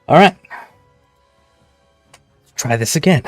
All right. Try this again.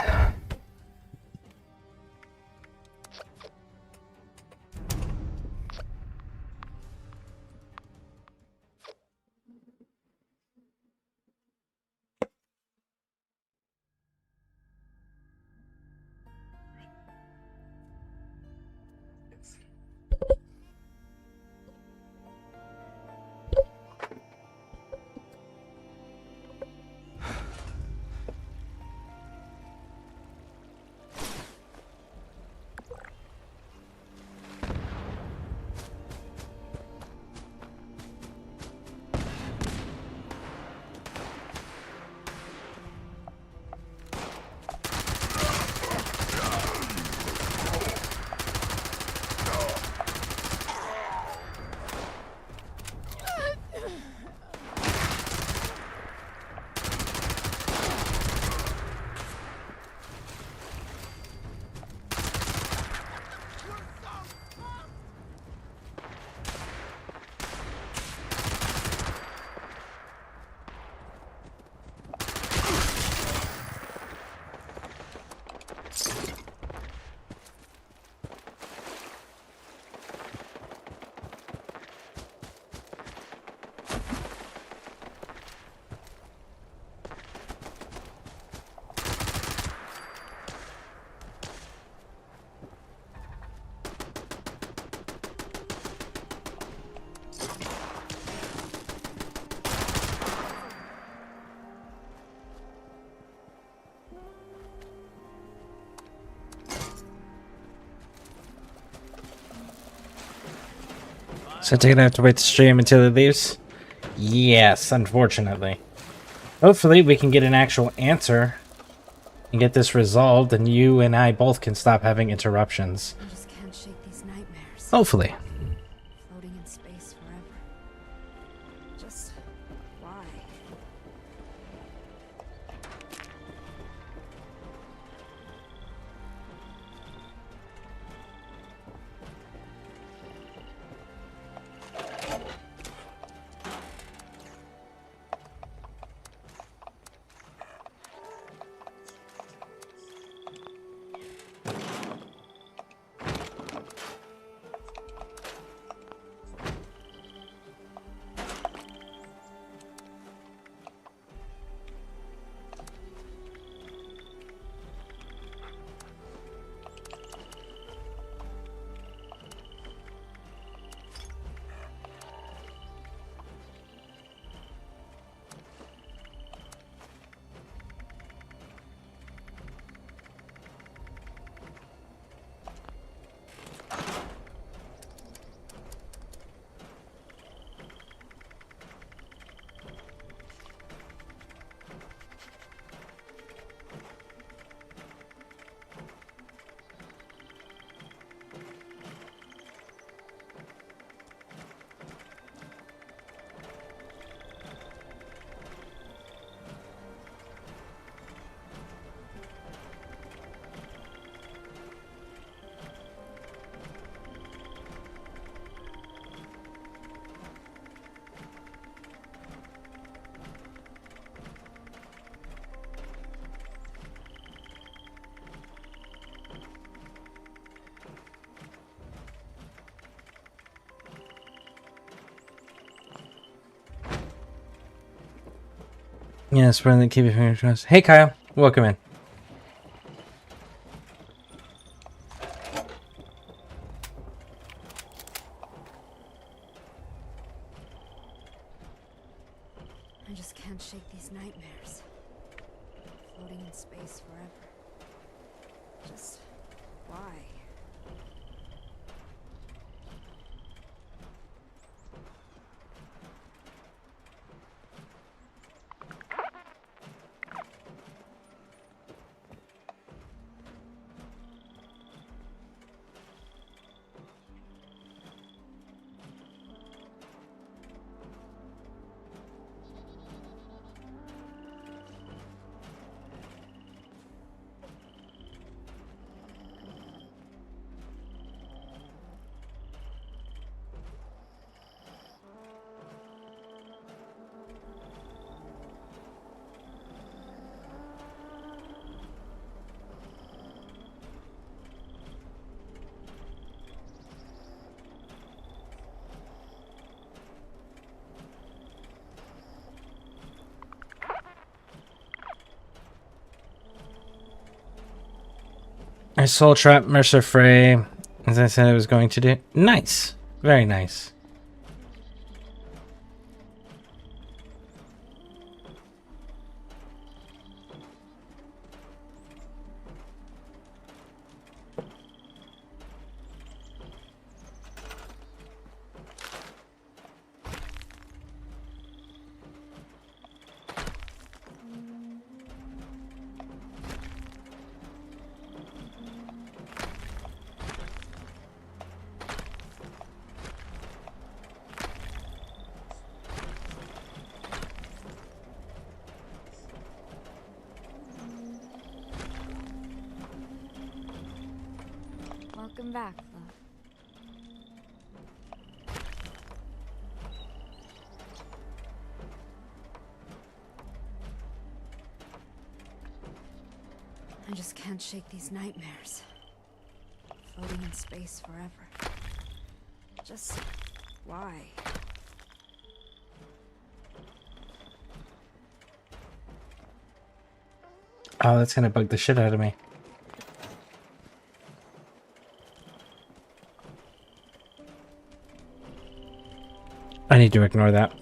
So I'm gonna have to wait to stream until it leaves? Yes, unfortunately. Hopefully we can get an actual answer and get this resolved, and you and I both can stop having interruptions. I just can't shake these nightmares. Hopefully. Floating in space forever. Just why? Yes, we're gonna keep your fingers crossed. Hey Kyle, welcome in. I just can't shake these nightmares. Floating in space forever. Just why? I soul trap Mercer Frey, as I said I was going to do. Nice. Very nice. Welcome back, Flo. I just can't shake these nightmares. Floating in space forever. Just why? Oh, that's gonna bug the shit out of me. I need to ignore that.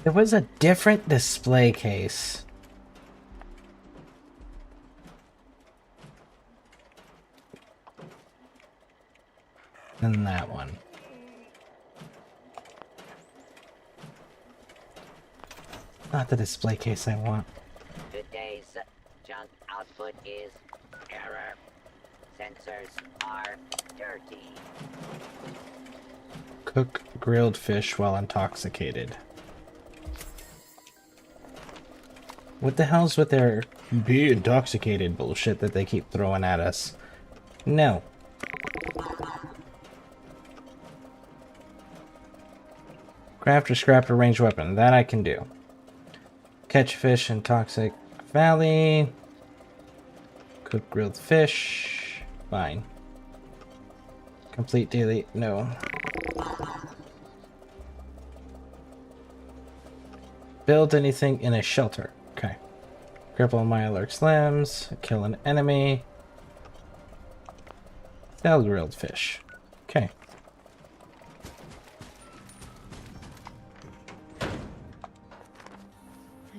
There was a different display case. Than that one. Not the display case I want. Today's junk output is error. Sensors are dirty. Cook grilled fish while intoxicated. What the hell's with their be intoxicated bullshit that they keep throwing at us? No. Craft or scrap a ranged weapon. That I can do. Catch fish in Toxic Valley. Cook grilled fish. Fine. Complete daily. No. Build anything in a shelter. Okay. Cripple Mylark's limbs. Kill an enemy. Sell grilled fish. Okay. I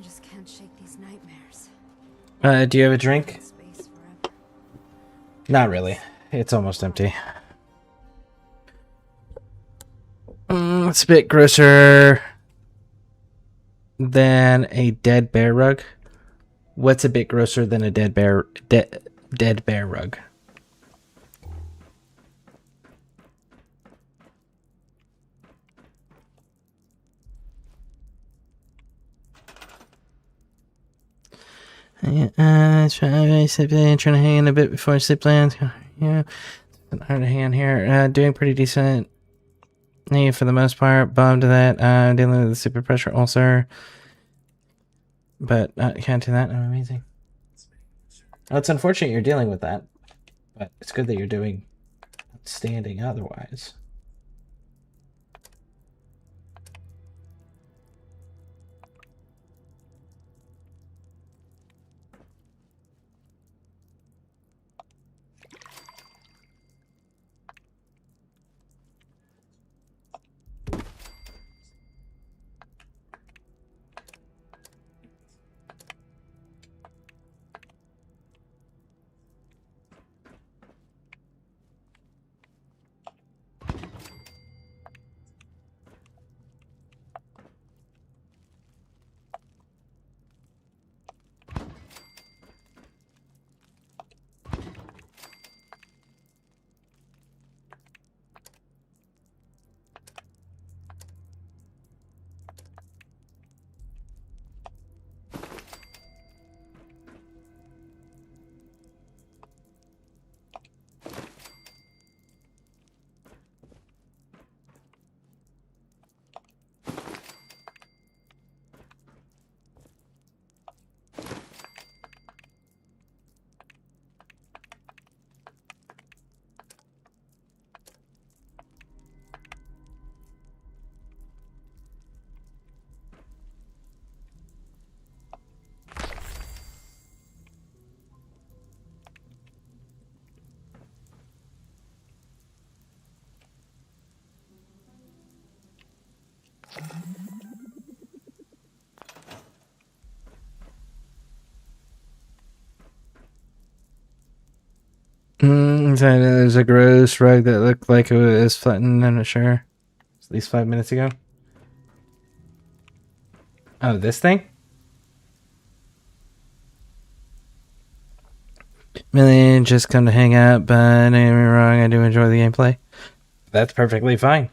just can't shake these nightmares. Do you have a drink? Space forever. Not really. It's almost empty. It's a bit grosser than a dead bear rug. What's a bit grosser than a dead bear rug? Trying to hang in a bit before sleep lands. Yeah, it's hard to hang here. Doing pretty decent. For the most part, bummed that I'm dealing with a super pressure ulcer. But can't do that. I'm amazing. Well, it's unfortunate you're dealing with that, but it's good that you're doing outstanding otherwise. Inside there's a gross rug that looked like it was flattened. I'm not sure. At least 5 minutes ago. Oh, this thing? Really just come to hang out, but don't get me wrong, I do enjoy the gameplay. That's perfectly fine.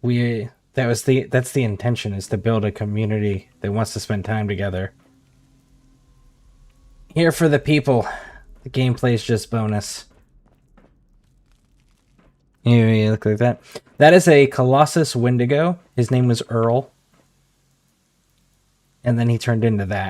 That's the intention, is to build a community that wants to spend time together. Here for the people. The gameplay is just bonus. You look like that. That is a Colossus Wendigo. His name was Earl. And then he turned into that.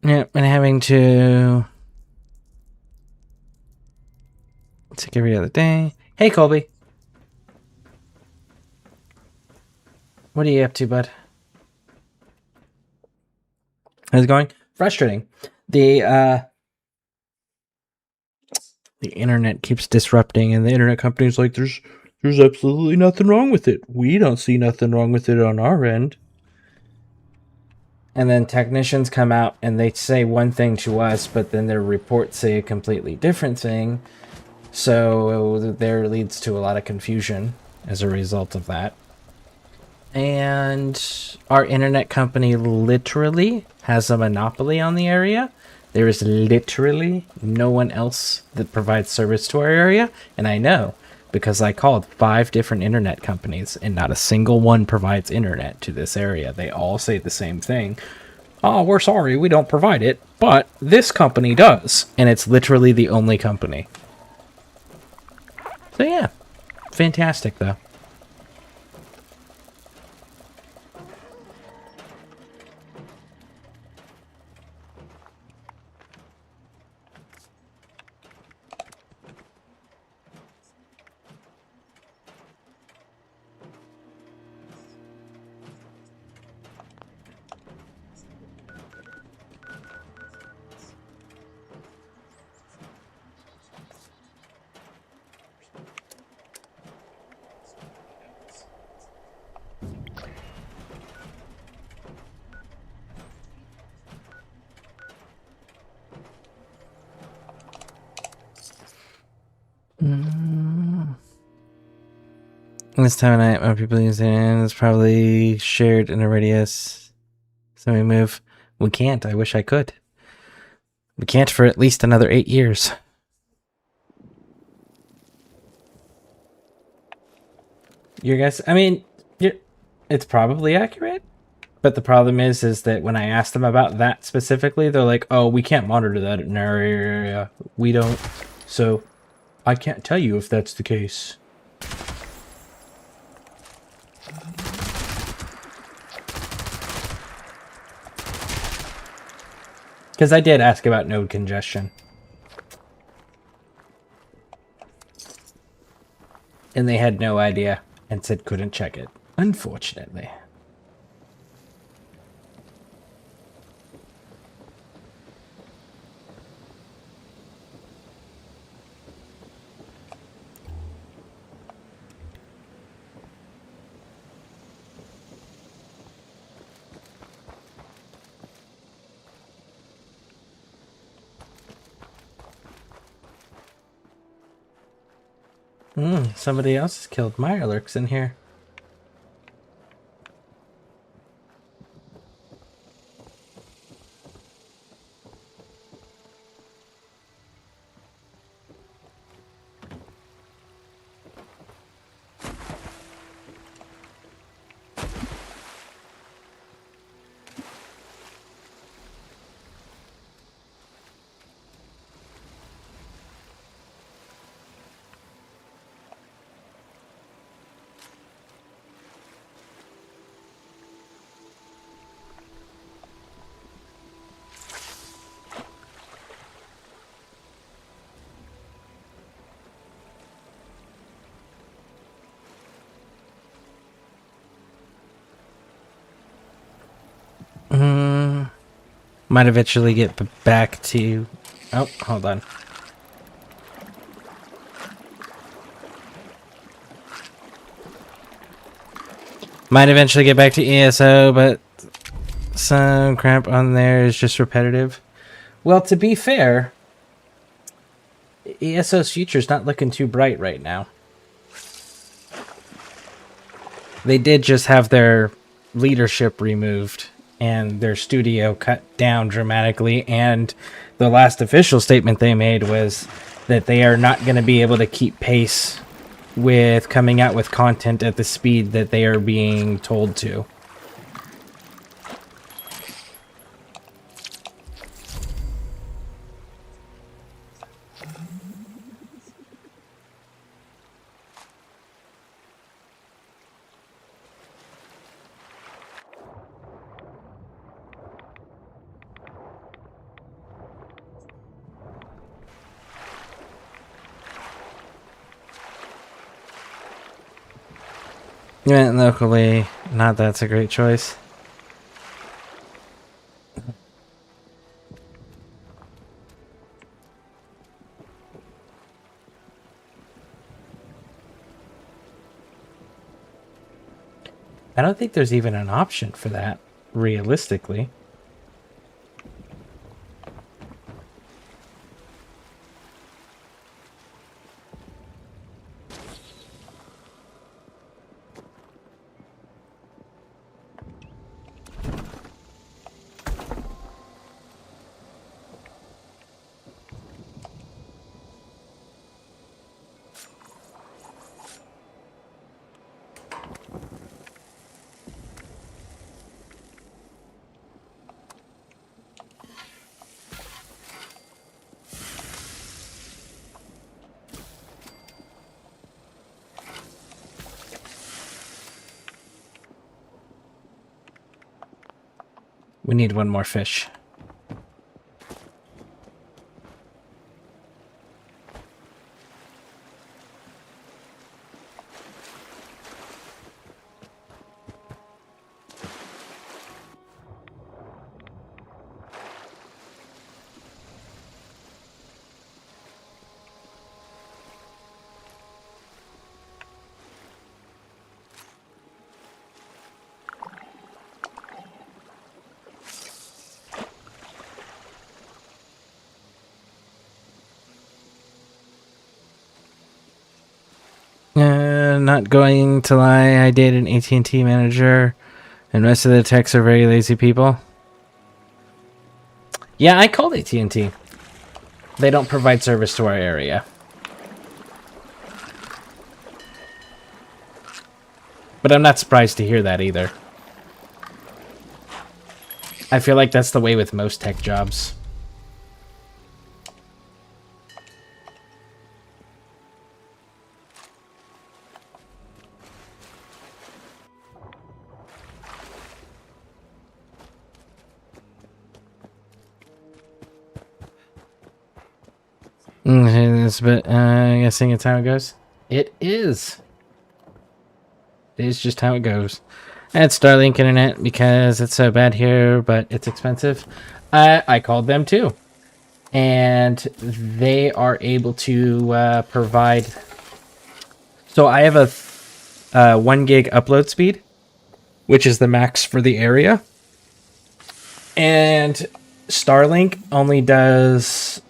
Yeah, and having to take every other day. Hey, Colby. What are you up to, bud? How's it going? Frustrating. The internet keeps disrupting, and the internet company's like, there's absolutely nothing wrong with it. We don't see nothing wrong with it on our end. And then technicians come out and they say one thing to us, but then their reports say a completely different thing. So there leads to a lot of confusion as a result of that. And our internet company literally has a monopoly on the area. There is literally no one else that provides service to our area. And I know, because I called 5 different internet companies and not a single one provides internet to this area. They all say the same thing. Oh, we're sorry, we don't provide it, but this company does. And it's literally the only company. So yeah, fantastic though. This time of night, when people use it, it's probably shared in a radius. So we move. We can't. I wish I could. We can't for at least another 8 years. Your guess? I mean, it's probably accurate. But the problem is that when I asked them about that specifically, they're like, "Oh, we can't monitor that in our area. We don't. So, I can't tell you if that's the case." Because I did ask about node congestion. And they had no idea and said couldn't check it. Unfortunately. Somebody else has killed Mirelurks in here. Might eventually get back to... Oh, hold on. Might eventually get back to ESO, but some crap on there is just repetitive. Well, to be fair, ESO's future's not looking too bright right now. They did just have their leadership removed and their studio cut down dramatically, and the last official statement they made was that they are not going to be able to keep pace with coming out with content at the speed that they are being told to. Yeah, locally, not that's a great choice. I don't think there's even an option for that, realistically. We need one more fish. Not going to lie, I date an AT&T manager, and most of the techs are very lazy people. Yeah, I called AT&T. They don't provide service to our area. But I'm not surprised to hear that either. I feel like that's the way with most tech jobs. It's a bit, guessing it's how it goes. It is. It is just how it goes. I had Starlink internet because it's so bad here, but it's expensive. I called them too. And they are able to provide... So I have a 1 gig upload speed, which is the max for the area. And Starlink only does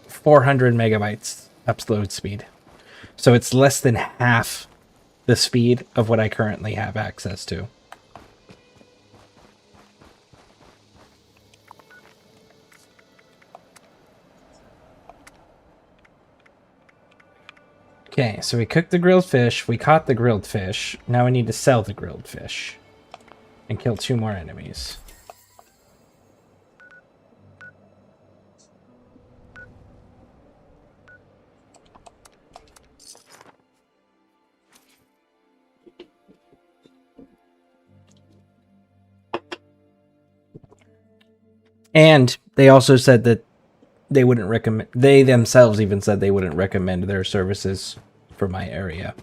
400 megabytes upload speed. So it's less than half the speed of what I currently have access to. Okay, so we cooked the grilled fish, we caught the grilled fish, now we need to sell the grilled fish and kill 2 more enemies. And they also said that they wouldn't recommend, they themselves even said they wouldn't recommend their services for my area.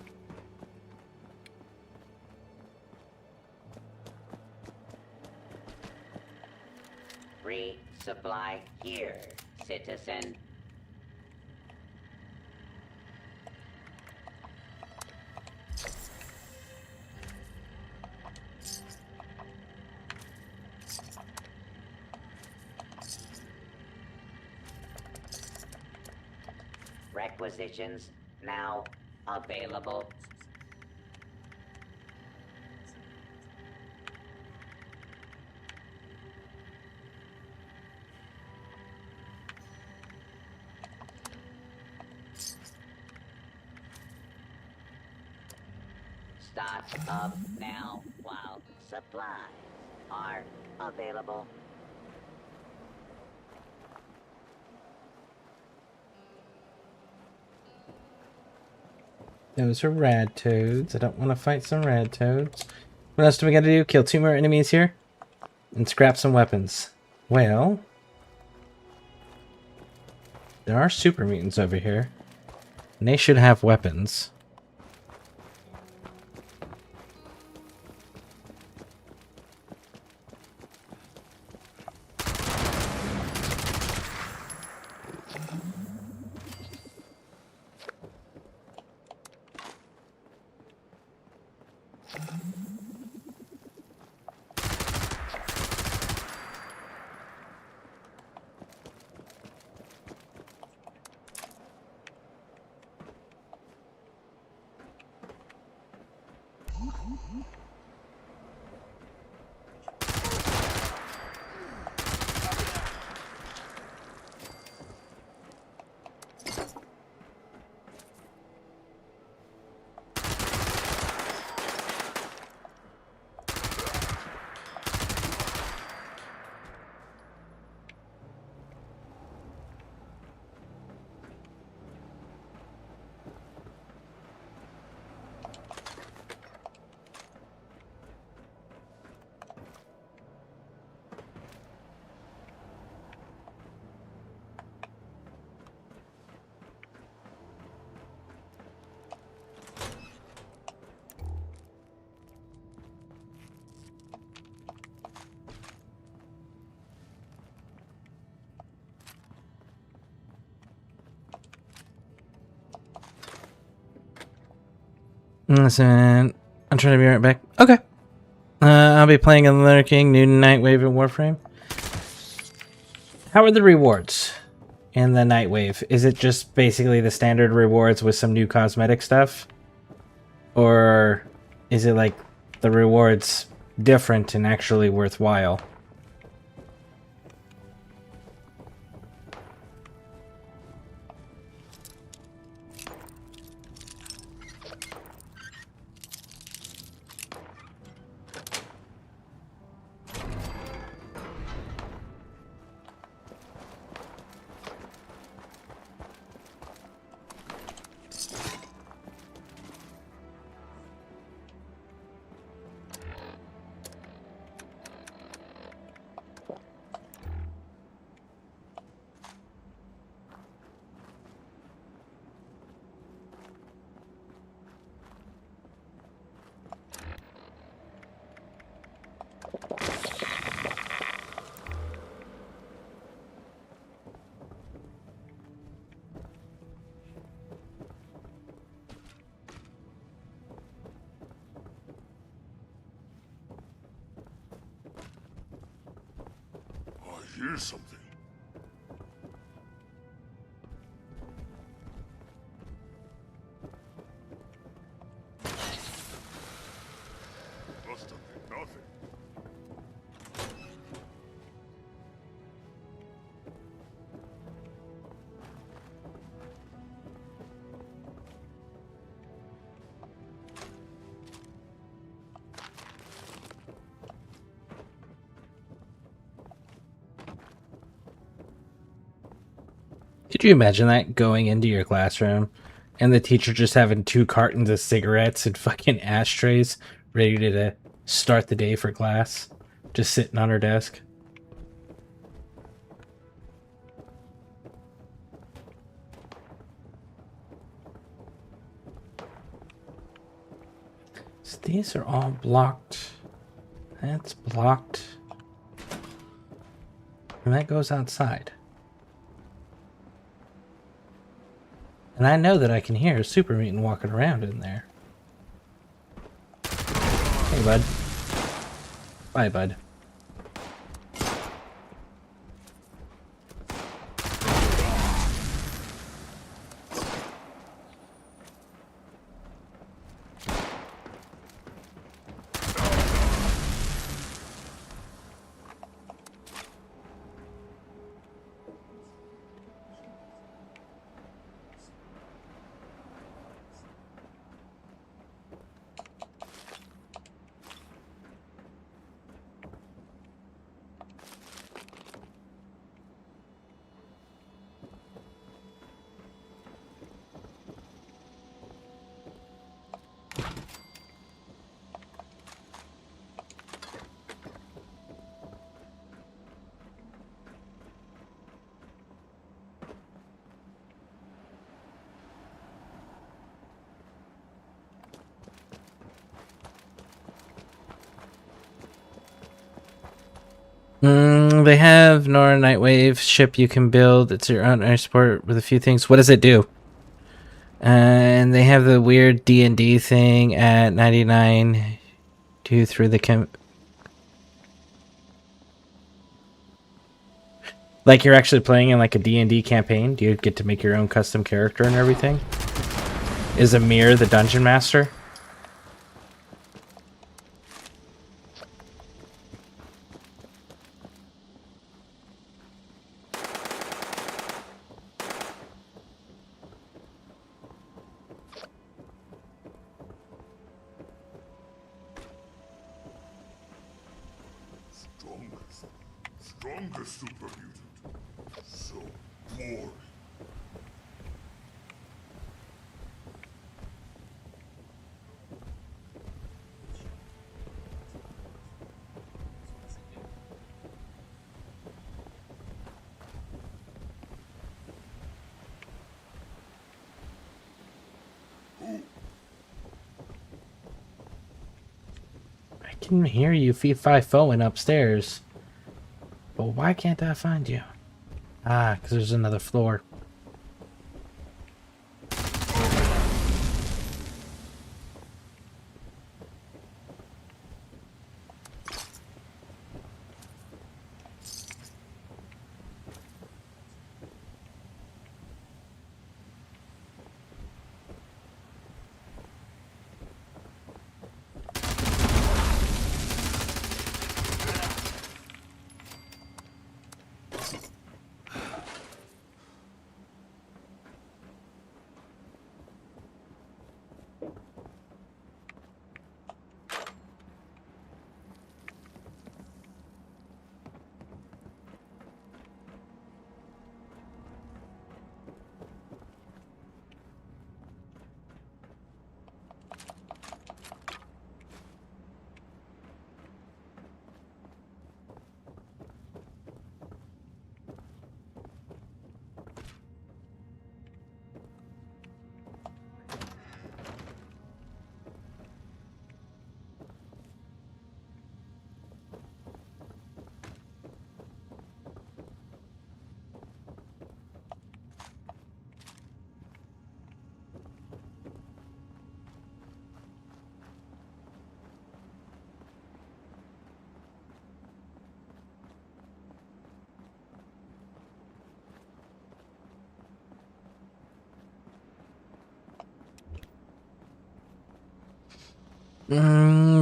supply here, citizen. Requisitions now available. Stock up now while supplies are available. Those are rad toads. I don't want to fight some rad toads. What else do we got to do? Kill 2 more enemies here? And scrap some weapons. Well, there are super mutants over here. And they should have weapons. Listen, I'm trying to be right back. Okay. I'll be playing in Lurking, New Nightwave, and Warframe. How are the rewards in the Nightwave? Is it just basically the standard rewards with some new cosmetic stuff? Or is it like the rewards different and actually worthwhile? Here's something. Must have been nothing. Could you imagine that going into your classroom and the teacher just having 2 cartons of cigarettes and fucking ashtrays ready to start the day for class? Just sitting on her desk. So these are all blocked. That's blocked. And that goes outside. And I know that I can hear a super mutant walking around in there. Hey, bud. Bye, bud. They have Nora Nightwave ship you can build. It's your own airsport with a few things. What does it do? And they have the weird D&D thing at 99. Do through the like you're actually playing in like a D&D campaign? Do you get to make your own custom character and everything? Is Amir the dungeon master? Strongest super mutant. So boring. I can hear you fee-fi-foing upstairs. But why can't I find you? Ah, because there's another floor.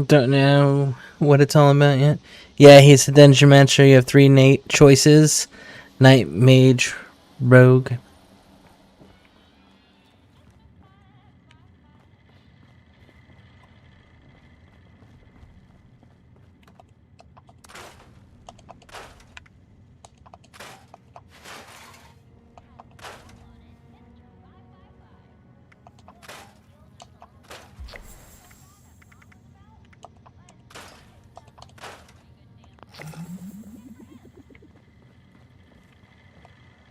Don't know what it's all about yet. Yeah, he's the dungeon master. You have three choices: knight, mage, rogue.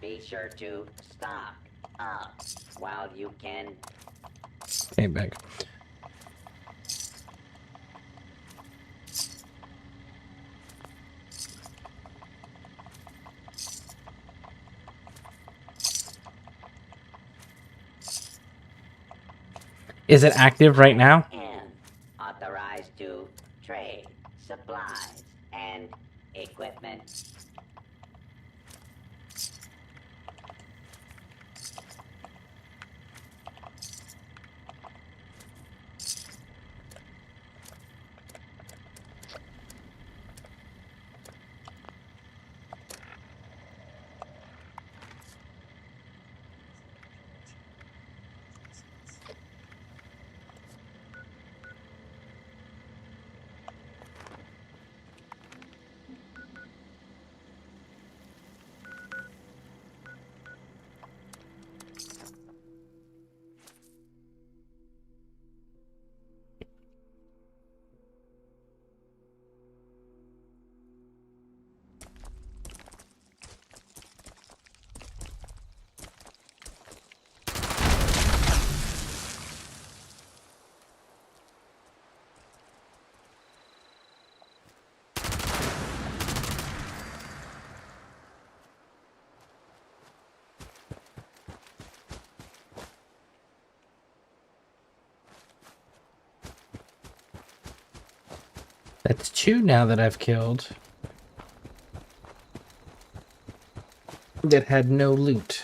Be sure to stock up while you can. Hey, back. Is it active right now? In. Authorized to trade supplies and equipment. That's 2 now that I've killed. That had no loot.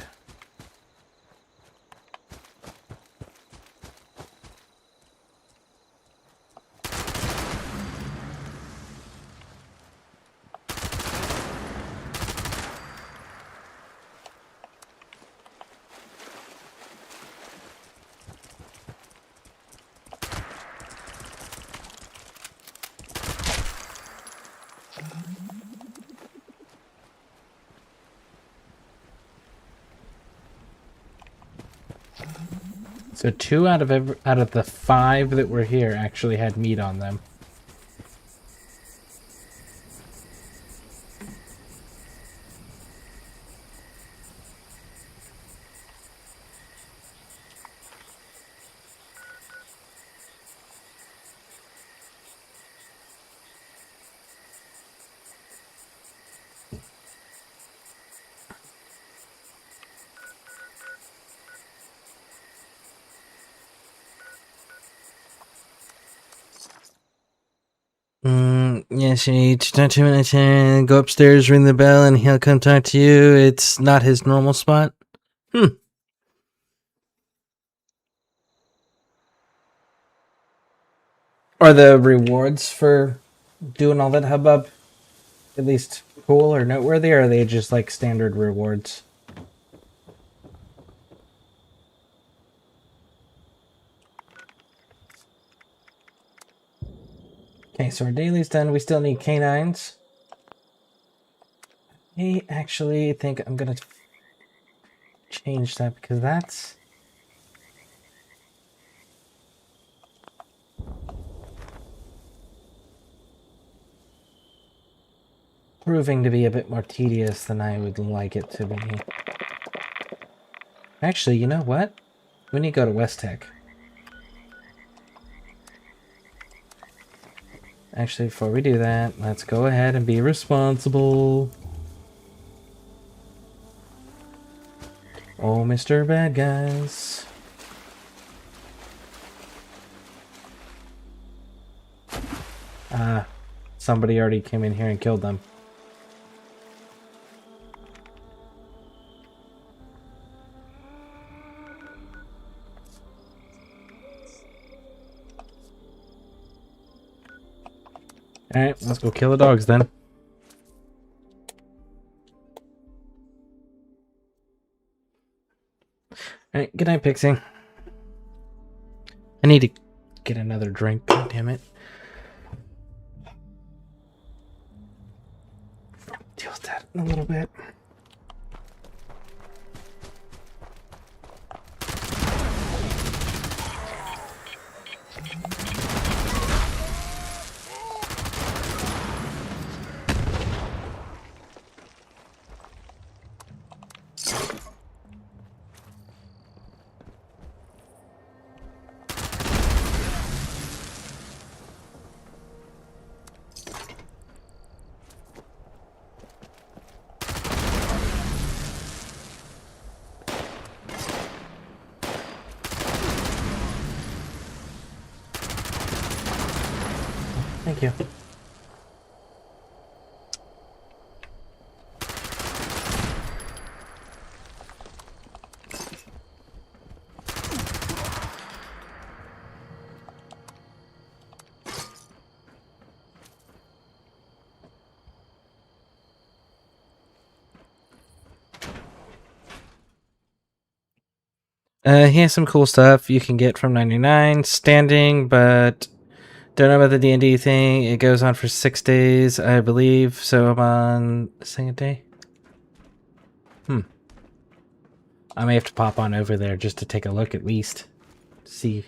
So 2 out of the 5 that were here actually had meat on them. Yes, you need to talk to him. Go upstairs, ring the bell, and he'll come talk to you. It's not his normal spot. Are the rewards for doing all that hubbub at least cool or noteworthy, or are they just like standard rewards? Okay, so our daily's done. We still need canines. I actually think I'm gonna change that because that's proving to be a bit more tedious than I would like it to be. Actually, you know what? We need to go to West Tech. Actually, before we do that, let's go ahead and be responsible. Oh, Mr. Bad Guys. Ah, somebody already came in here and killed them. Alright, let's go kill the dogs then. Alright, good night, Pixie. I need to get another drink, god damn it. Deal with that in a little bit. Thank you. He has some cool stuff you can get from 99 standing, but don't know about the D&D thing. It goes on for 6 days, I believe. So I'm on the second day. I may have to pop on over there just to take a look at least. See.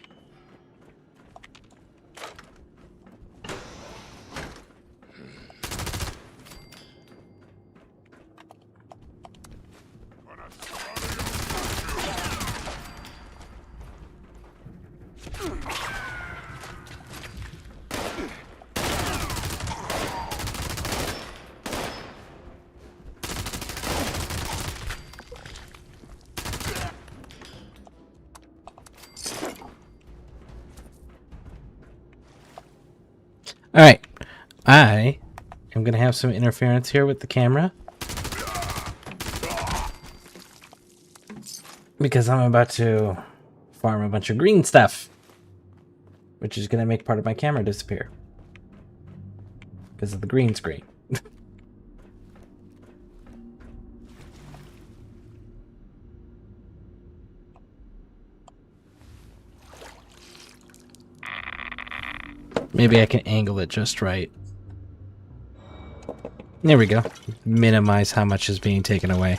Alright, I am going to have some interference here with the camera. Because I'm about to farm a bunch of green stuff. Which is going to make part of my camera disappear. Because of the green screen. Maybe I can angle it just right. There we go. Minimize how much is being taken away.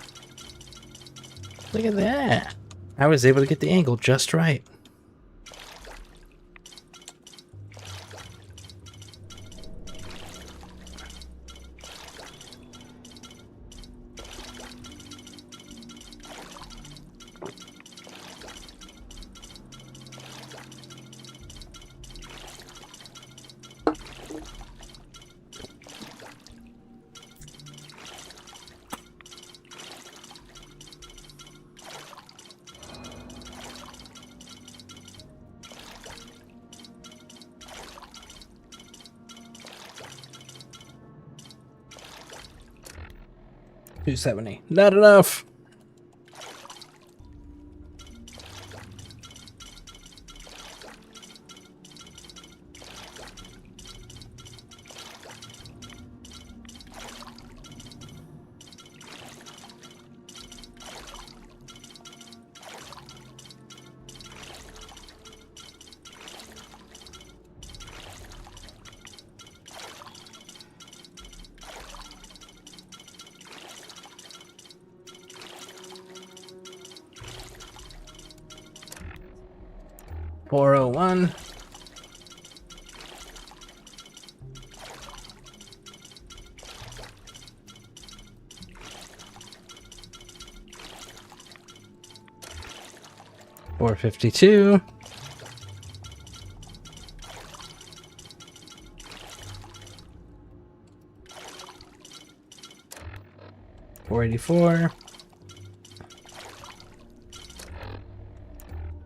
Look at that. I was able to get the angle just right. $270. Not enough. $401. $452. $484.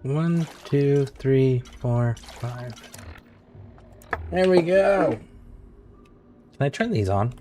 1, 2, 3, 4, 5. There we go. Can I turn these on?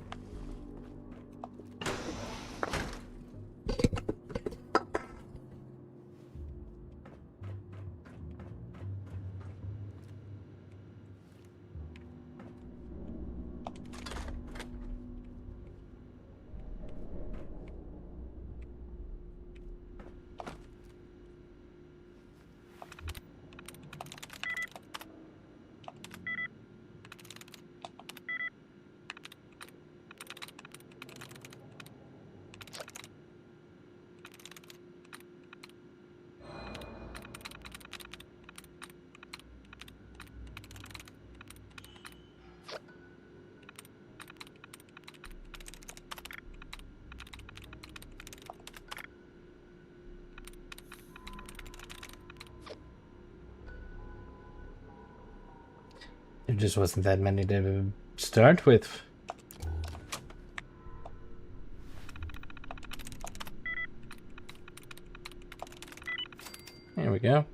There just wasn't that many to start with. There we go.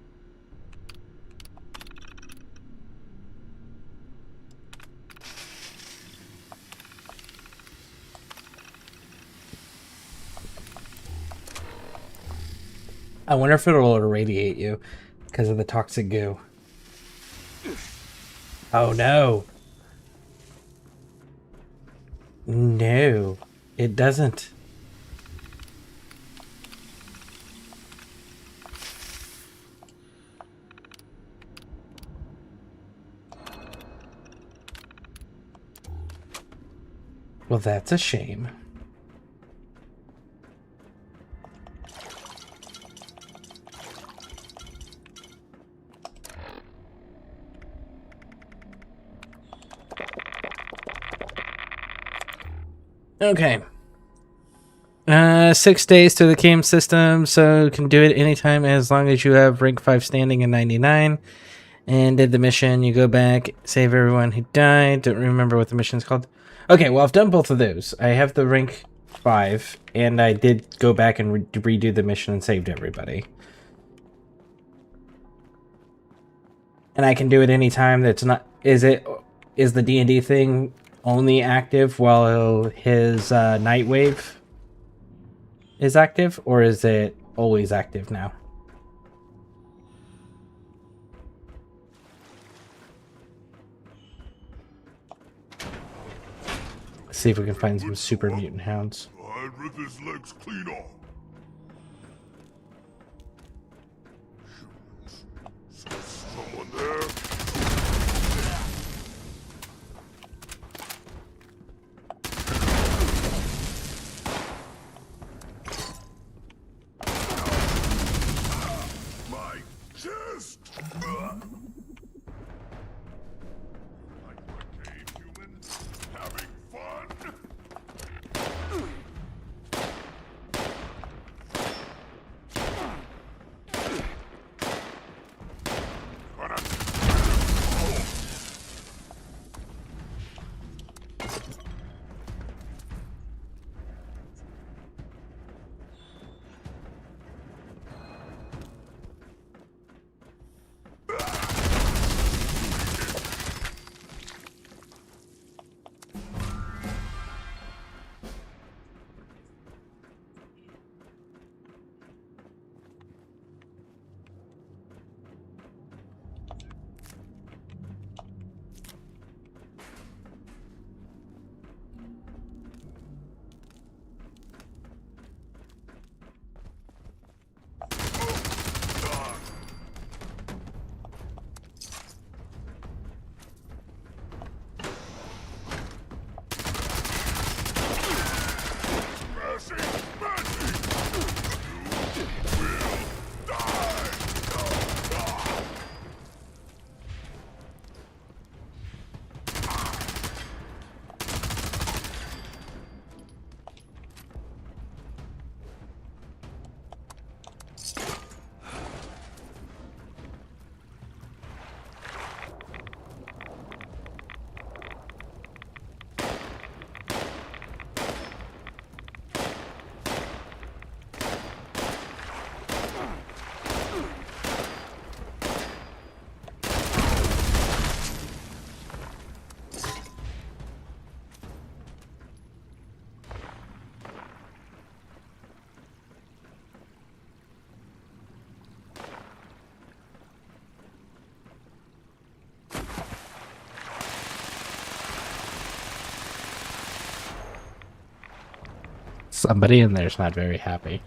I wonder if it'll irradiate you because of the toxic goo. Oh no. No, it doesn't. Well, that's a shame. Okay. 6 days to the game system, so you can do it anytime as long as you have rank 5 standing in 99. And did the mission, you go back, save everyone who died. Don't remember what the mission's called. Okay, well, I've done both of those. I have the rank 5, and I did go back and redo the mission and saved everybody. And I can do it anytime that's not... Is the D&D thing only active while his Nightwave is active, or is it always active now? Let's see if we can find some super mutant hounds. I'd rip his legs clean off. Someone there? My chest! Like my cave, human? Having fun? Somebody in there's not very happy.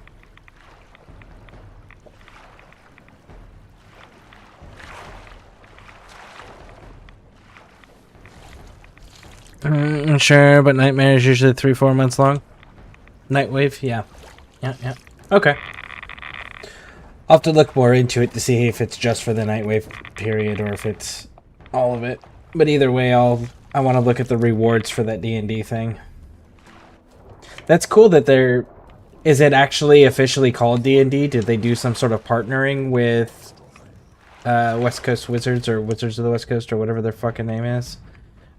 Sure, but Nightmare is usually 3-4 months long. Nightwave, yeah. Yeah. Okay. I'll have to look more into it to see if it's just for the Nightwave period or if it's all of it. But either way, I want to look at the rewards for that D&D thing. That's cool that they're... Is it actually officially called D&D? Did they do some sort of partnering with West Coast Wizards or Wizards of the West Coast or whatever their fucking name is?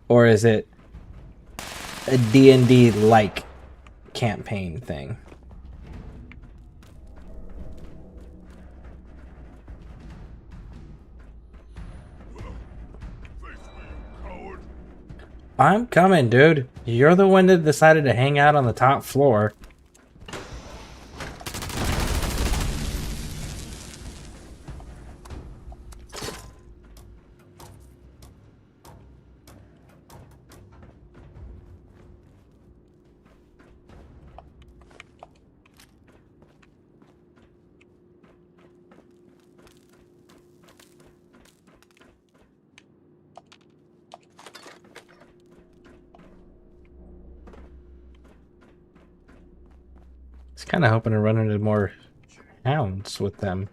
Or is it a D&D-like campaign thing? I'm coming, dude. You're the one that decided to hang out on the top floor. was kind of hoping to run into more hounds with them.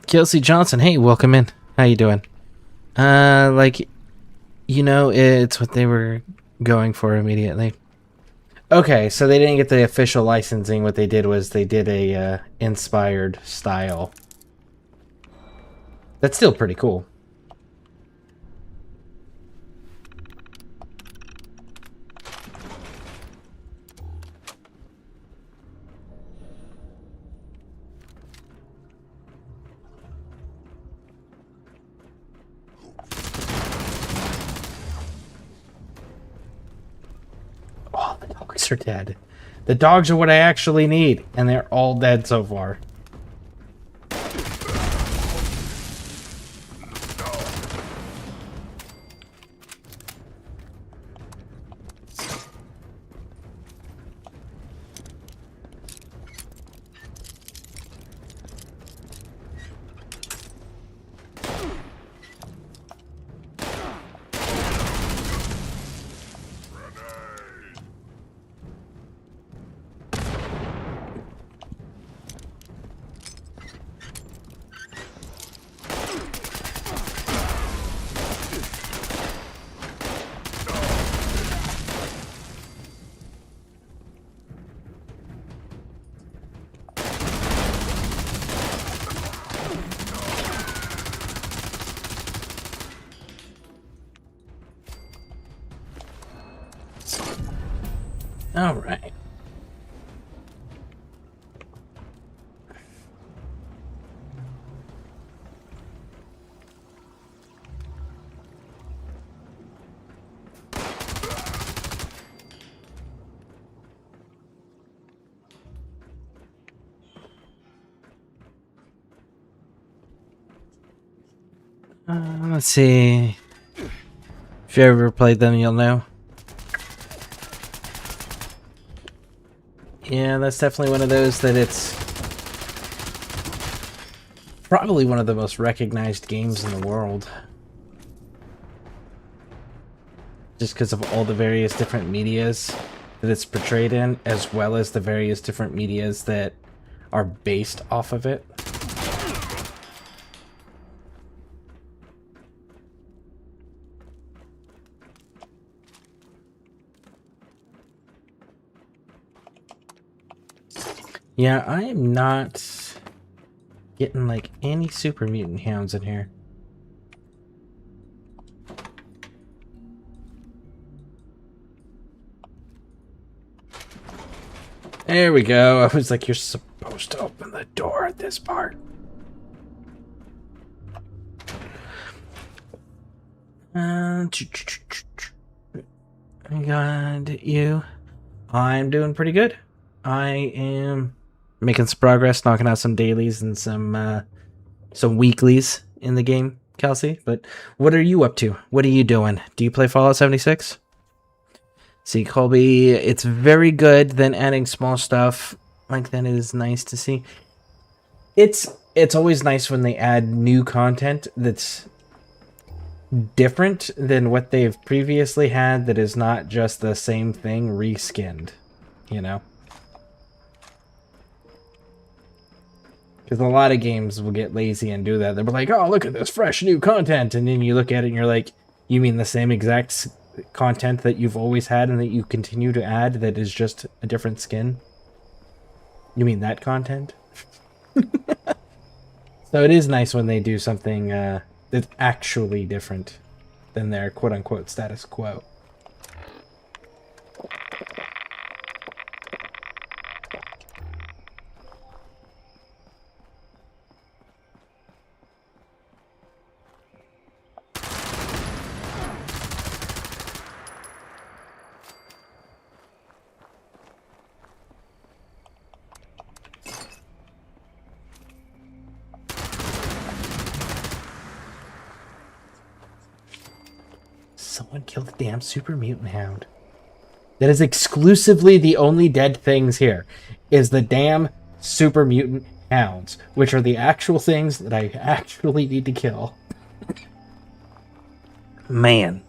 Kelsey Johnson, hey, welcome in. How you doing? Like, you know, it's what they were going for immediately. Okay, so they didn't get the official licensing. What they did was they did a inspired style. That's still pretty cool. Oh, the dogs are dead. The dogs are what I actually need, and they're all dead so far. All right. Let's see. If you ever played them, you'll know. Yeah, that's definitely one of those that it's probably one of the most recognized games in the world. Just because of all the various different medias that it's portrayed in, as well as the various different medias that are based off of it. Yeah, I am not getting like any super mutant hounds in here. There we go. I was like, you're supposed to open the door at this part. I got you. I'm doing pretty good. I am making some progress, knocking out some dailies and some weeklies in the game, Kelsey. But what are you up to? What are you doing? Do you play Fallout 76? See, Colby, it's very good. Then adding small stuff like that is nice to see. It's always nice when they add new content that's different than what they've previously had, that is not just the same thing reskinned, you know? Because a lot of games will get lazy and do that. They'll be like, oh, look at this fresh new content. And then you look at it and you're like, you mean the same exact content that you've always had and that you continue to add that is just a different skin? You mean that content? So it is nice when they do something that's actually different than their quote-unquote status quo. So Someone killed the damn super mutant hound. That is exclusively the only dead things here, is the damn super mutant hounds, which are the actual things that I actually need to kill. Man.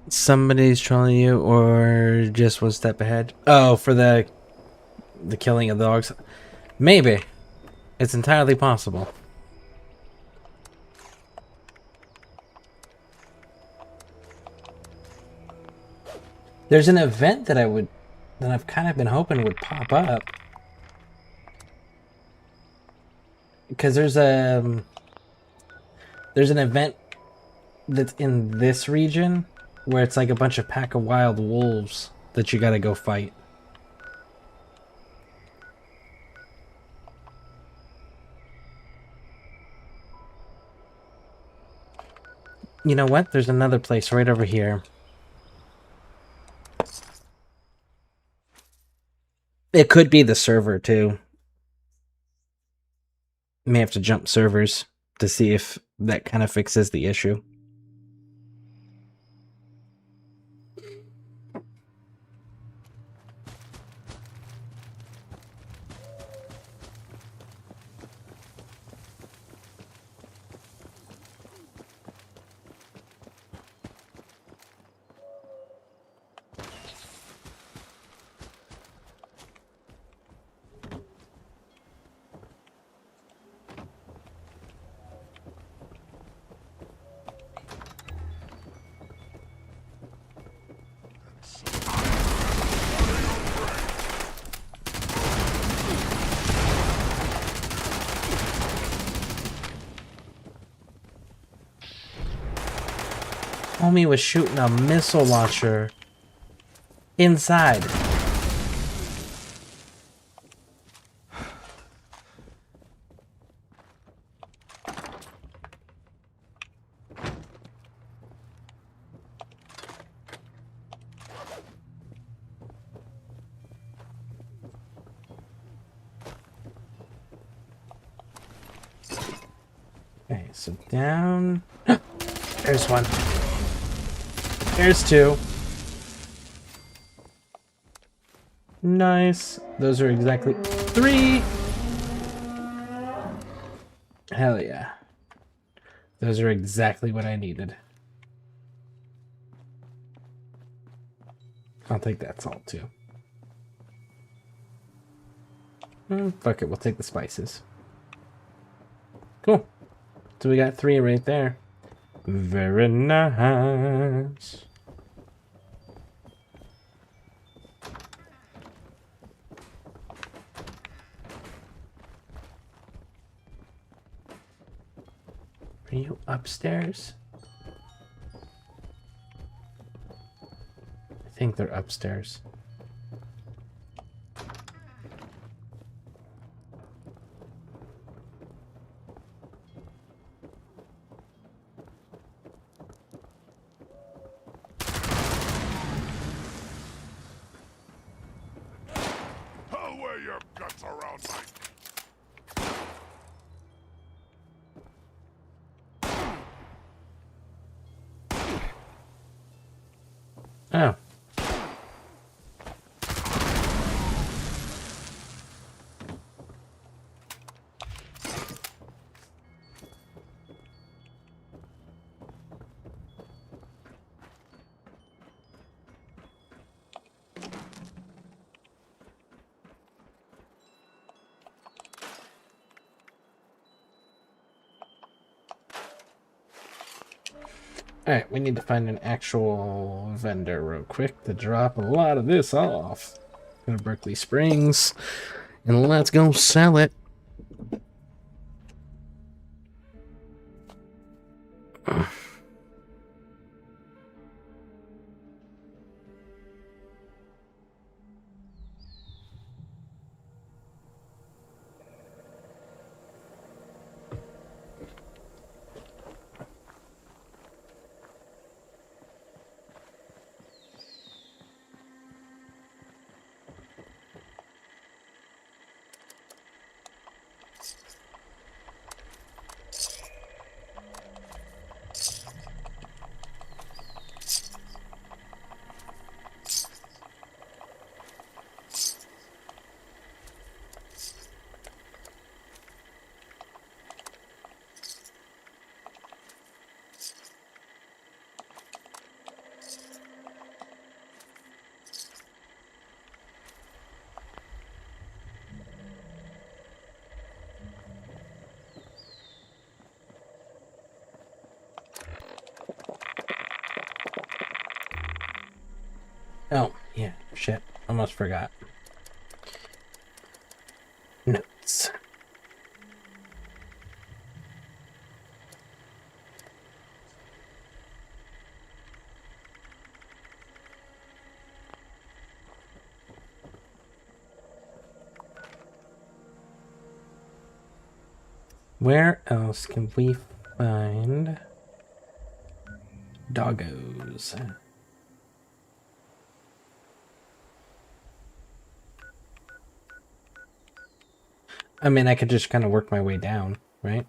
Somebody's trolling you or just one step ahead. Oh, for the killing of the dogs. Maybe. It's entirely possible. There's an event that I've kind of been hoping would pop up. Because there's an event that's in this region where it's like a bunch of pack of wild wolves that you gotta go fight. You know what? There's another place right over here. It could be the server too. May have to jump servers to see if that kind of fixes the issue. Homie was shooting a missile launcher inside. Okay, so down. There's one. There's two. Nice. Those are exactly 3. Hell yeah. Those are exactly what I needed. I'll take that salt too. Fuck it, we'll take the spices. Cool. So we got 3 right there. Very nice. Are you upstairs? I think they're upstairs. your guts around my... Oh. Alright, we need to find an actual vendor real quick to drop a lot of this off. Go to Berkeley Springs, and let's go sell it. Oh, yeah, shit. Almost forgot. Notes. Where else can we find doggos? I mean, I could just kind of work my way down, right?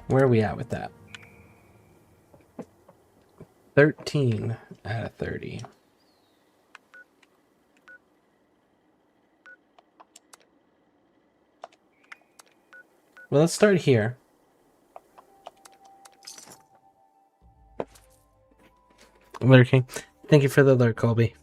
Where are we at with that? 13 out of 30. Well, let's start here. Lurking. Thank you for the alert, Colby.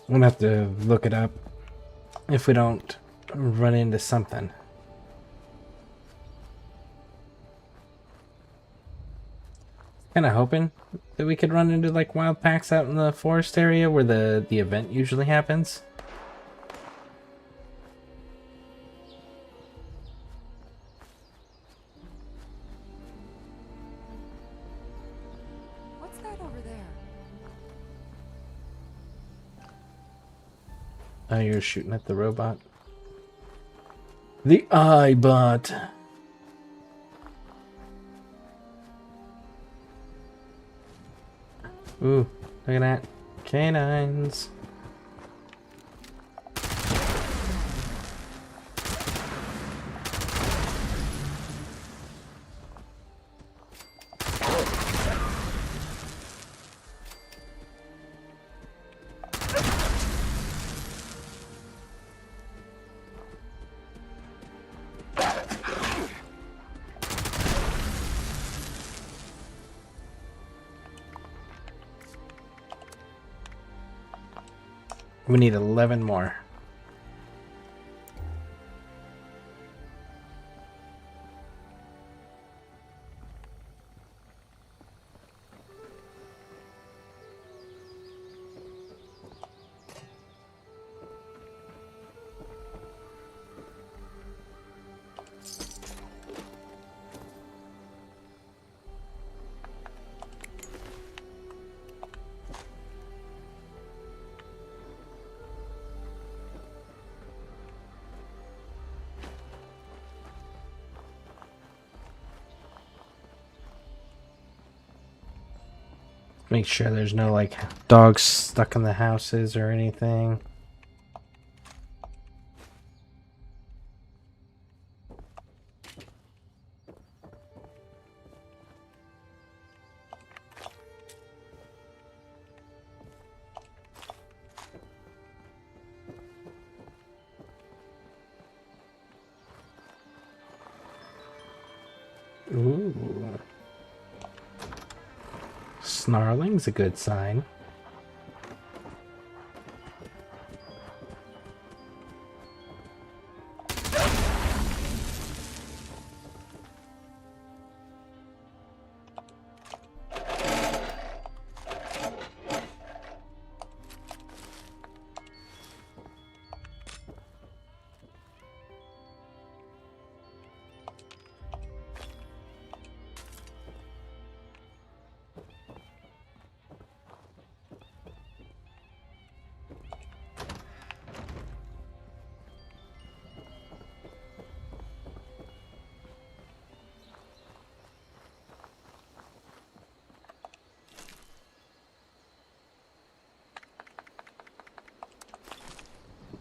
I'm gonna have to look it up if we don't run into something. Kind of hoping that we could run into like wild packs out in the forest area where the event usually happens. What's that over there? Oh, you're shooting at the robot. The iBot. Ooh, look at that. Canines. We need 11 more. Make sure there's no, like, dogs stuck in the houses or anything. Ooh. Snarling's a good sign.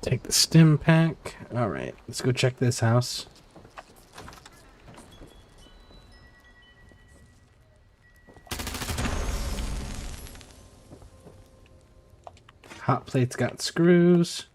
Take the stim pack. Alright, let's go check this house. Hot plate's got screws.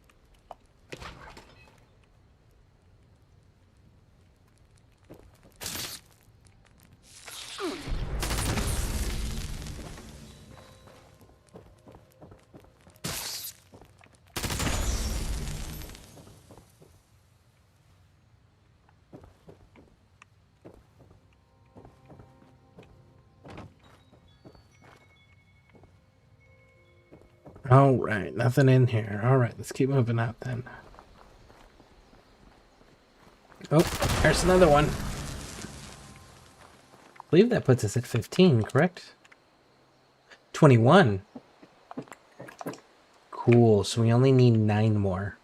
Alright, nothing in here. Alright, let's keep moving out then. Oh, there's another one. I believe that puts us at 15, correct? 21. Cool, so we only need 9 more.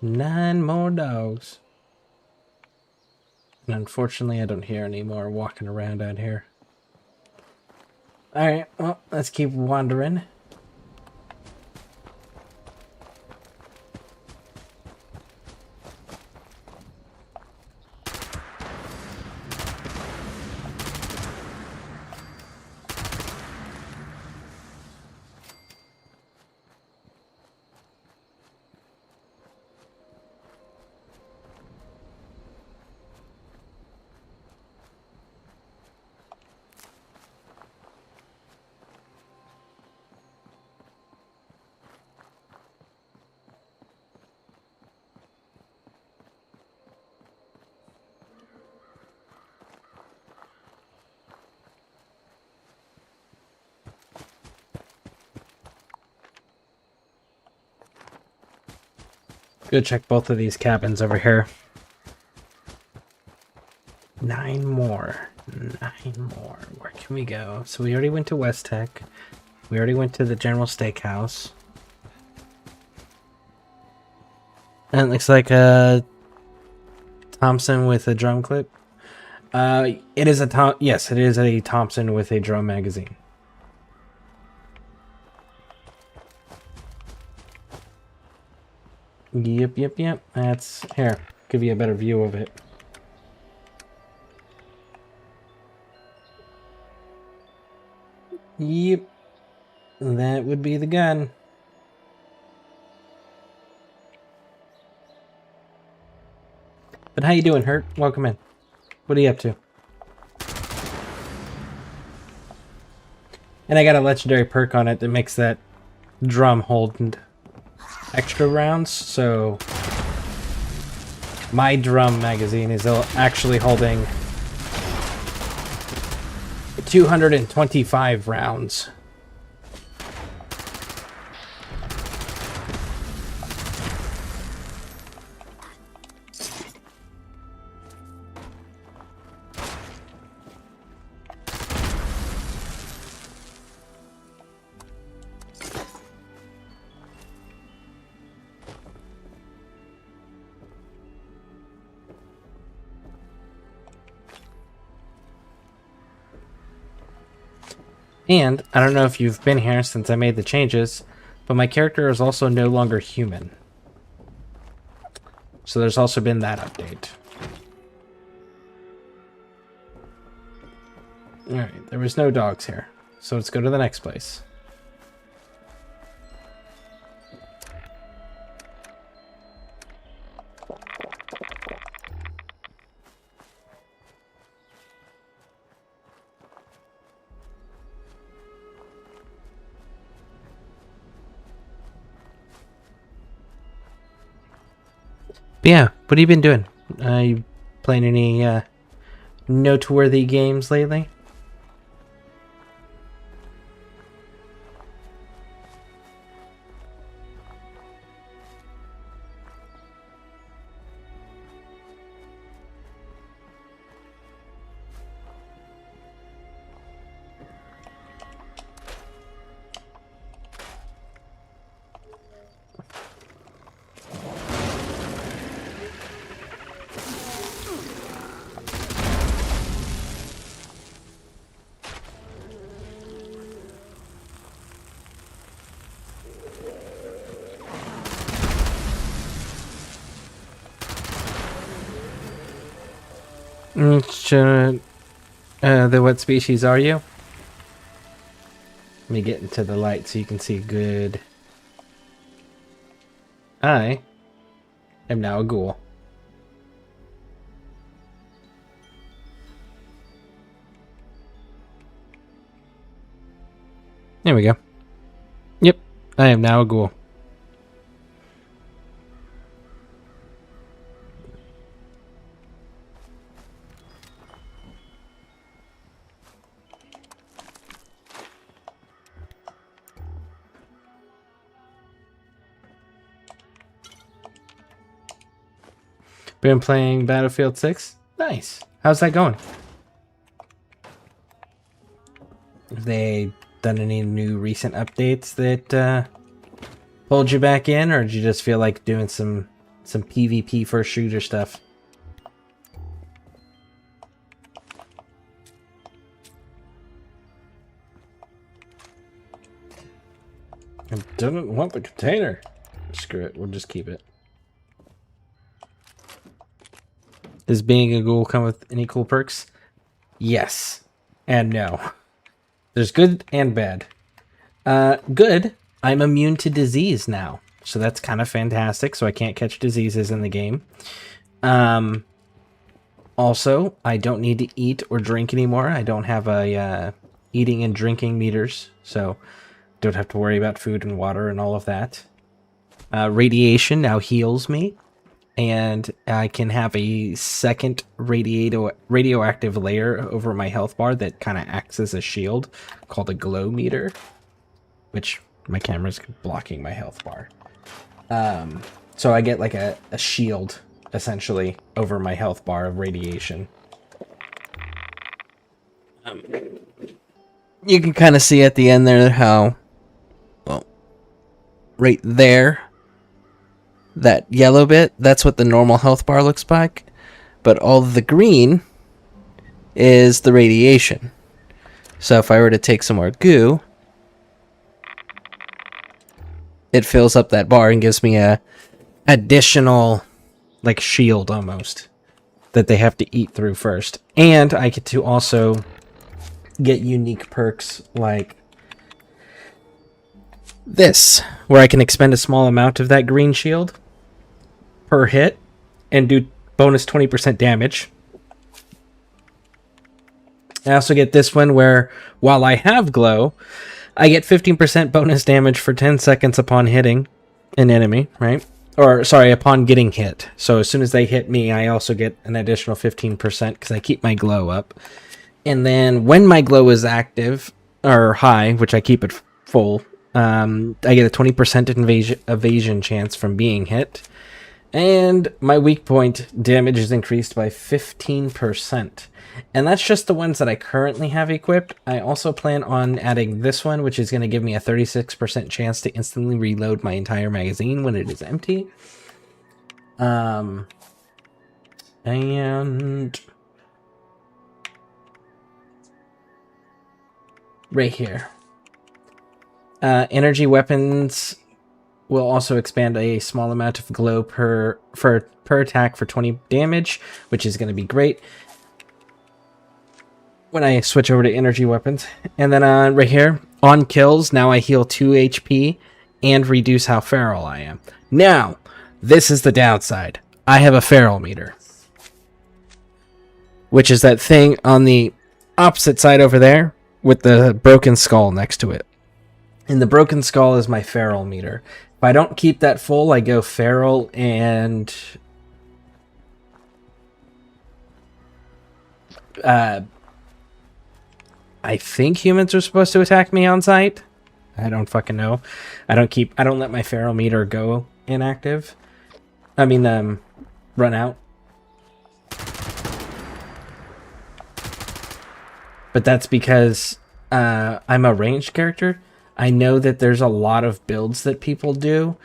Nine more dogs. And unfortunately, I don't hear any more walking around out here. Alright, well, let's keep wandering. Go check both of these cabins over here. 9 more. 9 more. Where can we go? So we already went to West Tech. We already went to the General Steakhouse. And it looks like a Thompson with a drum clip. It is a yes, it is a Thompson with a drum magazine. Yep. That's here. Give you a better view of it. Yep. That would be the gun. But how you doing, Hurt? Welcome in. What are you up to? And I got a legendary perk on it that makes that drum hold extra rounds, so my drum magazine is actually holding 225 rounds. And I don't know if you've been here since I made the changes, but my character is also no longer human. So there's also been that update. Alright, there was no dogs here. So let's go to the next place. But yeah, what have you been doing? You playing any noteworthy games lately? What species are you? Let me get into the light so you can see good. I am now a ghoul. There we go. Yep, I am now a ghoul. Been playing Battlefield 6? Nice. How's that going? Have they done any new recent updates that pulled you back in, or did you just feel like doing some PvP first shooter stuff? I didn't want the container. Screw it, we'll just keep it. Does being a ghoul come with any cool perks? Yes. And no. There's good and bad. Good. I'm immune to disease now. So that's kind of fantastic. So I can't catch diseases in the game. Also, I don't need to eat or drink anymore. I don't have a eating and drinking meters. So don't have to worry about food and water and all of that. Radiation now heals me. And I can have a second radioactive layer over my health bar that kind of acts as a shield called a glow meter, which my camera's blocking my health bar. So I get like a shield essentially over my health bar of radiation. You can kind of see at the end there how, well, right there, that yellow bit, that's what the normal health bar looks like. But all the green is the radiation. So if I were to take some more goo, it fills up that bar and gives me a additional, like, shield almost that they have to eat through first. And I get to also get unique perks like this, where I can expend a small amount of that green shield per hit and do bonus 20% damage. I also get this one where, while I have glow, I get 15% bonus damage for 10 seconds upon hitting an enemy, right? Or, sorry, upon getting hit. So as soon as they hit me, I also get an additional 15% because I keep my glow up. And then when my glow is active, or high, which I keep it full, I get a 20% evasion chance from being hit. And my weak point damage is increased by 15%. And that's just the ones that I currently have equipped. I also plan on adding this one, which is going to give me a 36% chance to instantly reload my entire magazine when it is empty. And right here. Energy weapons will also expand a small amount of glow per attack for 20 damage, which is going to be great when I switch over to energy weapons. And then right here, on kills, now I heal 2 HP and reduce how feral I am. Now, this is the downside. I have a feral meter, which is that thing on the opposite side over there with the broken skull next to it. And the broken skull is my feral meter. If I don't keep that full, I go feral and I think humans are supposed to attack me on sight. I don't fucking know. I don't let my feral meter go inactive. I mean, run out. But that's because I'm a ranged character. I know that there's a lot of builds that people do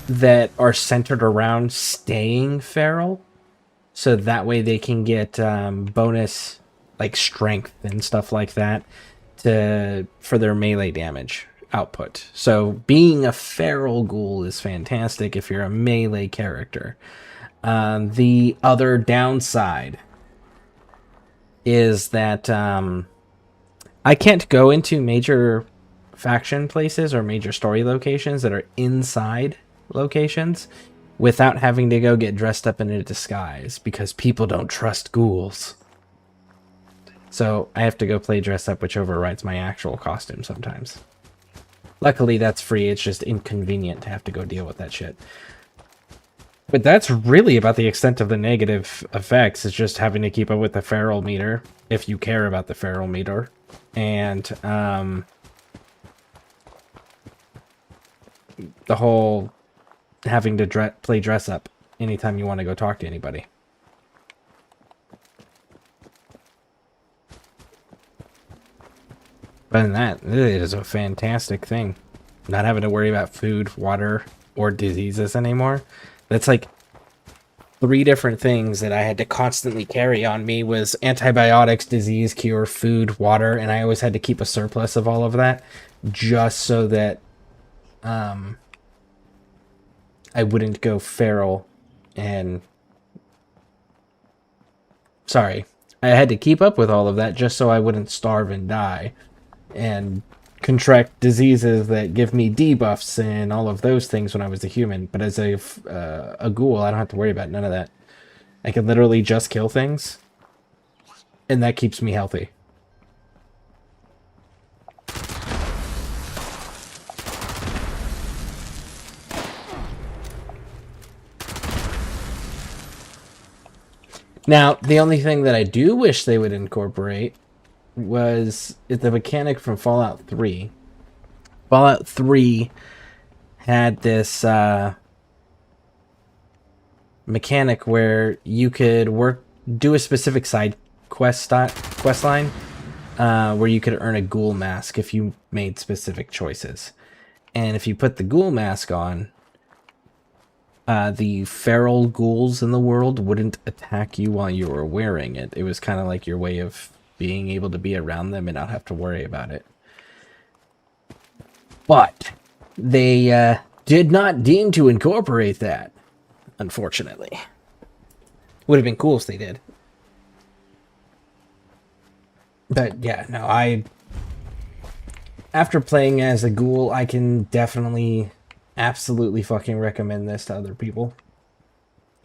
that are centered around staying feral. So that way they can get bonus like strength and stuff like that for their melee damage output. So being a feral ghoul is fantastic if you're a melee character. The other downside is that I can't go into major faction places or major story locations that are inside locations without having to go get dressed up in a disguise because people don't trust ghouls. So I have to go play dress up, which overrides my actual costume sometimes. Luckily, that's free. It's just inconvenient to have to go deal with that shit. But that's really about the extent of the negative effects, is just having to keep up with the feral meter, if you care about the feral meter. And the whole having to play dress up anytime you want to go talk to anybody. But in that, it is a fantastic thing. Not having to worry about food, water, or diseases anymore. That's like 3 different things that I had to constantly carry on me was antibiotics, disease cure, food, water, and I always had to keep a surplus of all of that just so that I wouldn't go feral and... Sorry. I had to keep up with all of that just so I wouldn't starve and die and contract diseases that give me debuffs and all of those things when I was a human. But as a ghoul, I don't have to worry about none of that. I can literally just kill things, and that keeps me healthy. Now, the only thing that I do wish they would incorporate was the mechanic from Fallout 3. Fallout 3 had this mechanic where you could do a specific side quest line where you could earn a ghoul mask if you made specific choices. And if you put the ghoul mask on, the feral ghouls in the world wouldn't attack you while you were wearing it. It was kind of like your way of being able to be around them and not have to worry about it. But they did not deem to incorporate that, unfortunately. Would have been cool if they did. But yeah, no, after playing as a ghoul, I can definitely absolutely fucking recommend this to other people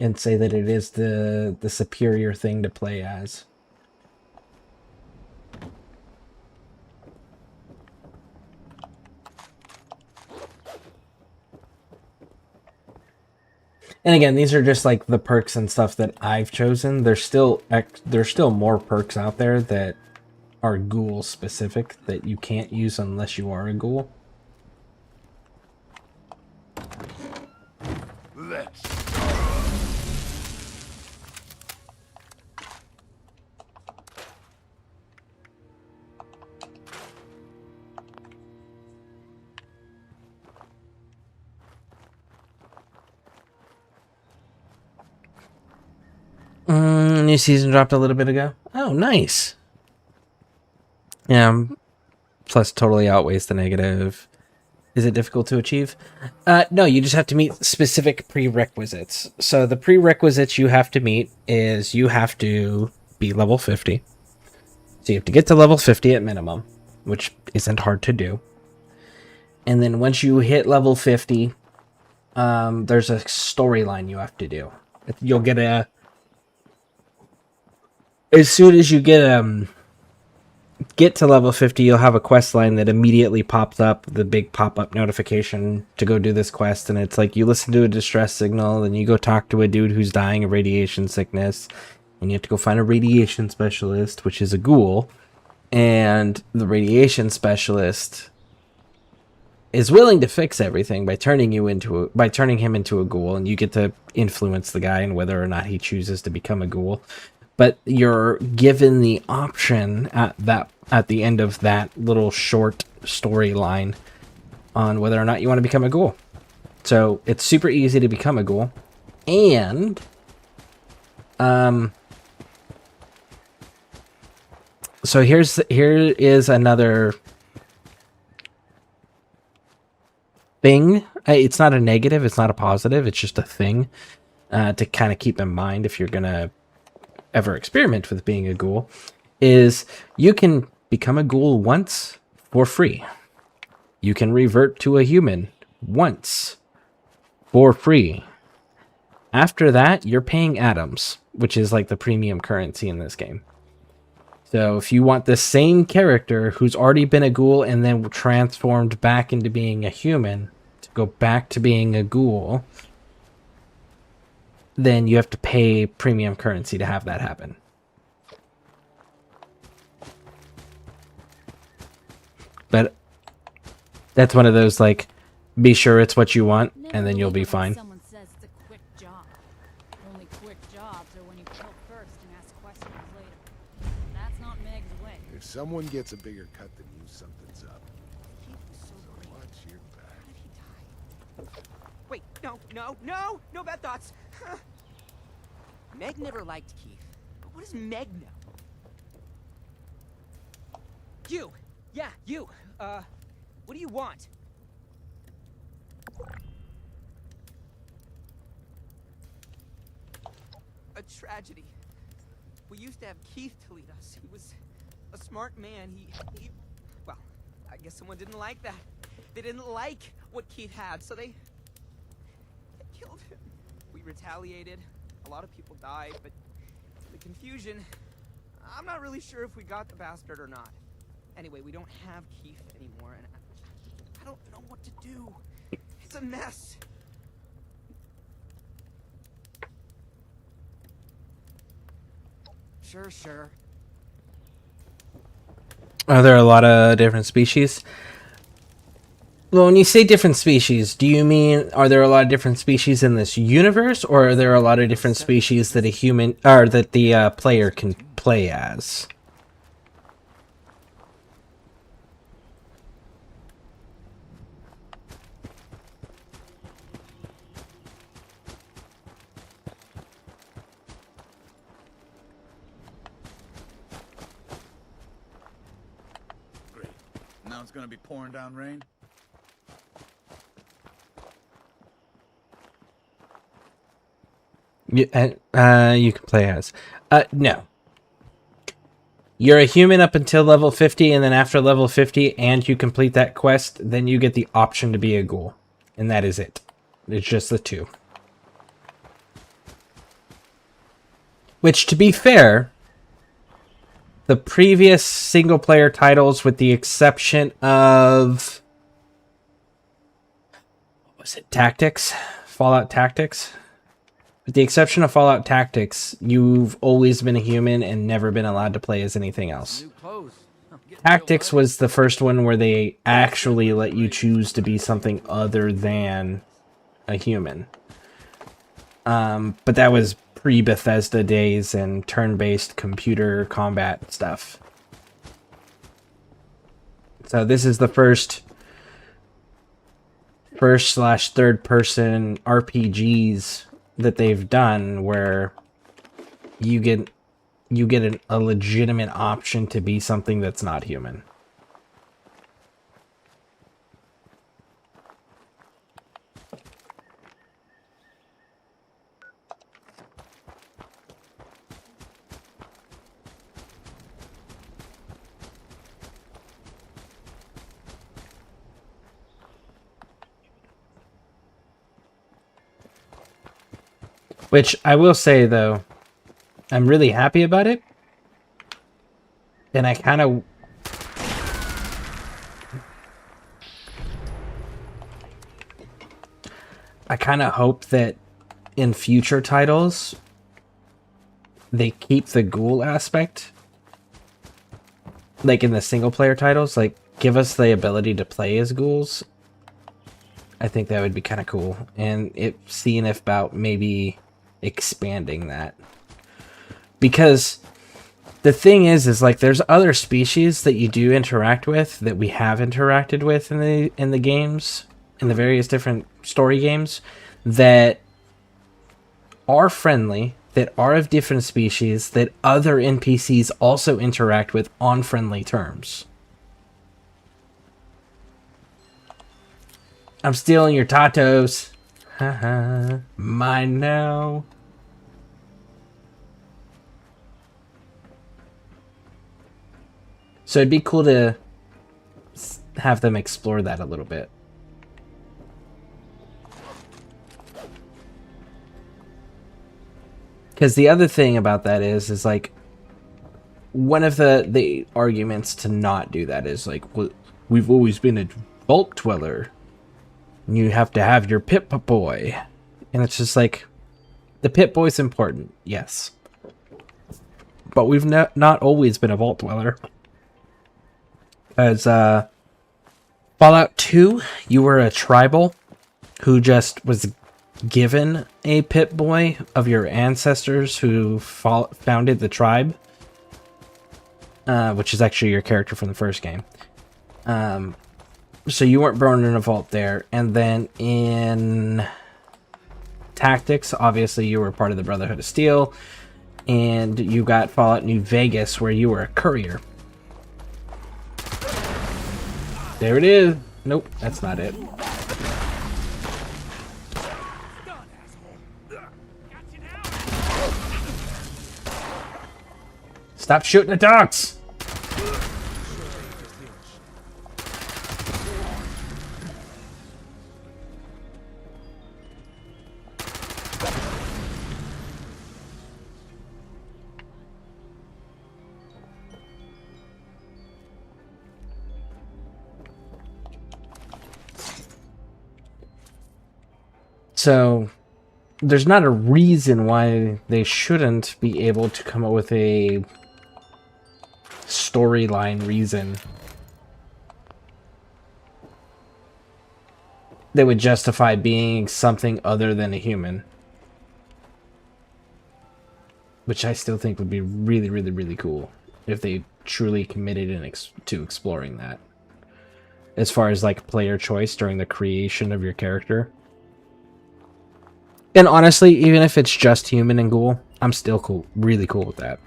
and say that it is the superior thing to play as. And again, these are just like the perks and stuff that I've chosen. There's still more perks out there that are ghoul specific that you can't use unless you are a ghoul. Let's New season dropped a little bit ago. Oh, nice. Yeah, plus totally outweighs the negative. Is it difficult to achieve? No, you just have to meet specific prerequisites. So the prerequisites you have to meet is you have to be level 50. So you have to get to level 50 at minimum, which isn't hard to do. And then once you hit level 50, there's a storyline you have to do. You'll get as soon as you get to level 50, you'll have a quest line that immediately pops up, the big pop-up notification to go do this quest, and it's like you listen to a distress signal, and you go talk to a dude who's dying of radiation sickness, and you have to go find a radiation specialist, which is a ghoul, and the radiation specialist is willing to fix everything by turning him into a ghoul, and you get to influence the guy and whether or not he chooses to become a ghoul. But you're given the option at the end of that little short storyline on whether or not you want to become a ghoul. So it's super easy to become a ghoul, and so here is another thing. It's not a negative, it's not a positive, it's just a thing to kind of keep in mind if you're gonna ever experiment with being a ghoul, is you can become a ghoul once for free. You can revert to a human once for free. After that, you're paying atoms, which is like the premium currency in this game. So if you want the same character who's already been a ghoul and then transformed back into being a human to go back to being a ghoul, then you have to pay premium currency to have that happen. But that's one of those, like, be sure it's what you want, and then you'll be fine. Someone says it's a quick job. Only quick jobs are when you kill first and ask questions later. That's not Meg's way. If someone gets a bigger cut than you, something's up. So watch your back. Wait, no bad thoughts. Meg never liked Keith. But what does Meg know? You! Yeah, you! What do you want? A tragedy. We used to have Keith to lead us. He was a smart man. He well, I guess someone didn't like that. They didn't like what Keith had, so they killed him. We retaliated. A lot of people died, but the confusion, I'm not really sure if we got the bastard or not. Anyway, we don't have Keith anymore, and I don't know what to do. It's a mess. Sure. Are there a lot of different species? Well, when you say different species, do you mean are there a lot of different species in this universe, or are there a lot of different species that the player can play as? Great. Now it's gonna be pouring down rain. You can play as. No. You're a human up until level 50, and then after level 50, and you complete that quest, then you get the option to be a ghoul. And that is it. It's just the two. Which, to be fair, the previous single-player titles, with the exception of... what was it? Tactics? Fallout Tactics? With the exception of Fallout Tactics, you've always been a human and never been allowed to play as anything else. New clothes. I'm getting Tactics was the first one where they actually let you choose to be something other than a human. But that was pre-Bethesda days and turn-based computer combat stuff. So this is the first/third person RPGs that they've done where you get a legitimate option to be something that's not human. Which I will say, though, I'm really happy about it. And I kind of... hope that in future titles, they keep the ghoul aspect. Like in the single-player titles, like, give us the ability to play as ghouls. I think that would be kind of cool. And seeing if about maybe expanding that, because the thing is like there's other species that you do interact with that we have interacted with in the games, in the various different story games, that are friendly, that are of different species, that other NPCs also interact with on friendly terms. I'm stealing your tatos. Haha, mine now. So it'd be cool to have them explore that a little bit. Because the other thing about that is like, one of the arguments to not do that is like, well, we've always been a vault dweller. You have to have your Pip-Boy. And it's just like, the Pip-Boy's important, yes. But we've not always been a vault dweller. As Fallout 2, you were a tribal who just was given a Pip-Boy of your ancestors who founded the tribe. Which is actually your character from the first game. So you weren't born in a vault there. And then in Tactics, obviously you were part of the Brotherhood of Steel. And you got Fallout New Vegas, where you were a courier. There it is. Nope, that's not it. Stop shooting the dogs! So, there's not a reason why they shouldn't be able to come up with a storyline reason that would justify being something other than a human. Which I still think would be really, really, really cool if they truly committed to exploring that. As far as like player choice during the creation of your character. And honestly, even if it's just human and ghoul, I'm still cool, really cool with that.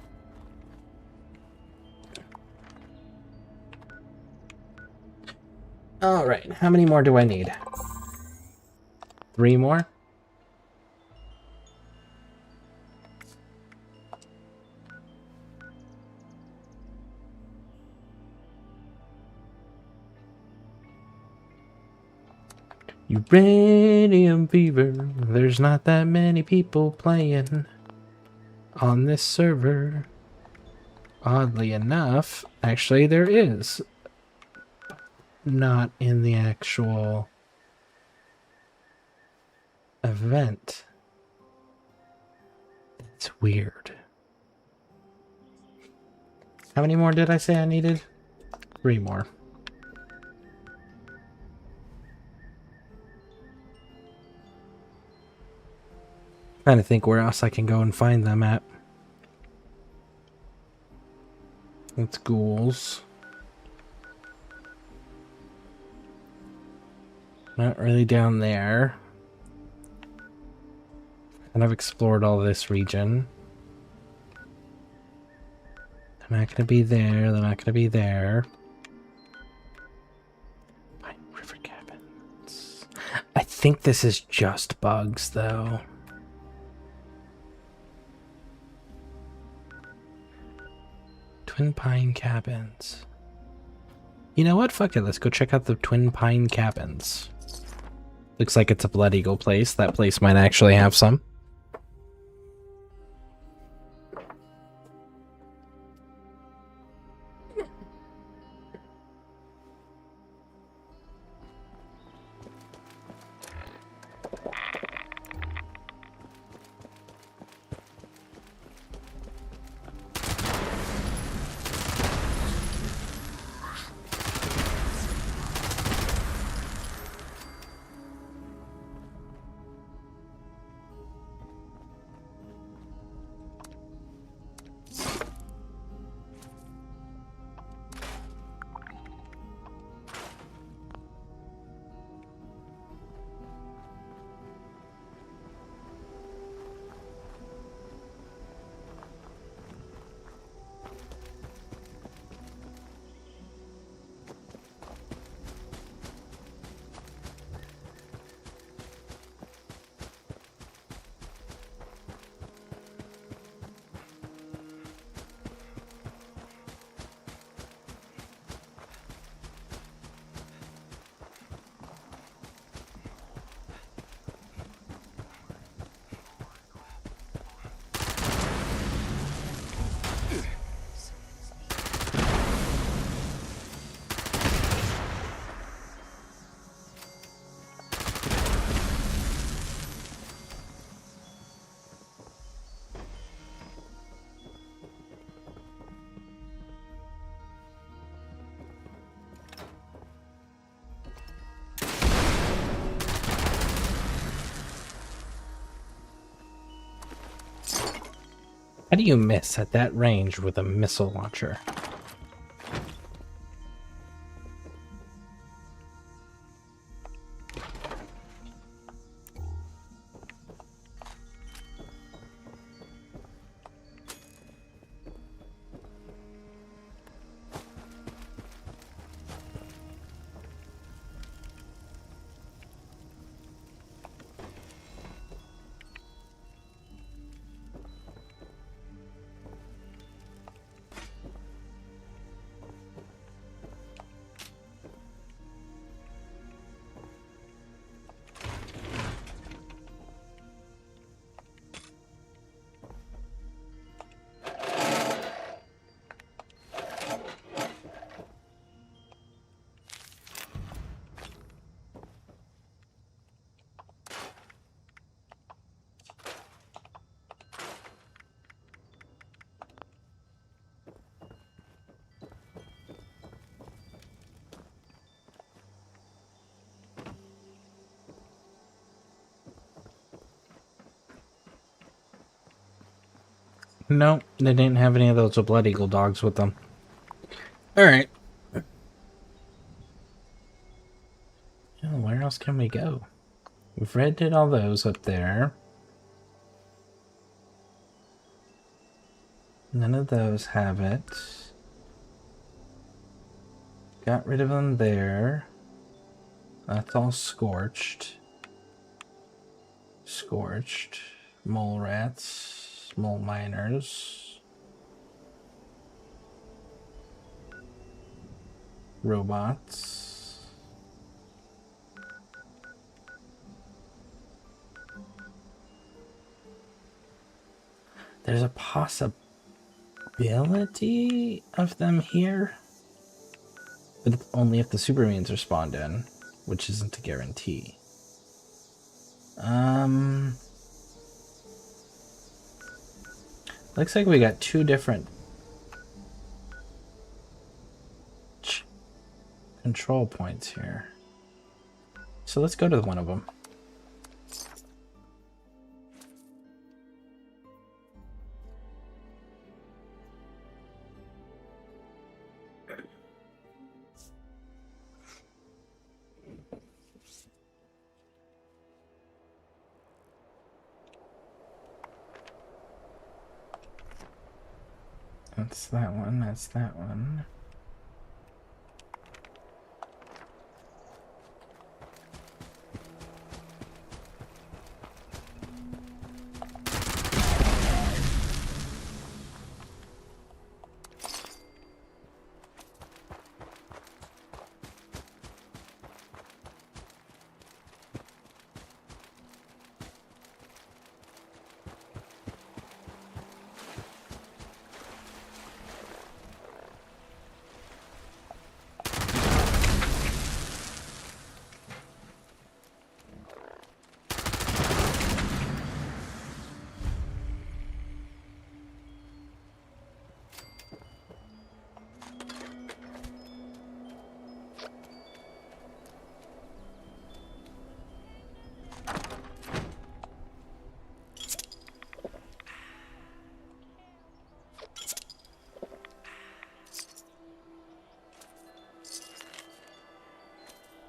Alright, how many more do I need? 3 more? Uranium fever. There's not that many people playing on this server. Oddly enough, actually there is. Not in the actual event. It's weird. How many more did I say I needed? 3 more. Trying to think where else I can go and find them at. It's ghouls. Not really down there. And I've explored all this region. They're not gonna be there, they're not gonna be there. Pine River Cabins. I think this is just bugs, though. Twin Pine Cabins. You know what? Fuck it. Let's go check out the Twin Pine Cabins. Looks like it's a Blood Eagle place. That place might actually have some. How do you miss at that range with a missile launcher? No, they didn't have any of those Blood Eagle dogs with them. Alright. Oh, where else can we go? We've did all those up there. None of those have it. Got rid of them there. That's all scorched. Scorched. Mole rats. Mole miners. Robots. There's a possibility of them here, but only if the supermutants are spawned in, which isn't a guarantee. Looks like we got two different control points here. So let's go to one of them. That's that one, that's that one.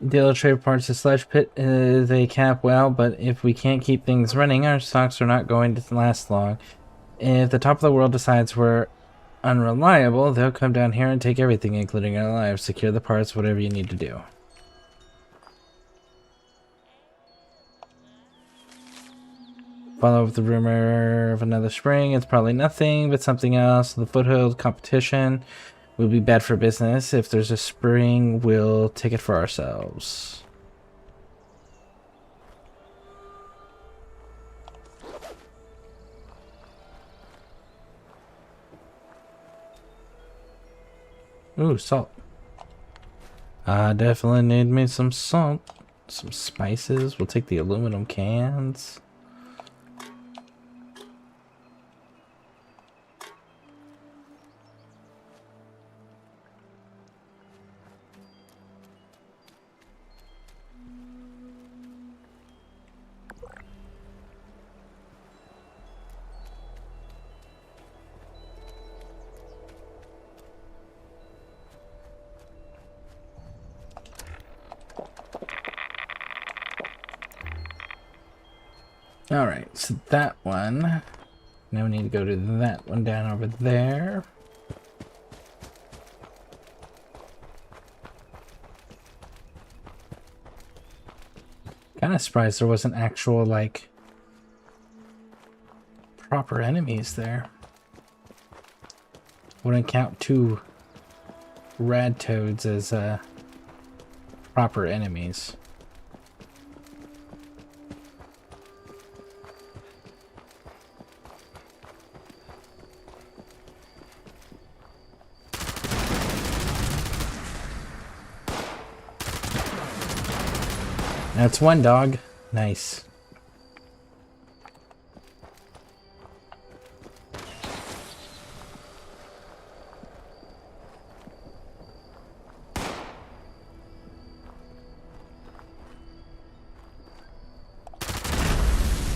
Dealer trade parts to Sledge Pit is a cap well, but if we can't keep things running, our stocks are not going to last long. If the top of the world decides we're unreliable, they'll come down here and take everything, including our lives. Secure the parts, whatever you need to do. Follow up the rumor of another spring. It's probably nothing, but something else. The foothold competition will be bad for business. If there's a spring, we'll take it for ourselves. Ooh, salt. I definitely need me some salt. Some spices. We'll take the aluminum cans. Alright, so that one. Now we need to go to that one down over there. Kind of surprised there wasn't actual, like, proper enemies there. Wouldn't count two rad toads as proper enemies. That's one dog. Nice.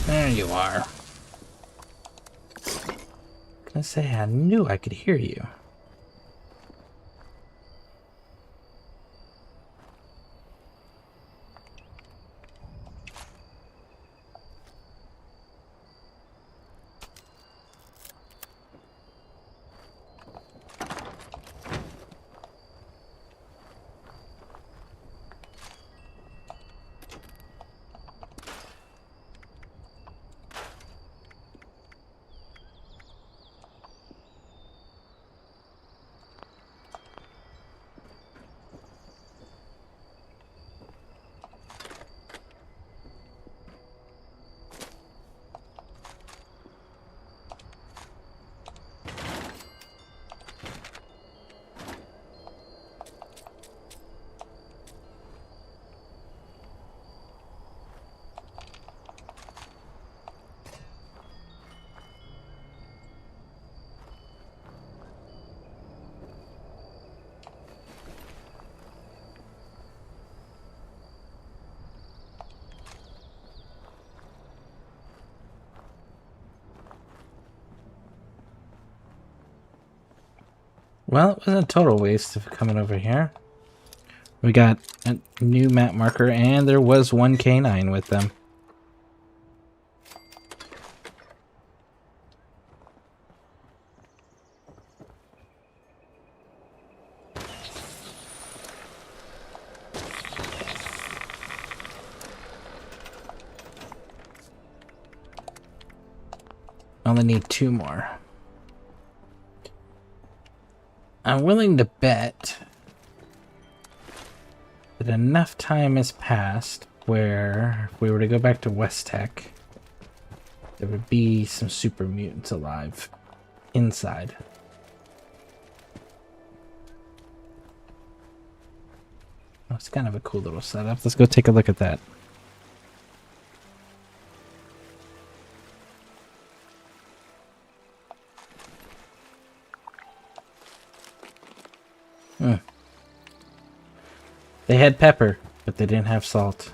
There you are. I say I knew I could hear you. Well, it wasn't a total waste of coming over here. We got a new map marker, and there was one canine with them. I only need 2 more. I'm willing to bet that enough time has passed where if we were to go back to West Tech, there would be some super mutants alive inside. Oh, it's kind of a cool little setup. Let's go take a look at that. They had pepper, but they didn't have salt.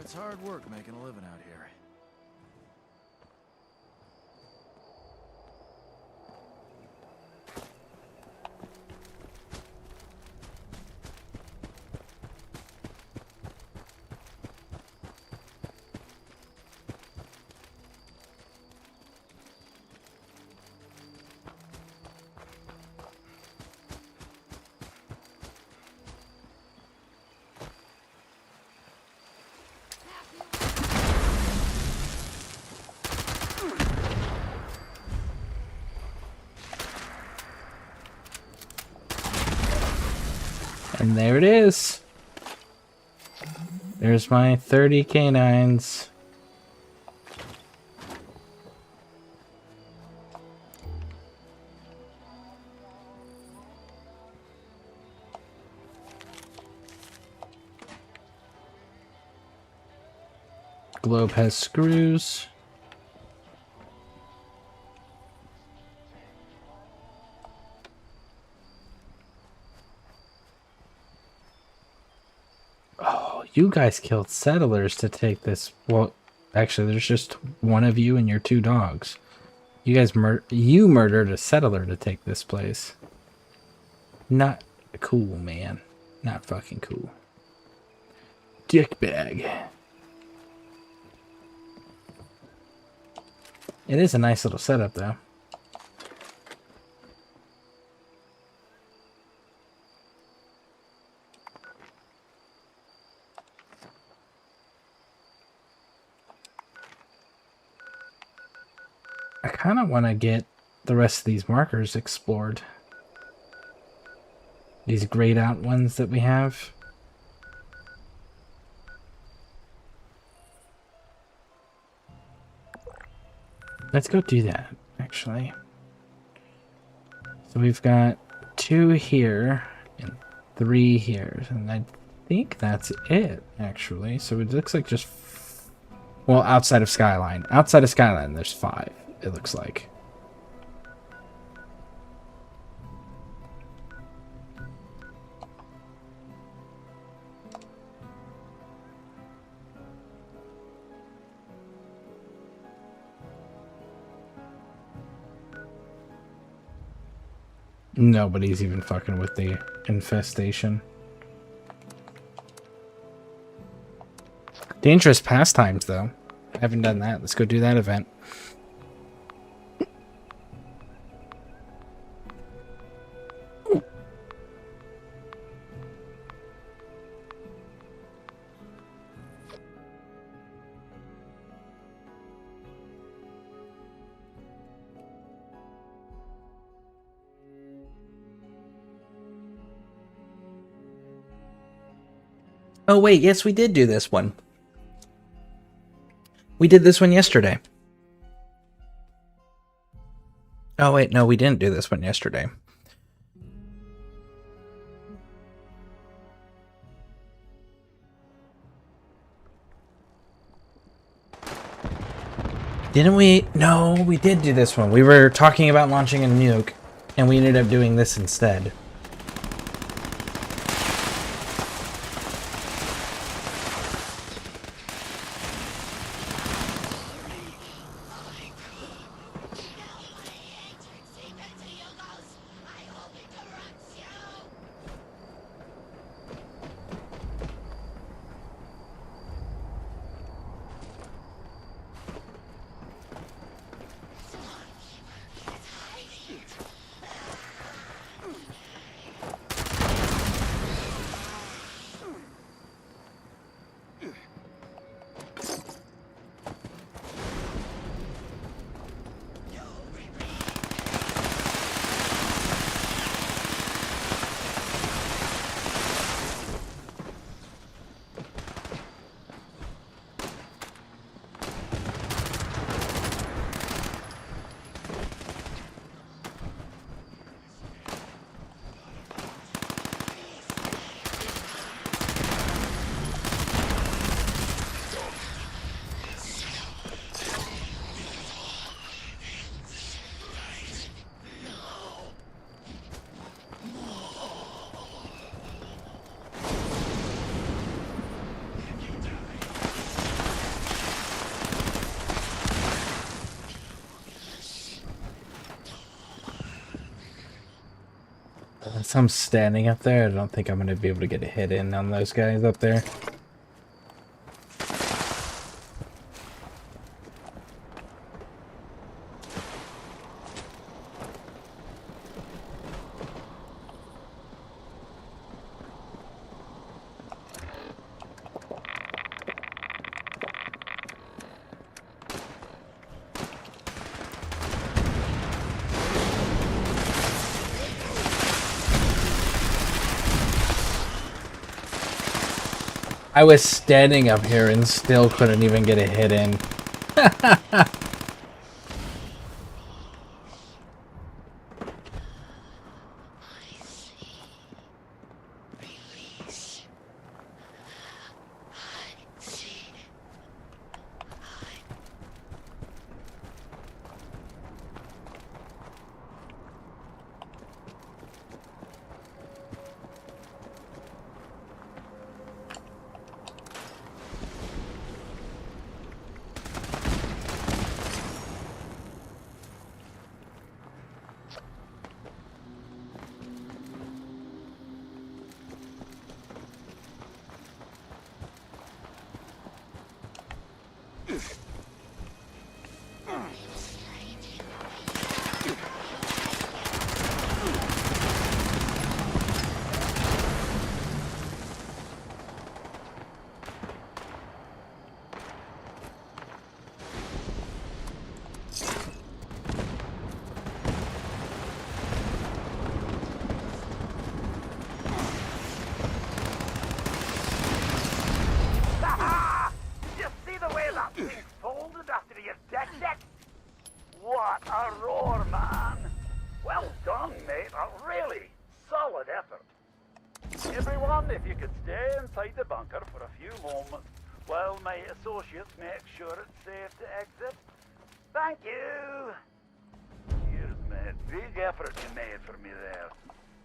It's hard work making a living out here. And there it is. There's my 30 canines. Globe has screws. Oh, you guys killed settlers to take this. Well, actually, there's just one of you and your 2 dogs. You guys murdered a settler to take this place. Not cool, man. Not fucking cool. Dickbag. It is a nice little setup, though. I kind of want to get the rest of these markers explored. These grayed out ones that we have. Let's go do that, actually. So we've got 2 here and 3 here, and I think that's it, actually. So it looks like just... Well, outside of Skyline. Outside of Skyline, there's 5, it looks like. Nobody's even fucking with the infestation. Dangerous pastimes, though. I haven't done that. Let's go do that event. Oh, wait. Yes, we did do this one. We did this one yesterday. Oh, wait. No, we didn't do this one yesterday. Didn't we? No, we did do this one. We were talking about launching a nuke, and we ended up doing this instead. Since I'm standing up there, I don't think I'm going to be able to get a hit in on those guys up there. I was standing up here and still couldn't even get a hit in. You see the way that thing folded after you decked it? What a roar, man! Well done, mate. A really solid effort. Everyone, if you could stay inside the bunker for a few moments while my associates make sure it's safe to exit. Thank you! Cheers, mate. Big effort you made for me there.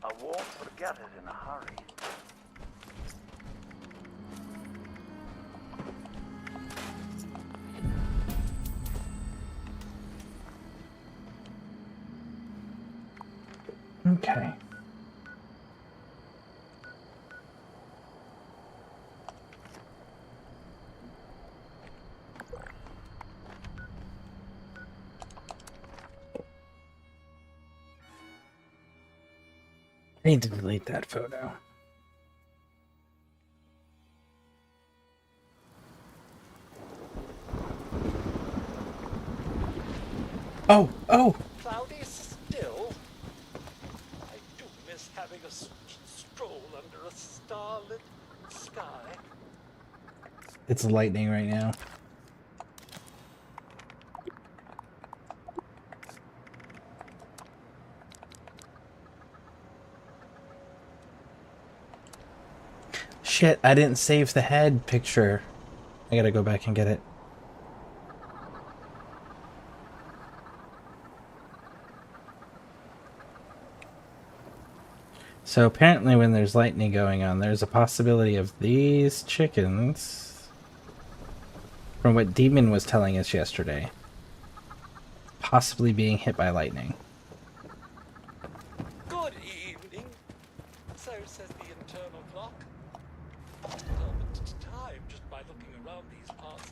I won't forget it in a hurry. Okay. I need to delete that photo. Oh! Cloudy still? I do miss having a stroll under a starlit sky. It's lightning right now. Shit, I didn't save the head picture. I gotta go back and get it. So apparently when there's lightning going on, there's a possibility of these chickens, from what Demon was telling us yesterday, possibly being hit by lightning. Good evening. So says the internal clock. Tell the time just by looking around these parts.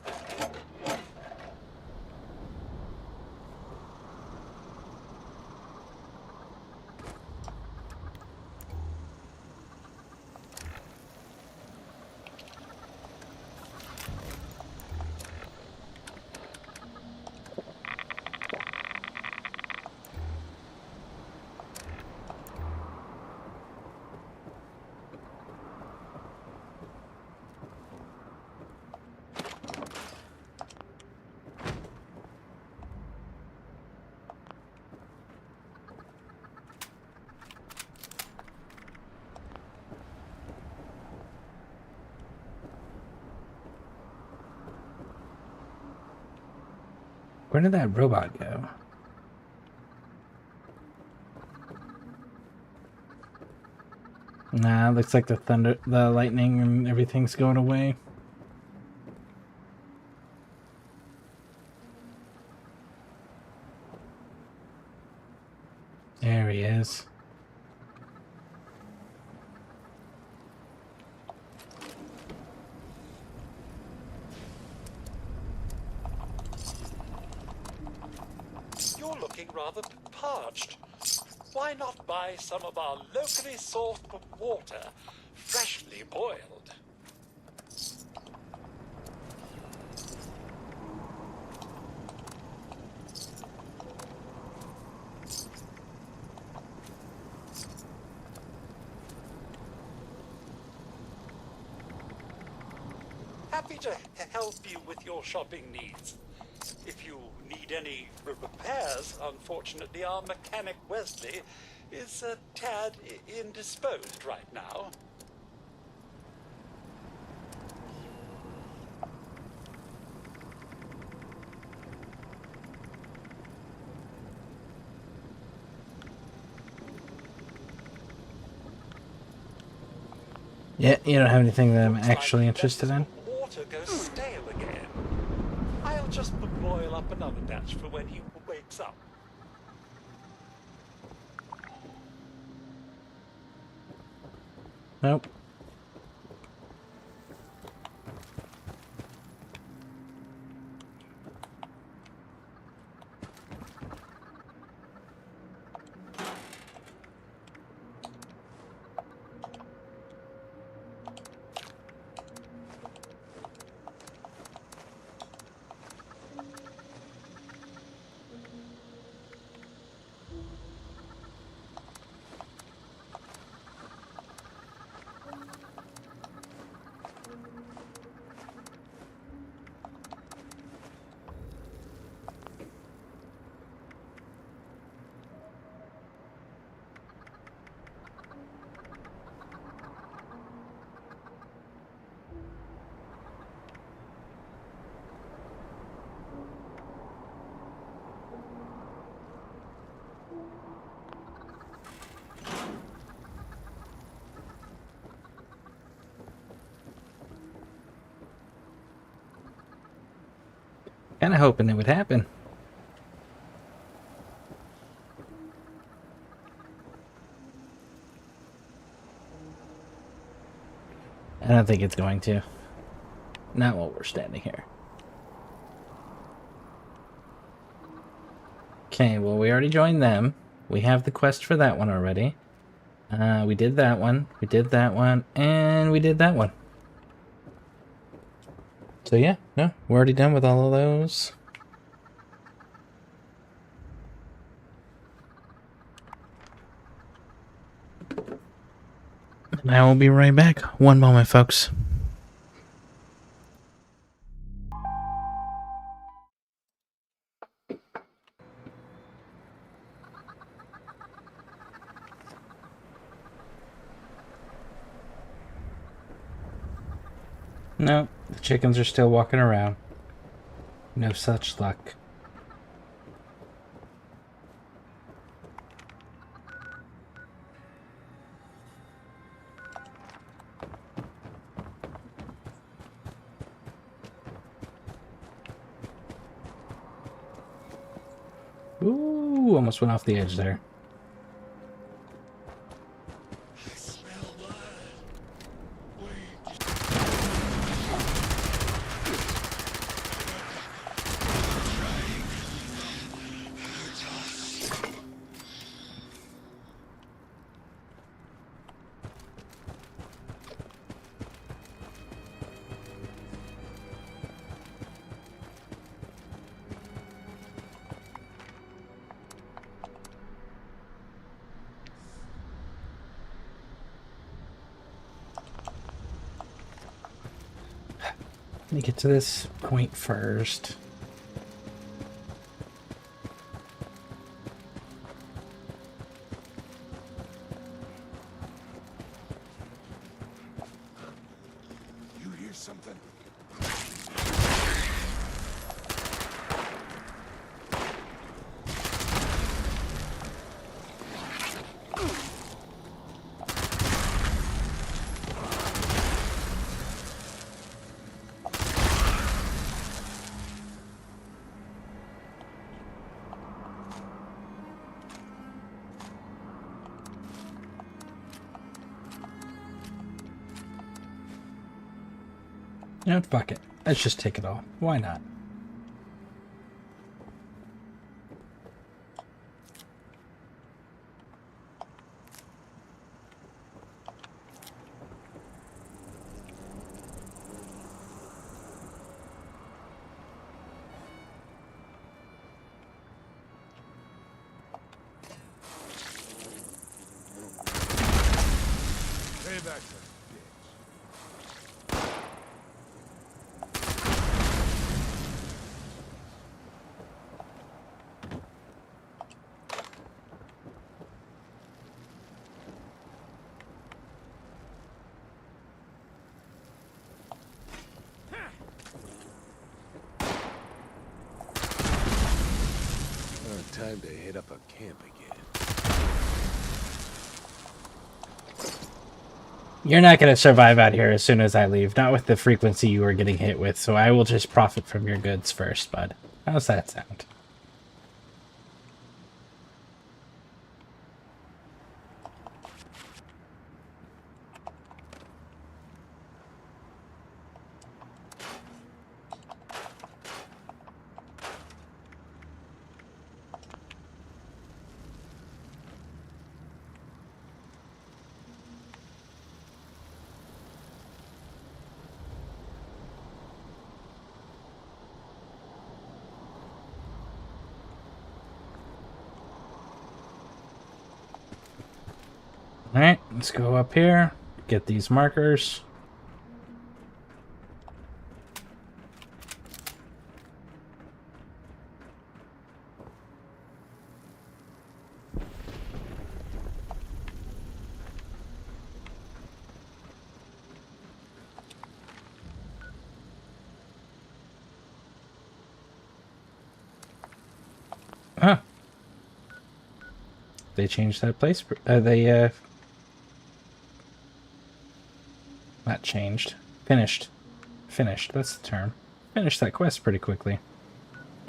Where did that robot go? Nah, looks like the lightning and everything's going away. There he is. looking rather parched. Why not buy some of our locally sourced water, freshly boiled? Happy to help you with your shopping needs. If you need any repairs, unfortunately, our mechanic Wesley is a tad indisposed right now. Yeah, you don't have anything that I'm Looks like actually interested in. Water goes stale again. I'll just boil up another batch for when he wakes up. Nope. Kind of hoping it would happen. I don't think it's going to. Not while we're standing here. Okay, well, we already joined them. We have the quest for that one already. We did that one. We did that one. And we did that one. So yeah, no, we're already done with all of those. And I will be right back. One moment, folks. No, the chickens are still walking around. No such luck. Ooh, almost went off the edge there. Let me get to this point first. You hear something? You know, fuck it. Let's just take it all. Why not? That's a bitch. Time to hit up a camp again. You're not going to survive out here as soon as I leave. Not with the frequency you were getting hit with, so I will just profit from your goods first, bud. How's that sound? Alright, let's go up here, get these markers. Huh. They changed that place. Not changed. Finished. Finished, that's the term. Finished that quest pretty quickly.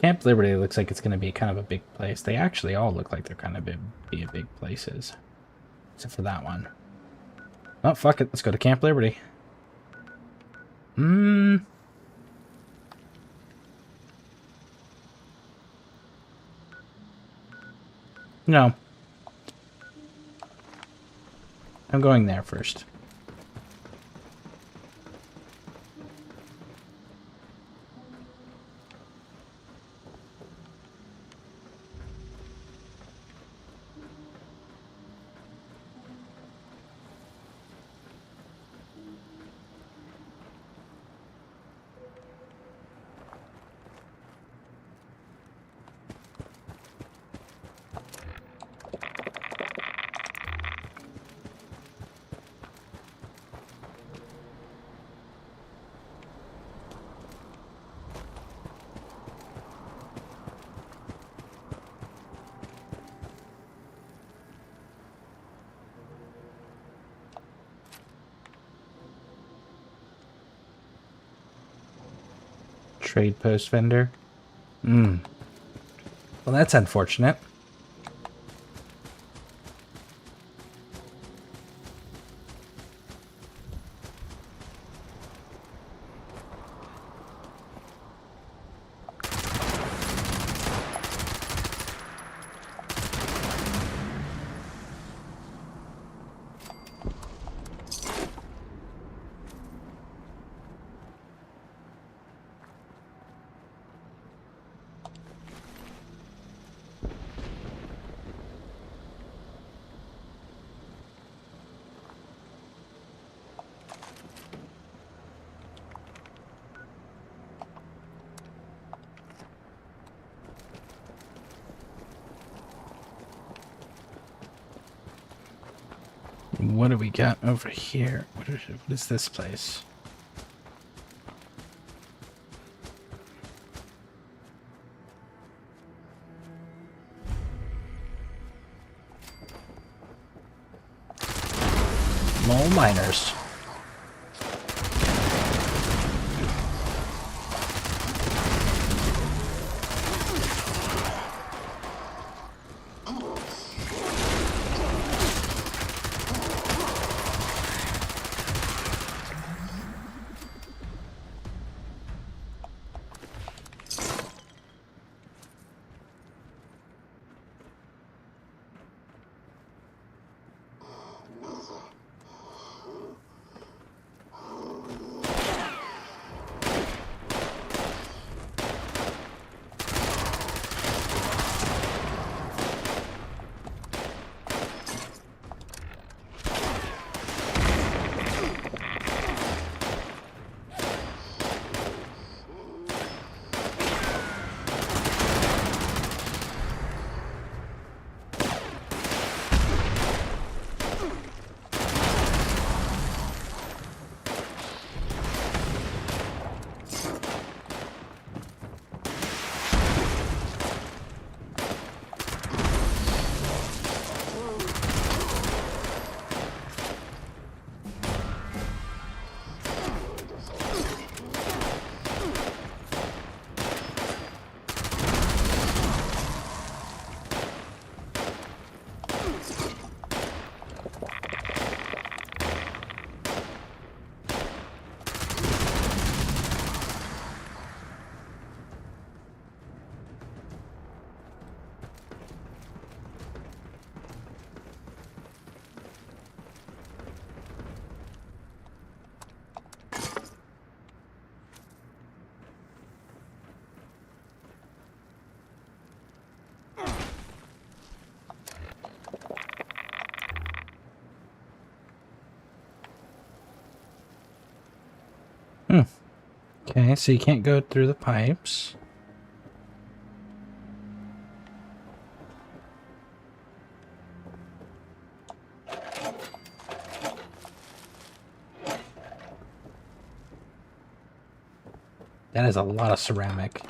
Camp Liberty looks like it's going to be kind of a big place. They actually all look like they're kind of be big places. Except for that one. Oh, fuck it. Let's go to Camp Liberty. No. I'm going there first. Trade post vendor. Well, that's unfortunate. What do we got over here? What is this place? Mole miners. Okay, so you can't go through the pipes. That is a lot of ceramic.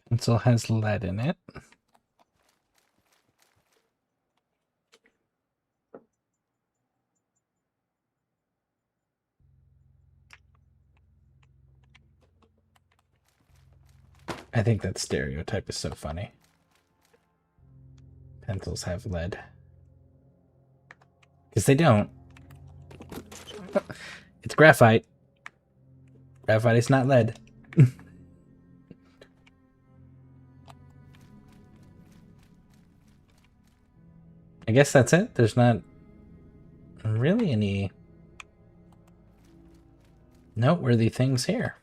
Pencil has lead in it. I think that stereotype is so funny. Pencils have lead. Because they don't. It's graphite. Graphite is not lead. I guess that's it. There's not really any noteworthy things here.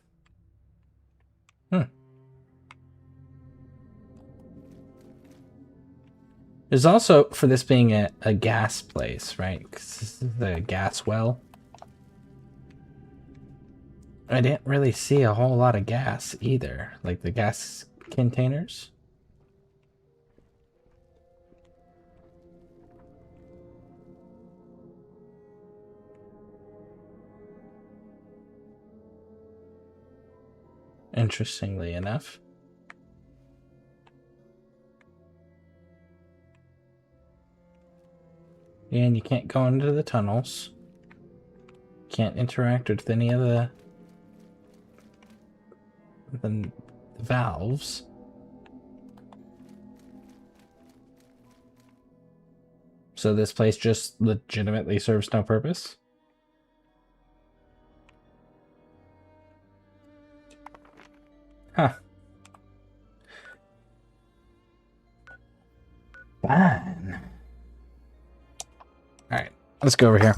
There's also, for this being a gas place, right? 'Cause this is the gas well. I didn't really see a whole lot of gas either. Like the gas containers. Interestingly enough. And you can't go into the tunnels. Can't interact with any of the valves. So this place just legitimately serves no purpose? Huh. Fine. Alright, let's go over here.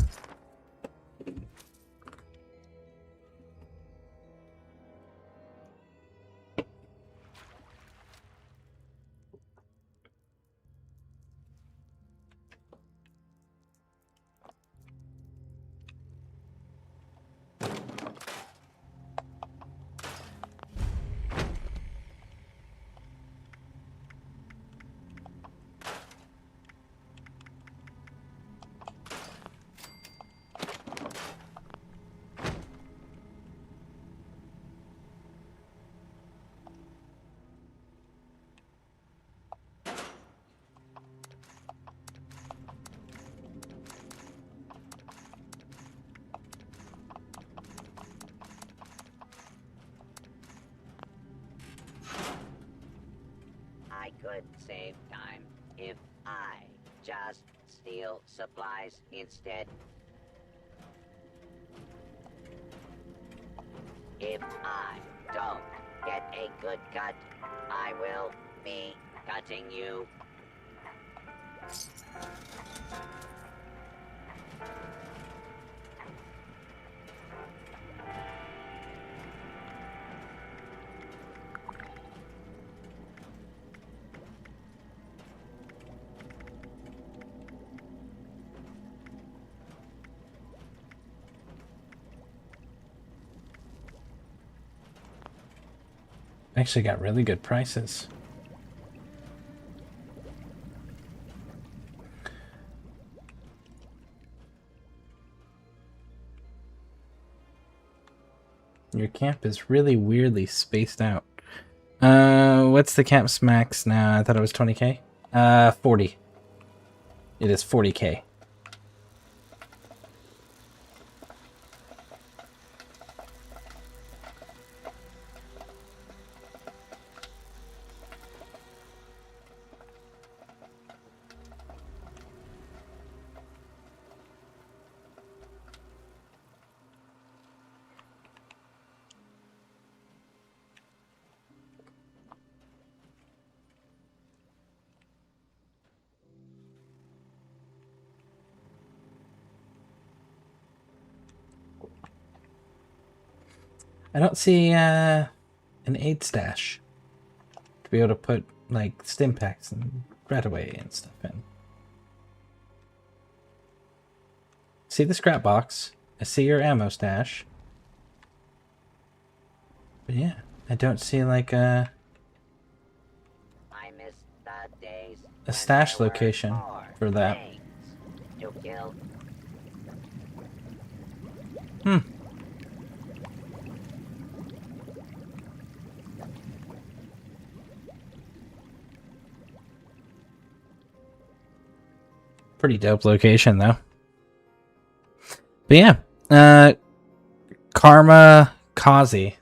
I could save time if I just steal supplies instead. If I don't get a good cut, I will be cutting you. Actually got really good prices. Your camp is really weirdly spaced out. What's the camp's max now? I thought it was 20k. 40. It is 40k. I don't see an aid stash to be able to put like stim packs and red away and stuff in. See the scrap box. I see your ammo stash. But yeah, I don't see like I miss the days a stash location for that. to kill. Hmm. Pretty dope location though. But yeah, Karma Kazi.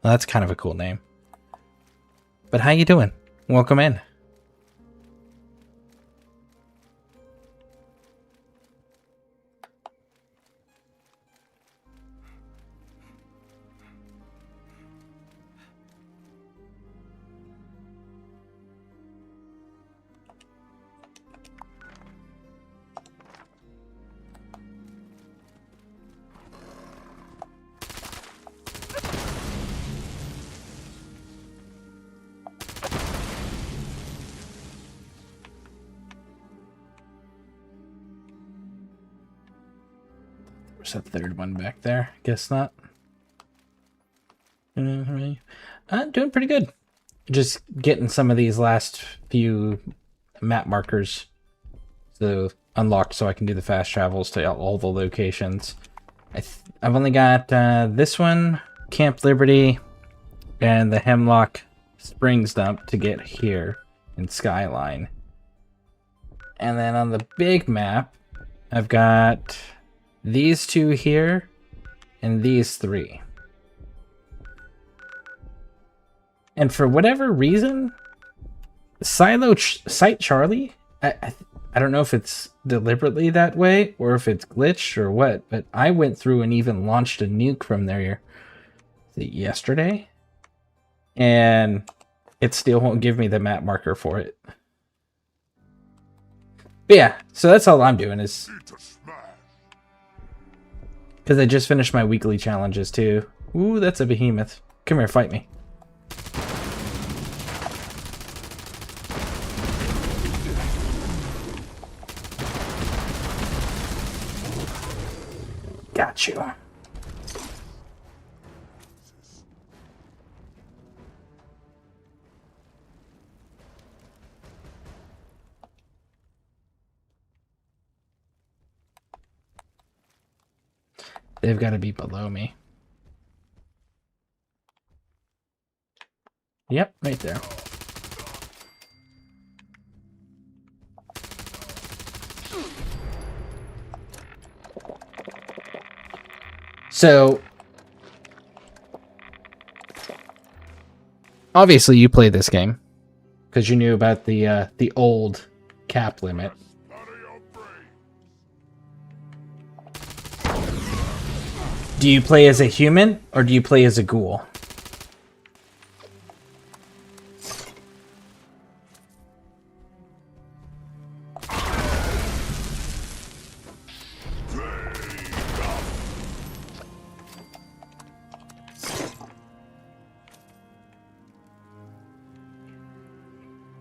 Well, that's kind of a cool name. But how you doing? Welcome in. There's that third one back there. Guess not. Doing pretty good. Just getting some of these last few map markers unlocked so I can do the fast travels to all the locations. I've only got this one, Camp Liberty, and the Hemlock Springs dump to get here in Skyline. And then on the big map, I've got these two here and these three. And for whatever reason, Site Charlie, I don't know if it's deliberately that way or if it's glitched or what, but I went through and even launched a nuke from there yesterday, and it still won't give me the map marker for it. But yeah, so that's all I'm doing is because I just finished my weekly challenges too. Ooh, that's a behemoth. Come here, fight me. Got you. They've got to be below me. Yep, right there. So, obviously you played this game because you knew about the old cap limit. Do you play as a human or do you play as a ghoul?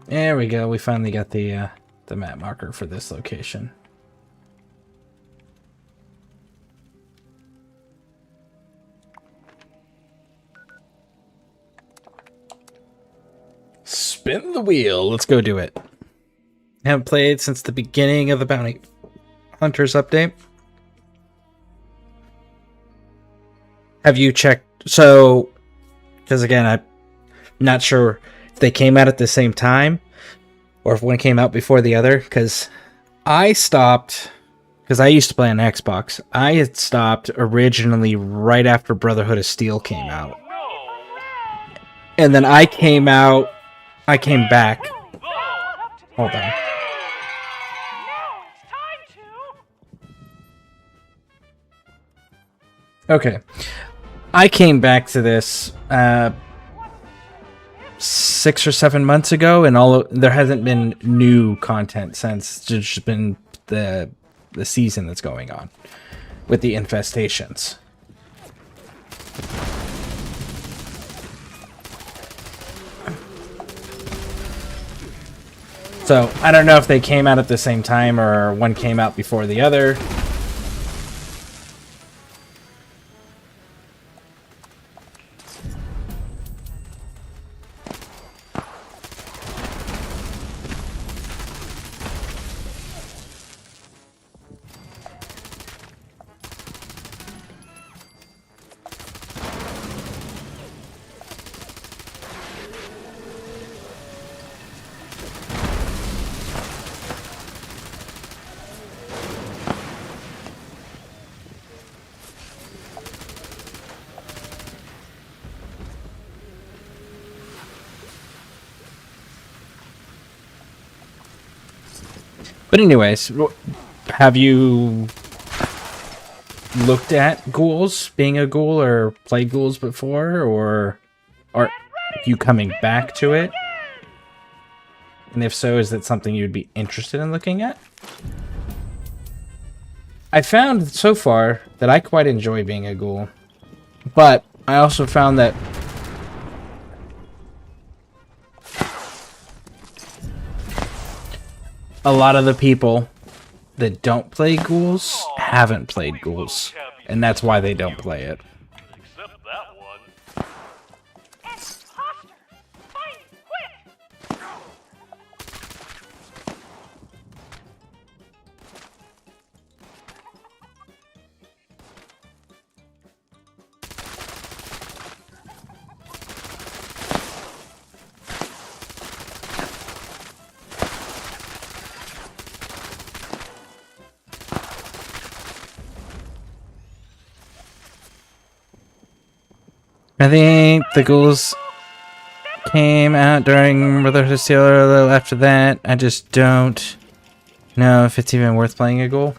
There we go. We finally got the map marker for this location. Spin the wheel. Let's go do it. Haven't played since the beginning of the Bounty Hunters update. Have you checked? So, because again, I'm not sure if they came out at the same time or if one came out before the other. Because I stopped, because I used to play on Xbox. I had stopped originally right after Brotherhood of Steel came out. And then I came back. Hold on. Okay. I came back to this 6 or 7 months ago, and there hasn't been new content since. It's just been the season that's going on with the infestations. So I don't know if they came out at the same time or one came out before the other. But anyways, have you looked at ghouls, being a ghoul, or played ghouls before, or are you coming back to it? And if so, is that something you'd be interested in looking at? I found so far that I quite enjoy being a ghoul, but I also found that a lot of the people that don't play ghouls haven't played ghouls, and that's why they don't play it. Except that one. I think the ghouls came out during Brotherhood of Steel or a little after that. I just don't know if it's even worth playing a ghoul.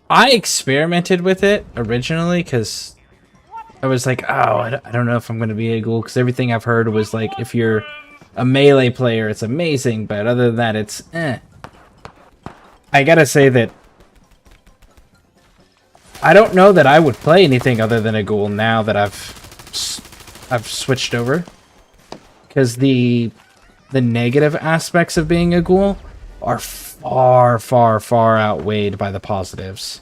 I experimented with it originally because I was like, oh, I don't know if I'm going to be a ghoul, because everything I've heard was like, if you're a melee player, it's amazing, but other than that, it's eh. I gotta say that I don't know that I would play anything other than a ghoul now that I've switched over, because the negative aspects of being a ghoul are far outweighed by the positives,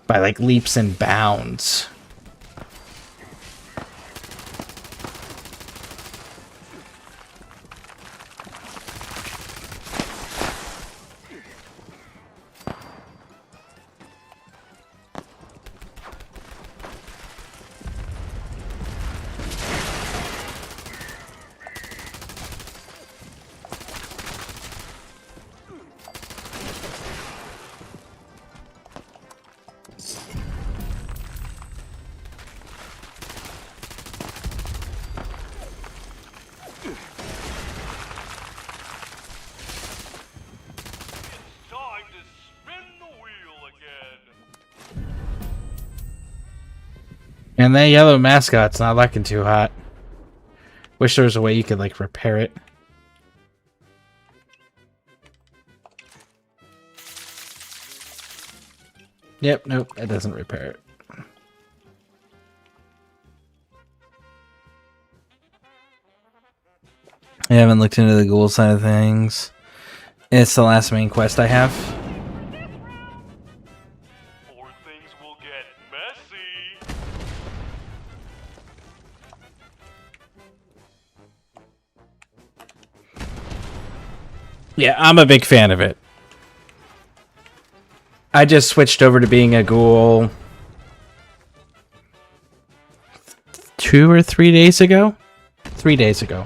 by like leaps and bounds. And that yellow mascot's not looking too hot. Wish there was a way you could, like, repair it. Yep, nope, it doesn't repair it. I haven't looked into the ghoul side of things. It's the last main quest I have. Or things will get messy. Yeah, I'm a big fan of it. I just switched over to being a ghoul 2 or 3 days ago? 3 days ago.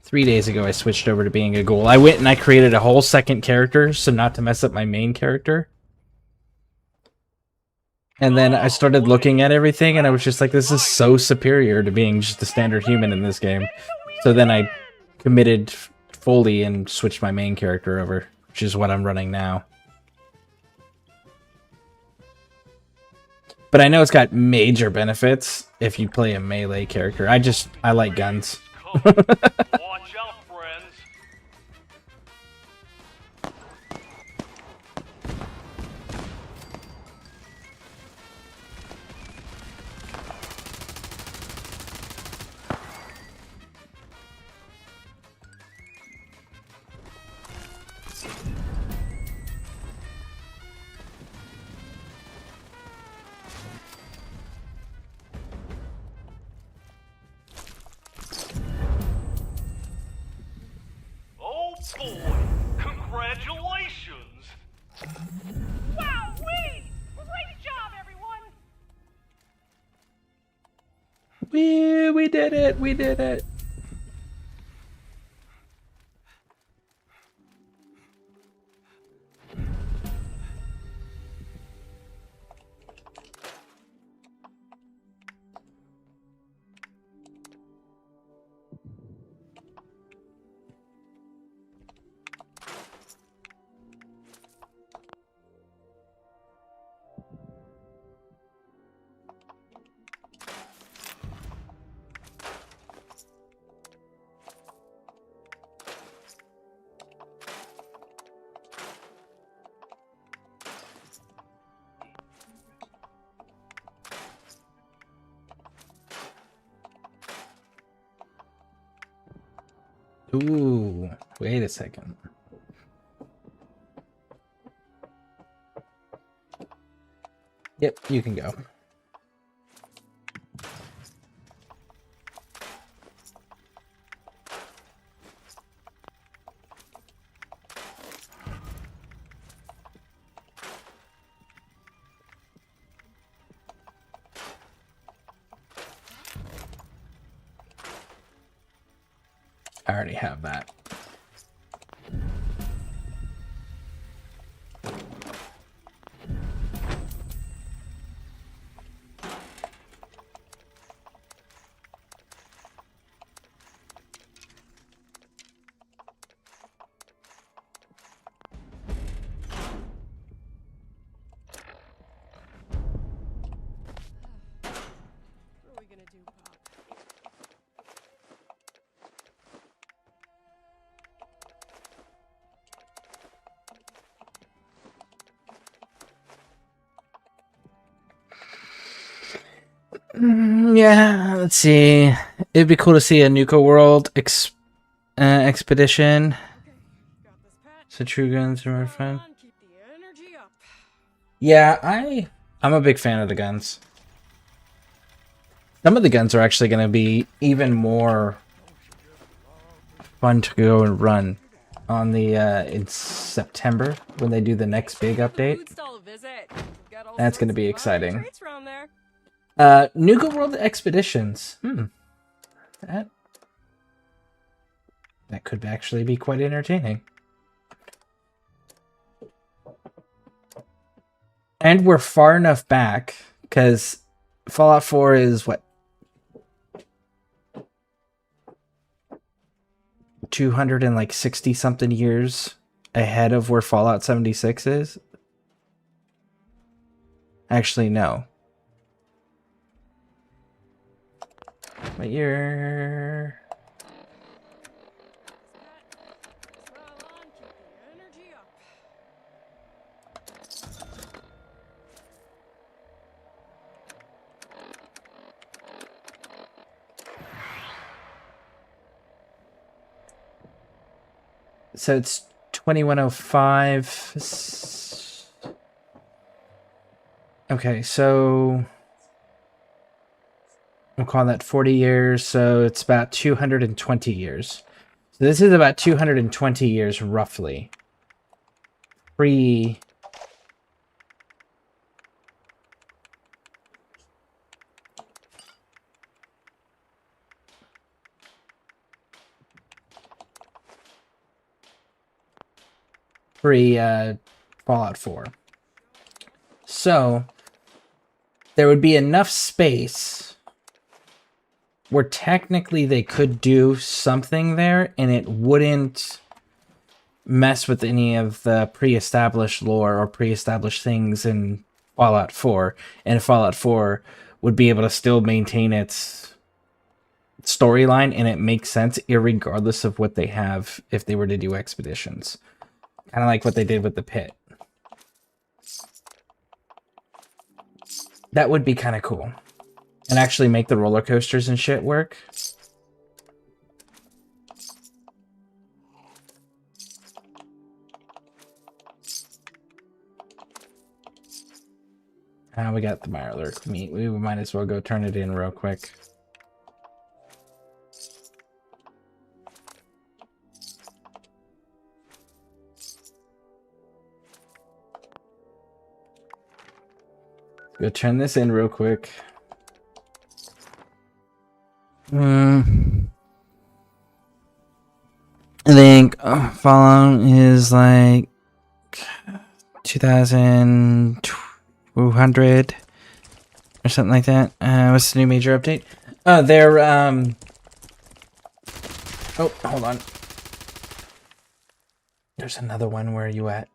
3 days ago I switched over to being a ghoul. I went and I created a whole second character, so not to mess up my main character. And then I started looking at everything and I was just like, this is so superior to being just a standard human in this game. So then I committed fully and switched my main character over, which is what I'm running now. But I know it's got major benefits if you play a melee character. I like guns. Watch out, friends. We did it! We did it! Ooh, wait a second. Yep, you can go. I already have that. What are we gonna do, Pop? Yeah, let's see. It'd be cool to see a Nuka World expedition. So True Guns are my friend. Keep the energy up. Yeah, I'm a big fan of the guns. Some of the guns are actually going to be even more fun to go and run on the in September when they do the next big update. Food stall visit. Got all That's going to sorts be of exciting. treats around there. Nuka World Expeditions. That could actually be quite entertaining. And we're far enough back because Fallout 4 is what, 260 something years ahead of where Fallout 76 is. Actually, no. What year? So it's 2105. Okay, so we'll call that 40 years. So it's about 220 years. So this is about 220 years roughly. Pre Fallout 4. So there would be enough space where technically they could do something there and it wouldn't mess with any of the pre-established lore or pre-established things in Fallout 4, and Fallout 4 would be able to still maintain its storyline and it makes sense irregardless of what they have if they were to do expeditions. Kind of like what they did with the pit. That would be kind of cool. And actually make the roller coasters and shit work. We got the Mirelurk meat. We might as well go turn it in real quick. Go turn this in real quick. I think Fallout is like 2,200 or something like that. What's the new major update? Oh, they're oh, hold on. There's another one. Where are you at?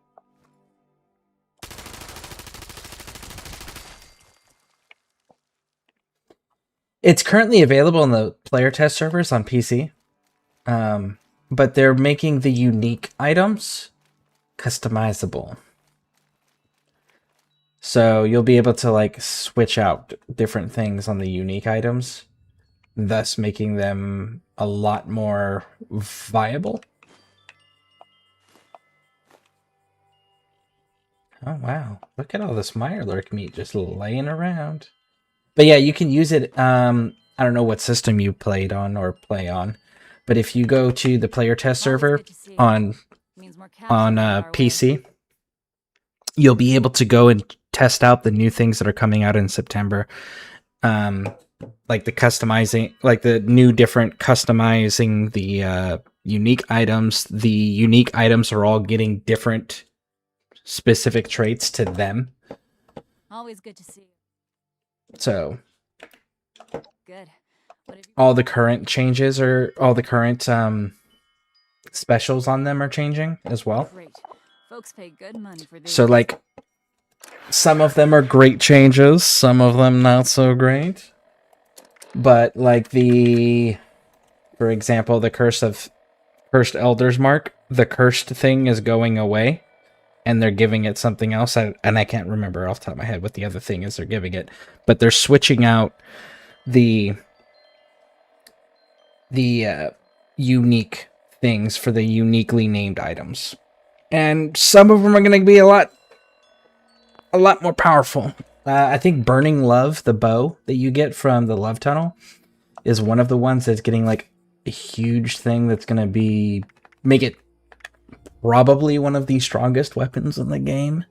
It's currently available in the player test servers on PC. But they're making the unique items customizable. So you'll be able to like switch out different things on the unique items, thus making them a lot more viable. Oh wow, look at all this Mirelurk meat just laying around. But yeah, you can use it, I don't know what system you played on or play on, but if you go to the player test server on PC, you'll be able to go and test out the new things that are coming out in September. Like the customizing, like the new different customizing the unique items. The unique items are all getting different specific traits to them. Always good to see you. So Good. all the current changes are all the current specials on them are changing as well. Great. Folks pay good money for these. So like some of them are great changes, some of them not so great. But like for example, the Cursed Elder's Mark, the cursed thing is going away. And they're giving it something else, and I can't remember off the top of my head what the other thing is they're giving it. But they're switching out the unique things for the uniquely named items. And some of them are going to be a lot more powerful. I think Burning Love, the bow that you get from the Love Tunnel, is one of the ones that's getting like a huge thing that's going to make it probably one of the strongest weapons in the game.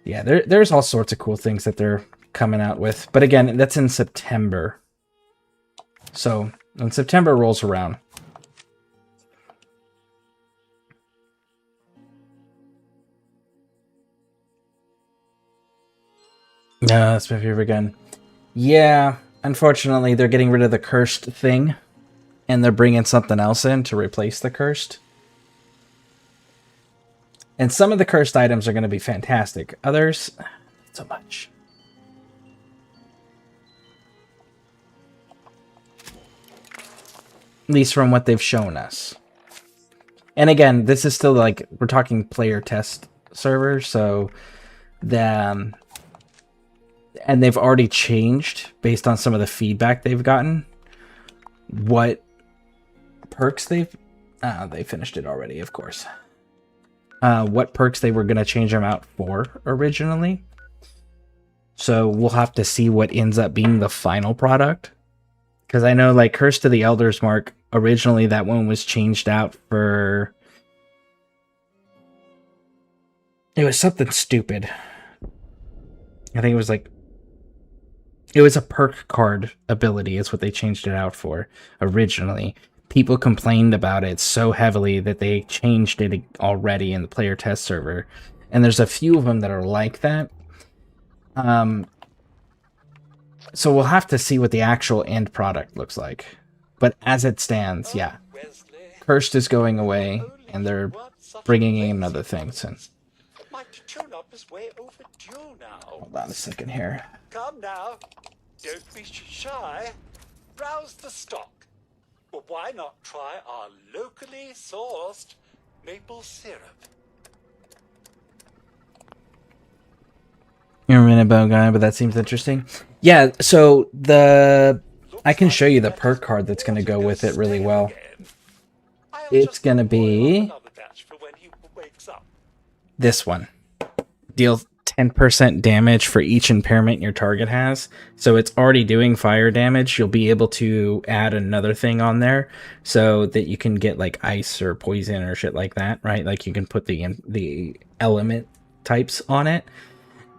Yeah, there's all sorts of cool things that they're coming out with. But again, that's in September. So when September rolls around, no, that's my favorite gun. Yeah, unfortunately, they're getting rid of the cursed thing. And they're bringing something else in to replace the cursed. And some of the cursed items are going to be fantastic. Others, not so much. At least from what they've shown us. And again, this is still like, we're talking player test servers, so and they've already changed based on some of the feedback they've gotten. What perks they finished it already, of course. What perks they were going to change them out for originally. So we'll have to see what ends up being the final product. Because I know, like, Curse to the Elder's Mark, originally that one was changed out for... It was something stupid. I think it was like... It was a perk card ability is what they changed it out for originally. People complained about it so heavily that they changed it already in the player test server. And there's a few of them that are like that. So we'll have to see what the actual end product looks like. But as it stands, yeah. Cursed is going away, and they're bringing in other things. And hold on a second here. Come now. Don't be shy. Browse the stock. Well, why not try our locally sourced maple syrup? You're a minute bow guy, but that seems interesting. Yeah, so I can show you the perk card that's going to go with it really well. It's going to be this one. Deal 10% damage for each impairment your target has. So it's already doing fire damage. You'll be able to add another thing on there so that you can get like ice or poison or shit like that, right? Like you can put the element types on it.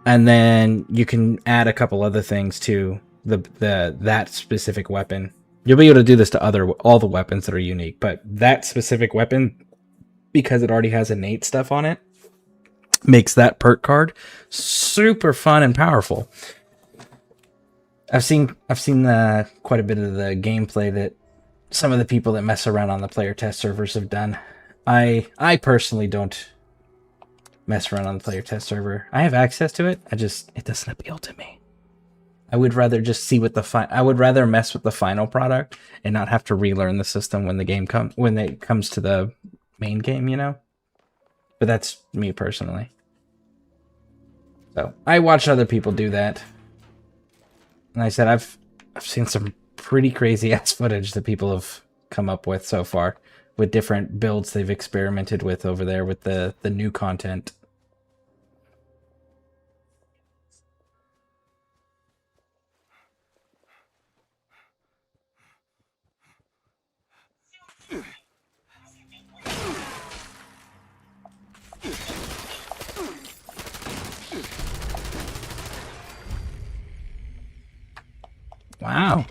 And then you can add a couple other things to that specific weapon. You'll be able to do this to all the weapons that are unique, but that specific weapon, because it already has innate stuff on it, makes that perk card super fun and powerful. I've seen quite a bit of the gameplay that some of the people that mess around on the player test servers have done. I personally don't mess around on the player test server. I have access to it. It doesn't appeal to me. I would rather just see what I would rather mess with the final product and not have to relearn the system when it comes to the main game, you know? But that's me personally. So I watch other people do that. And I said I've seen some pretty crazy ass footage that people have come up with so far with different builds they've experimented with over there with the new content. Wow.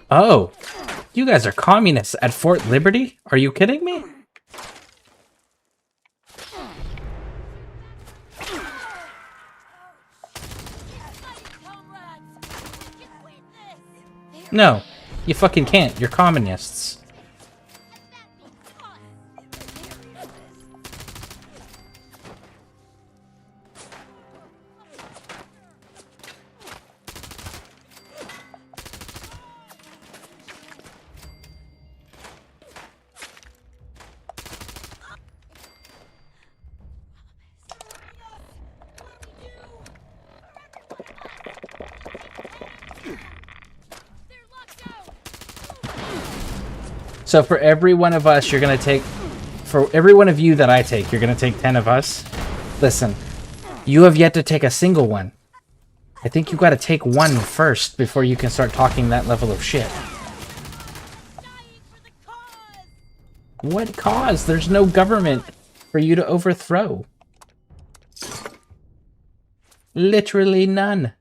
Oh, you guys are communists at Fort Liberty? Are you kidding me? No, you fucking can't. You're communists. So for every one of us, you're going to take... For every one of you that I take, you're going to take 10 of us. Listen, you have yet to take a single one. I think you got to take one first before you can start talking that level of shit. What cause? There's no government for you to overthrow. Literally none.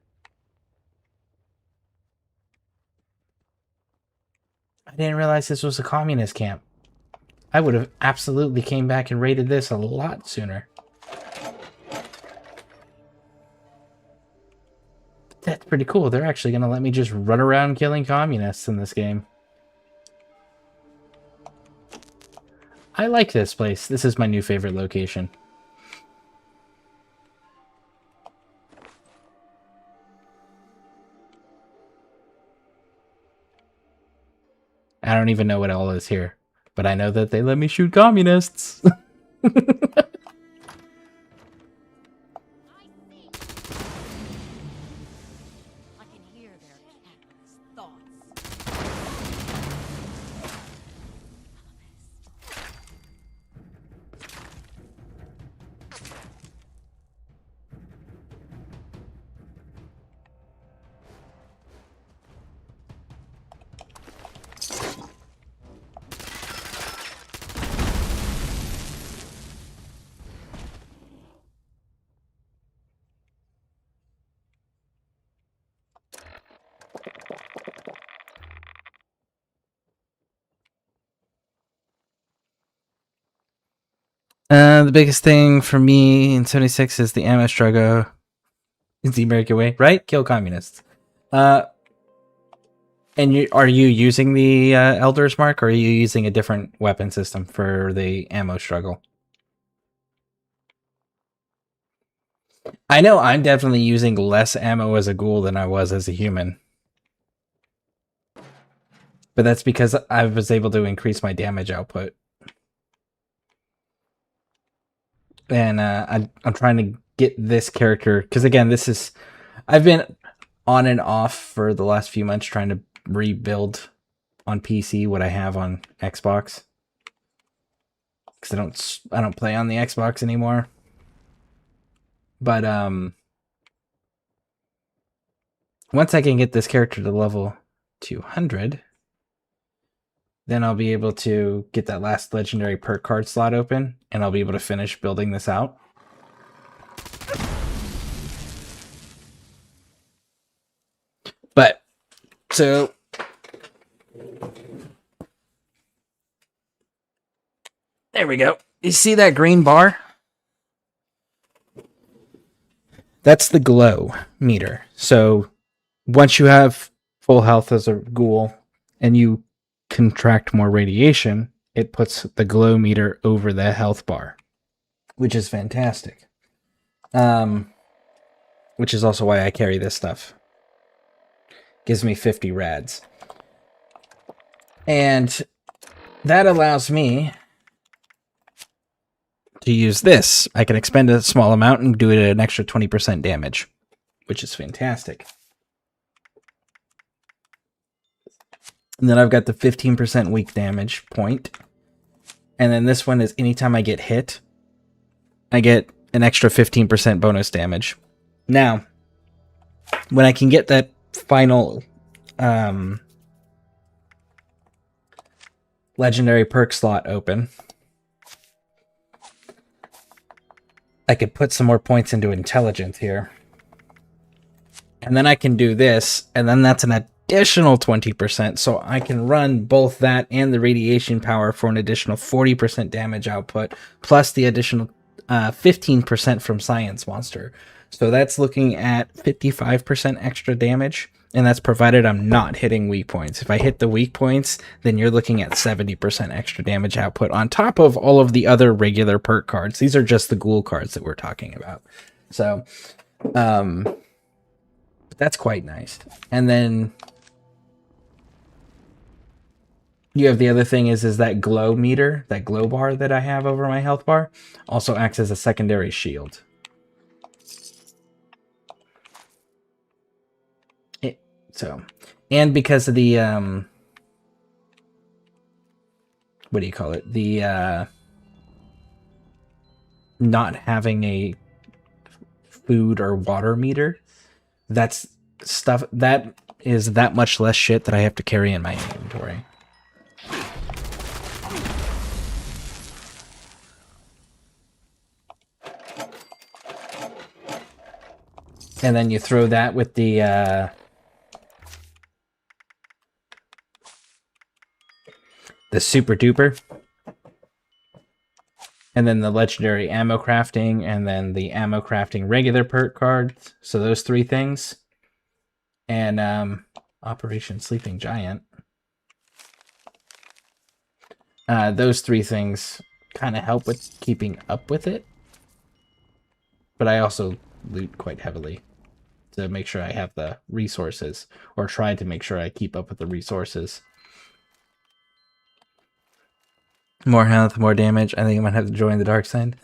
I didn't realize this was a communist camp. I would have absolutely came back and raided this a lot sooner. That's pretty cool. They're actually going to let me just run around killing communists in this game. I like this place. This is my new favorite location. I don't even know what all is here, but I know that they let me shoot communists. The biggest thing for me in 76 is the ammo struggle. It's the American way, right? Kill communists. And are you using the Elder's Mark, or are you using a different weapon system for the ammo struggle? I know I'm definitely using less ammo as a ghoul than I was as a human. But that's because I was able to increase my damage output. And I'm trying to get this character, because again, I've been on and off for the last few months trying to rebuild on PC what I have on Xbox, because I don't play on the Xbox anymore. But once I can get this character to level 200, then I'll be able to get that last legendary perk card slot open, and I'll be able to finish building this out. But, so... there we go. You see that green bar? That's the glow meter. So once you have full health as a ghoul and you contract more radiation, it puts the glow meter over the health bar, which is fantastic. Which is also why I carry this stuff. Gives me 50 rads. And that allows me to use this. I can expend a small amount and do it at an extra 20% damage, which is fantastic. And then I've got the 15% weak damage point. And then this one is anytime I get hit, I get an extra 15% bonus damage. Now, when I can get that final legendary perk slot open, I could put some more points into intelligence here. And then I can do this, and then that's an additional 20%, so I can run both that and the radiation power for an additional 40% damage output, plus the additional 15% from Science Monster. So that's looking at 55% extra damage, and that's provided I'm not hitting weak points. If I hit the weak points, then you're looking at 70% extra damage output on top of all of the other regular perk cards. These are just the ghoul cards that we're talking about. So, that's quite nice. And then you have the other thing is that glow meter, that glow bar that I have over my health bar, also acts as a secondary shield. So, and because of the, what do you call it? The, not having a food or water meter, that's stuff, that is that much less shit that I have to carry in my inventory. And then you throw that with the super duper, and then the legendary ammo crafting, and then the ammo crafting regular perk cards. So those three things, and Operation Sleeping Giant. Those three things kind of help with keeping up with it, but I also loot quite heavily to make sure I have the resources, or try to make sure I keep up with the resources. More health, more damage. I think I might have to join the dark side.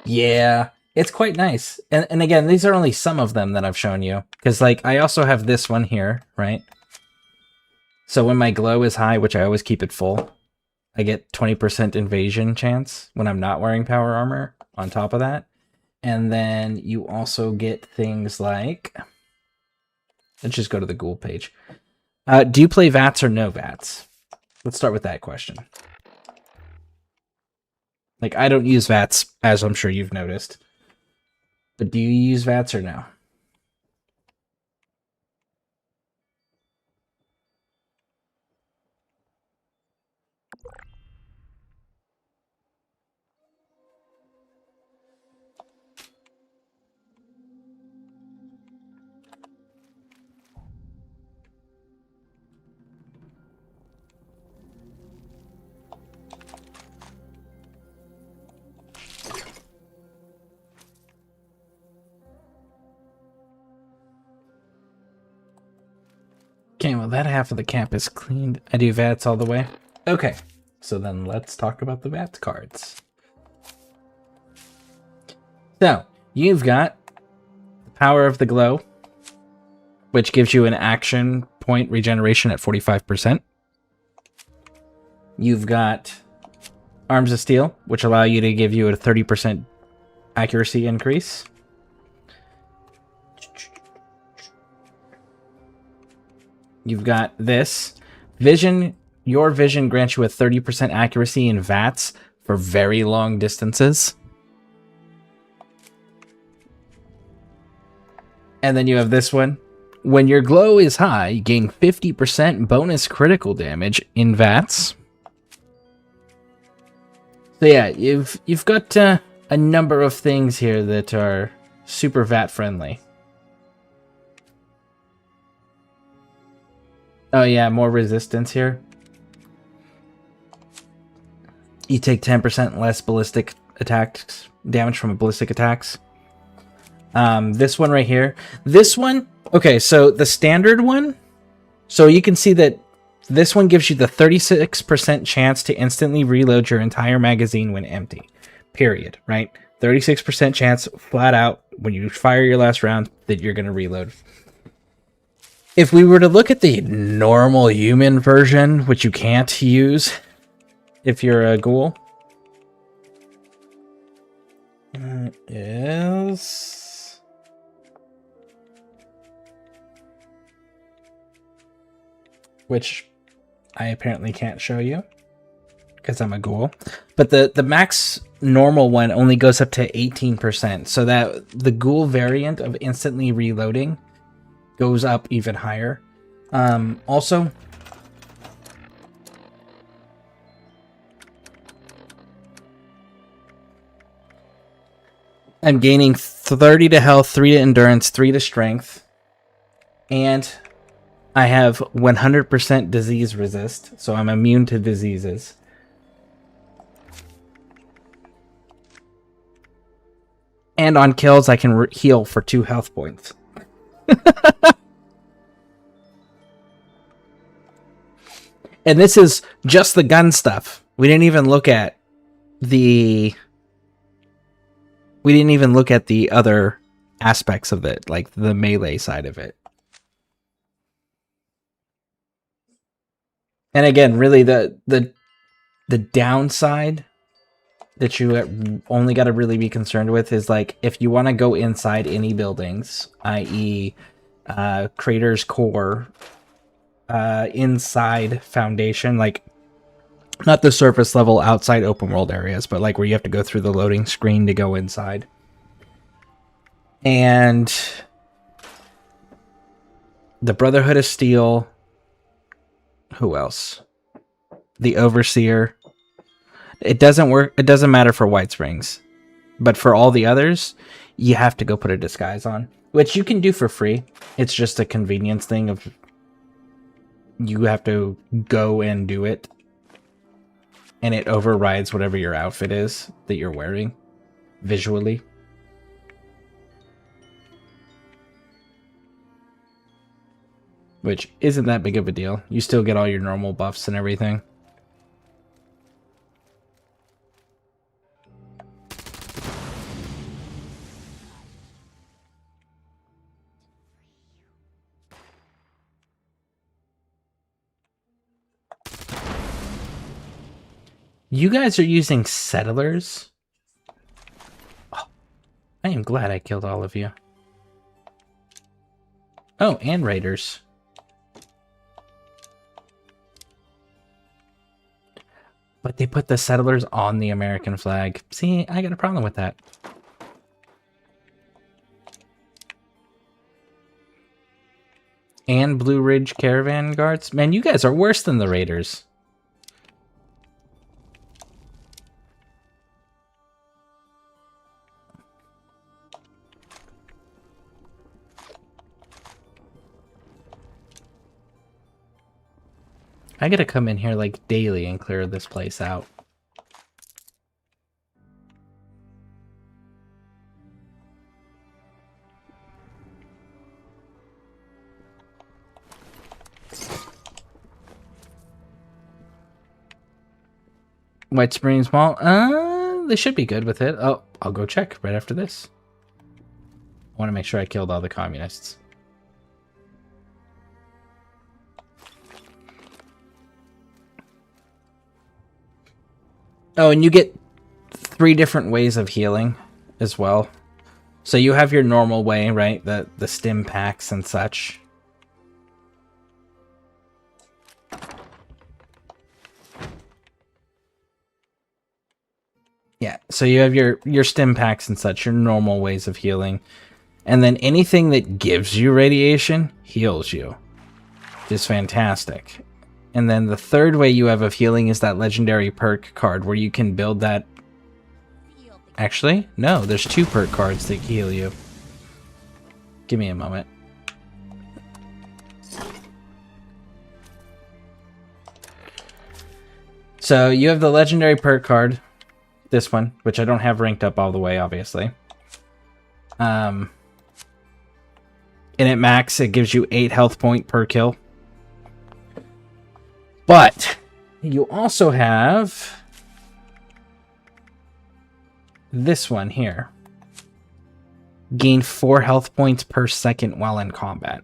Yeah, it's quite nice. And again, these are only some of them that I've shown you. Because, like, I also have this one here, right? So when my glow is high, which I always keep it full, I get 20% invasion chance when I'm not wearing power armor on top of that. And then you also get things like... let's just go to the ghoul page. Do you play VATS or no VATS? Let's start with that question. Like, I don't use VATS, as I'm sure you've noticed. But do you use VATS or no? Okay, well, that half of the camp is cleaned. I do VATS all the way. Okay, so then let's talk about the VATS cards. So, you've got the Power of the Glow, which gives you an action point regeneration at 45%. You've got Arms of Steel, which allow you to give you a 30% accuracy increase. You've got this. Vision. Your vision grants you a 30% accuracy in VATS for very long distances. And then you have this one. When your glow is high, you gain 50% bonus critical damage in VATS. So yeah, you've got a number of things here that are super VAT friendly. Oh yeah, more resistance here. You take 10% less ballistic attacks damage from ballistic attacks. This one right here. This one, okay, so the standard one. So you can see that this one gives you the 36% chance to instantly reload your entire magazine when empty. Period, right? 36% chance flat out when you fire your last round that you're going to reload. If we were to look at the normal human version, which you can't use if you're a ghoul, is which I apparently can't show you because I'm a ghoul, but the max normal one only goes up to 18%, so that the ghoul variant of instantly reloading goes up even higher. Also, I'm gaining 30 to health, 3 to endurance, 3 to strength, and I have 100% disease resist, so I'm immune to diseases. And on kills, I can heal for 2 health points. And this is just the gun stuff. We didn't even look at the other aspects of it, like the melee side of it. And again, really the downside that you only got to really be concerned with is, like, if you want to go inside any buildings, i.e. Crater's Core, inside Foundation, like not the surface level outside open world areas, but like where you have to go through the loading screen to go inside. And the Brotherhood of Steel. Who else? The Overseer. It doesn't work. It doesn't matter for White Springs, but for all the others, you have to go put a disguise on, which you can do for free. It's just a convenience thing of you have to go and do it, and it overrides whatever your outfit is that you're wearing visually. Which isn't that big of a deal. You still get all your normal buffs and everything. You guys are using settlers? Oh, I am glad I killed all of you. Oh, and raiders. But they put the settlers on the American flag. See, I got a problem with that. And Blue Ridge Caravan Guards? Man, you guys are worse than the raiders. I gotta come in here like daily and clear this place out. White Springs Mall? They should be good with it. Oh, I'll go check right after this. I want to make sure I killed all the communists. Oh, and you get 3 different ways of healing as well. So you have your normal way, right? The stim packs and such. So you have your stim packs and such, your normal ways of healing. And then anything that gives you radiation heals you. Which is fantastic. And then the third way you have of healing is that legendary perk card where you can build that. Actually, no, there's 2 perk cards that heal you. Give me a moment. So you have the legendary perk card, this one, which I don't have ranked up all the way, obviously. And at max, it gives you 8 health point per kill. But you also have this one here. Gain 4 health points per second while in combat.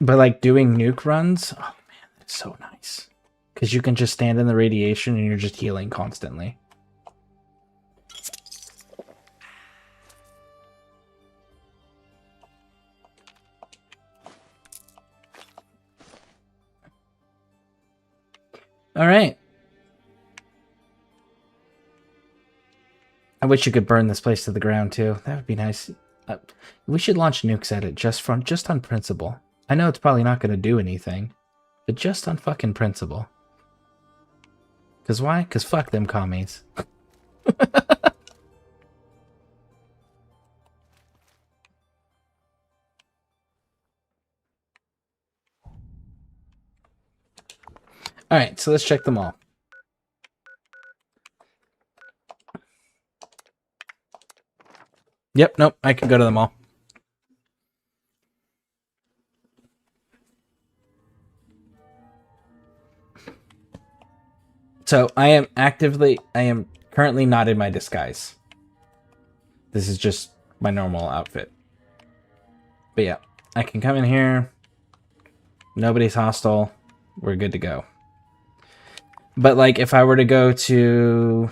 But like doing nuke runs, oh man, that's so nice. Because you can just stand in the radiation and you're just healing constantly. Alright. I wish you could burn this place to the ground too. That would be nice. We should launch nukes at it just on principle. I know it's probably not going to do anything, but just on fucking principle. Because why? Because fuck them commies. Alright, so let's check them all. Yep, nope, I can go to them all. So I am currently not in my disguise. This is just my normal outfit. But yeah, I can come in here. Nobody's hostile. We're good to go. But like if I were to go to...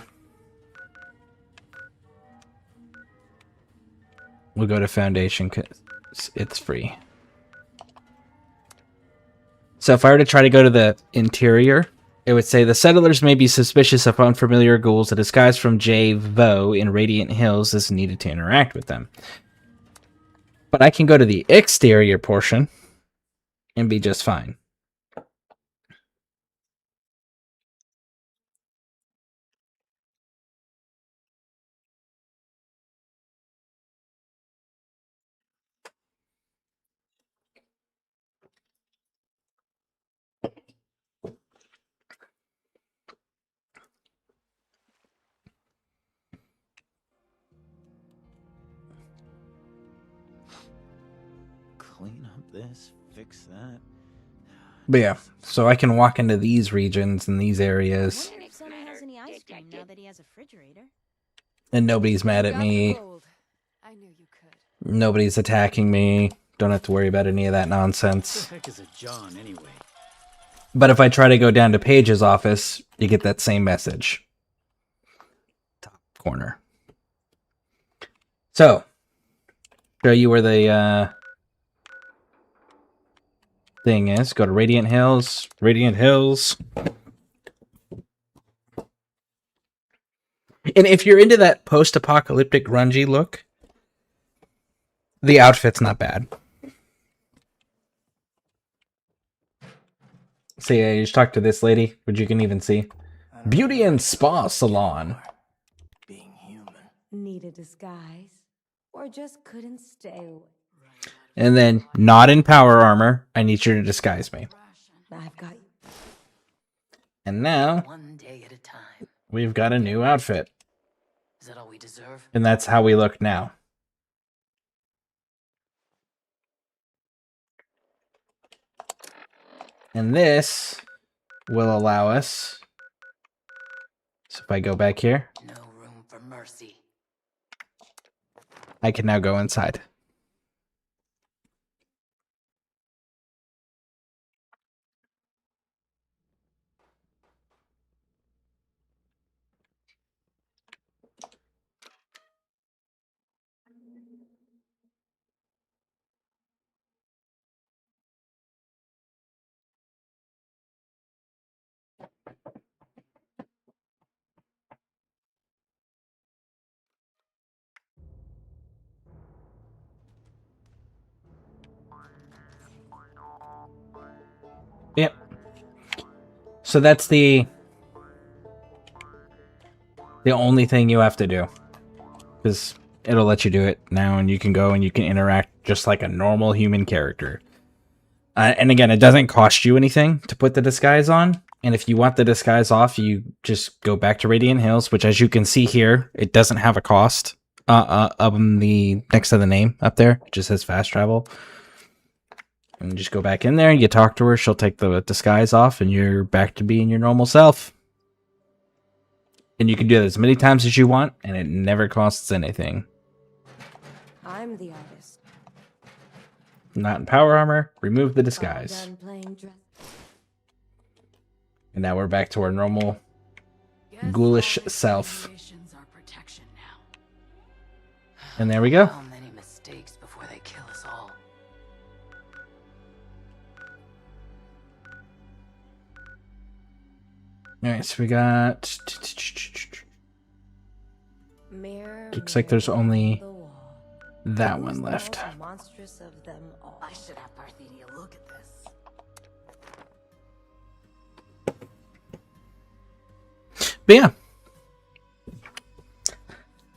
We'll go to Foundation because it's free. So if I were to try to go to the interior, it would say the settlers may be suspicious of unfamiliar ghouls. A disguise from J. Vo in Radiant Hills is needed to interact with them. But I can go to the exterior portion and be just fine. Clean up this, fix that. But yeah, so I can walk into these regions and these areas. If Sonny has any ice cream now that he has a refrigerator. And nobody's mad at me. I knew you could. Nobody's attacking me. Don't have to worry about any of that nonsense. What the heck is a John anyway? But if I try to go down to Paige's office, you get that same message. Top corner. So, show you where the thing is. Go to Radiant Hills. Radiant Hills. And if you're into that post-apocalyptic grungy look, the outfit's not bad. So yeah, you just talk to this lady, which you can even see. Beauty and Spa Salon. Being human. Need a disguise? Or just couldn't stay away? And then, not in power armor, I need you to disguise me. I've got you. And now, One day at a time. we've got a new outfit. Is that all we deserve? And that's how we look now. And this will allow us... So if I go back here... No room for mercy. I can now go inside. Yep. So that's the only thing you have to do. Because it'll let you do it now, and you can go and you can interact just like a normal human character. And again, it doesn't cost you anything to put the disguise on. And if you want the disguise off, you just go back to Radiant Hills, which, as you can see here, it doesn't have a cost. The next to the name up there, it just says fast travel. And you just go back in there, you talk to her, she'll take the disguise off, and you're back to being your normal self. And you can do that as many times as you want, and it never costs anything. I'm the artist. Not in power armor, remove the disguise. Done playing dress. And now we're back to our normal ghoulish self. And there we go. How many mistakes before they kill us all? Alright, so we got... Mirror, Looks like there's mirror only on the wall. that Who's one the left. most monstrous of them all? I should have Parthenia look at this. But yeah.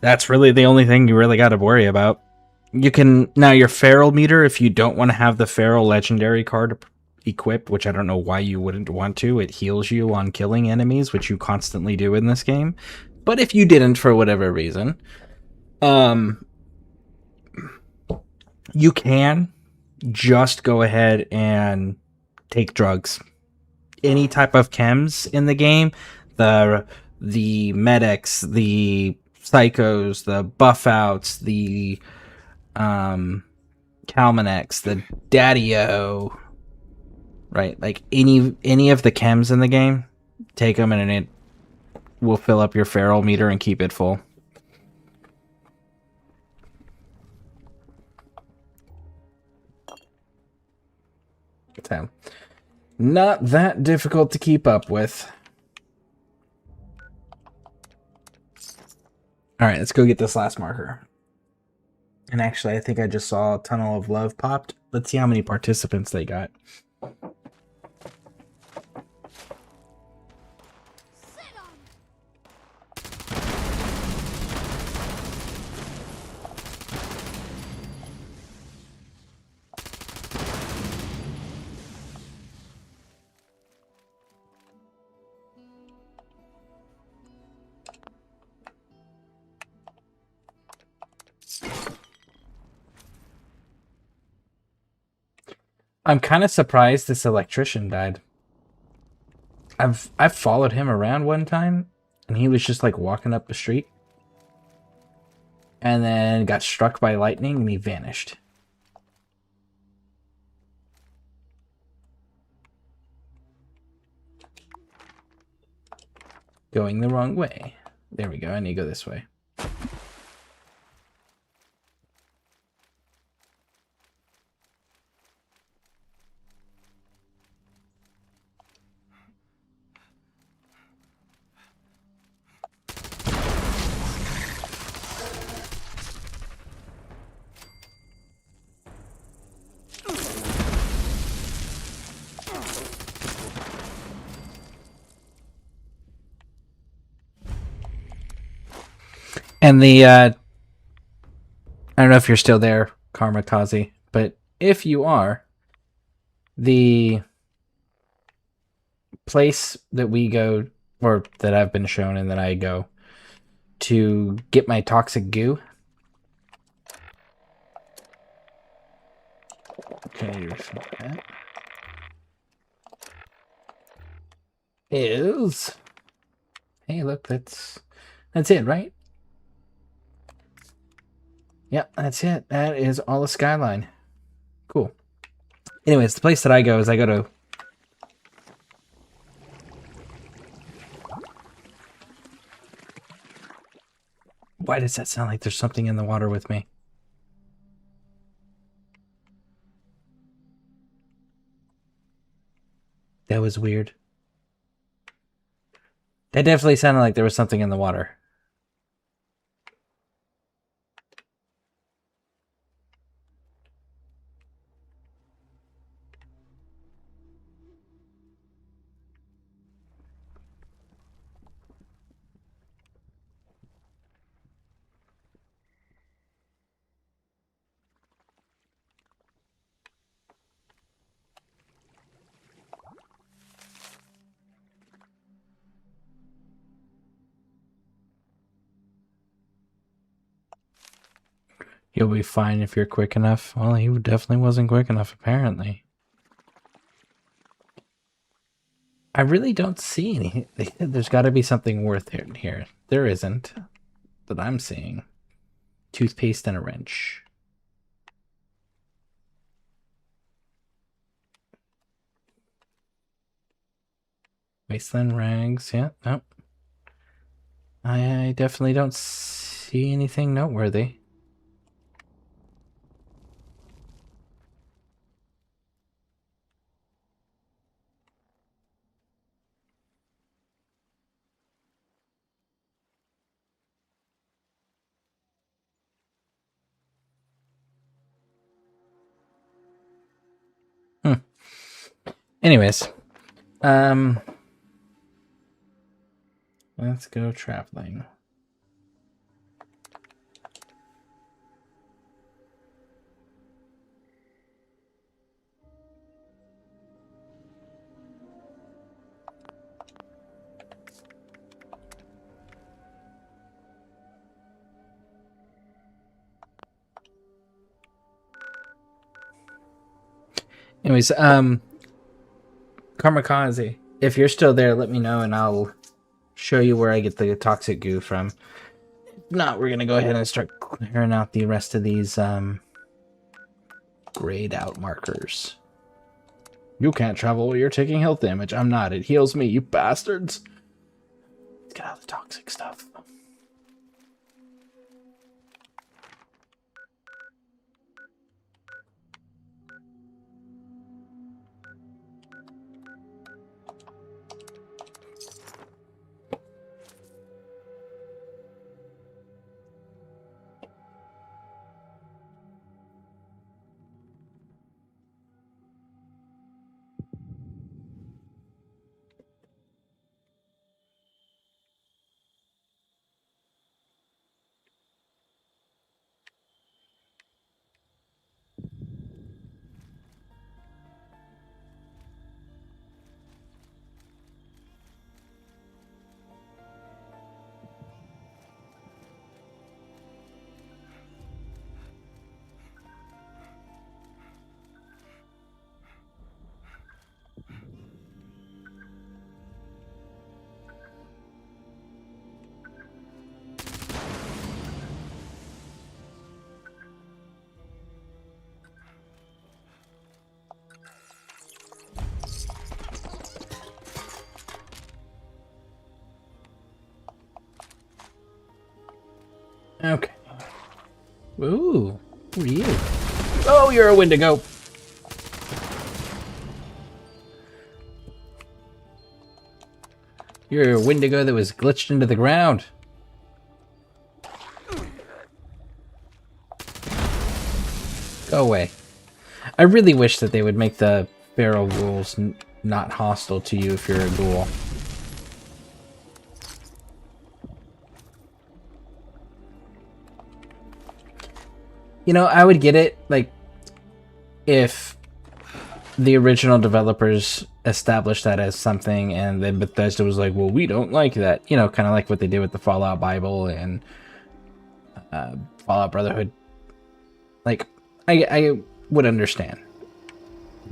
That's really the only thing you really got to worry about. You can... Now, your feral meter, if you don't want to have the feral legendary card equipped, which I don't know why you wouldn't want to, it heals you on killing enemies, which you constantly do in this game. But if you didn't, for whatever reason, you can just go ahead and take drugs. Any type of chems in the game, the medics, the psychos, the buff outs, the Calmanex, the Daddy-O, right? Like any of the chems in the game, take them and it will fill up your feral meter and keep it full. So, not that difficult to keep up with. Alright, let's go get this last marker. And actually, I think I just saw Tunnel of Love popped. Let's see how many participants they got. I'm kind of surprised this electrician died. I've followed him around one time, and he was just like walking up the street, and then got struck by lightning, and he vanished. Going the wrong way. There we go. I need to go this way. And the, I don't know if you're still there, Karma Kazi, but if you are, the place that we go, or that I've been shown and that I go to get my toxic goo. Okay, that is, hey, look, that's it, right? Yep, that's it. That is all the skyline. Cool. Anyways, the place that I go is I go to... Why does that sound like there's something in the water with me? That was weird. That definitely sounded like there was something in the water. You'll be fine if you're quick enough. Well, he definitely wasn't quick enough, apparently. I really don't see any. There's got to be something worth it here. There isn't. That I'm seeing. Toothpaste and a wrench. Wasteland rags. Yeah, no. I definitely don't see anything noteworthy. Anyways, let's go traveling. Anyways, Kamikaze, if you're still there, let me know and I'll show you where I get the toxic goo from. If not, we're gonna go ahead and start clearing out the rest of these grayed out markers. You can't travel while you're taking health damage. I'm not. It heals me, you bastards. Let's get out the toxic stuff. Okay. Ooh, who are you? Oh, you're a Wendigo. You're a Wendigo that was glitched into the ground. Go away. I really wish that they would make the feral ghouls not hostile to you if you're a ghoul. You know, I would get it, like, if the original developers established that as something and then Bethesda was like, well, we don't like that. You know, kind of like what they did with the Fallout Bible and Fallout Brotherhood. Like, I would understand.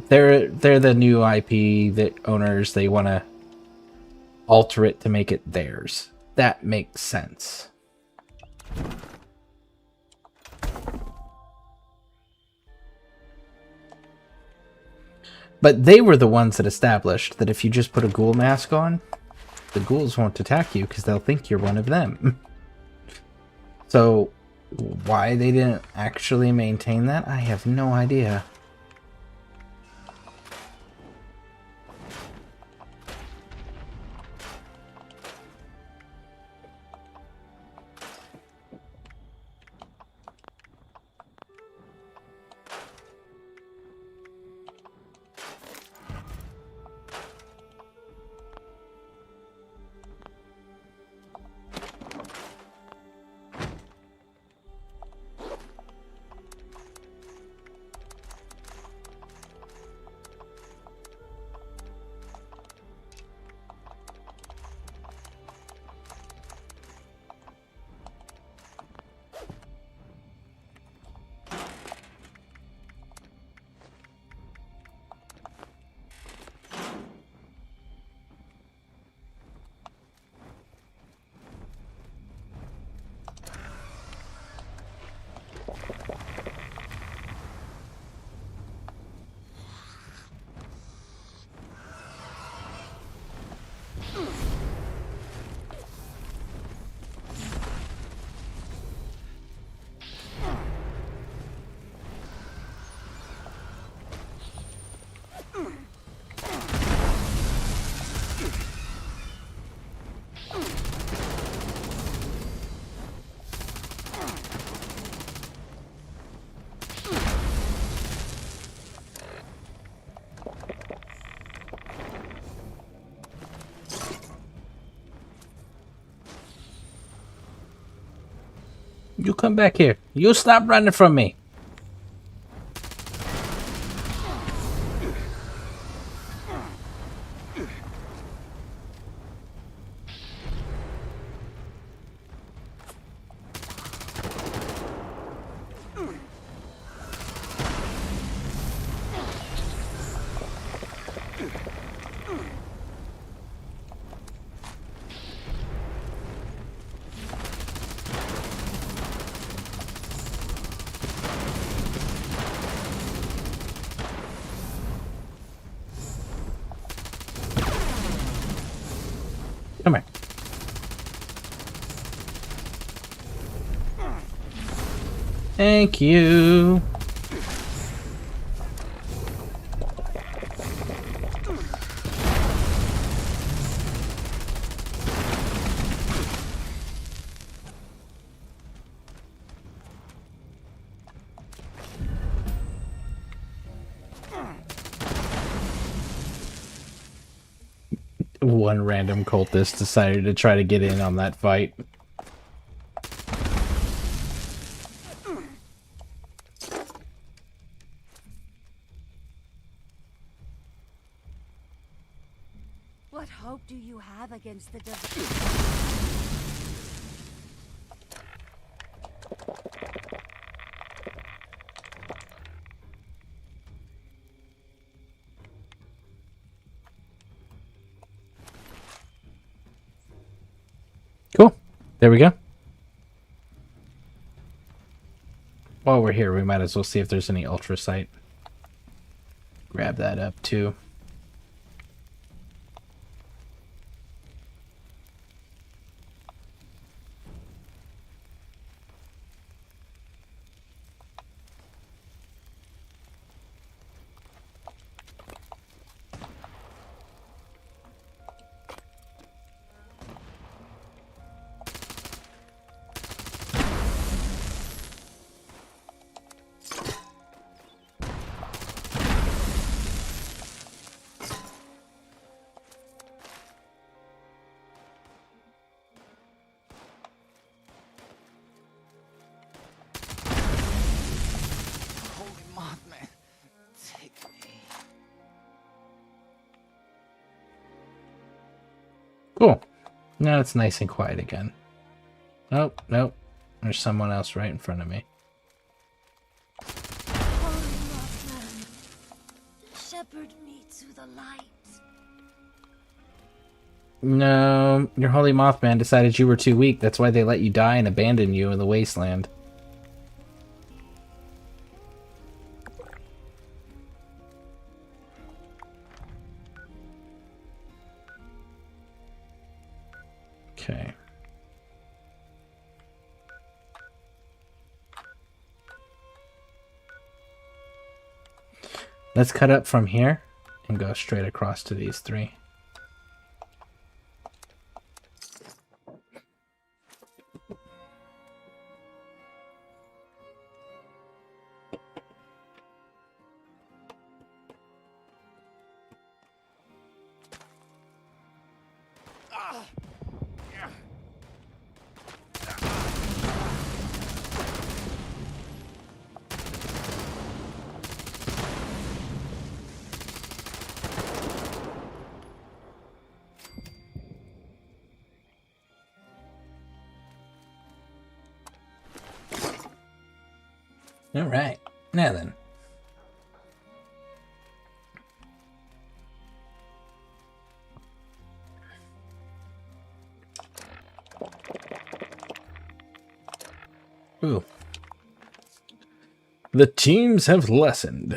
They're the new IP that owners, they want to alter it to make it theirs. That makes sense. But they were the ones that established that if you just put a ghoul mask on, the ghouls won't attack you because they'll think you're one of them. So why they didn't actually maintain that, I have no idea. You come back here. You stop running from me. Come here. Thank you. One random cultist decided to try to get in on that fight. What hope do you have against the Cool. There we go. While we're here, we might as well see if there's any ultrasight. Grab that up too. Cool. Now it's nice and quiet again. Oh, nope. There's someone else right in front of me. shepherd me to the light. No, your holy Mothman decided you were too weak. That's why they let you die and abandon you in the wasteland. Okay. Let's cut up from here and go straight across to these three. All right, now then. Ooh. The teams have lessened.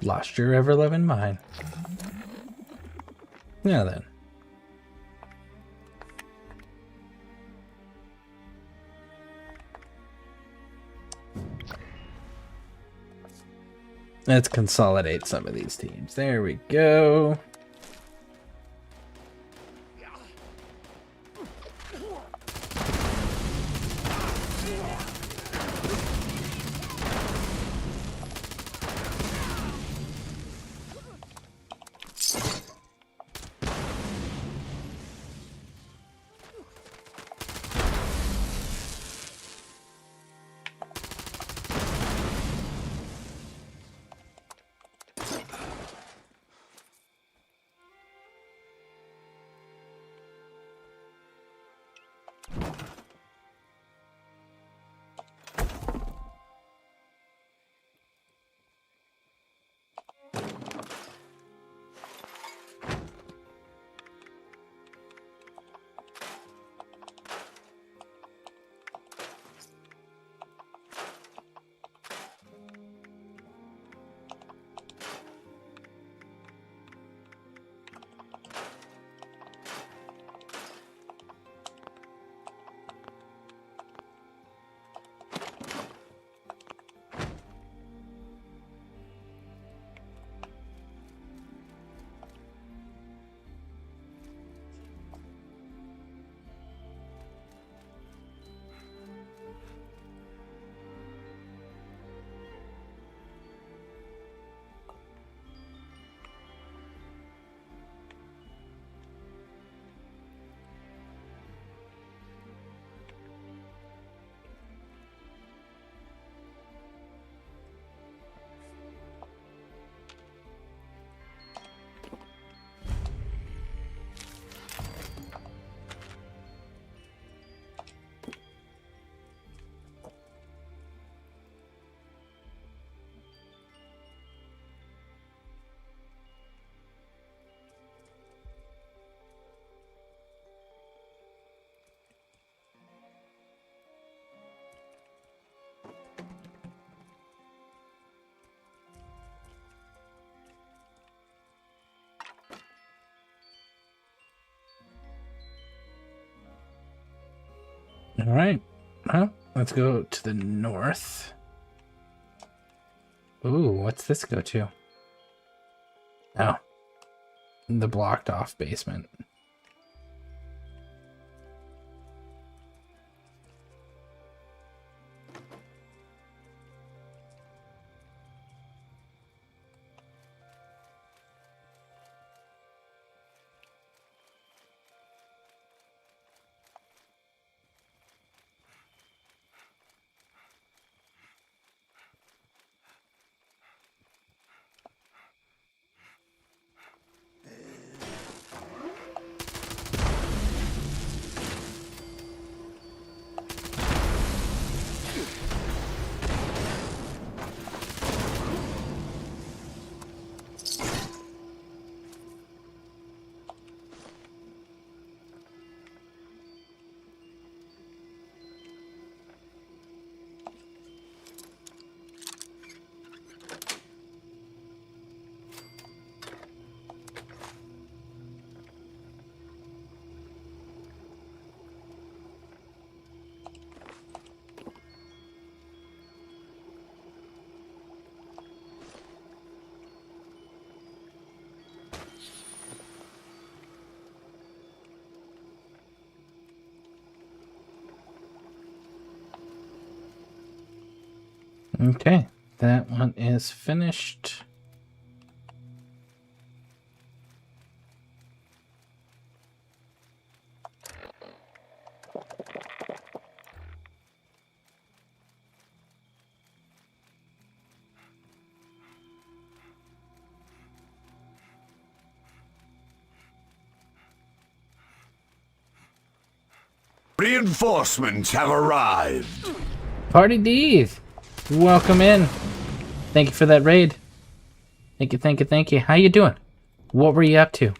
Lost your ever-loving mind. Now then. Let's consolidate some of these teams. There we go. Alright. Well, let's go to the north. Ooh, what's this go to? Oh. The blocked off basement. Okay, that one is finished. Reinforcements have arrived. Party Dave! Welcome in. Thank you for that raid. Thank you, thank you, thank you. How you doing? What were you up to?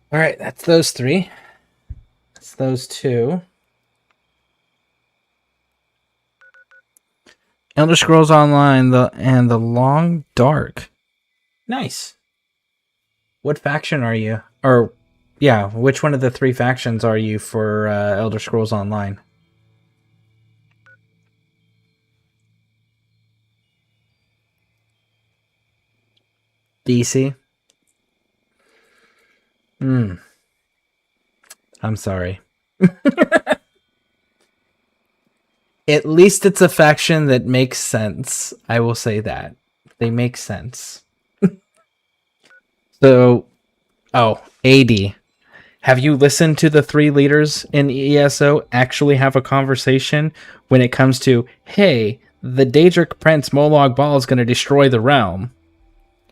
All right, that's those three. That's those two. Elder Scrolls Online and the Long Dark. Nice. What faction are you? Or, yeah, which one of the three factions are you for Elder Scrolls Online? DC? I'm sorry. At least it's a faction that makes sense. I will say that. They make sense. So, AD. Have you listened to the three leaders in ESO actually have a conversation when it comes to, hey, the Daedric Prince Molag Bal is going to destroy the realm?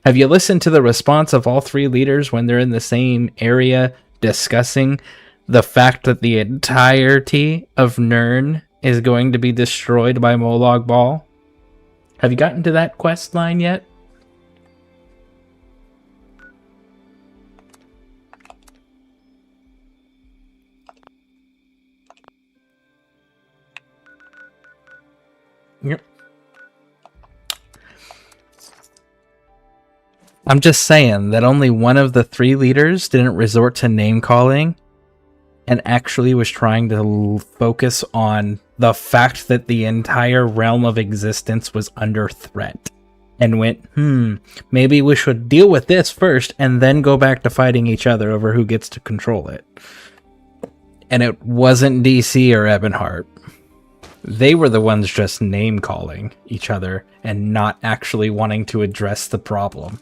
Have you listened to the response of all three leaders when they're in the same area discussing the fact that the entirety of Nirn is going to be destroyed by Molag Bal? Have you gotten to that quest line yet? Yep. I'm just saying that only one of the three leaders didn't resort to name calling and actually was trying to focus on the fact that the entire realm of existence was under threat and went, maybe we should deal with this first and then go back to fighting each other over who gets to control it. And it wasn't DC or Ebonheart. They were the ones just name calling each other and not actually wanting to address the problem.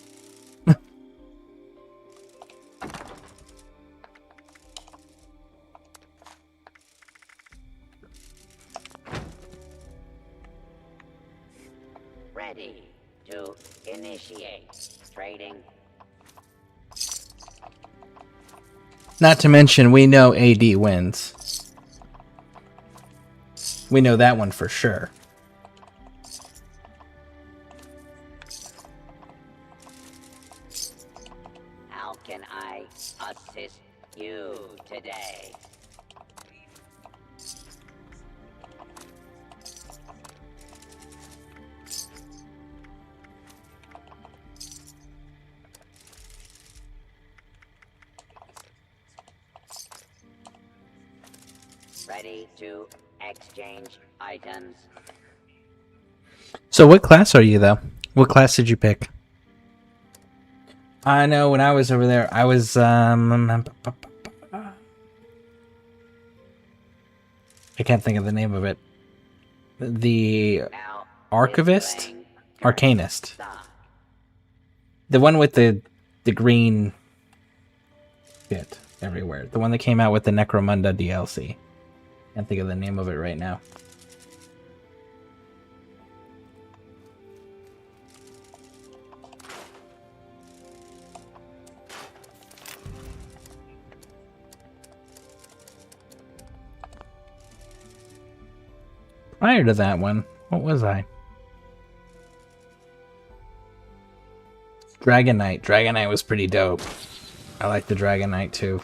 ready to initiate trading. Not to mention, we know AD wins. We know that one for sure. How can I assist you today? Ready to exchange items. So what class are you, though? What class did you pick? I know when I was over there, I was, I can't think of the name of it. The Now, Archivist? displaying Arcanist. stock. The one with the green bit everywhere. The one that came out with the Necromunda DLC. Can't think of the name of it right now. Prior to that one, what was I? Dragon Knight. Dragon Knight was pretty dope. I like the Dragon Knight too.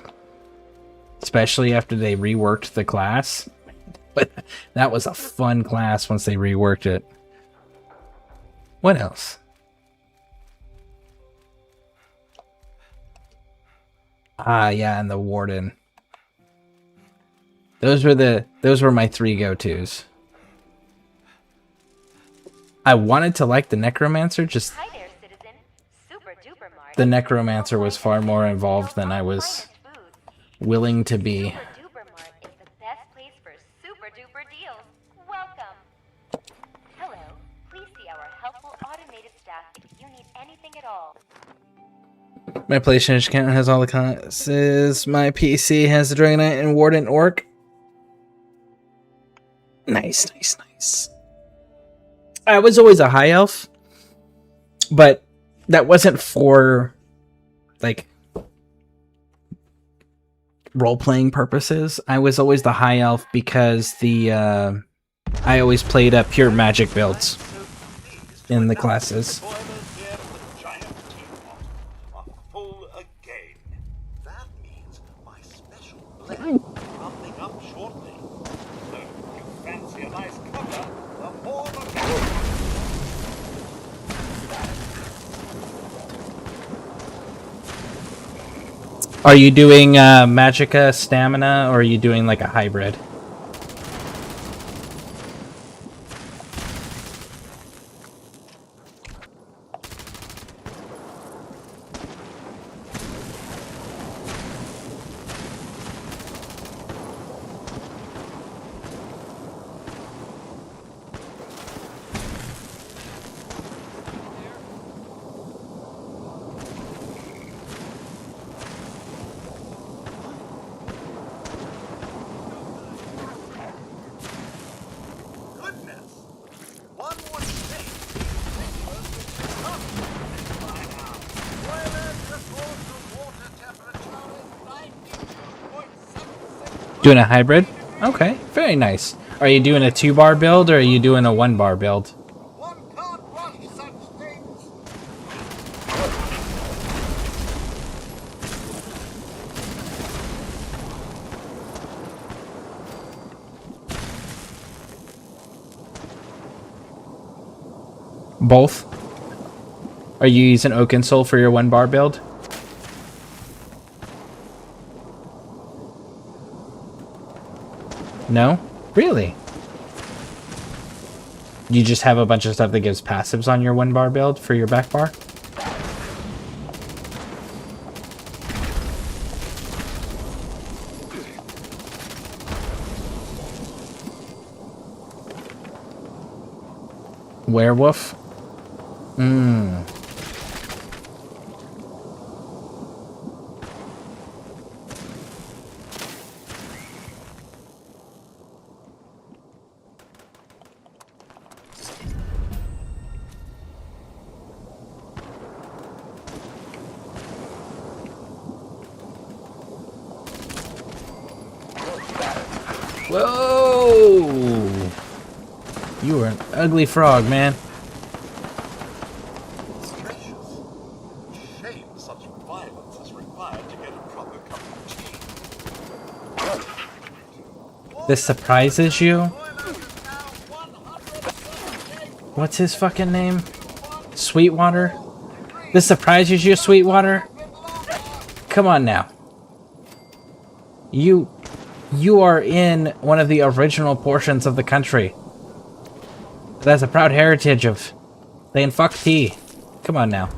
Especially after they reworked the class. But that was a fun class once they reworked it. What else? Ah, yeah, and the Warden. Those were my 3 go-tos. I wanted to like the Necromancer, just Hi there, citizen. Super duper Mart. the Necromancer was far more involved than I was willing to be. Super duper Mart is the best place for super duper deals. Welcome. Hello. Please see our helpful automated staff if you need anything at all. My PlayStation account has all the classes. My PC has the Dragon Knight and Warden Orc. Nice, nice, nice. I was always a high elf, but that wasn't for like role-playing purposes. I was always the high elf because I always played pure magic builds in the classes. That means my special blend rumbling up shortly. So if you fancy a nice cover, the more the better. Are you doing Magicka stamina, or are you doing like a hybrid? Doing a hybrid? Okay, very nice. Are you doing a 2-bar build, or are you doing a 1-bar build? Both? Are you using Oaken Soul for your 1-bar build? No? Really? You just have a bunch of stuff that gives passives on your 1-bar build for your back bar? Werewolf? Mmm. Whoa! You are an ugly frog, man. Shame such violence is required to get a proper cup of tea. This surprises you? What's his fucking name? Sweetwater? This surprises you, Sweetwater? Come on now. You are in one of the original portions of the country. That's a proud heritage of saying fuck tea. Come on now.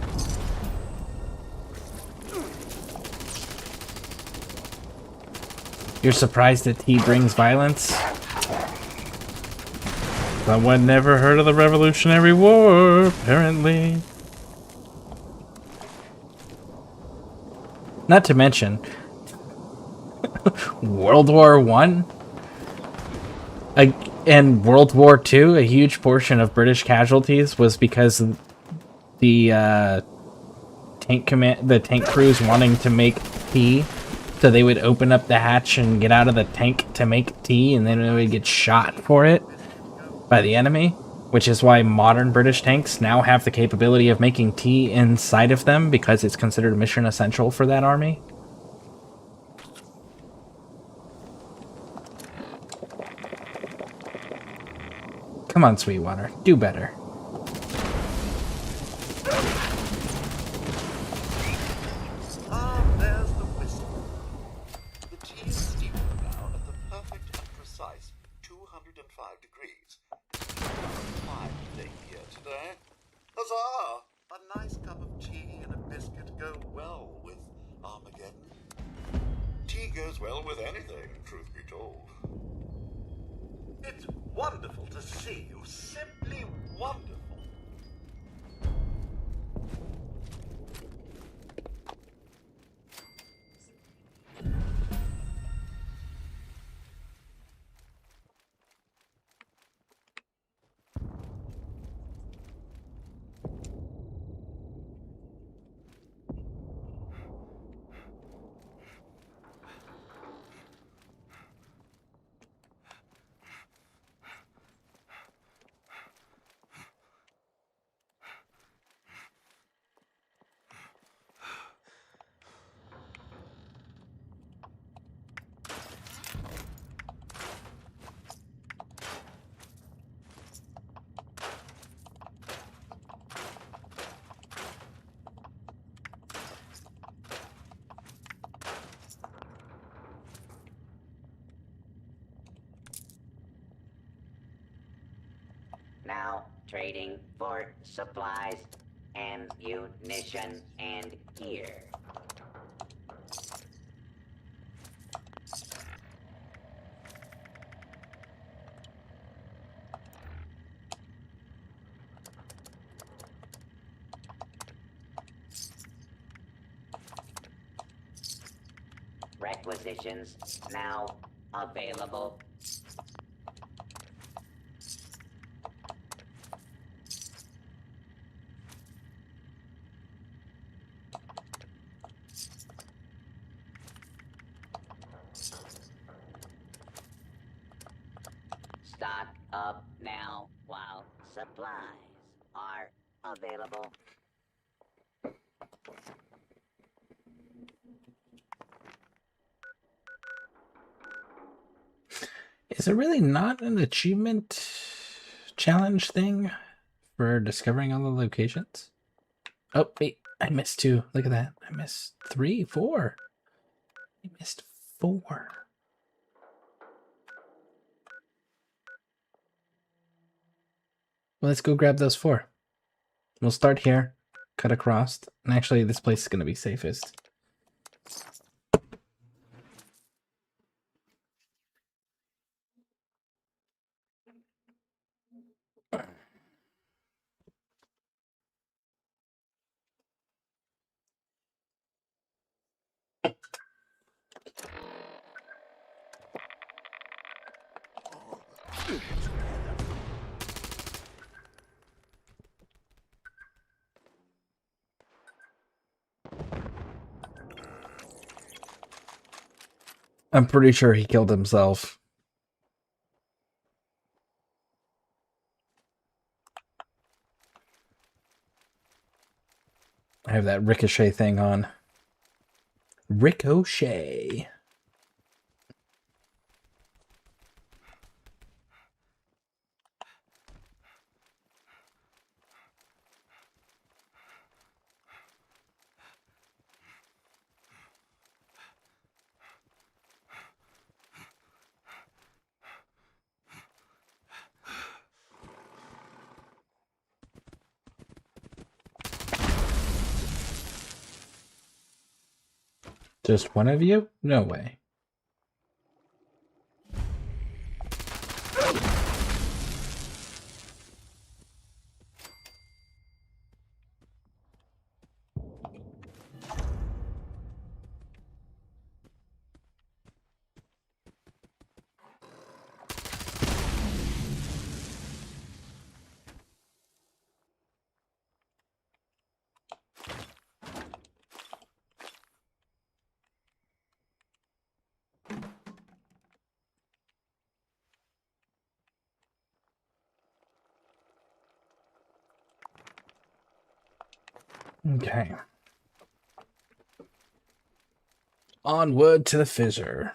You're surprised that tea brings violence? Someone never heard of the Revolutionary War, apparently. Not to mention, World War I? And World War II, a huge portion of British casualties was because the tank crews wanting to make tea. So they would open up the hatch and get out of the tank to make tea, and then they would get shot for it by the enemy, which is why modern British tanks now have the capability of making tea inside of them, because it's considered mission essential for that army. Come on, Sweetwater. Do better. Ah, there's the whistle. The tea is steeped now at the perfect and precise 205 degrees. Fine thing here today. Huzzah! A nice cup of tea and a biscuit go well with Armageddon. Tea goes well with anything, truth be told. It's wonderful to see you. Simply wonderful. Now trading for supplies, ammunition, and gear. Requisitions now available. Stock up now while supplies are available. Is it really not an achievement challenge thing for discovering all the locations? Oh, wait, I missed 2. Look at that. I missed 3, 4. I missed 4. Well, let's go grab those 4. We'll start here, cut across, and actually this place is going to be safest. I'm pretty sure he killed himself. I have that ricochet thing on. Ricochet. Just one of you? No way. Okay. Onward to the fissure.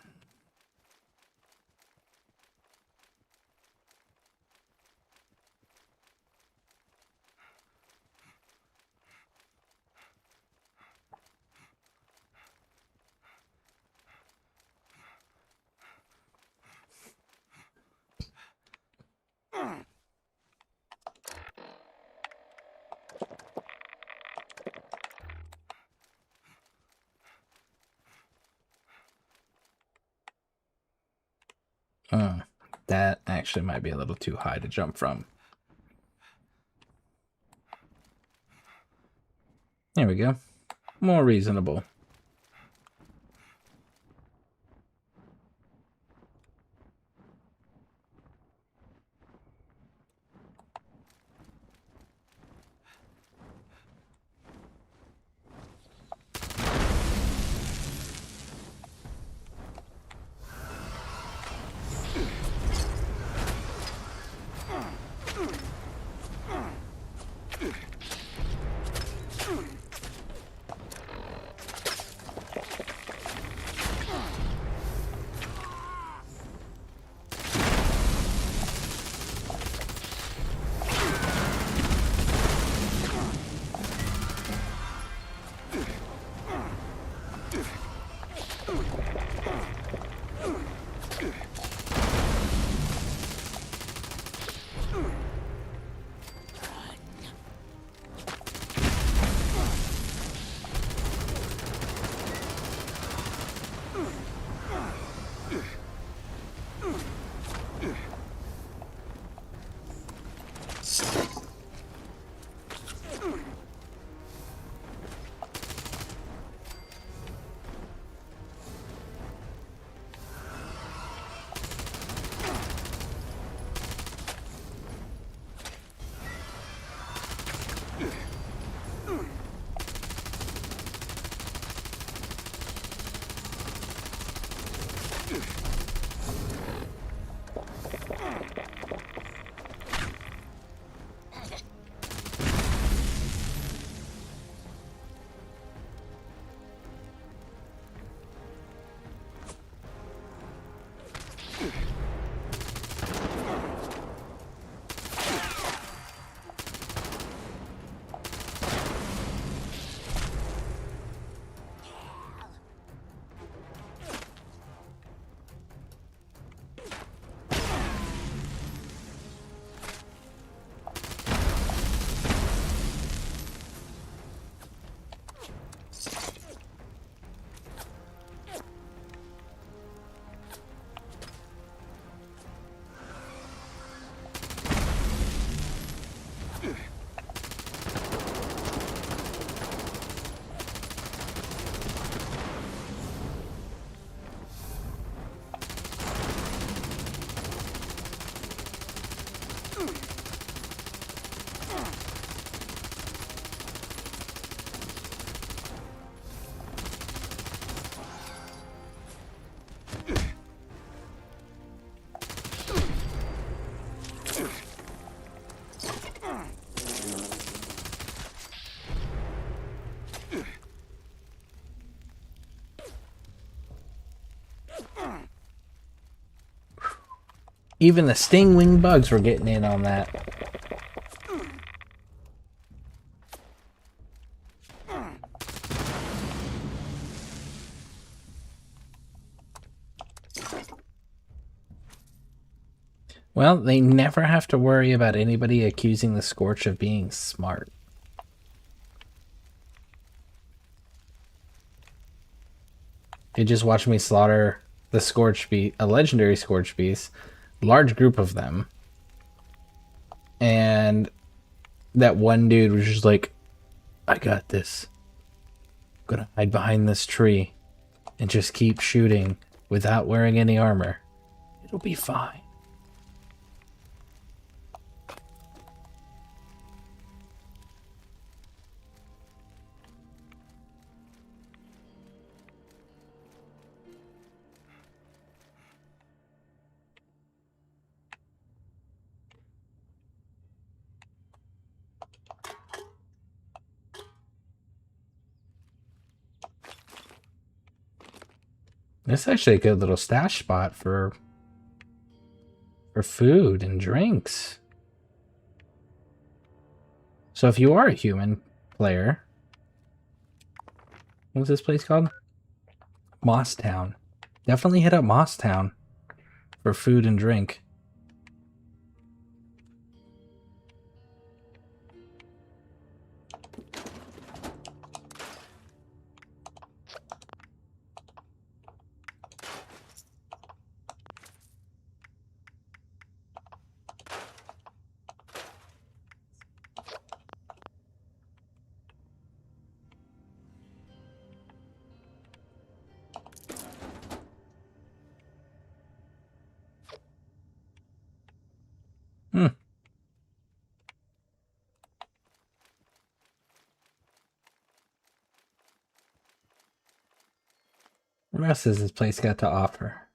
That actually might be a little too high to jump from. There we go. More reasonable. Even the stingwing bugs were getting in on that. Well, they never have to worry about anybody accusing the Scorch of being smart. They just watch me slaughter the Scorch Beast, a legendary Scorch Beast, large group of them. And that one dude was just like, I got this. I'm gonna hide behind this tree and just keep shooting without wearing any armor. It'll be fine. It's actually a good little stash spot for food and drinks. So if you are a human player, what's this place called? Moss Town. Definitely hit up Moss Town for food and drink. Hmm. What else has this place got to offer?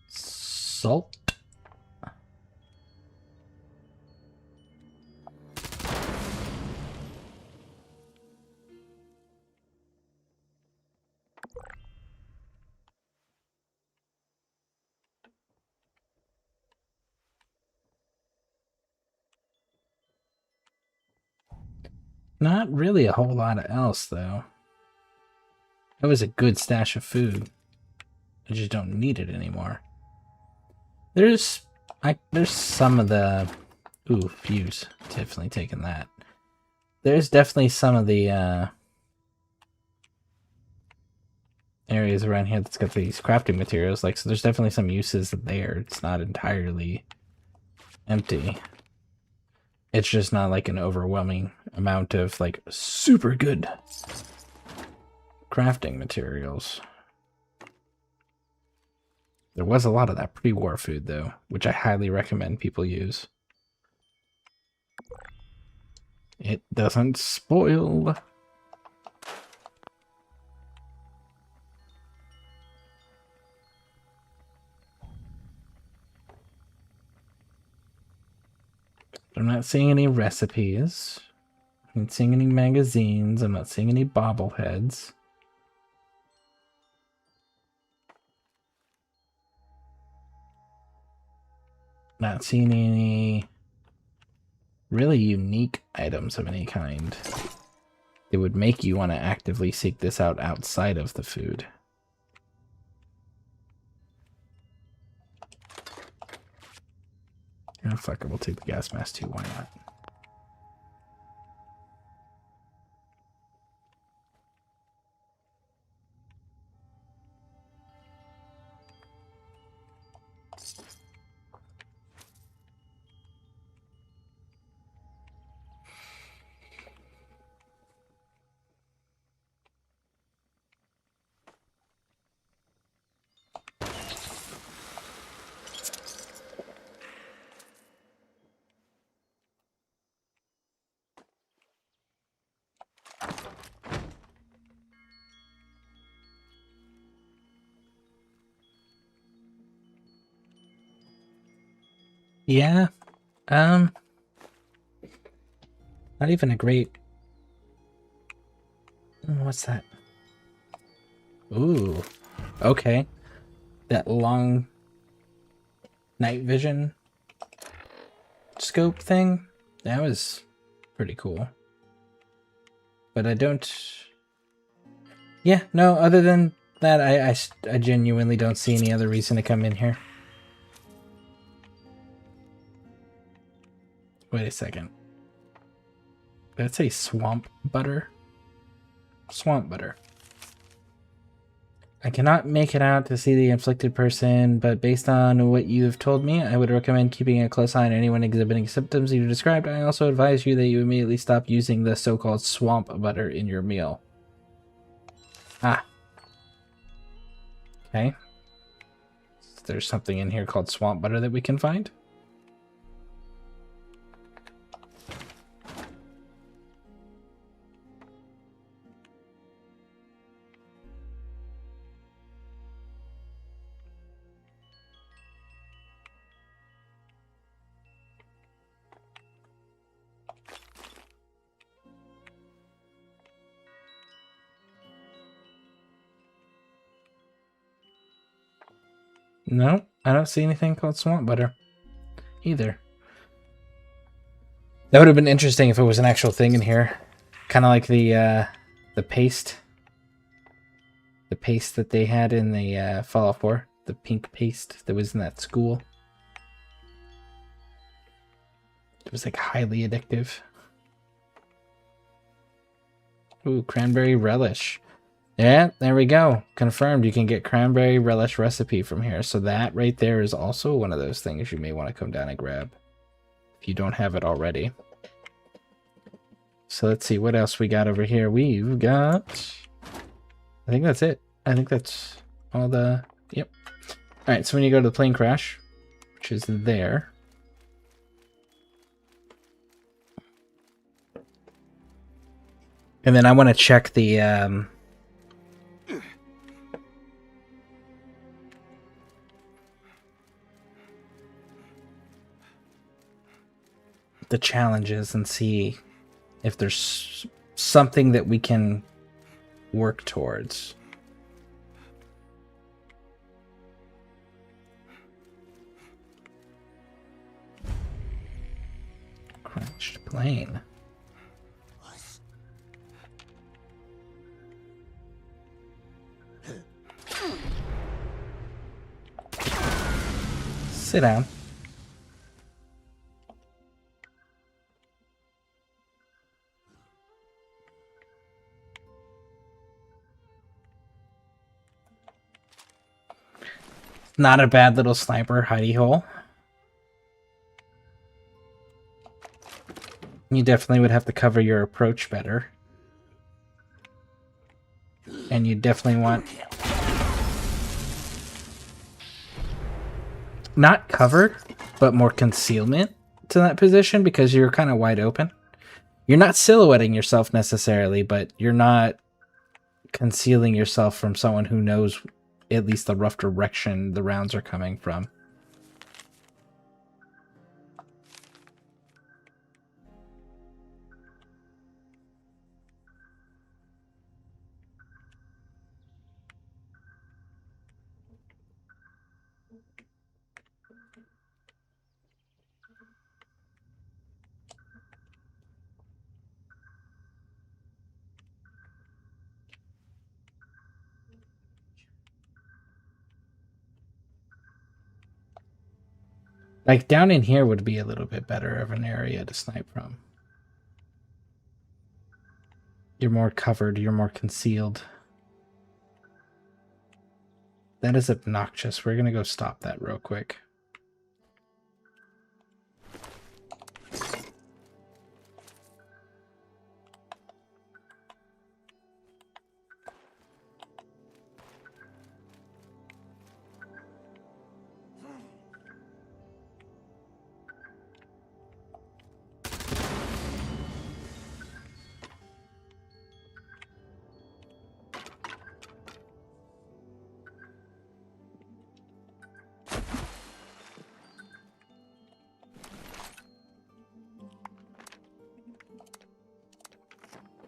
Salt? Not really a whole lot else, though. That was a good stash of food. I just don't need it anymore. There's some of the... Ooh, fuse. Definitely taking that. There's definitely some of the areas around here that's got these crafting materials. Like, so there's definitely some uses there. It's not entirely empty. It's just not like an overwhelming amount of like super good crafting materials. There was a lot of that pre-war food though, which I highly recommend people use. It doesn't spoil. I'm not seeing any recipes. I'm not seeing any magazines. I'm not seeing any bobbleheads. Not seeing any really unique items of any kind. It would make you want to actively seek this out outside of the food. Oh, fuck it. We'll take the gas mask too. Why not? Yeah. Not even a great... What's that? Ooh. Okay. That long night vision scope thing. That was pretty cool. But I don't... Yeah, no, other than that, I genuinely don't see any other reason to come in here. Wait a second. Did that say swamp butter? Swamp butter. I cannot make it out to see the inflicted person, but based on what you have told me, I would recommend keeping a close eye on anyone exhibiting symptoms you described. I also advise you that you immediately stop using the so-called swamp butter in your meal. Ah. Okay. There's something in here called swamp butter that we can find. No, I don't see anything called swamp butter either. That would have been interesting if it was an actual thing in here. Kind of like the paste. The paste that they had in the Fallout 4. The pink paste that was in that school. It was like highly addictive. Ooh, cranberry relish. Yeah, there we go. Confirmed you can get cranberry relish recipe from here. So that right there is also one of those things you may want to come down and grab. If you don't have it already. So let's see what else we got over here. We've got... I think that's it. I think that's all the... Yep. Alright, so when you go to the plane crash, which is there... And then I want to check the... the challenges and see if there's something that we can work towards. Crashed plane. Sit down. Not a bad little sniper hidey hole. You definitely would have to cover your approach better. And you definitely want... not covered, but more concealment to that position because you're kind of wide open. You're not silhouetting yourself necessarily, but you're not concealing yourself from someone who knows at least the rough direction the rounds are coming from. Like, down in here would be a little bit better of an area to snipe from. You're more covered, you're more concealed. That is obnoxious. We're gonna go stop that real quick.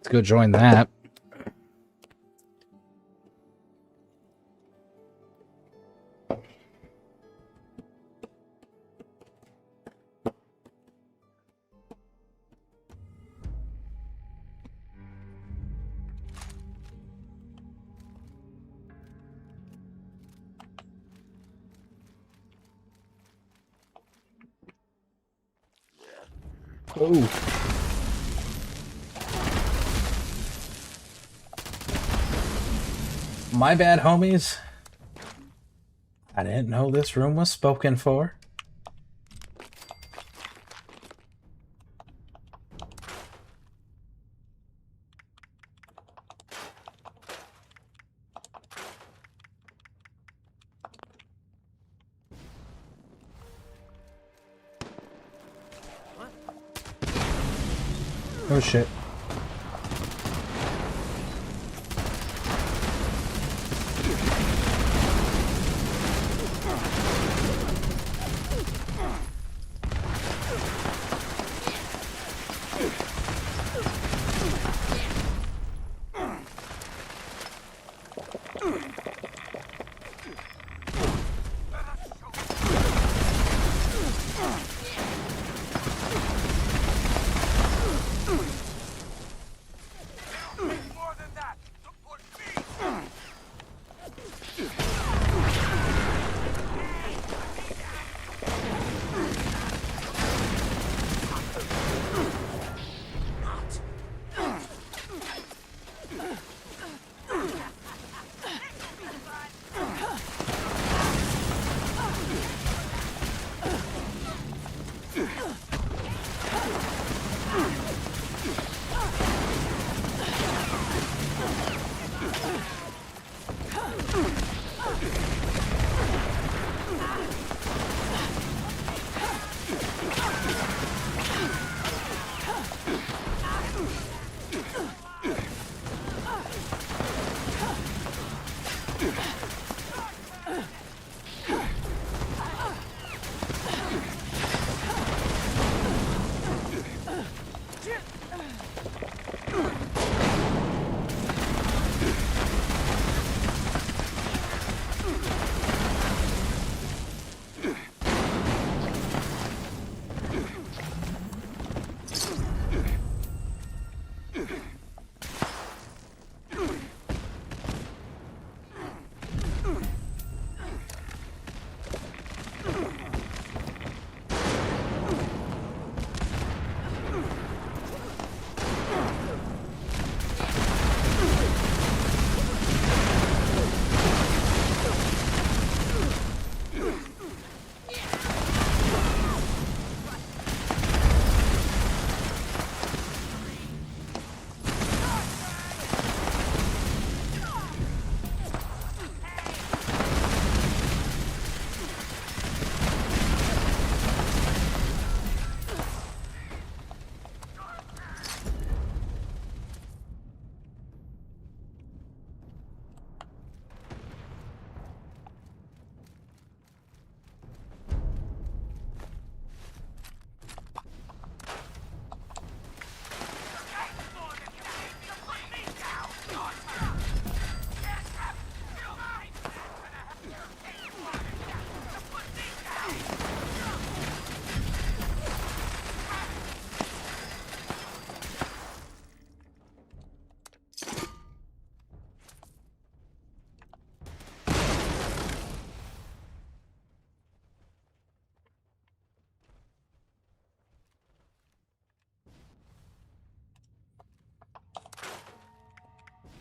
Let's go join that. Oh. My bad, homies. I didn't know this room was spoken for. Oh shit.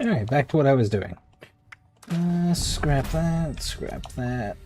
Alright, back to what I was doing. Scrap that, scrap that.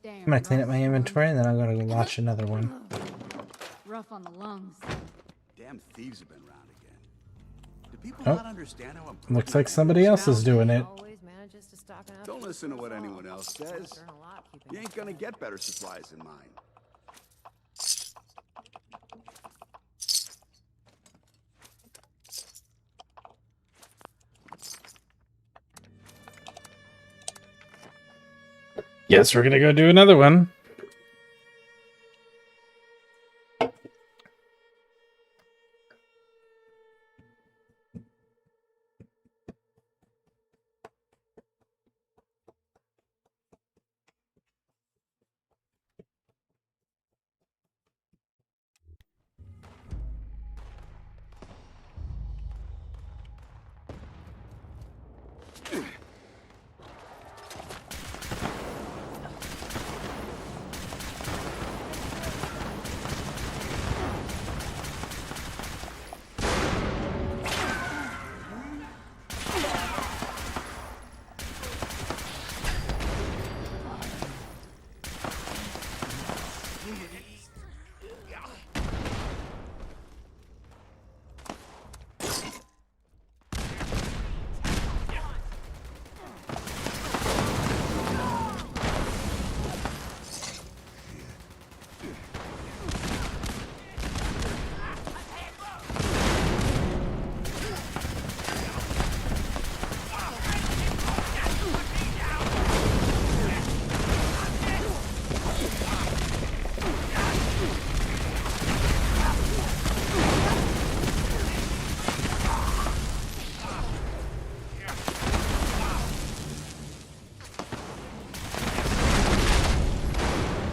Damn, I'm gonna clean up my rough inventory and then I'm gonna go lungs. watch another one. Rough on the lungs. Damn thieves have been around again. Do people Oh. not understand how important Looks like food somebody is else now? is doing it. Always manages to stock enough Don't food listen to for what us all. anyone else says. Earn a lot keeping You ain't us gonna fed. get better supplies than mine. Guess we're gonna go do another one.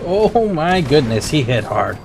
Oh my goodness, he hit hard.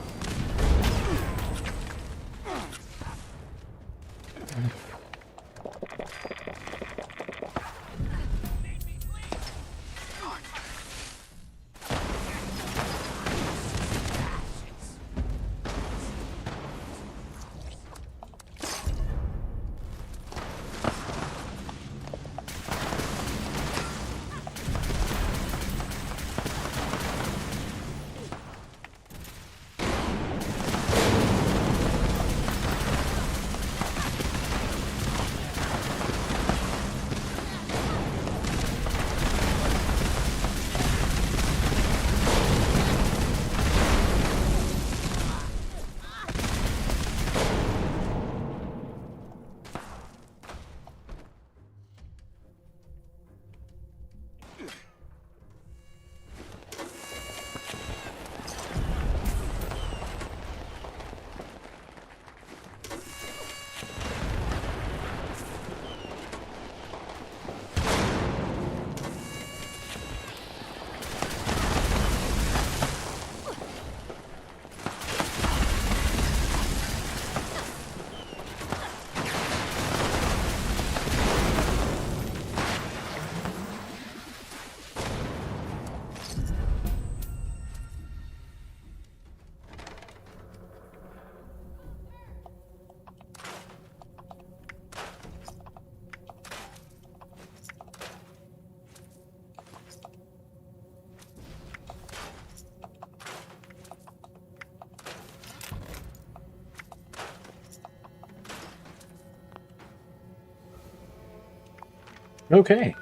Okay.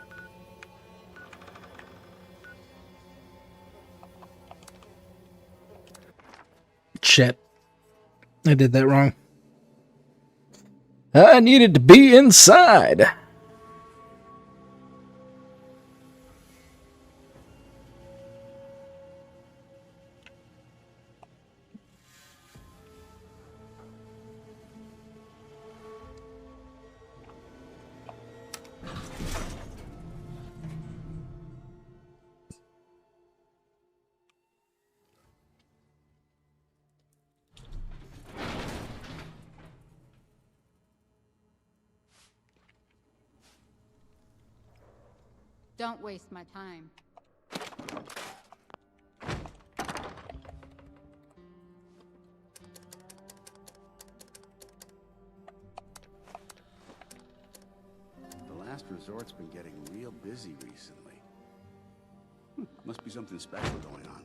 Shit. I did that wrong. I needed to be inside. Don't waste my time. The last resort's been getting real busy recently. Must be something special going on.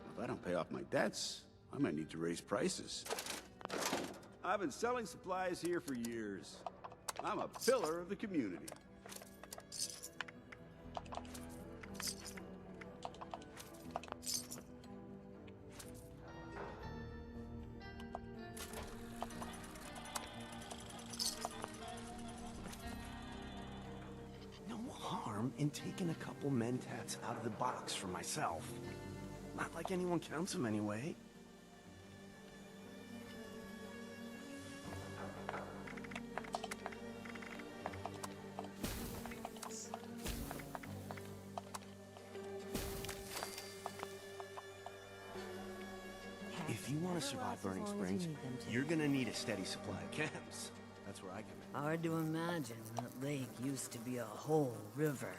If I don't pay off my debts, I might need to raise prices. I've been selling supplies here for years. I'm a pillar of the community. No harm in taking a couple mentats out of the box for myself. Not like anyone counts them anyway. If you want to survive Burning Springs, you're gonna need a steady supply of chems. That's where I come in. Hard to imagine that lake used to be a whole river.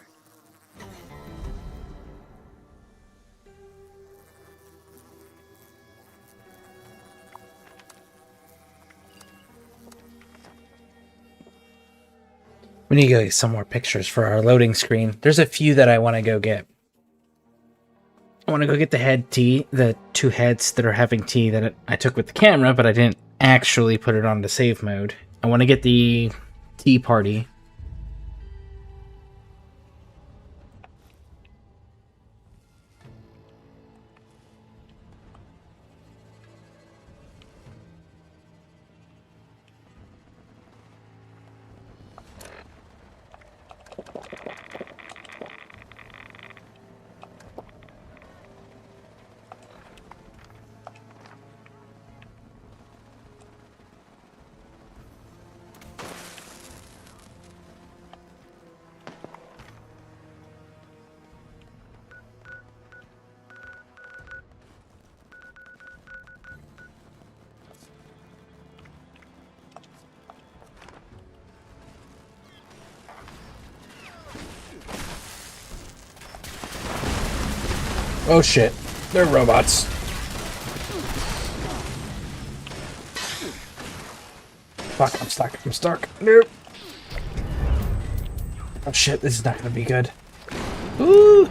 We need to go get some more pictures for our loading screen. There's a few that I want to go get. I want to go get the two heads that are having tea that I took with the camera, but I didn't actually put it on the save mode. I want to get the tea party. Oh shit, they're robots. Fuck, I'm stuck. Nope. Oh shit, this is not gonna be good. Ooh!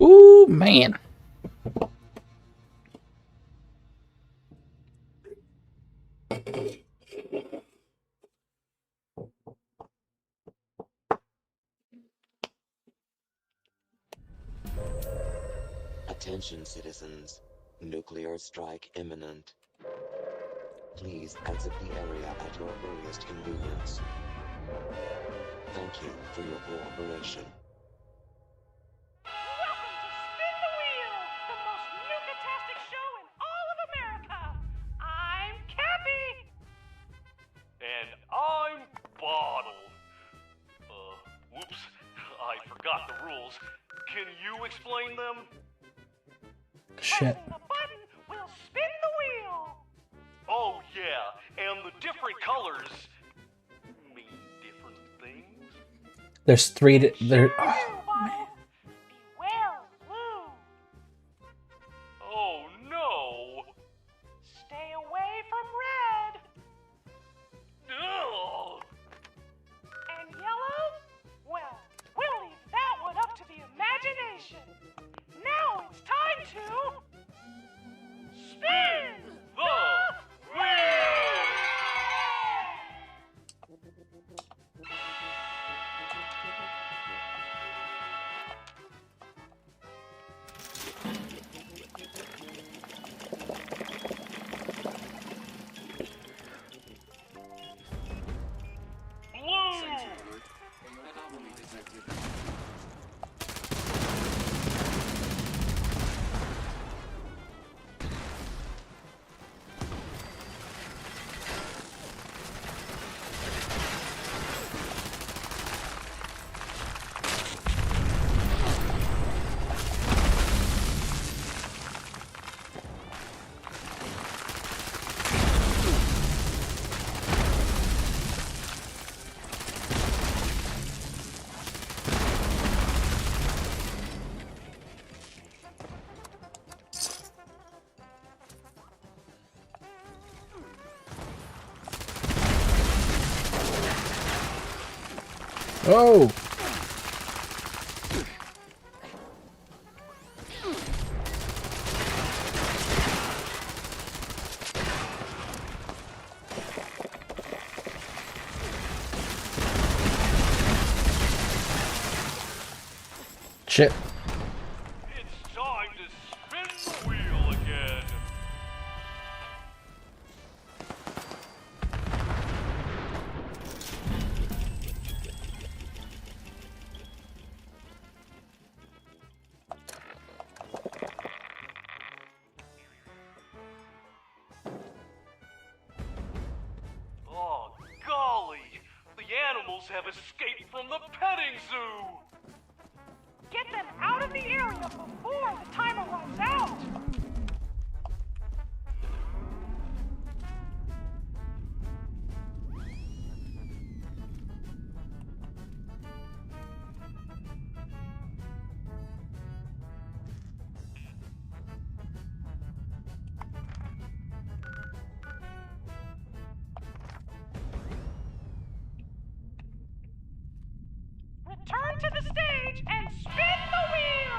Ooh, man. Attention, citizens. Nuclear strike imminent. Please exit the area at your earliest convenience. thank you for your cooperation. Welcome to Spin the Wheel, the most nuke-tastic show in all of America. I'm Cappy. And I'm Bottled. Whoops. I forgot the rules. Can you explain them? Shit. Pressing the button will spin the wheel. Oh, yeah. And the different colors mean different things? There's three. There. Beware blue. Oh, no. Stay away from red. Ugh. And yellow? Well, we'll leave that one up to the imagination. Now it's time to spin The wheel! Oh! Shit. It's time to spin the wheel again. Oh, golly! The animals have escaped from the petting zoo! Get them out of the area before the timer runs out. Return to the stage and spin the wheel!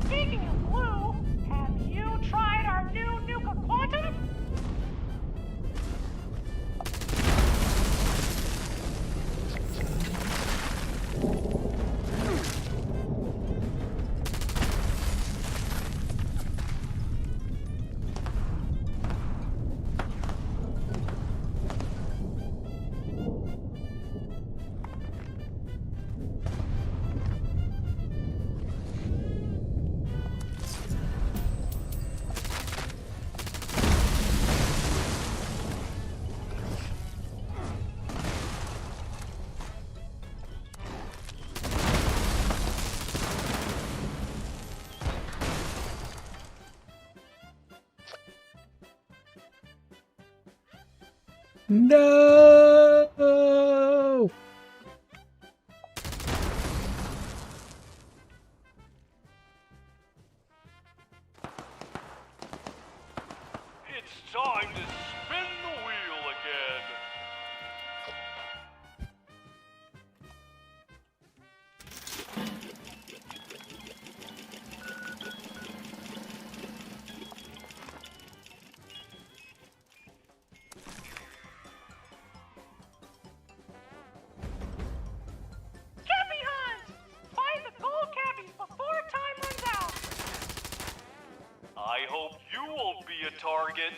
Speaking of blue, have you tried our new Nuka Quantum? No! It's time to spin the wheel again. target.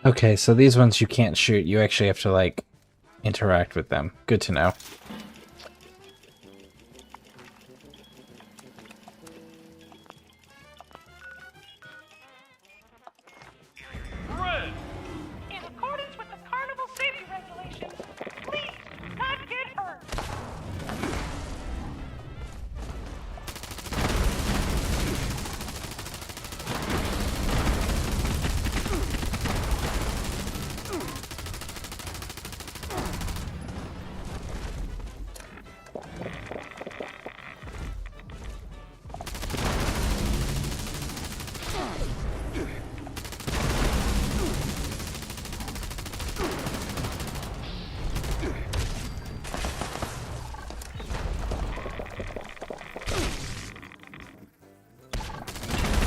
Okay, so these ones you can't shoot. You actually have to, like, interact with them. Good to know. Red! In accordance with the carnival safety regulations, please not get hurt.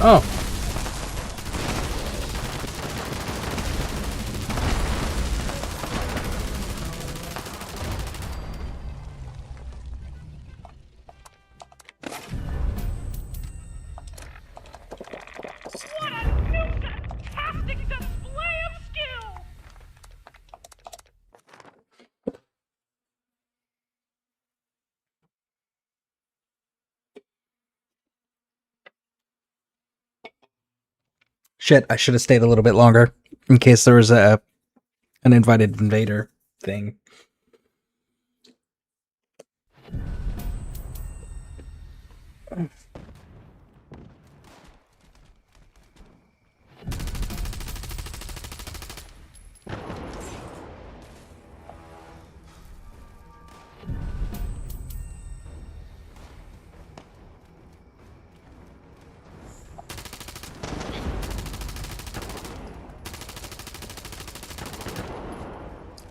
Oh. What a fantastic display of skill! Shit, I should have stayed a little bit longer in case there was an invited invader thing.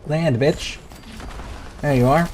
Land, bitch. There you are.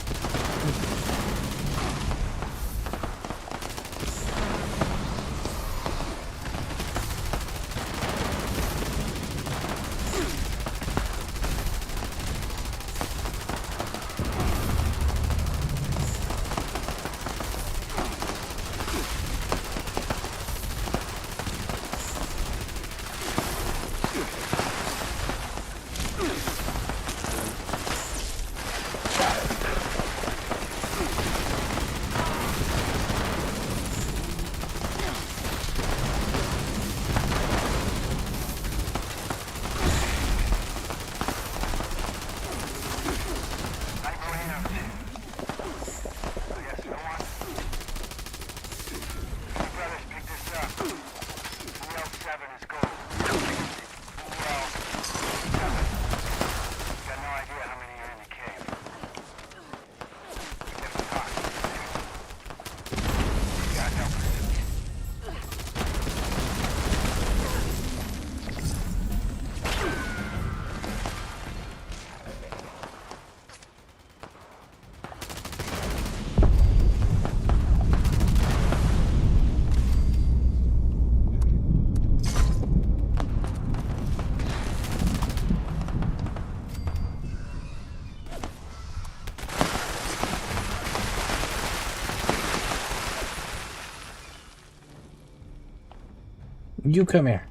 You come here.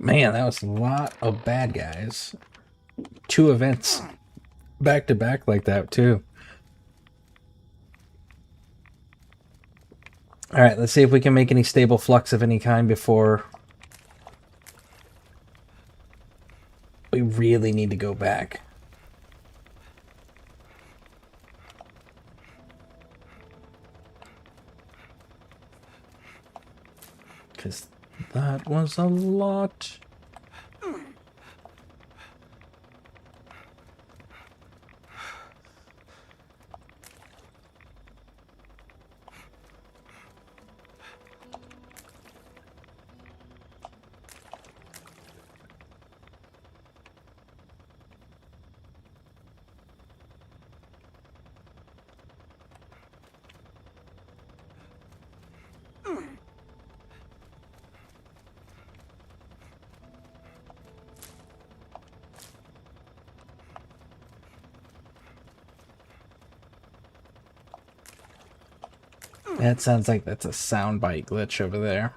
Man, that was a lot of bad guys. 2 events back to back like that, too. Alright, let's see if we can make any stable flux of any kind before we really need to go back. Because that was a lot. That sounds like that's a soundbite glitch over there.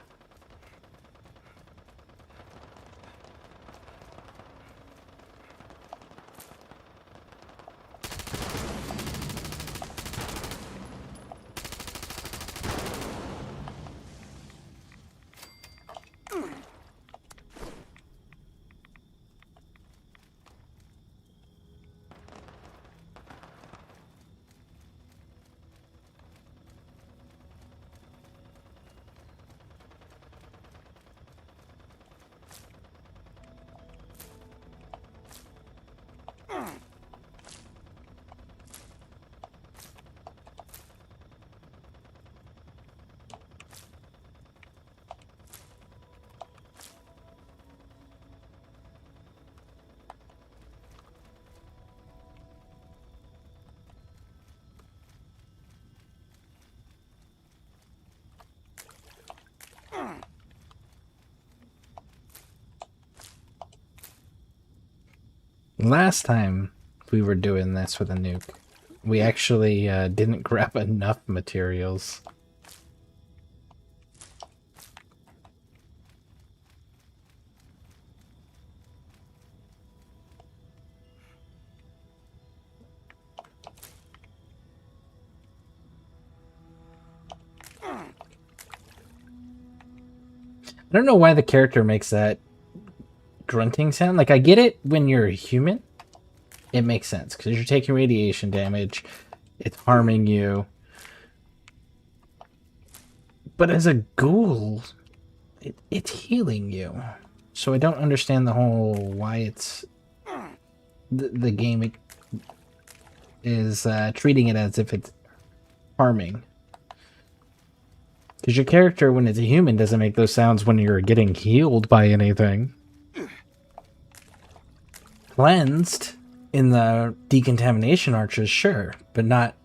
Last time we were doing this with a nuke, we actually didn't grab enough materials. I don't know why the character makes that grunting sound. Like, I get it when you're a human. It makes sense, because you're taking radiation damage. It's harming you. But as a ghoul, it's healing you. So I don't understand the whole why it's... The game is treating it as if it's harming. Because your character, when it's a human, doesn't make those sounds when you're getting healed by anything. Cleansed in the decontamination arches, sure, but not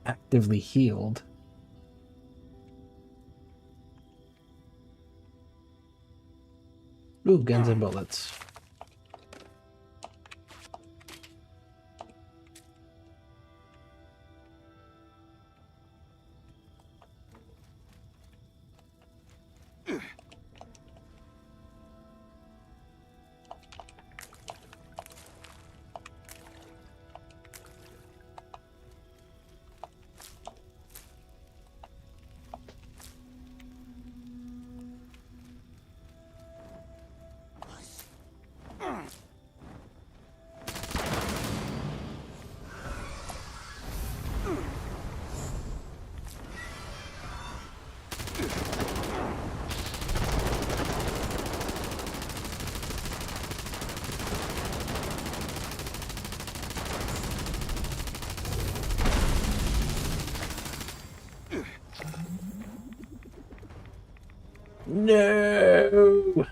actively healed. Ooh, guns and bullets. No!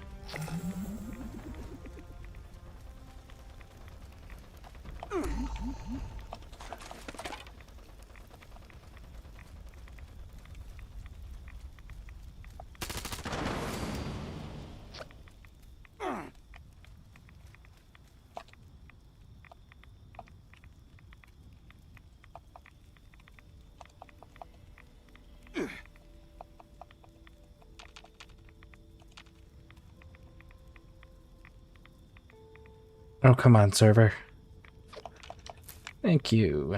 Oh, come on, server. Thank you.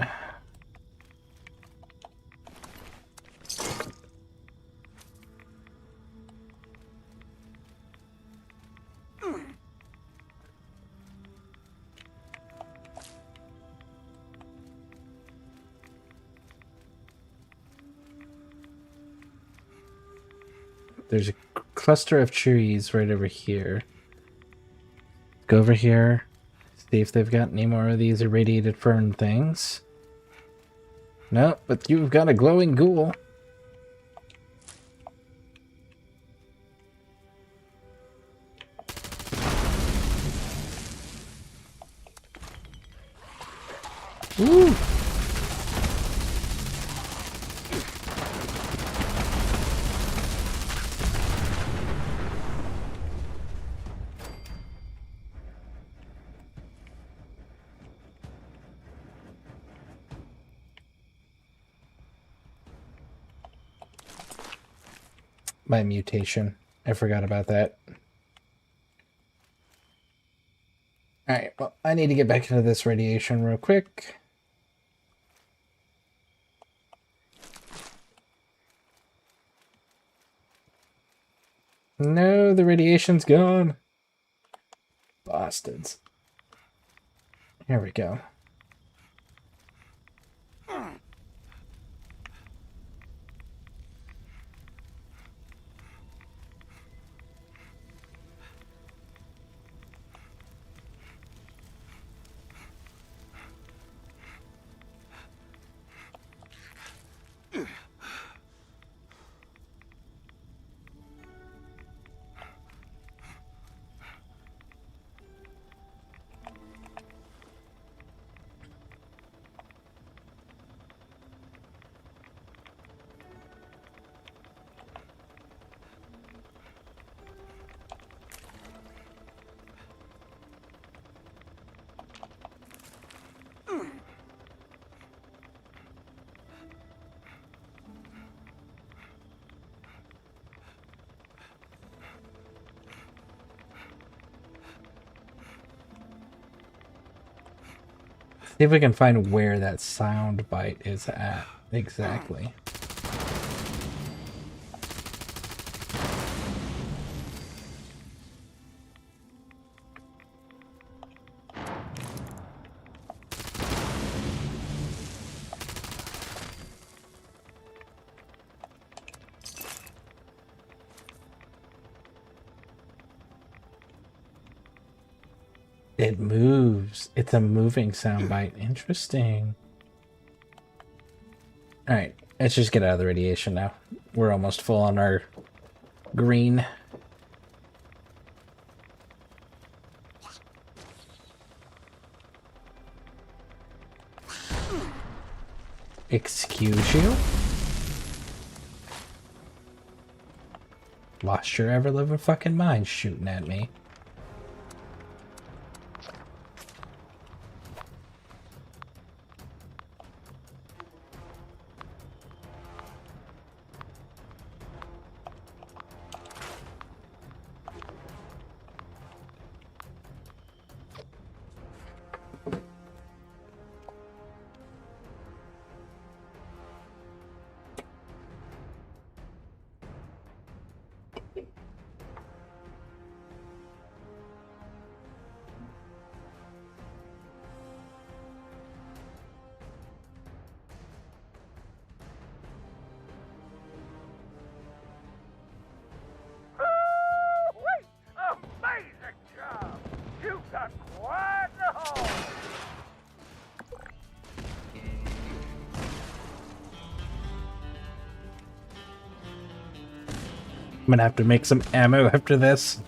There's a cluster of trees right over here. Go over here. See if they've got any more of these irradiated fern things. No, but you've got a glowing ghoul. Woo! My mutation. I forgot about that. Alright, well, I need to get back into this radiation real quick. No, the radiation's gone. Bastards. Here we go. See if we can find where that sound bite is at exactly. It moves. It's a moving soundbite. Interesting. Alright, let's just get out of the radiation now. We're almost full on our green. Excuse you? Lost your ever-living fucking mind shooting at me. Amazing job! You've got quite the haul! I'm gonna have to make some ammo after this.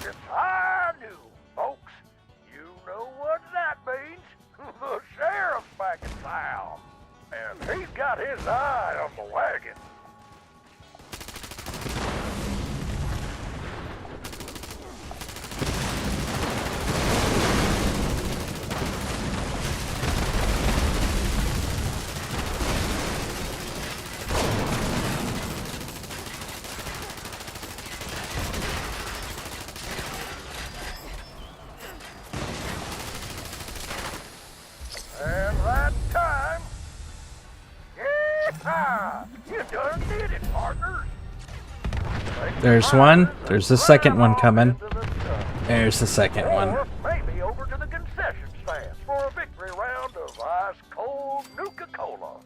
It's high noon, folks. You know what that means. The sheriff's back in town. And he's got his eye on the wagon. Ah, you done did it, partners. There's one. There's the second one coming. There's the second one. Or maybe over to the concession stand for a victory round of ice-cold Nuka-Cola.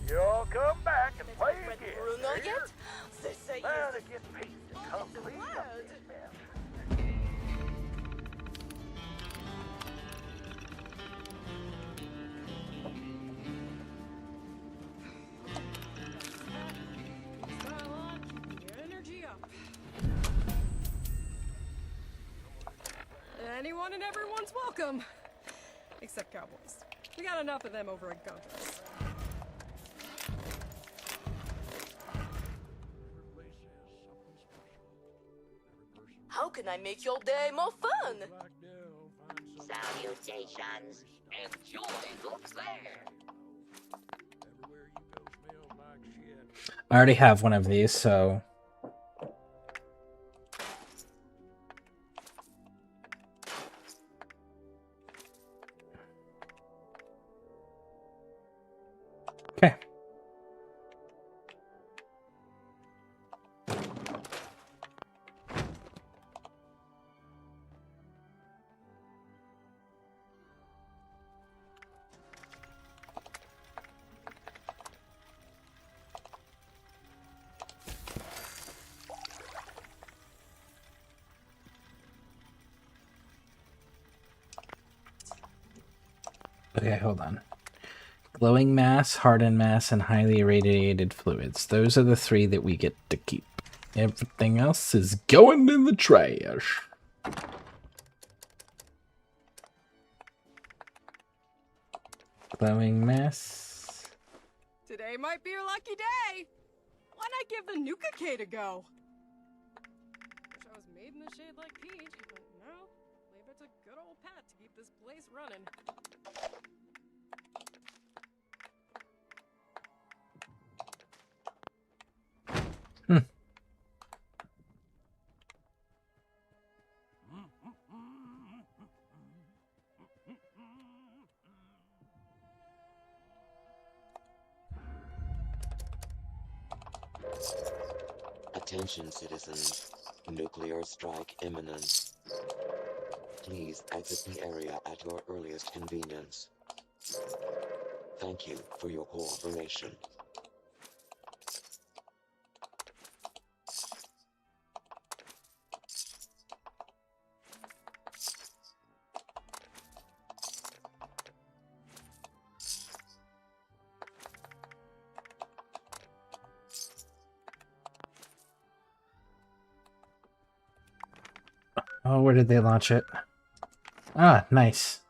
Y'all come back and play again. Here. Now to get peace and come clean up this mess. Style on, keep your energy up. Anyone and everyone's welcome. Except cowboys. We got enough of them over at Gunter's. How can I make your day more fun? Salutations. Enjoy who's there. I already have one of these, so... Okay. Okay, hold on. Glowing mass, hardened mass, and highly irradiated fluids. Those are the three that we get to keep. Everything else is going in the trash. Glowing mass. Today might be your lucky day. Why not give the Nuka-Cade a go? Wish I was made in the shade like Peach, but no. Leave it to good old Pat to keep this place running. Attention, citizens. Nuclear strike imminent. Please exit the area at your earliest convenience. Thank you for your cooperation. Oh, where did they launch it? Ah, nice.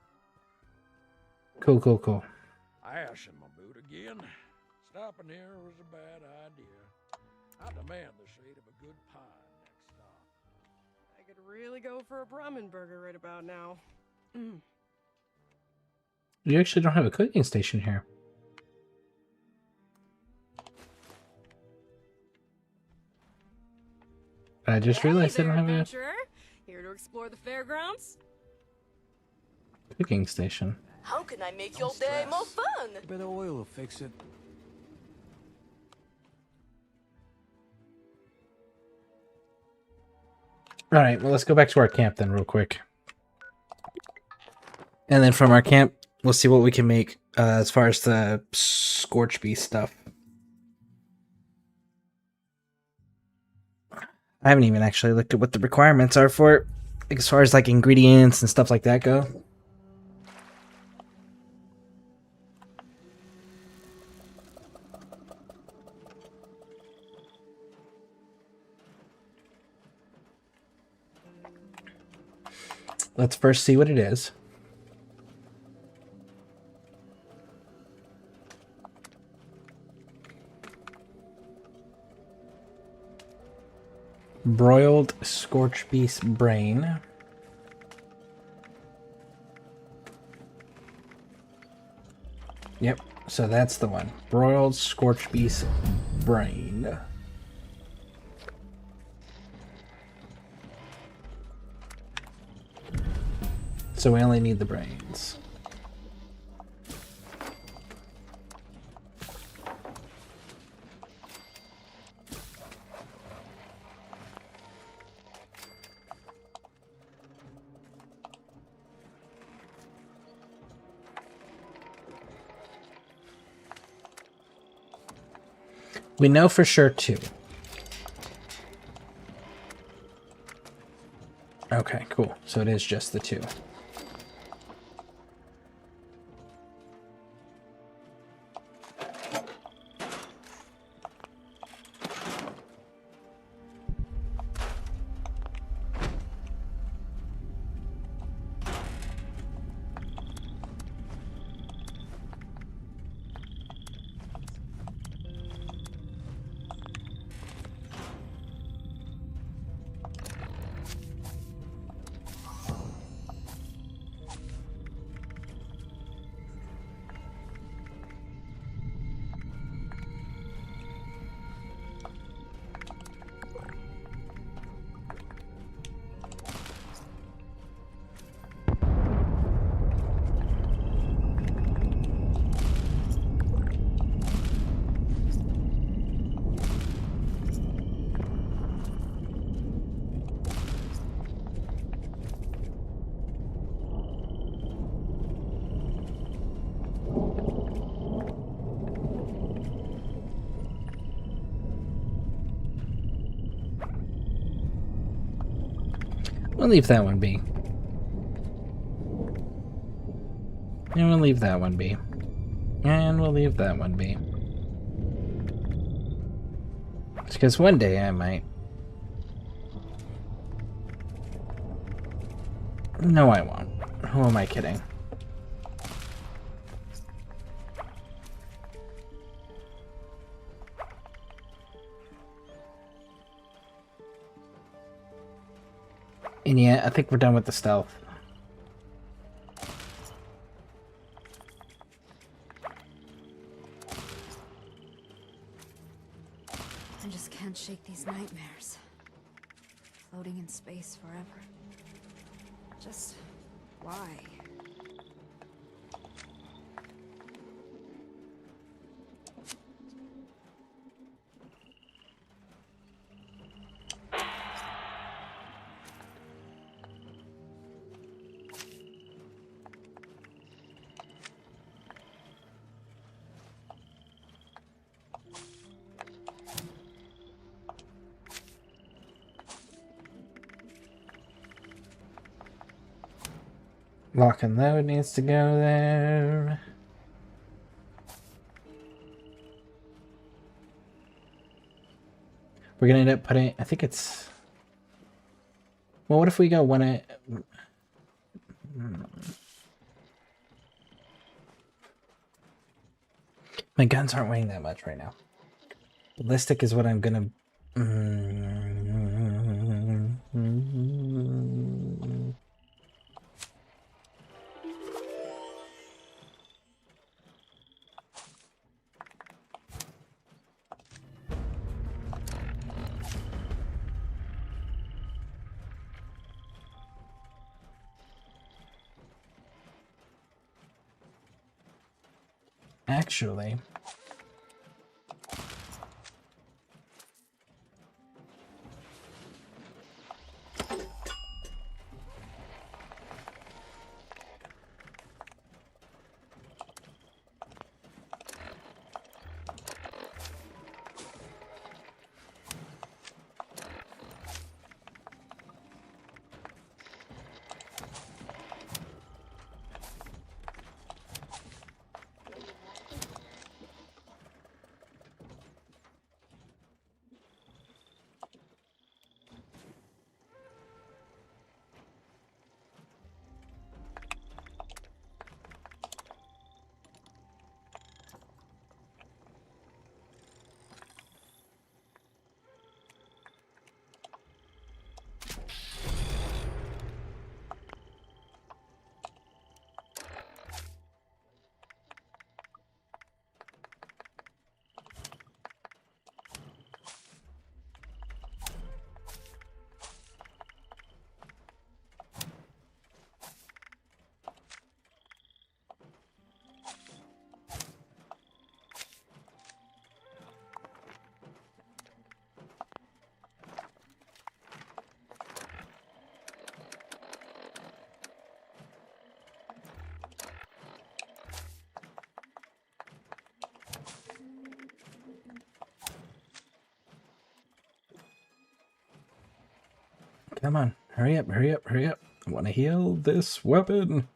Cool, cool, cool. Ash in my boot again. Stopping here was a bad idea. I demand the shade of a good pie next stop. I could really go for a Brahmin burger right about now. You actually don't have a cooking station here. I just realized they don't have a Here to explore the fairgrounds? cooking station. How can I make your day more fun? A bit of oil will fix it. Alright, well, let's go back to our camp then real quick. And then from our camp, we'll see what we can make as far as the Scorch Beast stuff. I haven't even actually looked at what the requirements are for it, as far as like ingredients and stuff like that go. Let's first see what it is. Broiled Scorch Beast brain. Yep, so that's the one. Broiled Scorch Beast brain. So we only need the brains. We know for sure 2. Okay, cool. So it is just the 2. We'll leave that one be. And we'll leave that one be. And we'll leave that one be. Because one day I might. No, I won't. Who am I kidding? And yeah, I think we're done with the stealth. I just can't shake these nightmares. Floating in space forever. Just why? Lock and load needs to go there. We're gonna end up putting, I think it's, well, what if we go one at, my guns aren't weighing that much right now. Ballistic is what I'm gonna, actually, Come on, hurry up, hurry up, hurry up. I want to heal this weapon.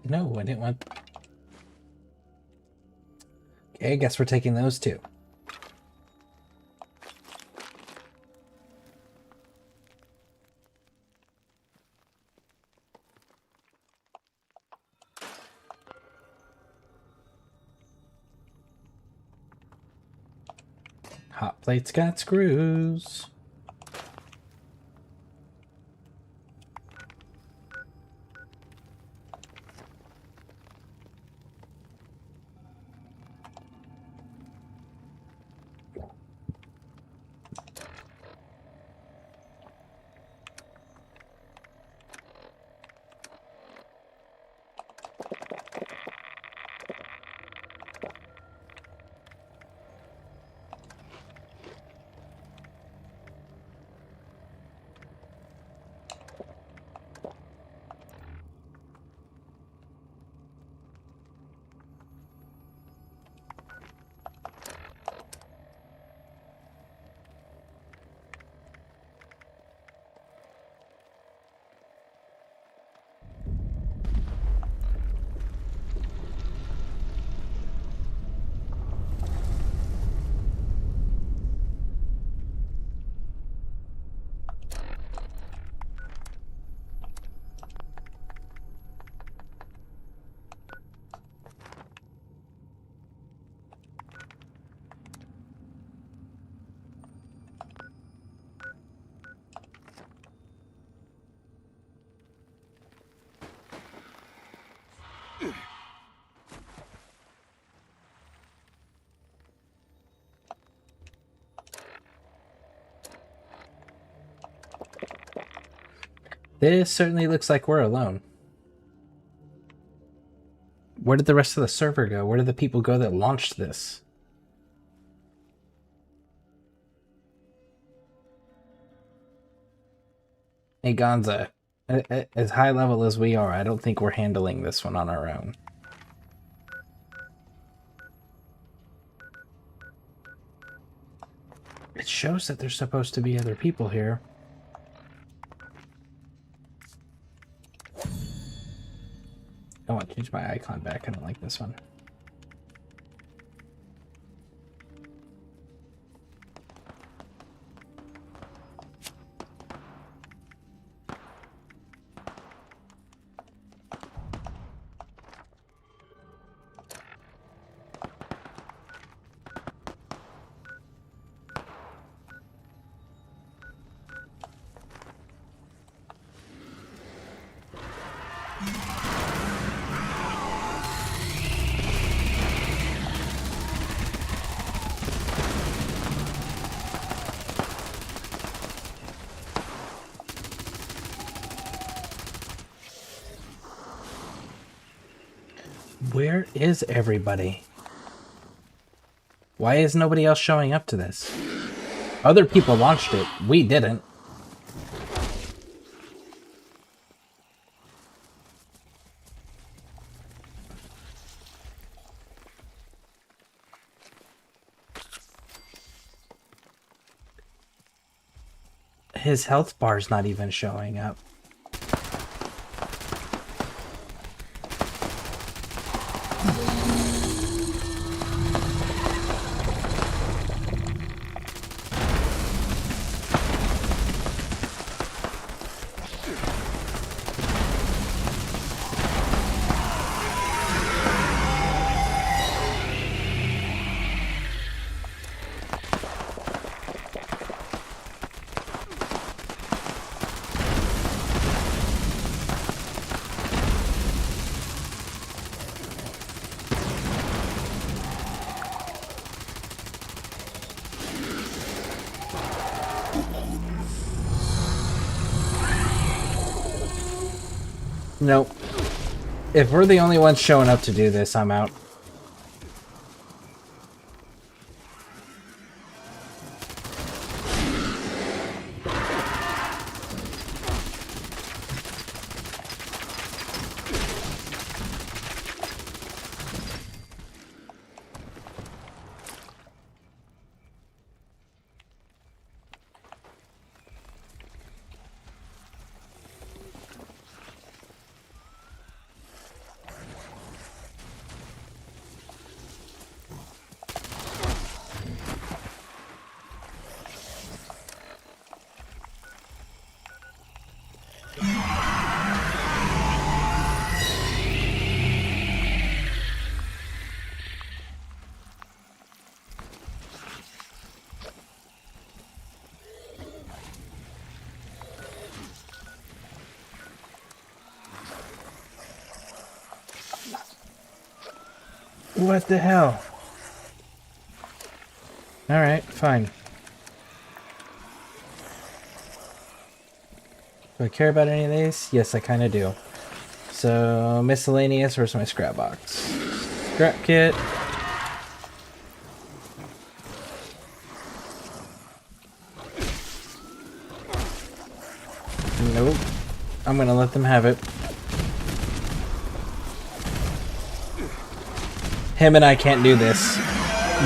No, I didn't want... Okay, I guess we're taking those two. Hot plate's got screws. This certainly looks like we're alone. Where did the rest of the server go? Where did the people go that launched this? Hey Gonza, as high level as we are, I don't think we're handling this one on our own. It shows that there's supposed to be other people here. I want to change my icon back. I don't like this one. Where is everybody? Why is nobody else showing up to this? Other people launched it. We didn't. His health bar's not even showing up. Nope. If we're the only ones showing up to do this, I'm out. What the hell? Alright, fine. Do I care about any of these? Yes, I kind of do. So, miscellaneous, where's my scrap box? Scrap kit. Nope. I'm gonna let them have it. Him and I can't do this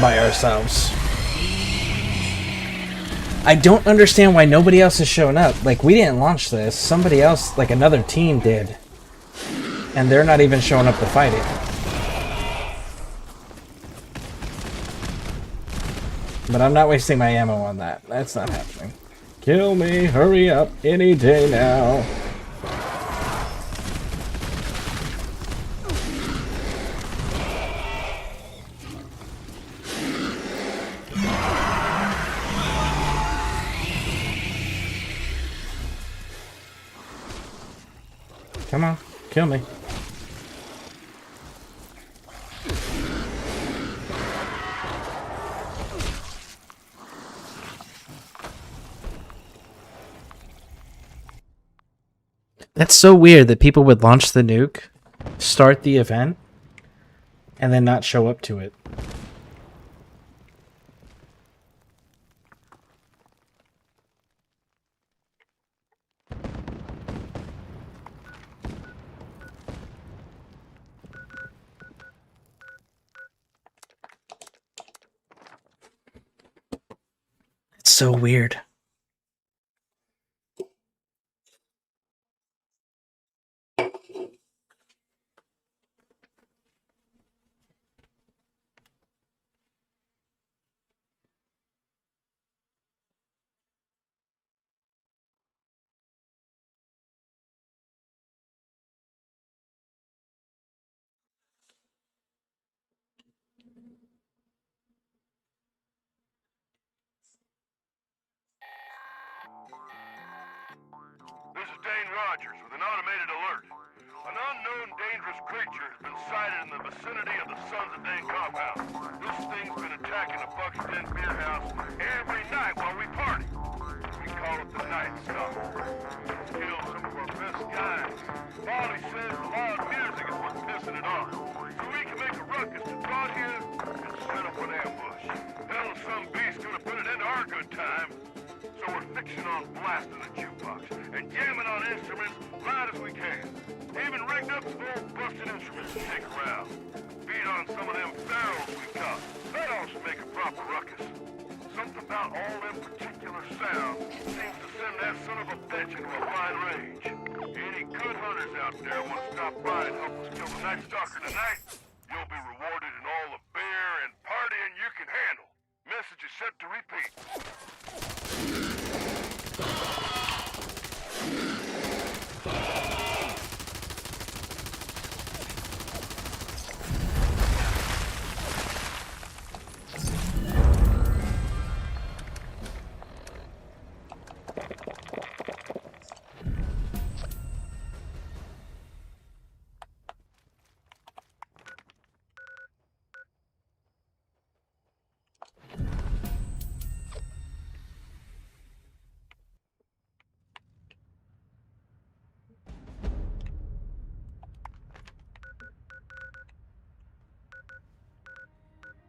by ourselves. I don't understand why nobody else has shown up. Like, we didn't launch this. Somebody else, like another team did. And they're not even showing up to fight it. But I'm not wasting my ammo on that. That's not happening. Kill me, hurry up, any day now. Come on, kill me. That's so weird that people would launch the nuke, start the event, and then not show up to it. It's so weird. This is Dane Rogers with an automated alert. An unknown dangerous creature has been sighted in the vicinity of the Sons of Dane compound. This thing's been attacking the Buck's Den beer house every night while we party. We call it the Night Stalker. It's killed some of our best guys. All he says the loud music is what's pissing it off. So we can make a ruckus to draw here and set up an ambush. Hell, some beast's gonna put it into our good time. So we're fixing on blasting the jukebox and jamming on instruments loud as we can. Even rigged up some old busted instruments to shake around. Beat on some of them barrels we caught. That ought to make a proper ruckus. Something about all them particular sounds seems to send that son of a bitch into a fine rage. Any good hunters out there want to stop by and help us kill the Night Stalker tonight? You'll be rewarded in all the beer and partying you can handle. Message is set to repeat.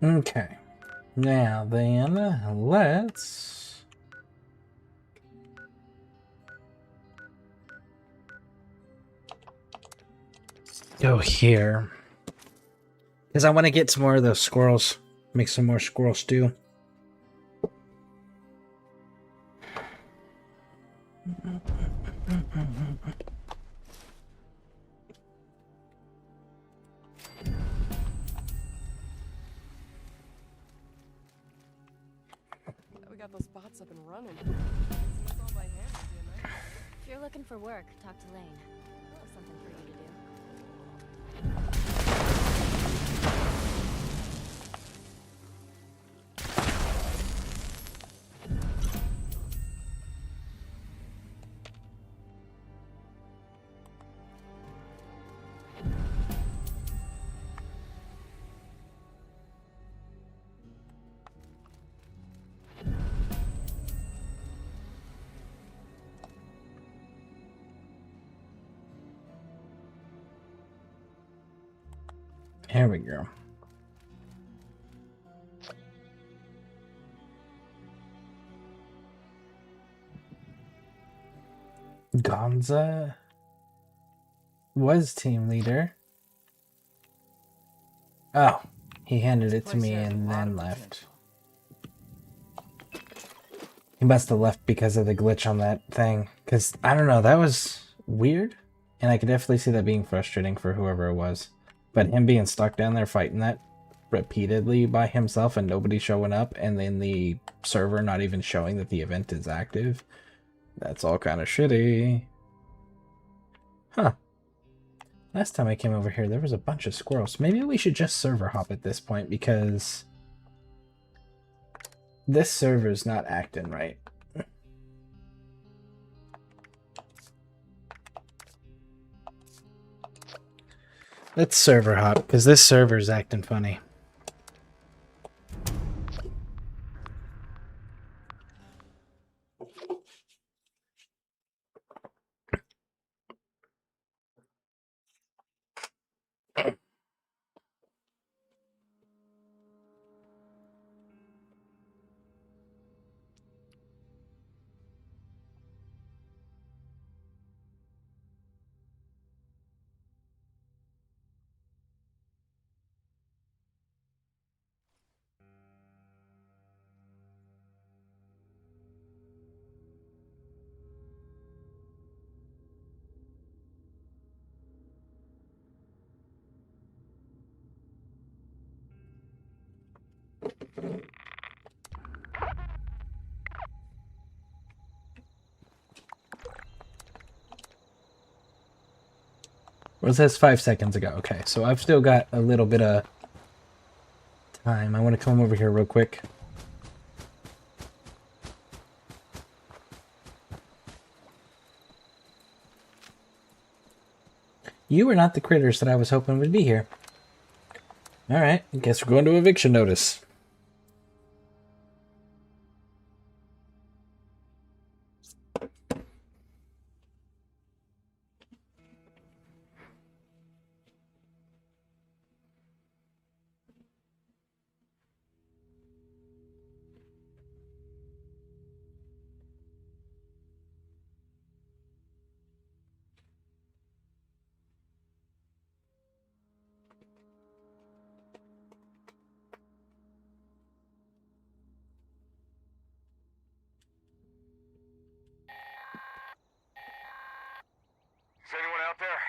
Okay. Now then, let's go here. Because I want to get some more of those squirrels. Make some more squirrel stew. We got those spots up and running. That's all by hand, you know? If you're looking for work, talk to Lane. He'll have something for you to do. Here we go. Gonza was team leader. Oh, he handed it to me and then left. He must have left because of the glitch on that thing. Because, I don't know, that was weird. And I could definitely see that being frustrating for whoever it was. But him being stuck down there fighting that repeatedly by himself and nobody showing up, and then the server not even showing that the event is active, that's all kind of shitty. Huh. Last time I came over here, there was a bunch of squirrels. Maybe we should just server hop at this point, because this server's not acting right. Let's server hop, because this server's acting funny. Was this 5 seconds ago? Okay, so I've still got a little bit of time. I want to come over here real quick. You were not the critters that I was hoping would be here. Alright, I guess we're going to eviction notice. Is anyone out there?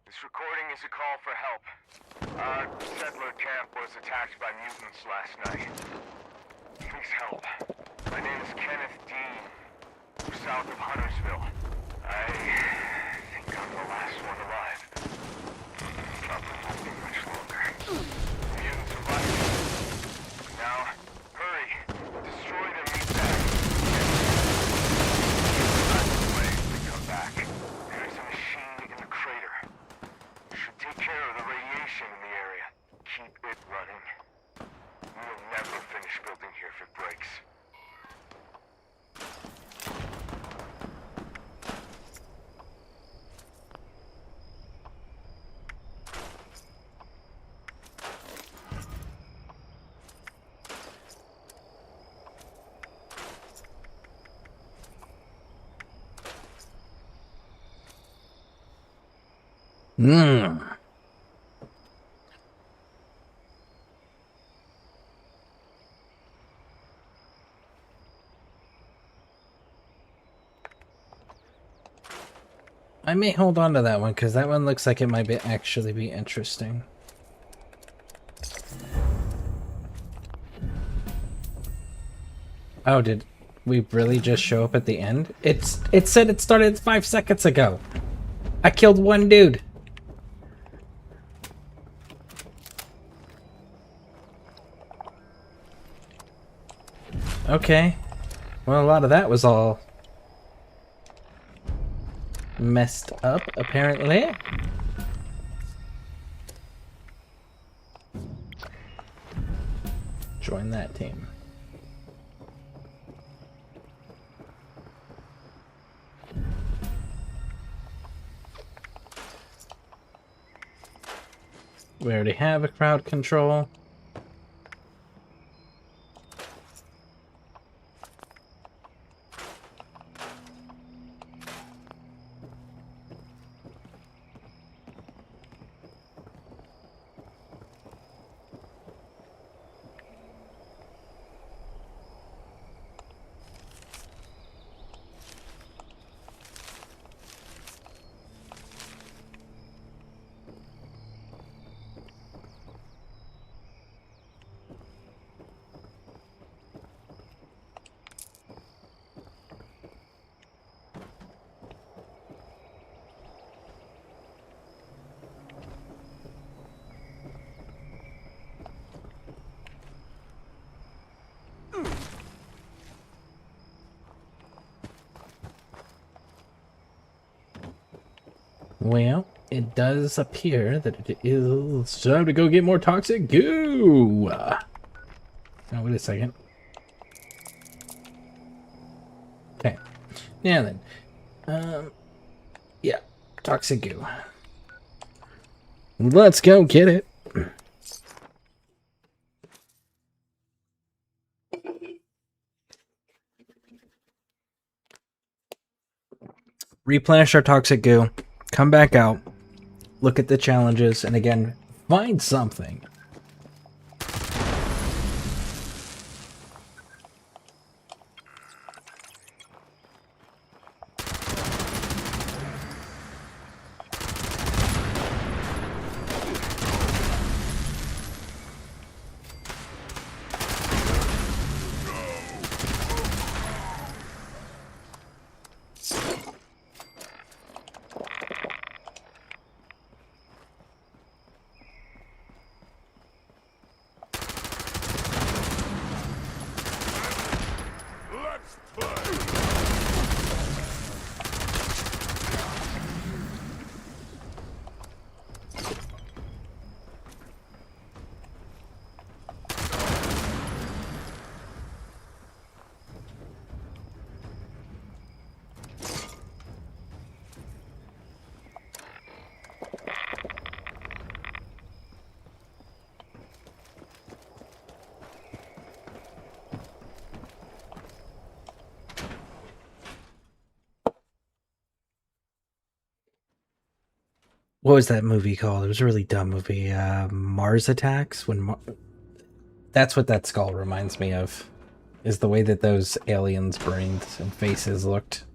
This recording is a call for help. Our settler camp was attacked by mutants last night. Please help. My name is Kenneth Dean. We're south of Huntersville. I think I'm the last one alive. Probably won't be much longer. Mutants are fighting. Now, hurry. Destroy their meat bag. Come back. There's a machine in the crater. Should take care of the radiation in the area. Keep it running. We'll never finish building here if it breaks. Mmm. I may hold on to that one because that one looks like it might actually be interesting. Oh, did we really just show up at the end? It said it started 5 seconds ago. I killed one dude. Okay. Well, a lot of that was all messed up, apparently. Join that team. We already have a crowd control. Well, it does appear that it is time to go get more toxic goo. Now, wait a second. Okay. Now then. Yeah. Toxic goo. Let's go get it. Replenish our toxic goo. Come back out. Look at the challenges. And again, find something. What was that movie called? It was a really dumb movie. Mars Attacks? That's what that skull reminds me of. Is the way that those aliens' brains and faces looked.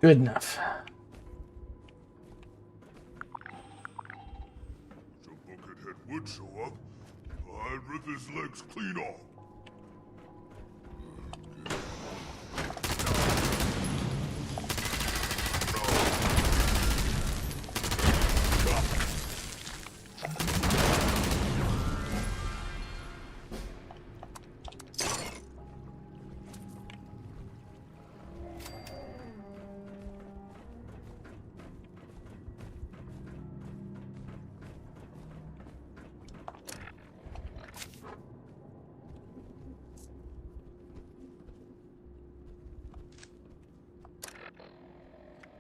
Good enough. So Buckethead would show up. I'd rip his legs clean off.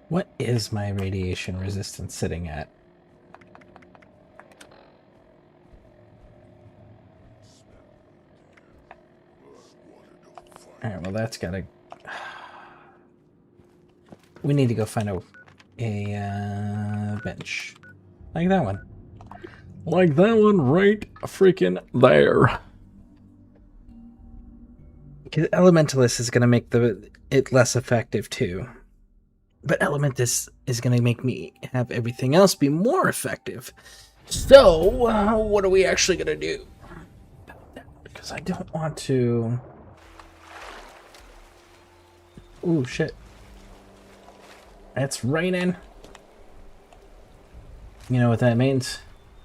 What is my radiation resistance sitting at? Alright, well that's gotta... We need to go find a bench. Like that one. Like that one right freaking there. Because Elementalist is gonna make it less effective too. But Elementus is going to make me have everything else be more effective. So, what are we actually going to do? Because I don't want to... Ooh, shit. It's raining. You know what that means?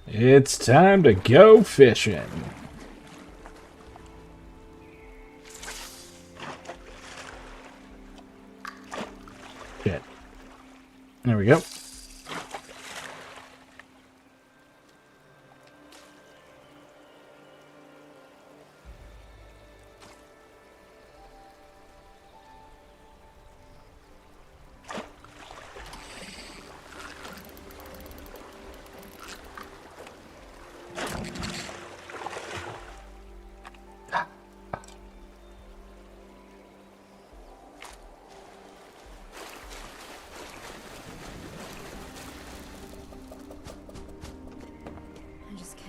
It's time to go fishing. Shit. There we go.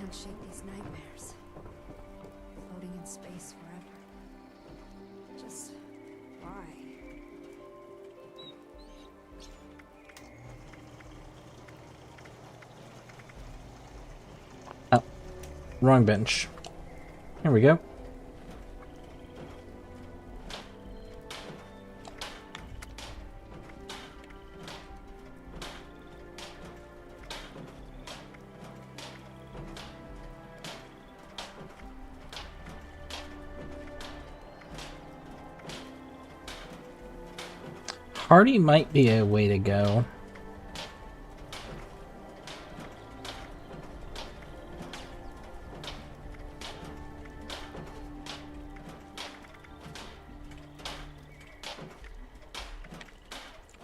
Shake these nightmares. Floating in space forever. Just why? Oh, wrong bench. Here we go. Hardy might be a way to go.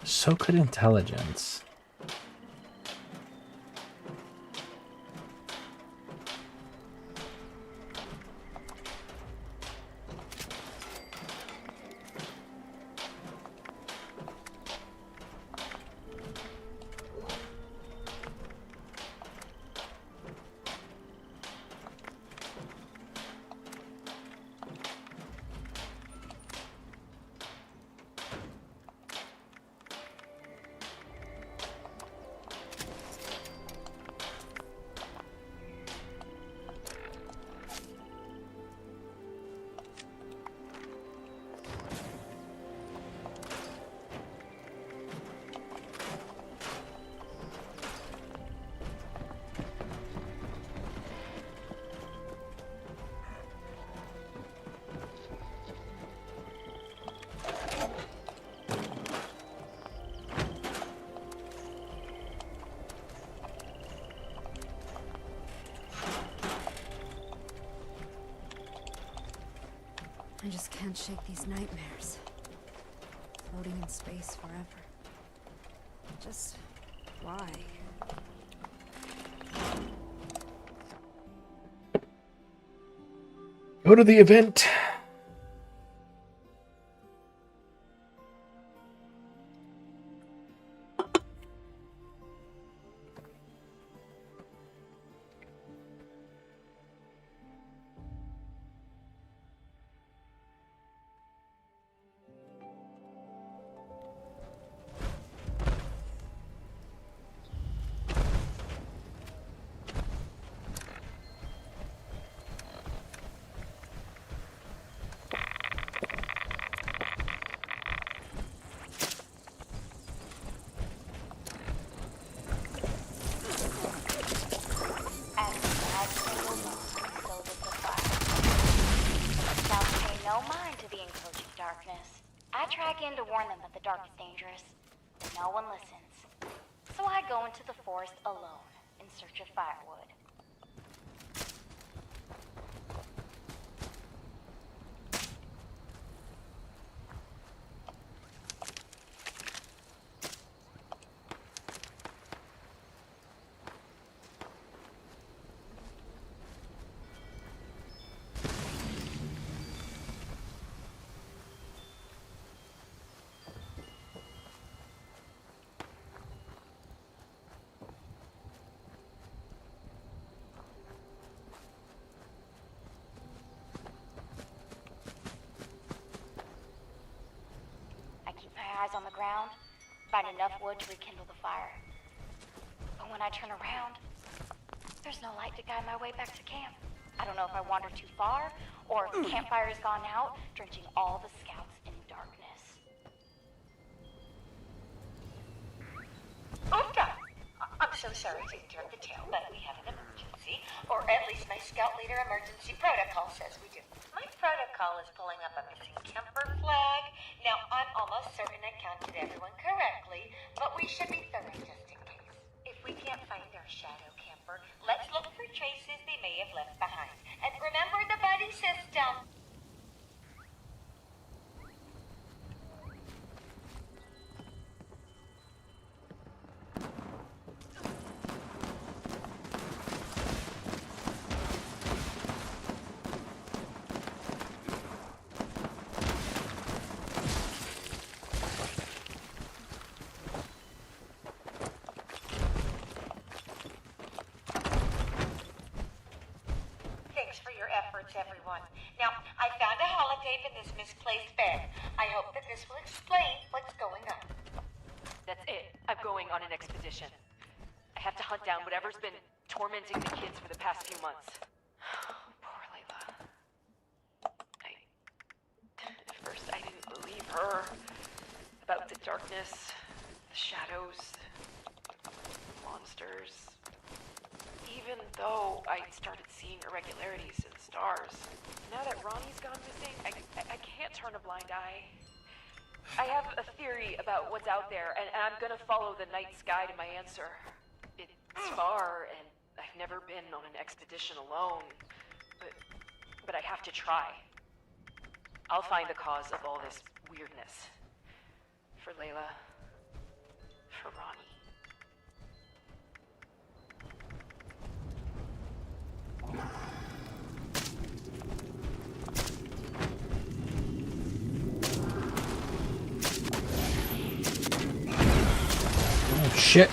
So could intelligence. I just can't shake these nightmares. Floating in space forever. Just why? Go to the event. no mind to the encroaching darkness. I track in to warn them that the dark is dangerous, but no one listens. So I go into the forest alone in search of firewood. On the ground, find enough wood to rekindle the fire. But when I turn around, there's no light to guide my way back to camp. I don't know if I wandered too far, or if the campfire has gone out, drenching all the scouts in darkness. Oofta! I'm so sorry to interrupt the tale, but we have an emergency. Or at least my scout leader emergency protocol says we do. My protocol is pulling up a missing camper flag. Now, I'm almost certain I counted everyone correctly, but we should be thorough just in case. If we can't find our shadow camper, let's look for traces they may have left behind. And remember the buddy system. Everyone. Now, I found a holotape in this misplaced bag. I hope that this will explain what's going on. That's it. I'm going on an expedition. I have to hunt down whatever's been tormenting the kids for the past few months. Poor Layla. At first I didn't believe her. About the darkness, the shadows, monsters. Even though I started seeing irregularities in the stars. Now that Ronnie's gone missing, I can't turn a blind eye. I have a theory about what's out there, and I'm gonna follow the night sky to my answer. It's far, and I've never been on an expedition alone, but I have to try. I'll find the cause of all this weirdness. For Layla. For Ronnie. Oh shit.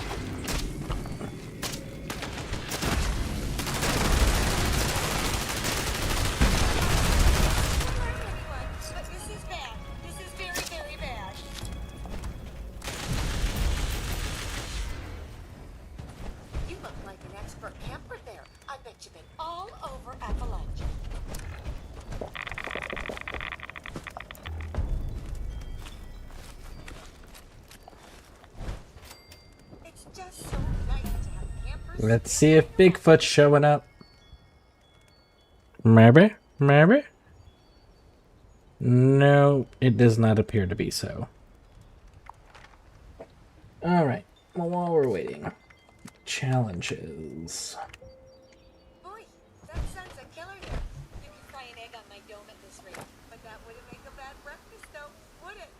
But this is bad. This is very, very bad. You look like an expert camper there. I bet you've been all over Appalachia. It's just so nice to have campers. Let's see if Bigfoot's showing up. Maybe? Maybe? No, it does not appear to be so. Alright, well, while we're waiting, challenges. Boy, that sun's a killer there. You can fry an egg on my dome at this rate, but that wouldn't make a bad breakfast, though, would it?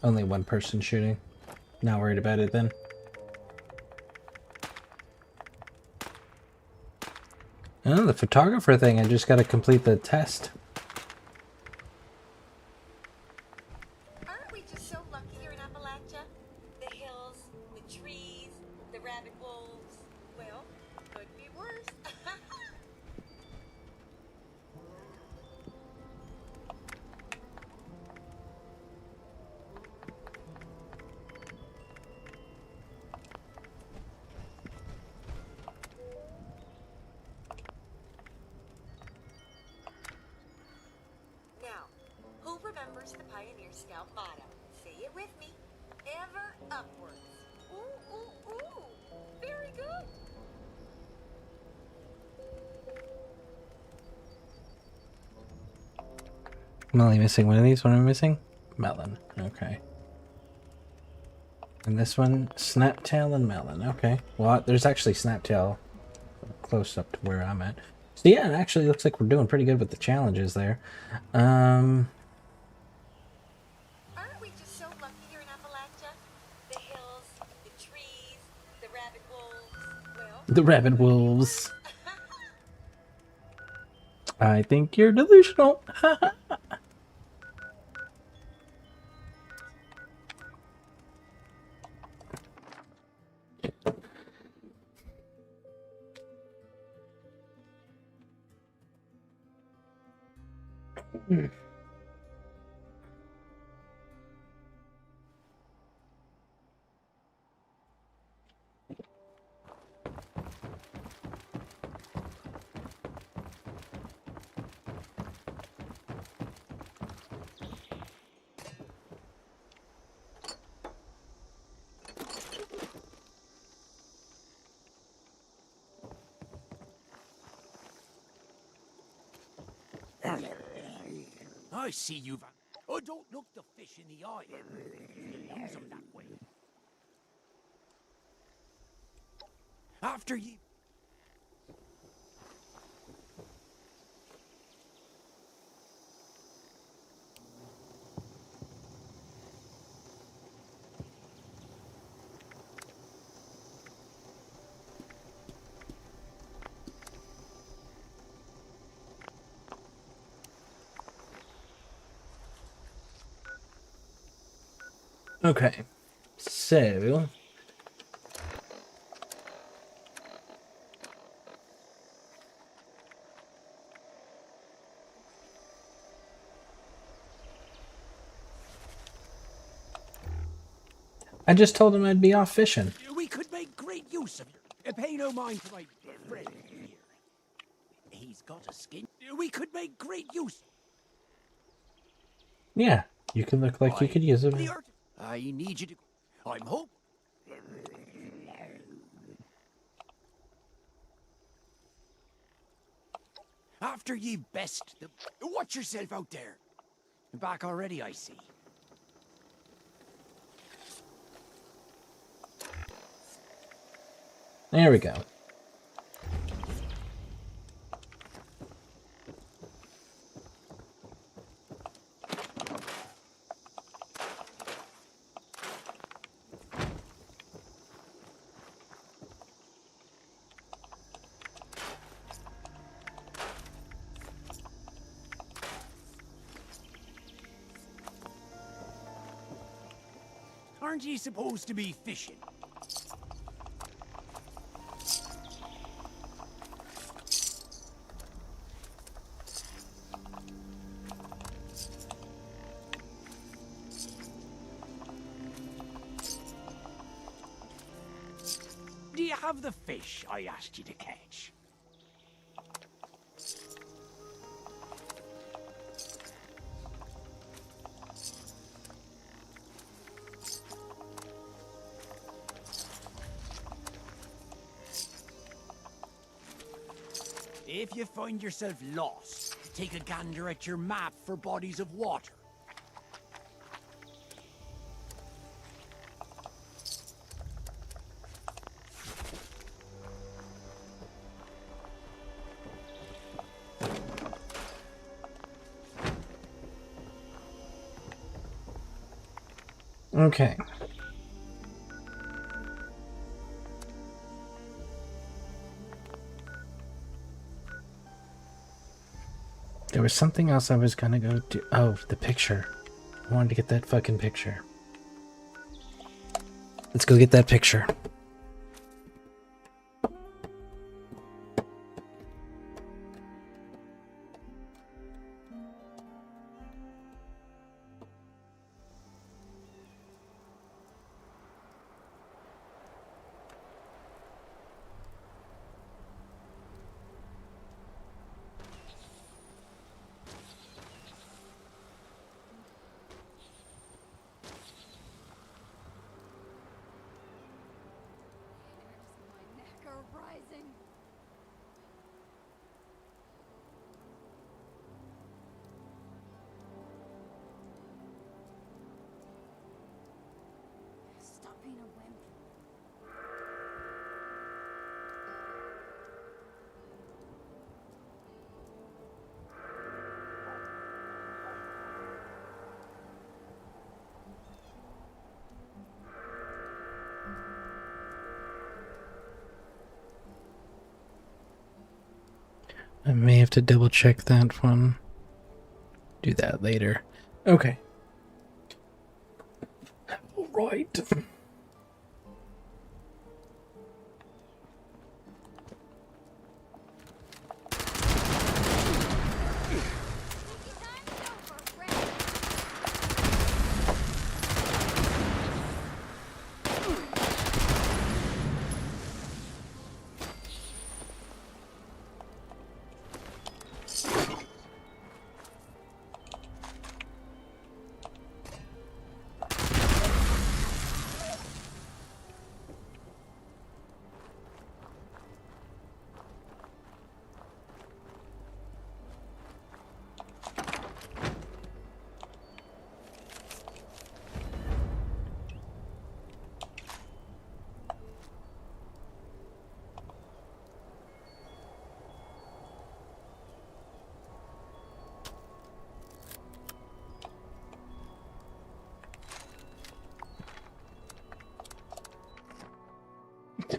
Only one person shooting. Not worried about it then. Oh, the photographer thing, I just gotta complete the test. Aren't we just so lucky here in Appalachia? The hills, the trees, the rabbit wolves. Well, could be worse. Now, who remembers the Pioneer Scout motto? Say it with me. Ever upwards. Ooh, ooh, ooh. Very good. I'm only missing one of these. What am I missing? Melon. Okay. And this one, Snaptail and Melon. Okay. Well, there's actually Snaptail close up to where I'm at. So yeah, it actually looks like we're doing pretty good with the challenges there. Aren't we just so lucky here in Appalachia? The hills, the trees, the rabbit wolves. Well, The rabbit wolves. I think you're delusional. I see you've... Oh, don't look the fish in the eye. You lose 'em that way. After ye... Okay. So... I just told him I'd be off fishing. We could make great use of you. Pay no mind to my friend here. He's got a skin. We could make great use. Yeah, you can look like you could use it. I need you to... I'm hope. After ye best... Watch yourself out there. Back already, I see. There we go. Aren't ye supposed to be fishing? Do you have the fish I asked you to catch? If you find yourself lost, take a gander at your map for bodies of water. Okay. There was something else I was gonna go do. Oh, the picture. I wanted to get that fucking picture. Let's go get that picture. I may have to double check that one. Do that later. Okay. All right.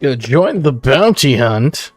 Go join the bounty hunt.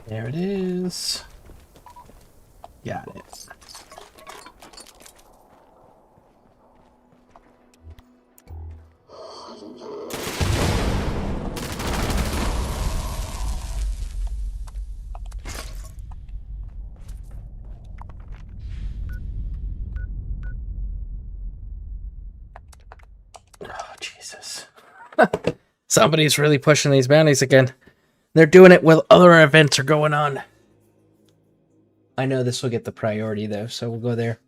There it is. Got it. Oh, Jesus. Somebody's really pushing these bounties again. They're doing it while other events are going on. I know this will get the priority, though, so we'll go there.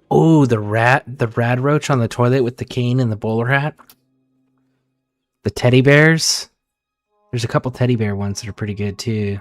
Oh, the rad roach on the toilet with the cane and the bowler hat. The teddy bears. There's a couple teddy bear ones that are pretty good, too.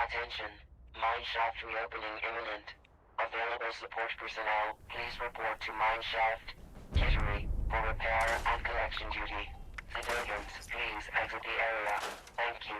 Attention. Mineshaft reopening imminent. Available support personnel, please report to Mineshaft Kittery for repair and collection duty. Civilians, please exit the area. Thank you.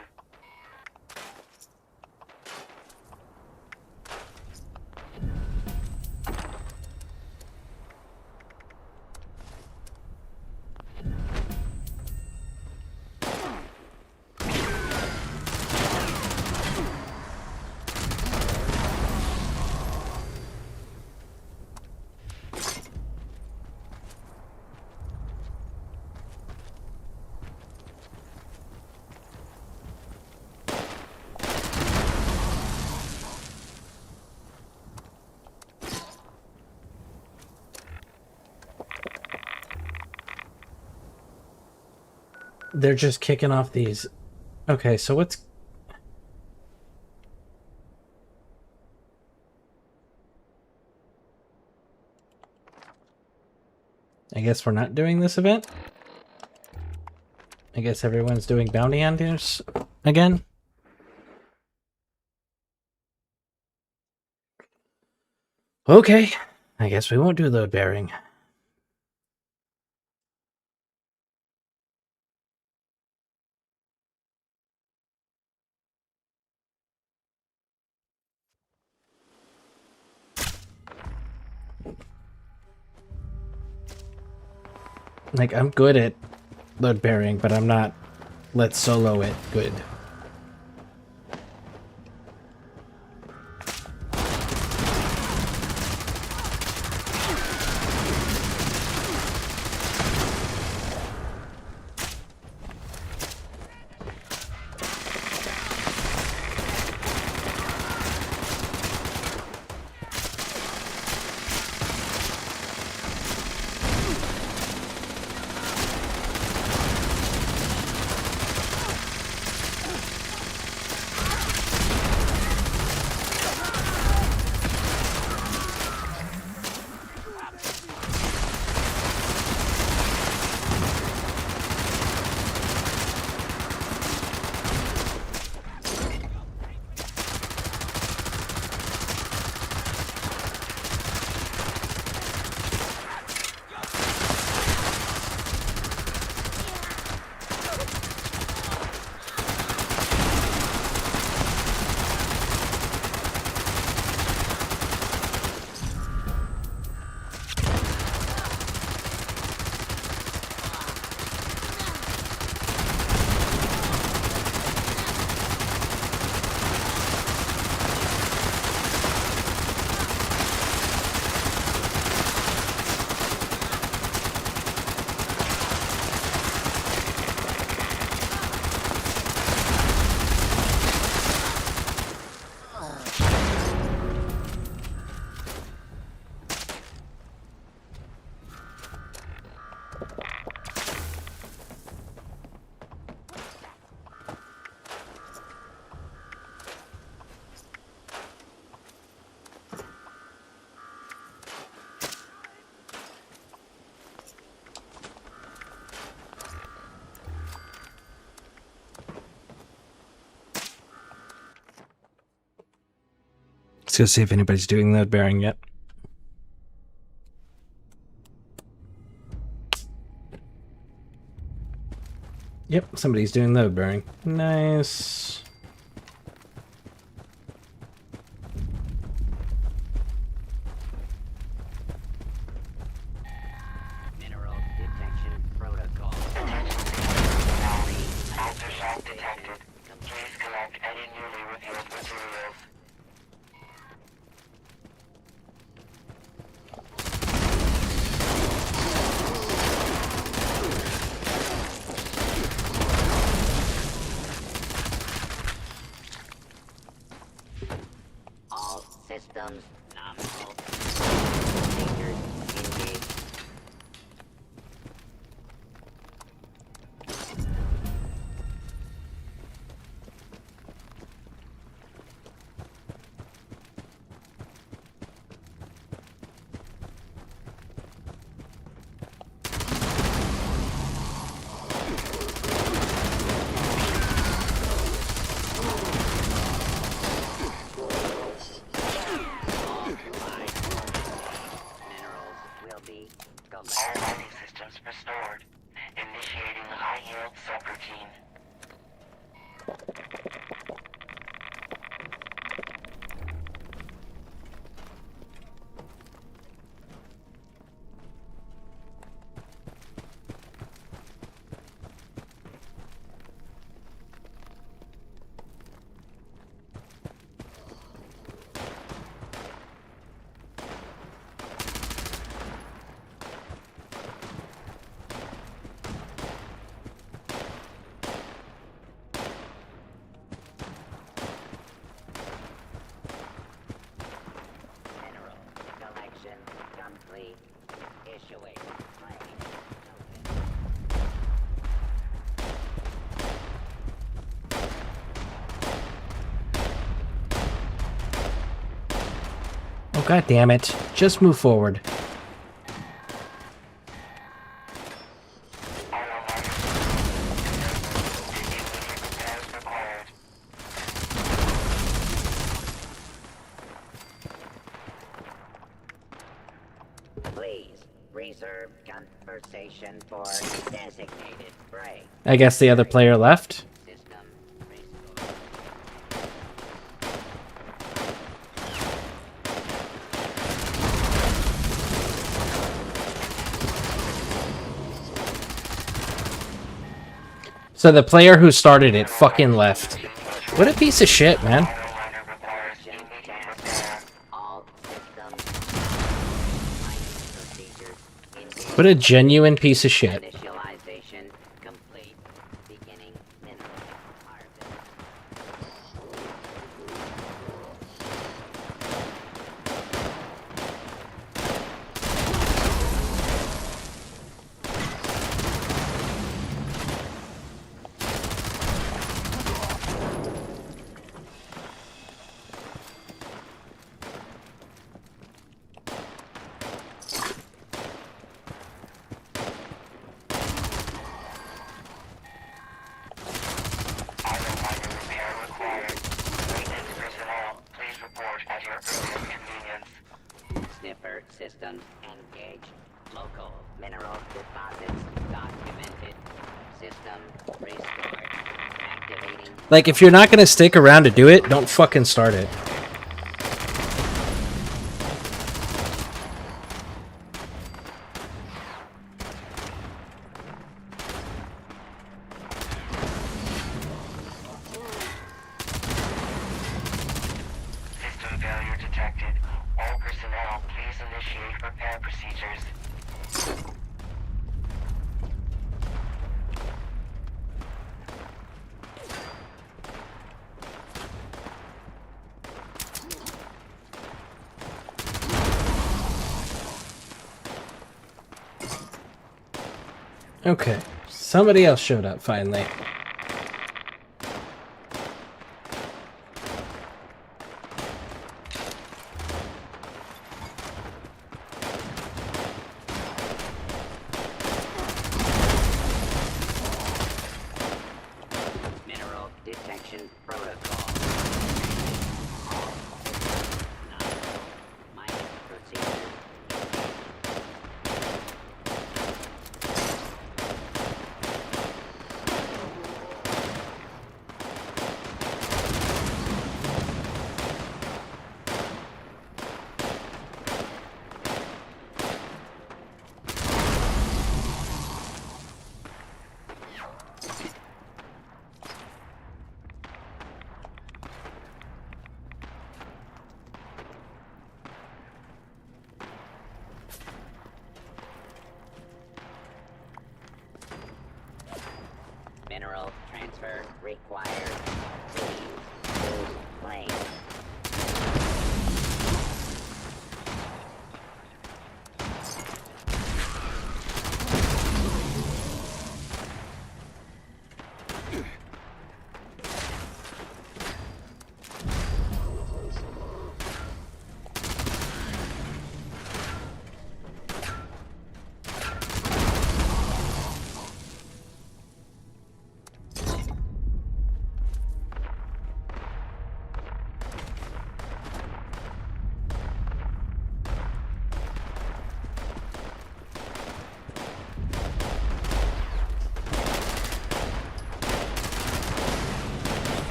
They're just kicking off these. Okay, so what's... I guess we're not doing this event? I guess everyone's doing bounty hunters again? Okay, I guess we won't do load bearing. Like, I'm good at load bearing, but I'm not let's solo it good. Let's go see if anybody's doing load bearing yet. Yep, somebody's doing load bearing. Nice. Mineral detection protocol. Aftershock detected. Please collect any newly revealed materials. All systems nominal. Procedures engaged. All mining systems restored. Initiating high-yield subroutine. Mineral collection complete. Issuing claim. Oh, god damn it. Just move forward. Please reserve conversation for designated break. I guess the other player left. So the player who started it fucking left. What a piece of shit, man. What a genuine piece of shit. Initialization complete. Beginning mineral harvest. Sniffer systems engaged. Local mineral deposits documented. System restored. Activating. Like, if you're not gonna stick around to do it, don't fucking start it. System failure detected. All personnel, please initiate repair procedures. Okay. Somebody else showed up finally. Mineral detection protocol. required. Please use flame.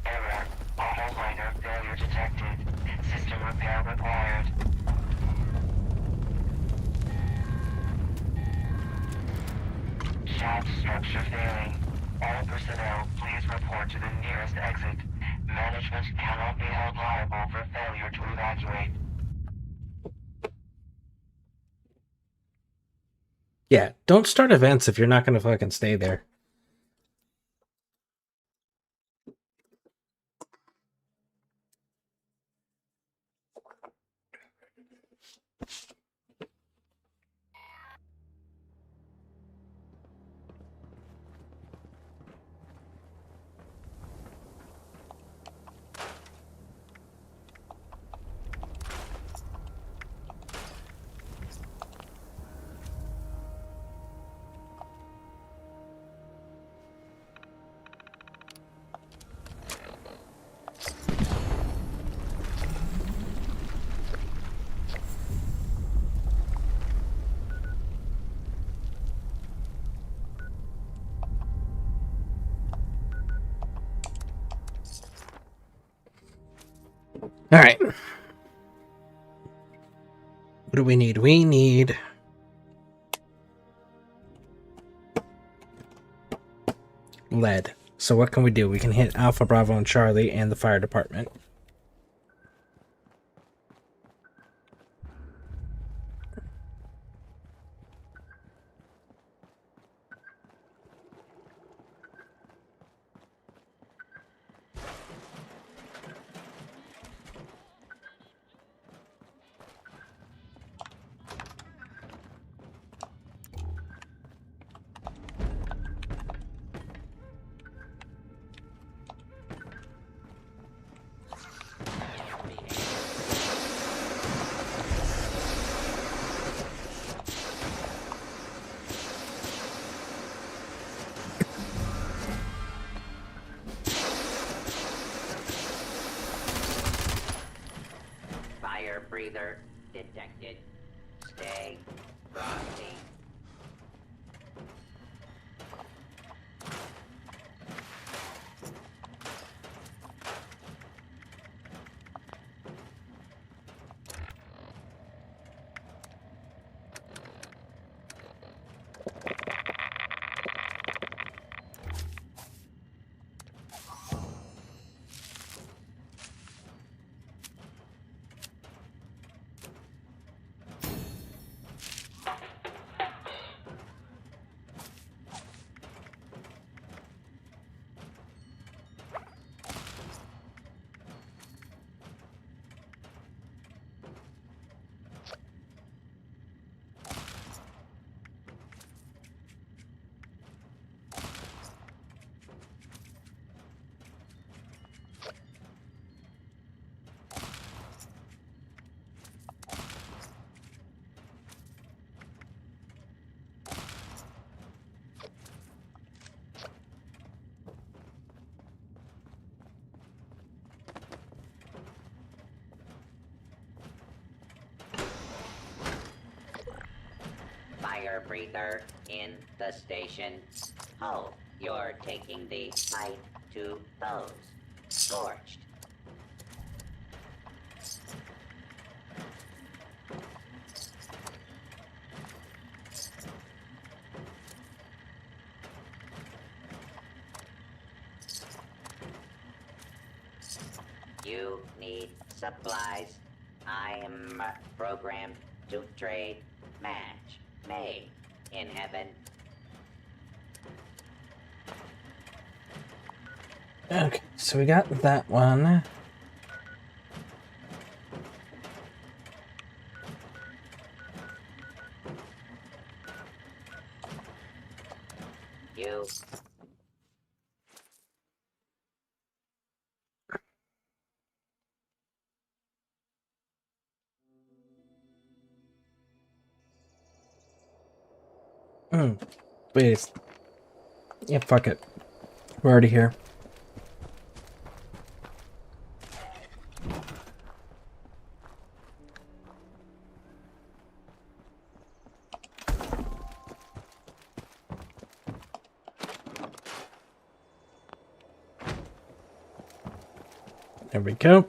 Error. Auto liner failure detected. System repair required. Shaft structure failing. All personnel, please report to the nearest exit. Management cannot be held liable for failure to evacuate. Yeah, don't start events if you're not gonna fucking stay there. All right. What do we need? We need lead. So what can we do? We can hit Alpha, Bravo, and Charlie and the fire department. Fire breather detected. Stay frosty. Fire breather in the station. Oh, you're taking the fight to those. Scorched. You need supplies. I am programmed to trade. Match made in heaven. Okay, so we got that one. You. Wait. Yeah, fuck it. We're already here. There we go.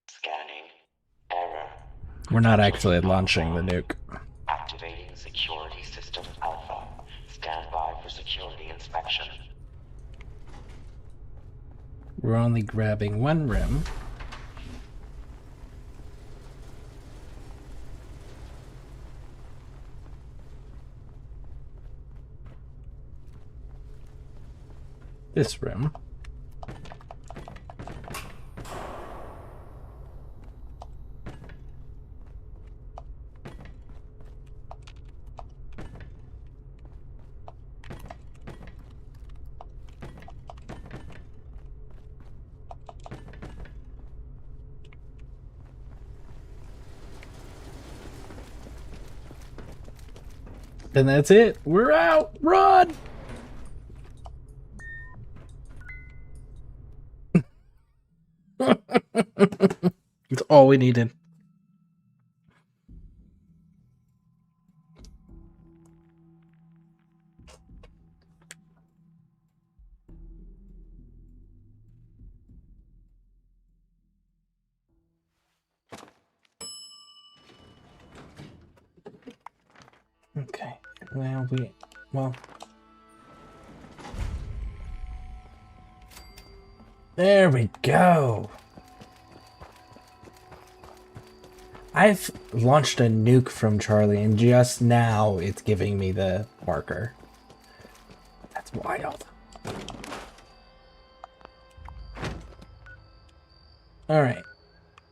Scanning. Error. We're not actually launching the nuke. Activating security system alpha. Stand by for security inspection. We're only grabbing one rim. This rim. And that's it. We're out. Run! It's all we needed. Okay. Well. There we go. I've launched a nuke from Charlie, and just now it's giving me the marker. That's wild. Alright.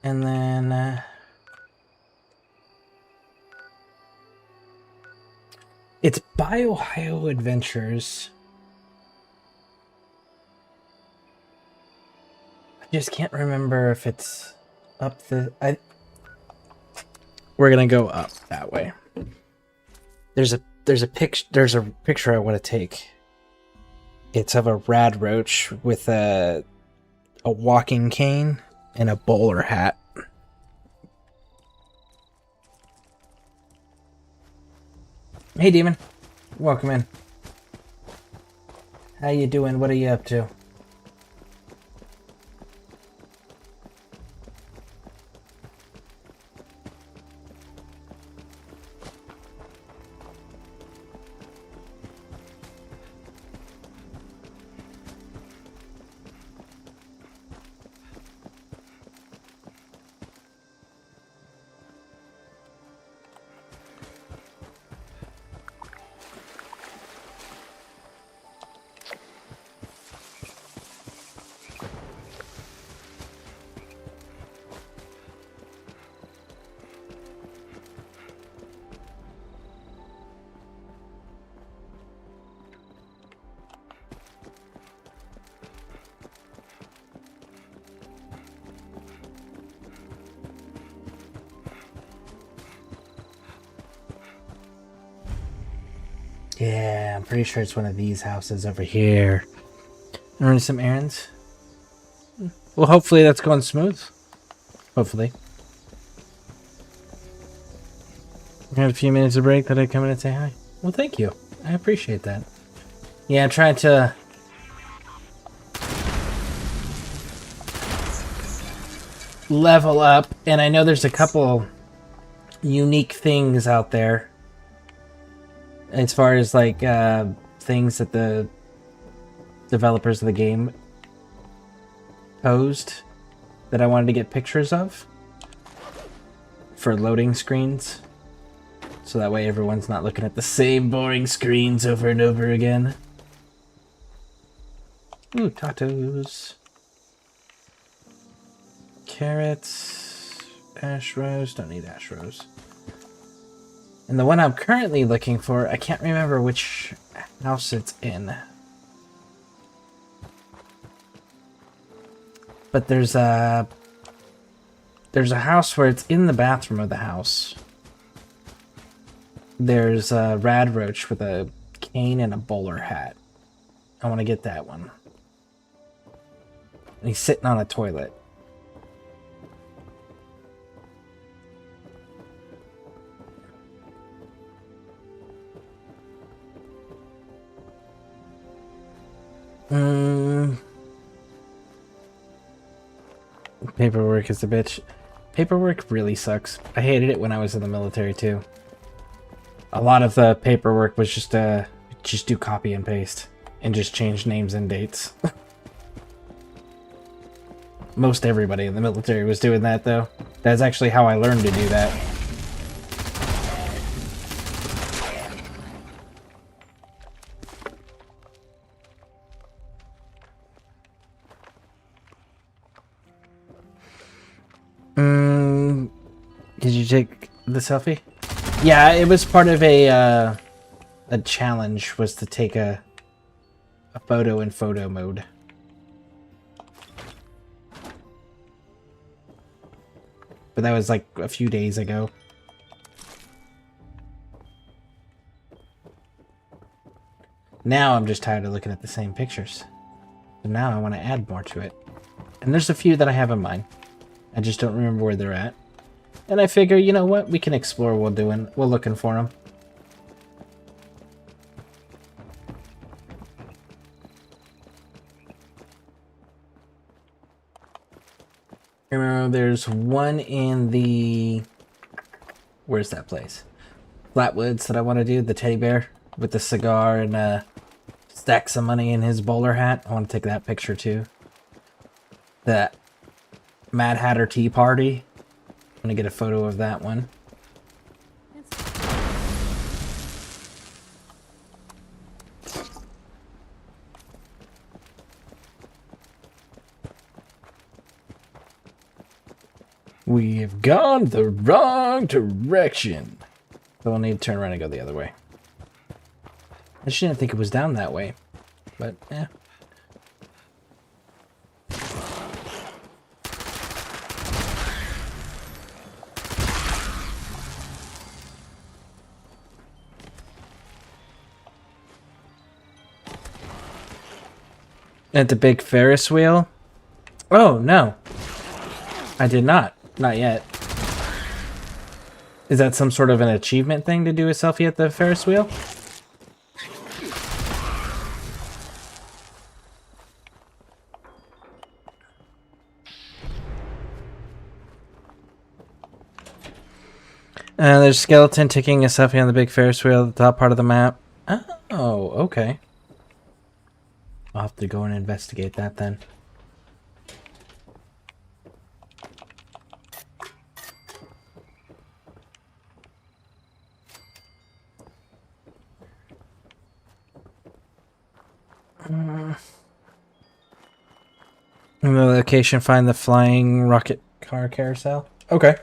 And then... it's by Ohio Adventures. I just can't remember if it's up the... We're gonna go up that way. There's a picture I want to take. It's of a rad roach with a walking cane and a bowler hat. Hey, Demon. Welcome in. How you doing? What are you up to? Yeah, I'm pretty sure it's one of these houses over here. Running some errands. Well, hopefully that's going smooth. Hopefully. I had a few minutes of break that I'd come in and say hi. Well, thank you. I appreciate that. Yeah, I'm trying to level up, and I know there's a couple unique things out there as far as like things that the developers of the game posed that I wanted to get pictures of for loading screens, so that way everyone's not looking at the same boring screens over and over again. Ooh, tacos. Carrots. Ash rose. Don't need ash rose. And the one I'm currently looking for, I can't remember which house it's in. But there's a house where it's in the bathroom of the house. There's a rad roach with a cane and a bowler hat. I want to get that one. And he's sitting on a toilet. Paperwork is a bitch. Paperwork really sucks. I hated it when I was in the military too. A lot of the paperwork was just do copy and paste and just change names and dates. Most everybody in the military was doing that though. That's actually how I learned to do that. Did you take the selfie? Yeah, it was part of a challenge, was to take a photo in photo mode. But that was like a few days ago. Now I'm just tired of looking at the same pictures. So now I want to add more to it. And there's a few that I have in mind. I just don't remember where they're at. And I figure, you know what? We can explore while looking for them. There's one in the... Where's that place? Flatwoods that I want to do. The teddy bear with the cigar and stacks of money in his bowler hat. I want to take that picture too. The Mad Hatter Tea Party. I'm going to get a photo of that one. We have gone the wrong direction. So we'll need to turn around and go the other way. I just didn't think it was down that way. But, eh. At the big Ferris wheel? Oh, no. I did not. Not yet. Is that some sort of an achievement thing to do a selfie at the Ferris wheel? There's a skeleton taking a selfie on the big Ferris wheel at the top part of the map. Oh, okay. I'll have to go and investigate that then. In the location, find the flying rocket car carousel. Okay.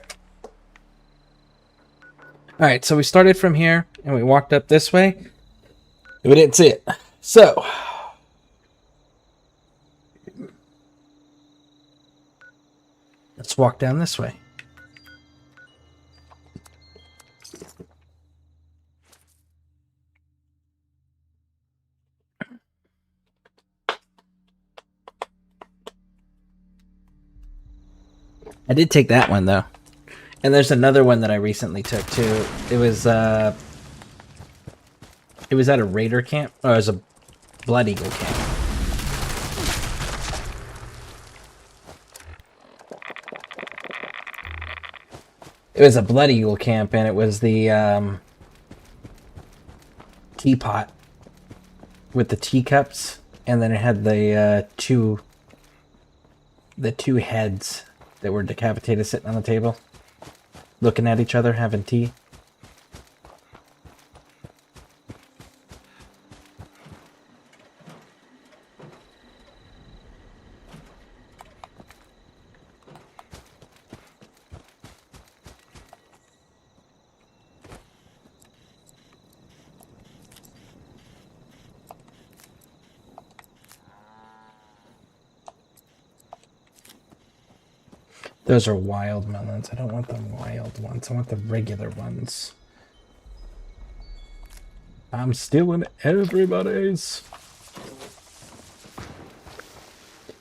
Alright, so we started from here, and we walked up this way. We didn't see it. So... let's walk down this way. I did take that one though. And there's another one that I recently took too. It was at a raider camp. Or it was a Blood Eagle camp. It was a Blood Eagle camp, and it was the teapot with the teacups, and then it had the two heads that were decapitated sitting on the table, looking at each other, having tea. Those are wild melons. I don't want the wild ones. I want the regular ones. I'm stealing everybody's.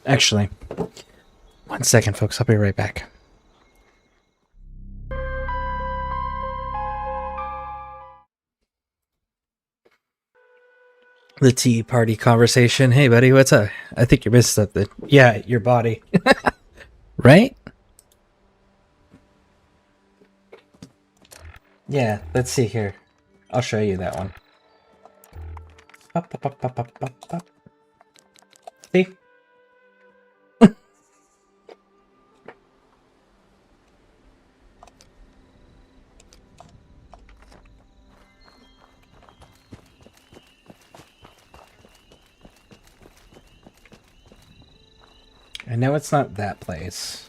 Actually, 1 second, folks. I'll be right back. The tea party conversation. Hey, buddy, what's up? I think you missed something. Yeah, your body. Right? Yeah, let's see here. I'll show you that one. Up, up, up, up, up, up, up. See? I know it's not that place.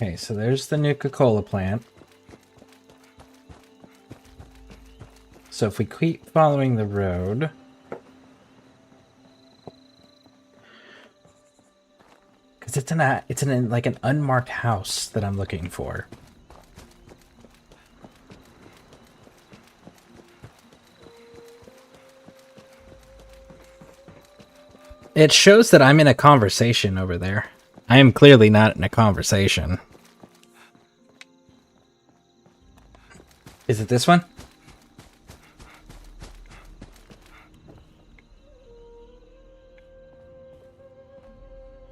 Okay, so there's the Nuka-Cola plant. So if we keep following the road... Because it's in like an unmarked house that I'm looking for. It shows that I'm in a conversation over there. I am clearly not in a conversation. Is it this one?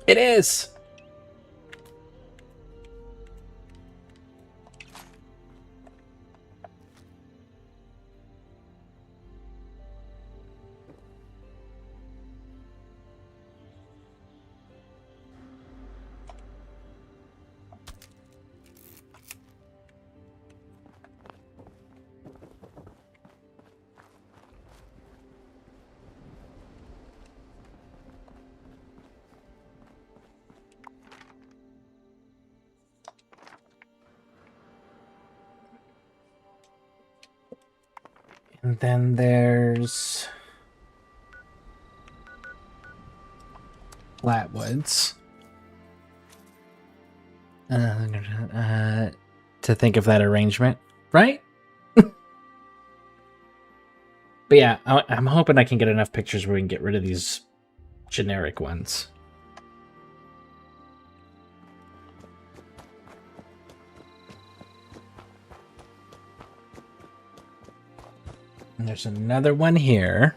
It is! And then there's Flatwoods. To think of that arrangement, right? But yeah, I'm hoping I can get enough pictures where we can get rid of these generic ones. And there's another one here.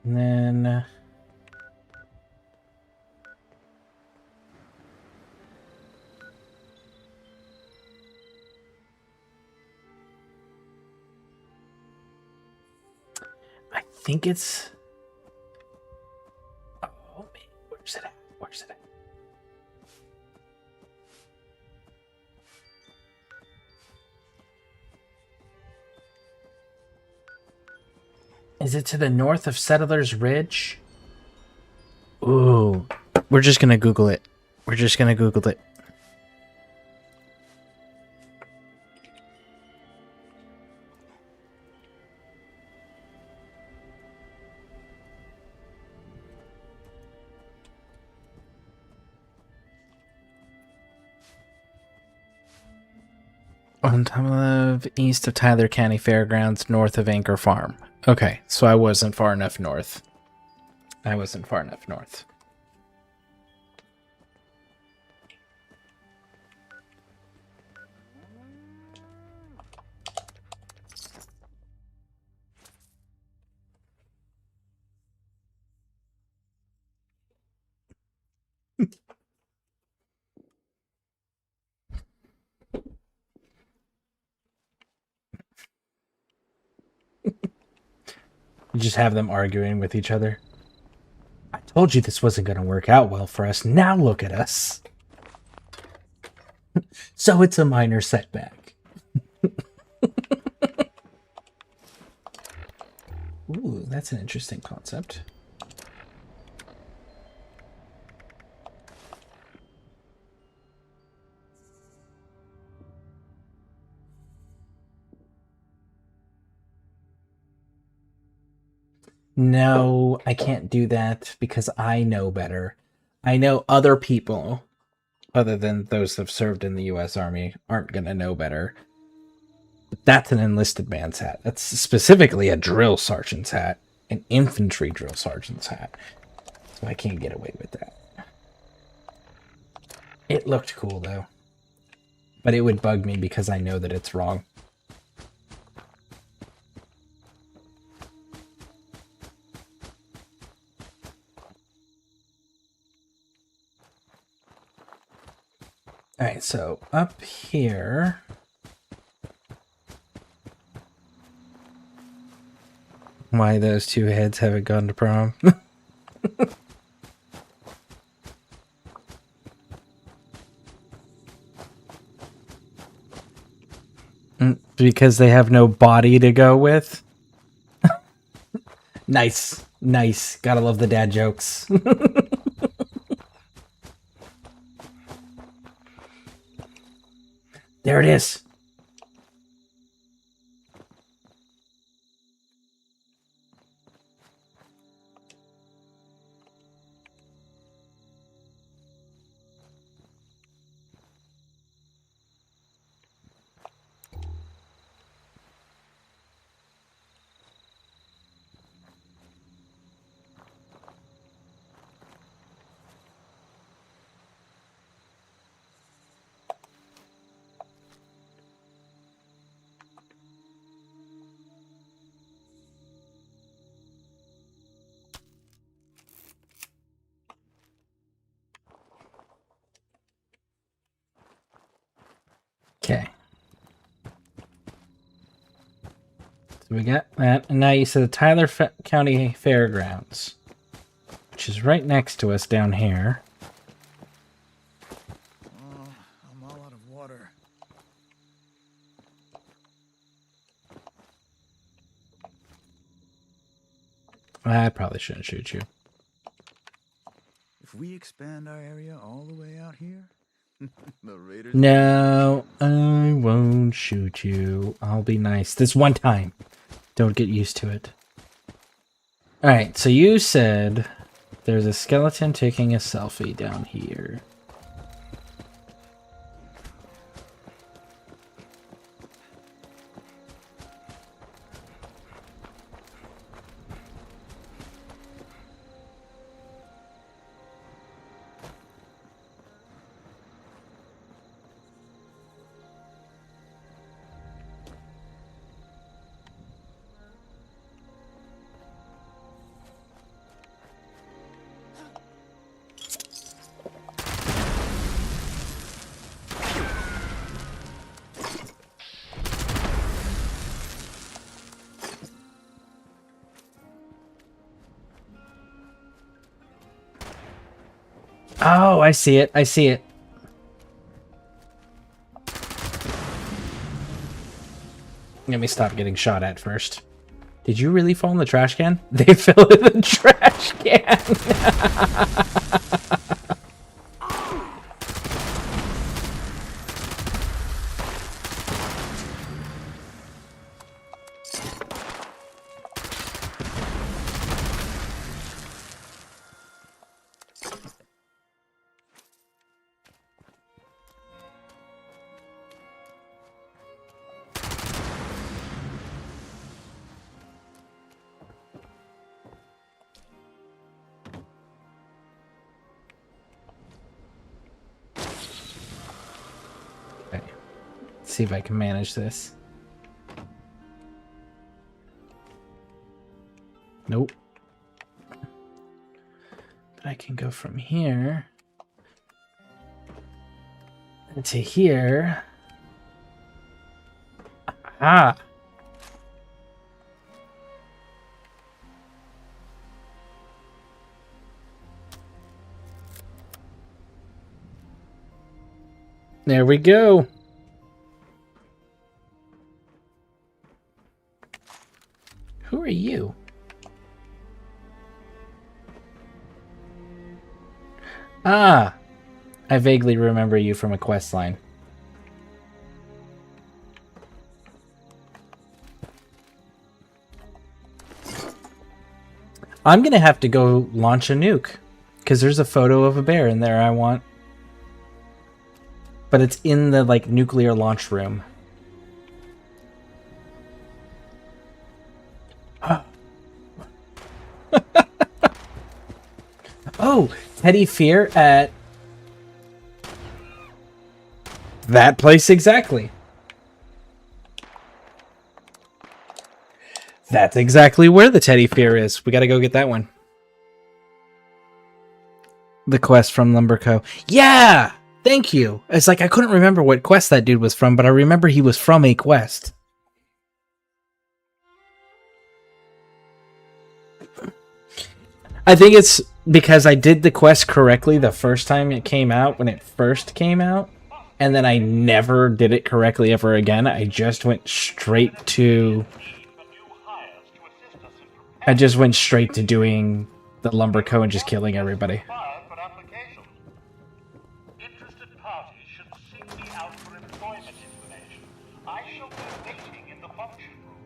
And then... I think it's... Oh, man. Where's it at? Where's it at? Is it to the north of Settlers Ridge? Ooh. We're just gonna Google it. We're just gonna Google it. On top of east of Tyler County Fairgrounds, north of Anchor Farm. Okay, so I wasn't far enough north. I wasn't far enough north. You just have them arguing with each other. I told you this wasn't going to work out well for us. Now look at us. So it's a minor setback. Ooh, that's an interesting concept. No, I can't do that because I know better. I know other people, other than those that have served in the U.S. Army, aren't going to know better. But that's an enlisted man's hat. That's specifically a drill sergeant's hat. An infantry drill sergeant's hat. So I can't get away with that. It looked cool, though. But it would bug me because I know that it's wrong. Alright, so up here... Why those two heads haven't gone to prom? Because they have no body to go with? Nice. Nice. Gotta love the dad jokes. There it is. Okay. So we got that. And now you said the Tyler County Fairgrounds, which is right next to us down here. Oh, I'm all out of water. I probably shouldn't shoot you. If we expand our area all the way out here, the raiders... No, I won't shoot you. I'll be nice. This one time. Don't get used to it. Alright, so you said there's a skeleton taking a selfie down here. Oh, I see it. I see it. Let me stop getting shot at first. Did you really fall in the trash can? They fell in the trash can. See if I can manage this. Nope. But I can go from here to here. Ah. There we go. Who are you? Ah, I vaguely remember you from a quest line. I'm gonna have to go launch a nuke because there's a photo of a bear in there I want. But it's in the like nuclear launch room. Oh, Teddy Fear at that place exactly. That's exactly where the Teddy Fear is. We gotta go get that one. The quest from Lumberco. Yeah! Thank you. It's like I couldn't remember what quest that dude was from, but I remember he was from a quest. I think it's because I did the quest correctly the first time it came out, when it first came out, and then I never did it correctly ever again. I just went straight to... doing the Lumberco and just killing everybody. Interested parties should seek me out for employment information. I shall be waiting in the function room.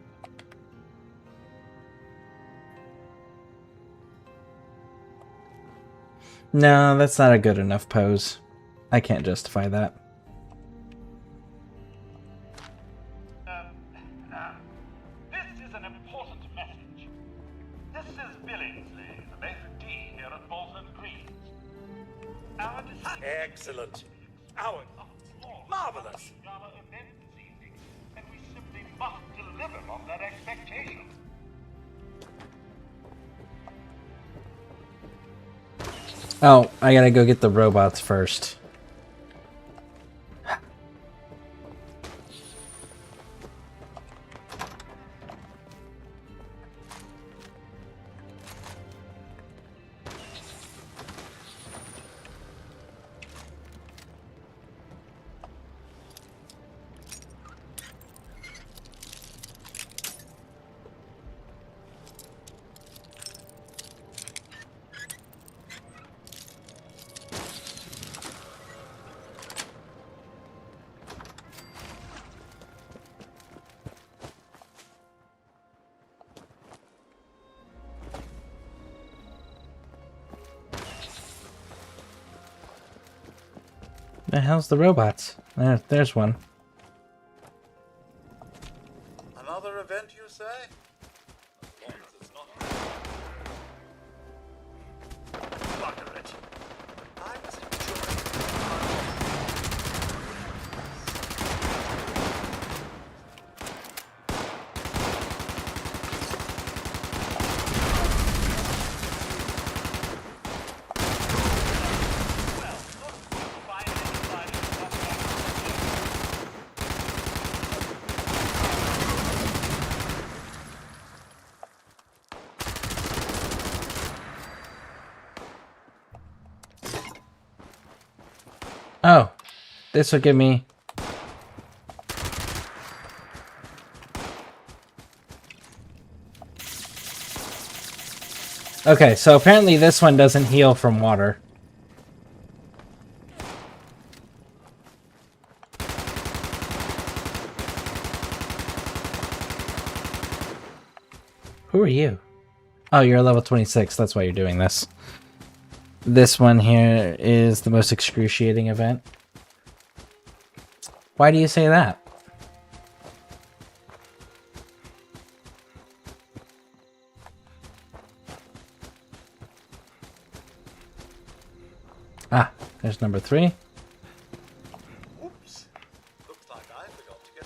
No, that's not a good enough pose. I can't justify that. This is an important message. This is Billingsley, the matron D here at Bolton Greens. Our decision... Excellent. Our... Marvelous. Gala event this evening, and we simply must deliver on that expectation. Oh, I gotta go get the robots first. The hell's the robots? There's one. Another event, you say? Bugger it. I was enjoying Oh, this will give me... Okay, so apparently this one doesn't heal from water. Who are you? Oh, you're level 26. That's why you're doing this. This one here is the most excruciating event. Why do you say that? Ah, there's number 3. Oops. Looks like I forgot to get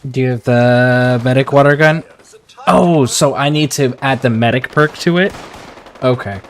Do you have the medic water gun? Oh, so I need to add the medic perk to it? Okay.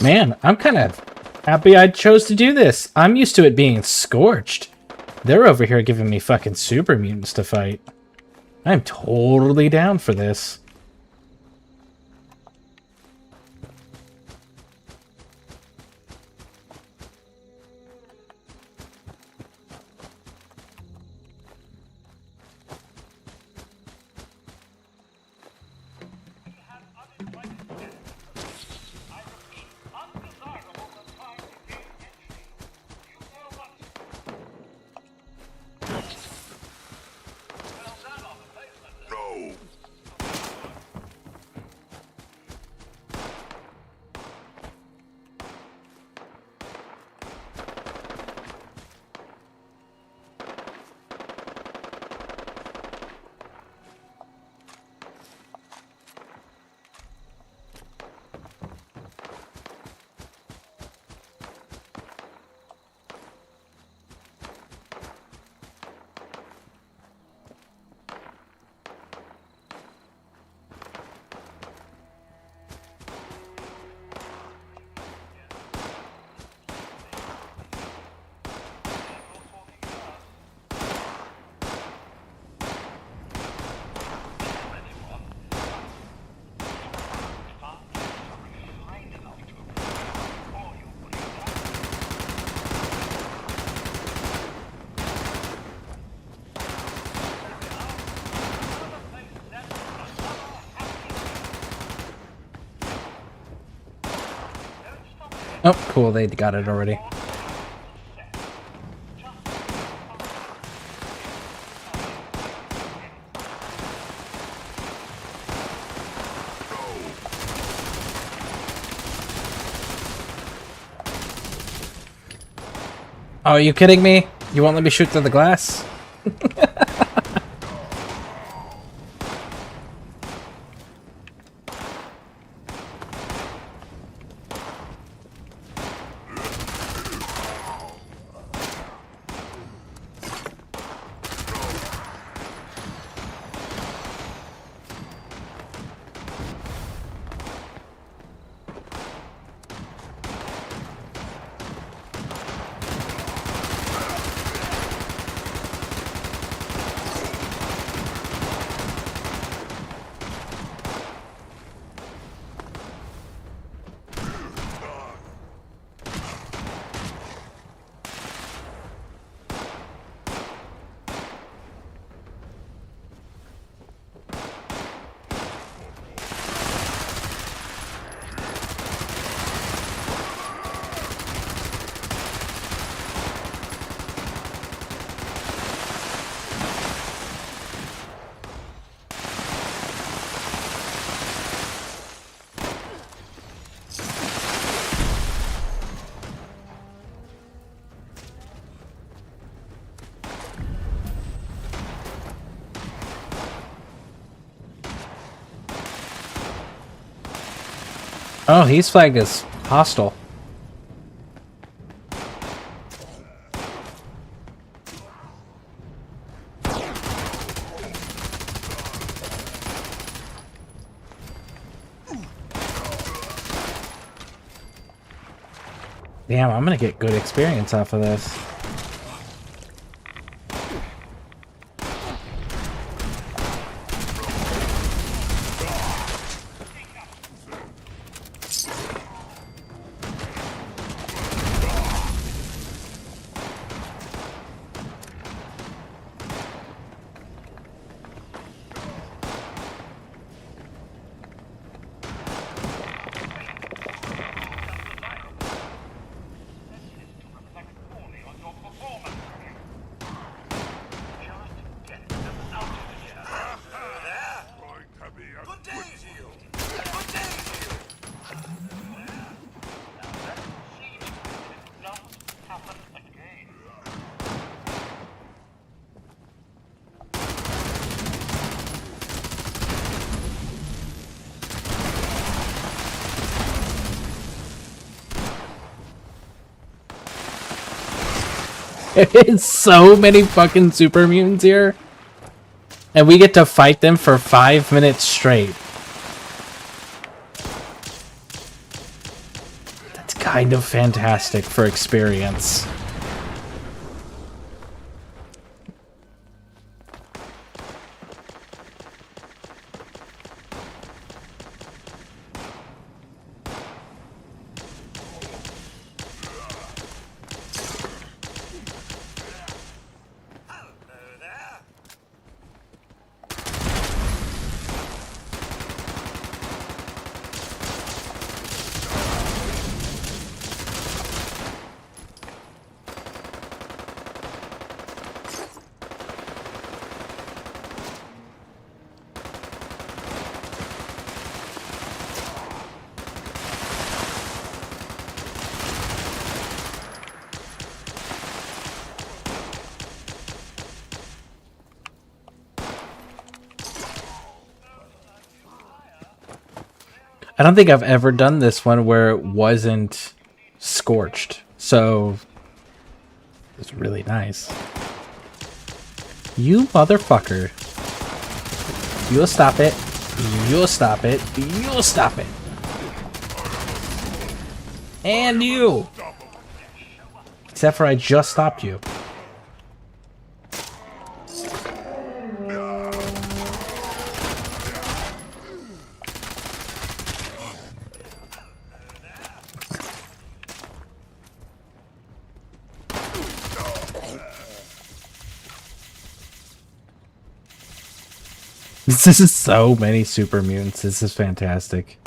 Man, I'm kind of happy I chose to do this. I'm used to it being scorched. They're over here giving me fucking super mutants to fight. I'm totally down for this. Oh, cool, they got it already. Oh, are you kidding me? You won't let me shoot through the glass? Oh, he's flagged as hostile. Damn, I'm gonna get good experience off of this. It's so many fucking super mutants here. And we get to fight them for 5 minutes straight. That's kind of fantastic for experience. I don't think I've ever done this one where it wasn't scorched, so it's really nice. You motherfucker. You'll stop it. You'll stop it. You'll stop it. And you! Except for I just stopped you. This is so many super mutants. This is fantastic.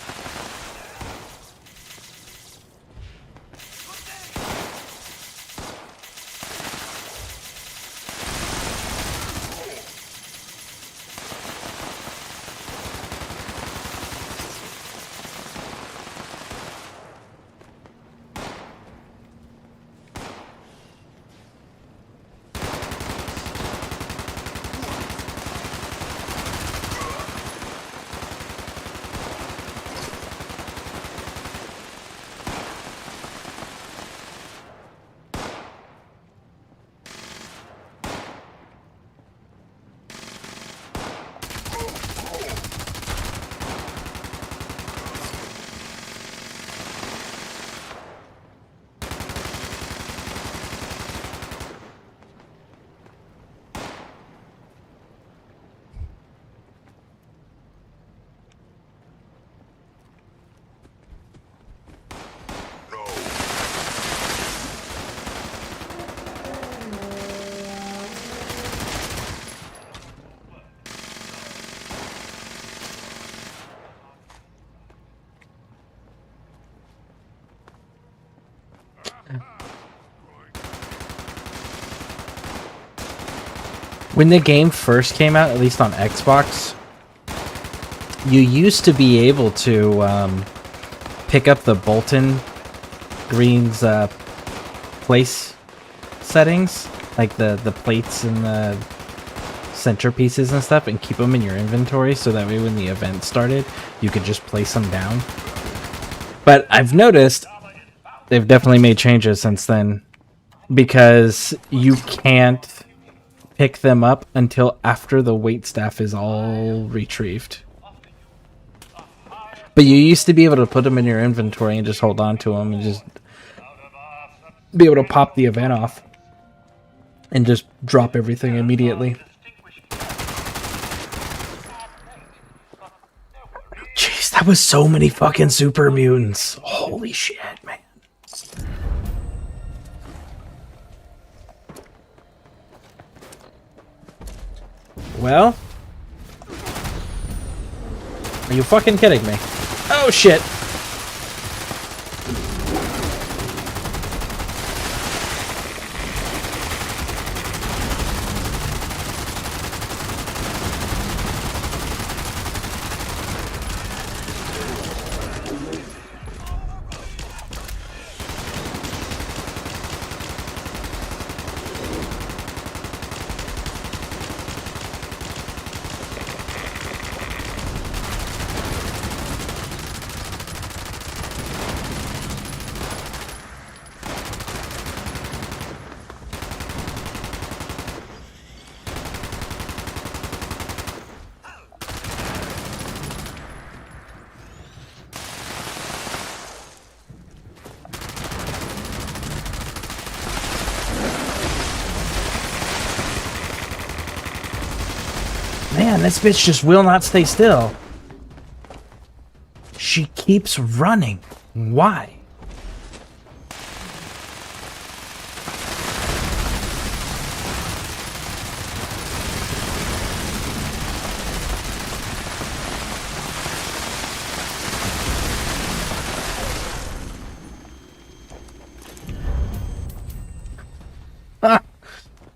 When the game first came out, at least on Xbox, you used to be able to pick up the Bolton Green's place settings, like the plates and the centerpieces and stuff, and keep them in your inventory so that way when the event started, you could just place them down. But I've noticed they've definitely made changes since then, because you can't pick them up until after the waitstaff is all retrieved. But you used to be able to put them in your inventory and just hold on to them and just be able to pop the event off and just drop everything immediately. Jeez, that was so many fucking super mutants. Holy shit, man. Well, are you fucking kidding me? Oh shit. Man, this bitch just will not stay still. She keeps running. Why?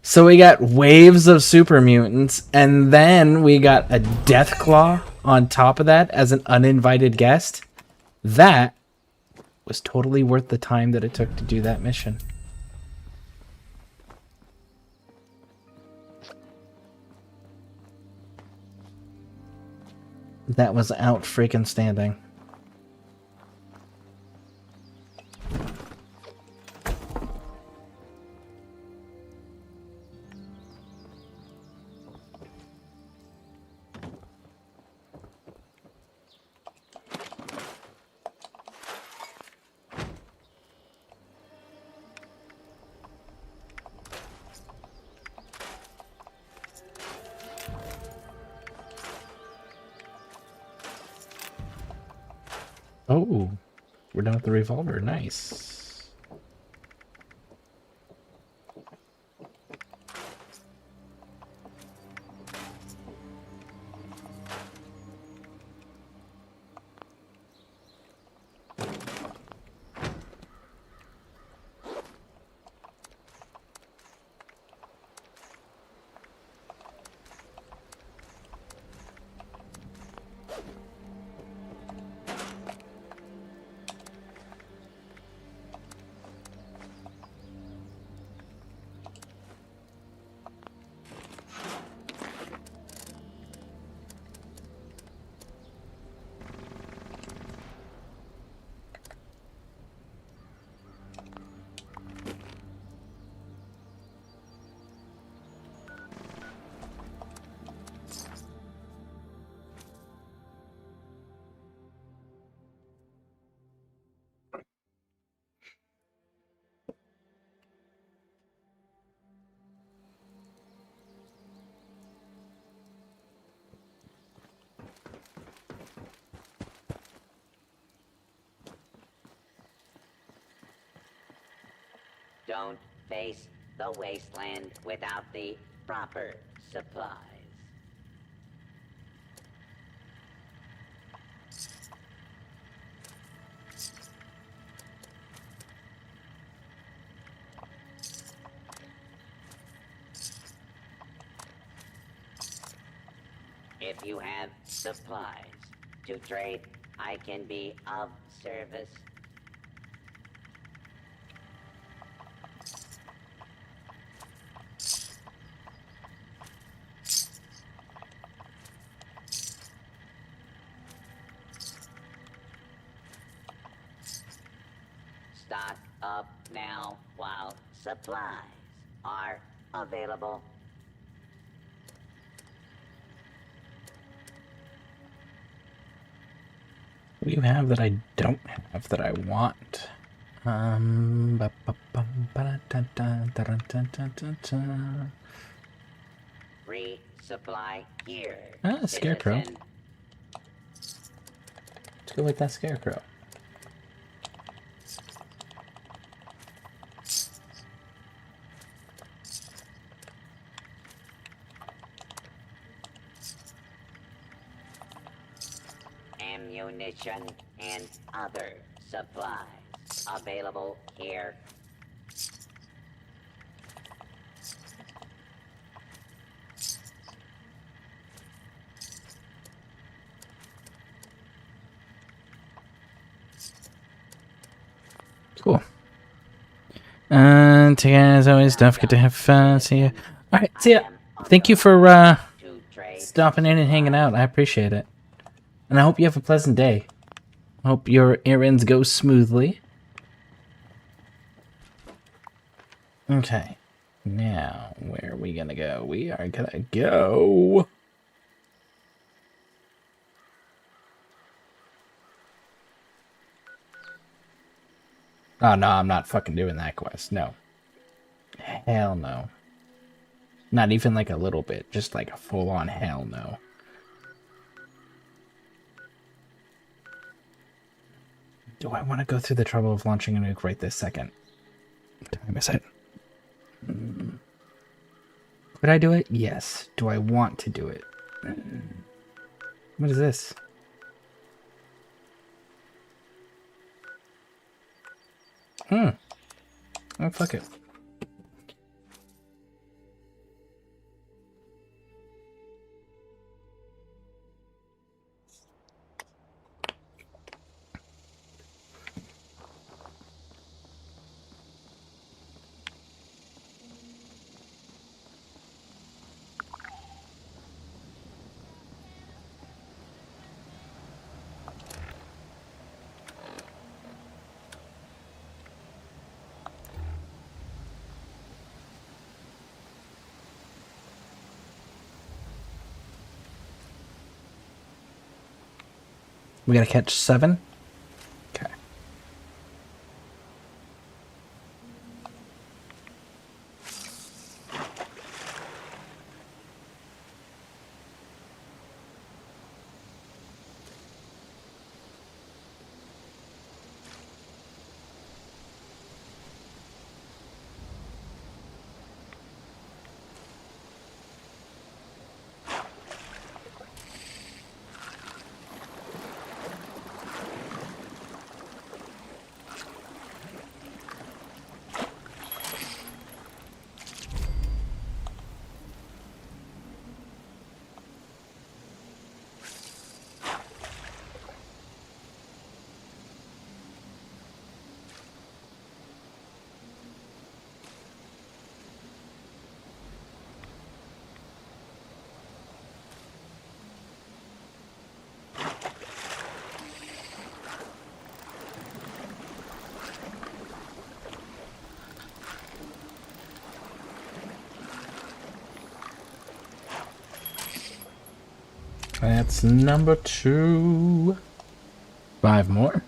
So we got waves of super mutants, and then we got a Deathclaw on top of that as an uninvited guest. That was totally worth the time that it took to do that mission. That was out freaking standing. Oh, we're done with the revolver. Nice. Don't face the wasteland without the proper supplies. If you have supplies to trade, I can be of service. stock up now while supplies are available. What do you have that I don't have that I want? Resupply here. Scarecrow. Citizen. Let's go with that Scarecrow. Ammunition and other supplies available here. Cool. And again, as always, don't forget to have fun. See ya. Alright, see ya. Thank you for stopping in and hanging out. I appreciate it. And I hope you have a pleasant day. I hope your errands go smoothly. Okay. Now, where are we gonna go? We are gonna go... Oh, no, I'm not fucking doing that quest. No. Hell no. Not even like a little bit. Just like a full-on hell no. Do I want to go through the trouble of launching a nuke right this second? What time is it? Would I do it? Yes. Do I want to do it? What is this? Oh, fuck it. We gotta catch 7? Okay. That's number 2. 5 more.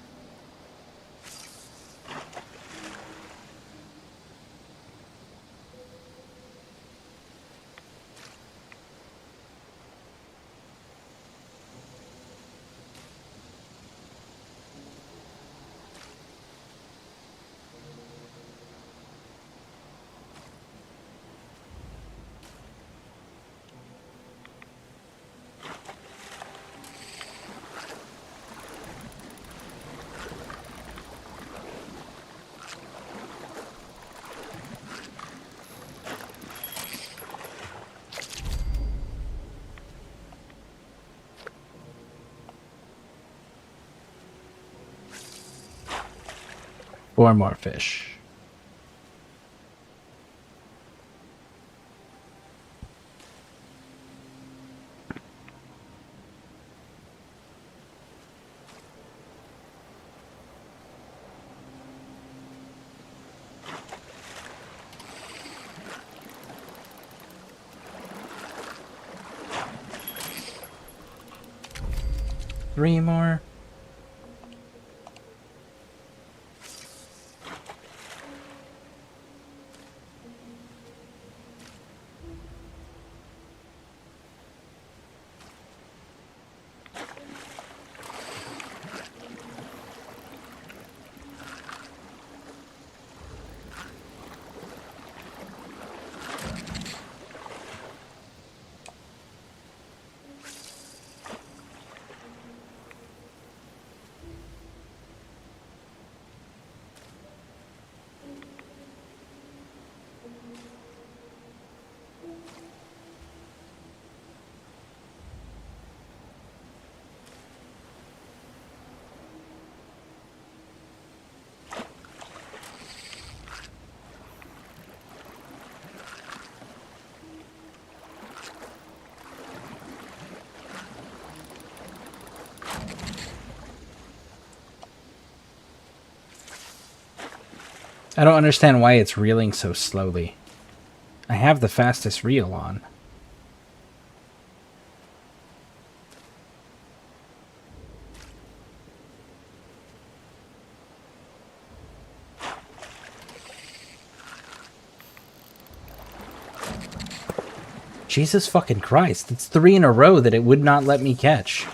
Four more fish. 3 more. I don't understand why it's reeling so slowly. I have the fastest reel on. Jesus fucking Christ, it's 3 in a row that it would not let me catch.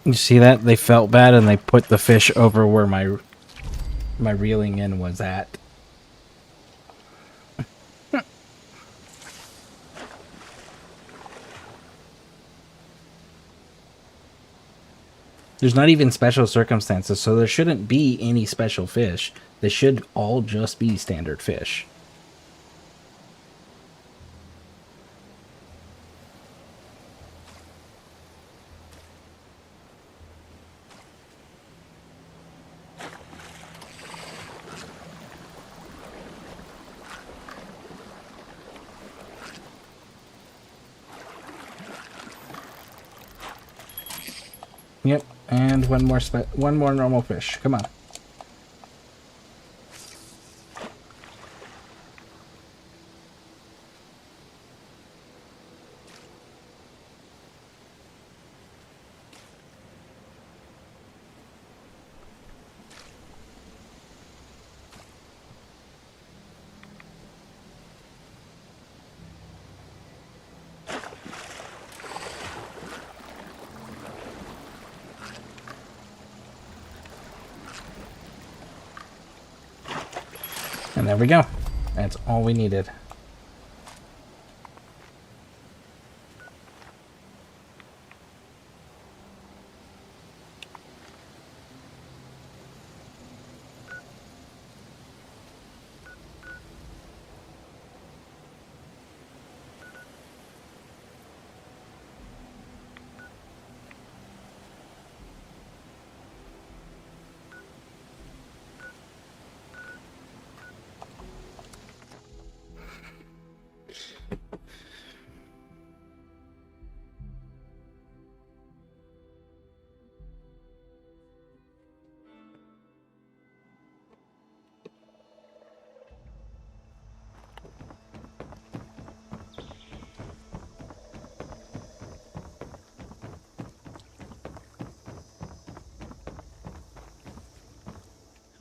You see that? They felt bad and they put the fish over where my reeling in was at. There's not even special circumstances, so there shouldn't be any special fish. They should all just be standard fish. Yep, and one more normal fish. Come on. And there we go. That's all we needed.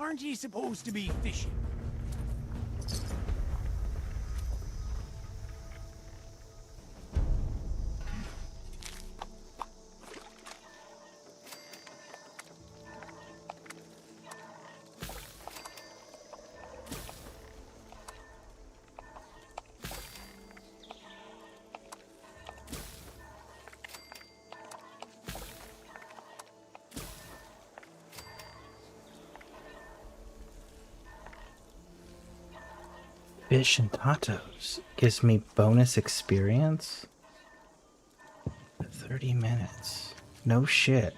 Aren't you supposed to be fishing? Fish and tacos gives me bonus experience. 30 minutes. No shit.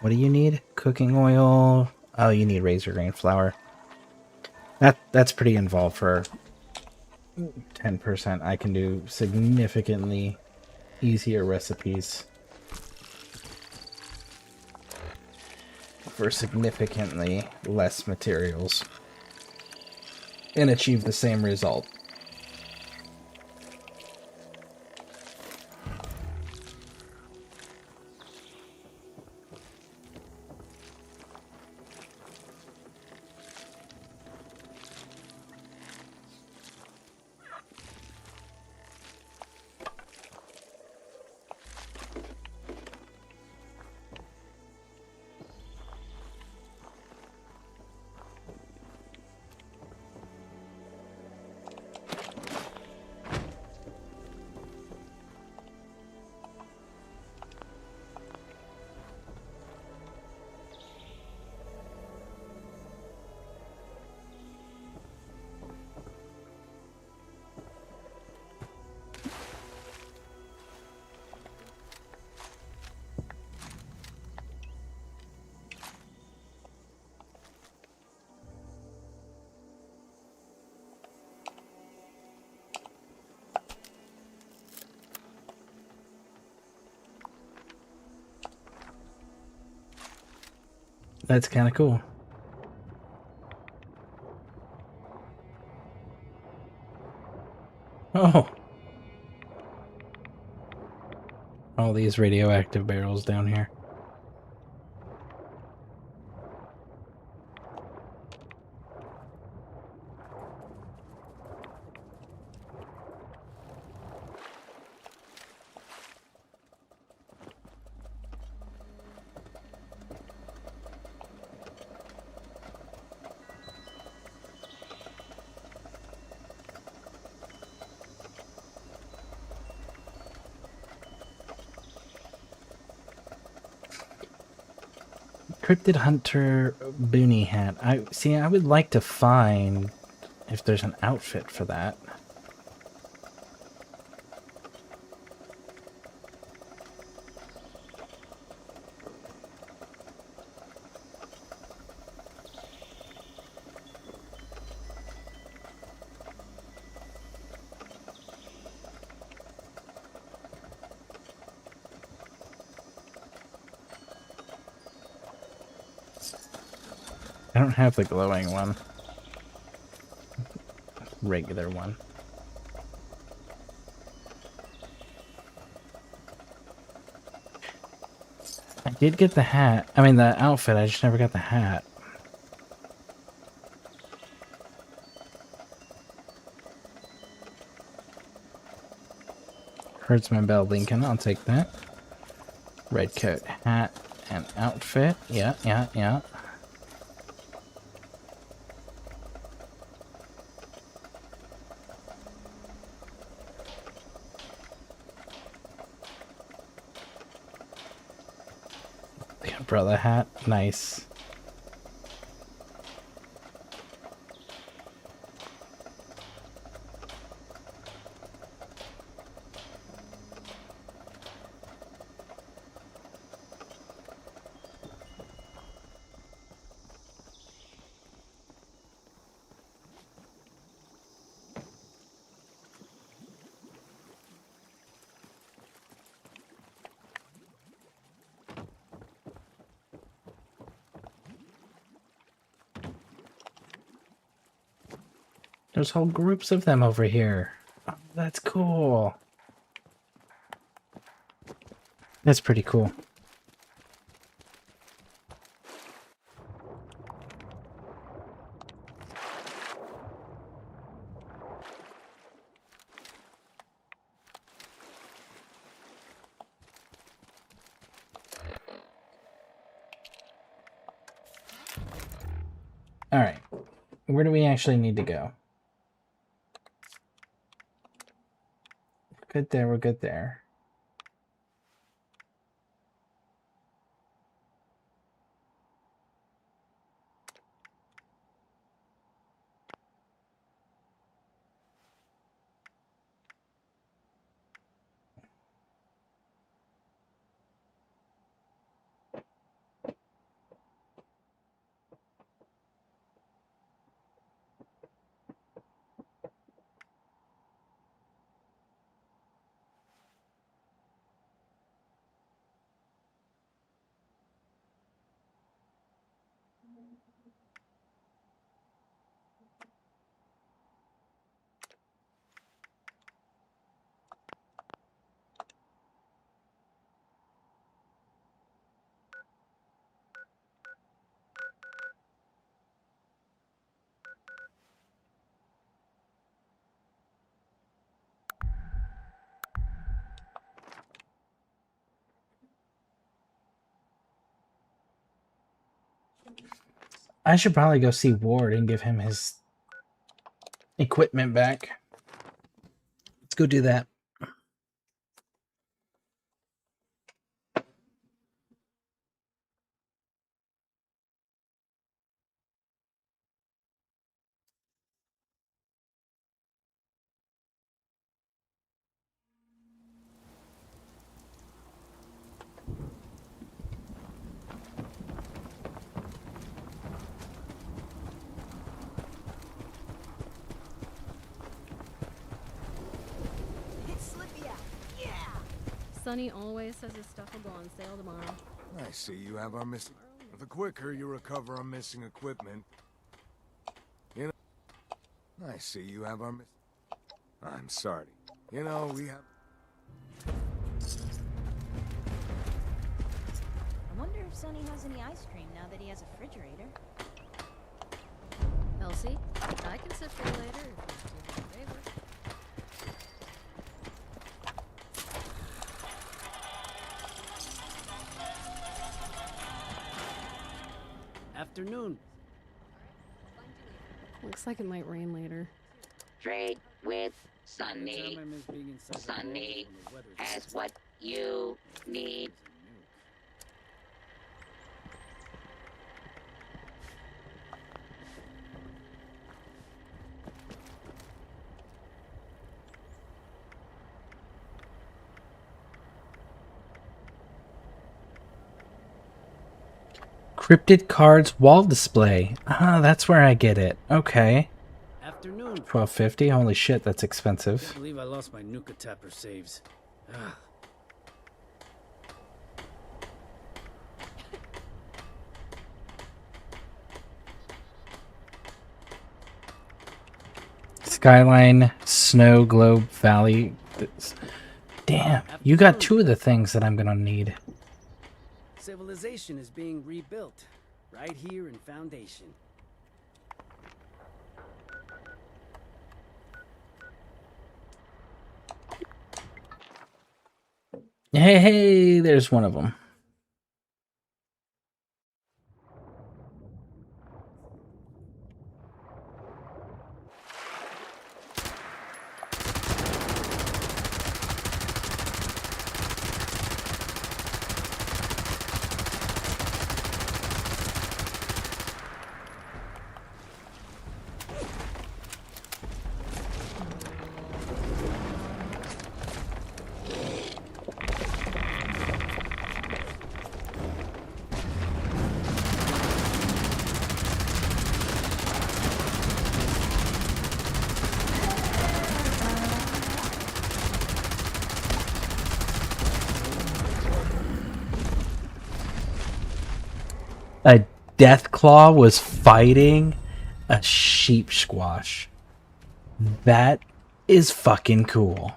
What do you need? Cooking oil. Oh, you need razor grain flour. That's pretty involved for 10%, I can do significantly easier recipes for significantly less materials and achieve the same result. That's kind of cool. Oh. All these radioactive barrels down here. Cryptid Hunter Boonie Hat. I would like to find if there's an outfit for that. I don't have the glowing one. Regular one. I did get the hat. I mean, the outfit. I just never got the hat. Hurts my bell, Lincoln. I'll take that. Red coat, hat, and outfit. Yeah. The umbrella hat. Nice. There's whole groups of them over here. Oh, that's cool. That's pretty cool. All right. Where do we actually need to go? Good there, we're good there. I should probably go see Ward and give him his equipment back. Let's go do that. It's Slippy out. Yeah. Sonny always says his stuff will go on sale tomorrow. I see you have our missing... The quicker you recover our missing equipment... You know... I see you have our missing... I'm sorry. You know, we have... I wonder if Sonny has any ice cream now that he has a refrigerator. Elsie, I can sit for you later if you do me a favor. Afternoon. Looks like it might rain later. Trade with Sunny. Sunny has what you need. Cryptid cards wall display. Ah, that's where I get it. Okay. Afternoon. $12.50. Holy shit, that's I expensive. can't believe I lost my Nuka Tapper saves. Ah. Skyline, Snow Globe Valley. Damn, you got two of the things that I'm gonna need. Civilization is being rebuilt right here in Foundation. Hey, there's one of them. A Deathclaw was fighting a sheep squash. That is fucking cool.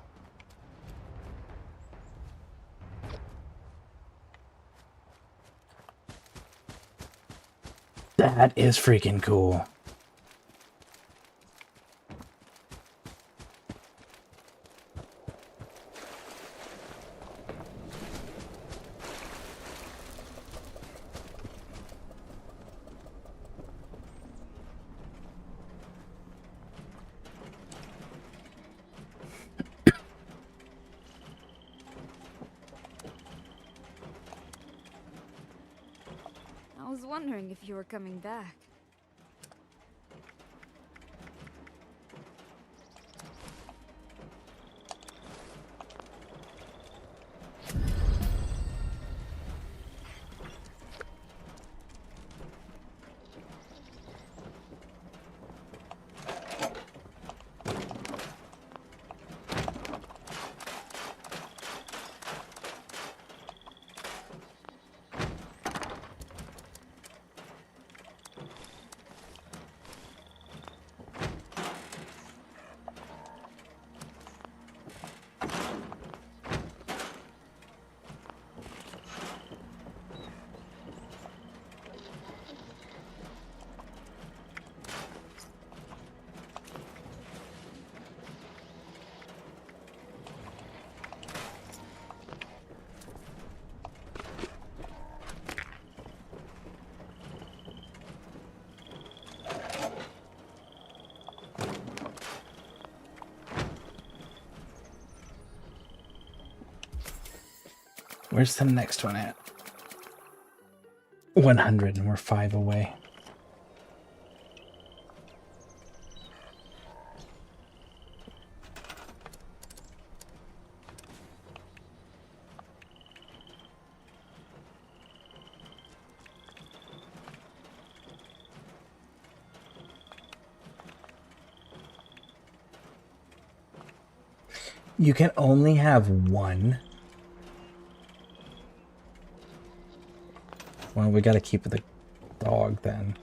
That is freaking cool. I was wondering if you were coming back. where's the next one at? 100, and we're 5 away. You can only have one. Well, we gotta keep the dog then.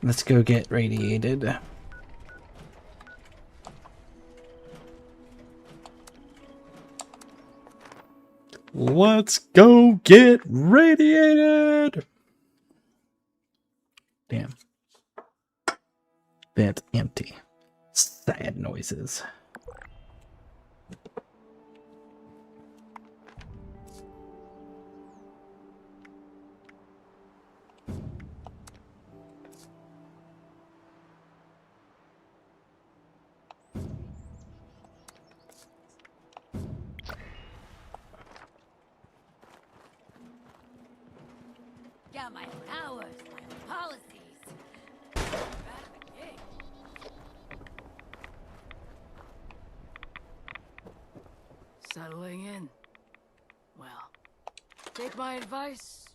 Let's go get radiated. Let's go get radiated! Damn. That's empty. Sad noises. Got my powers, my policies. Settling in. Well, take my advice.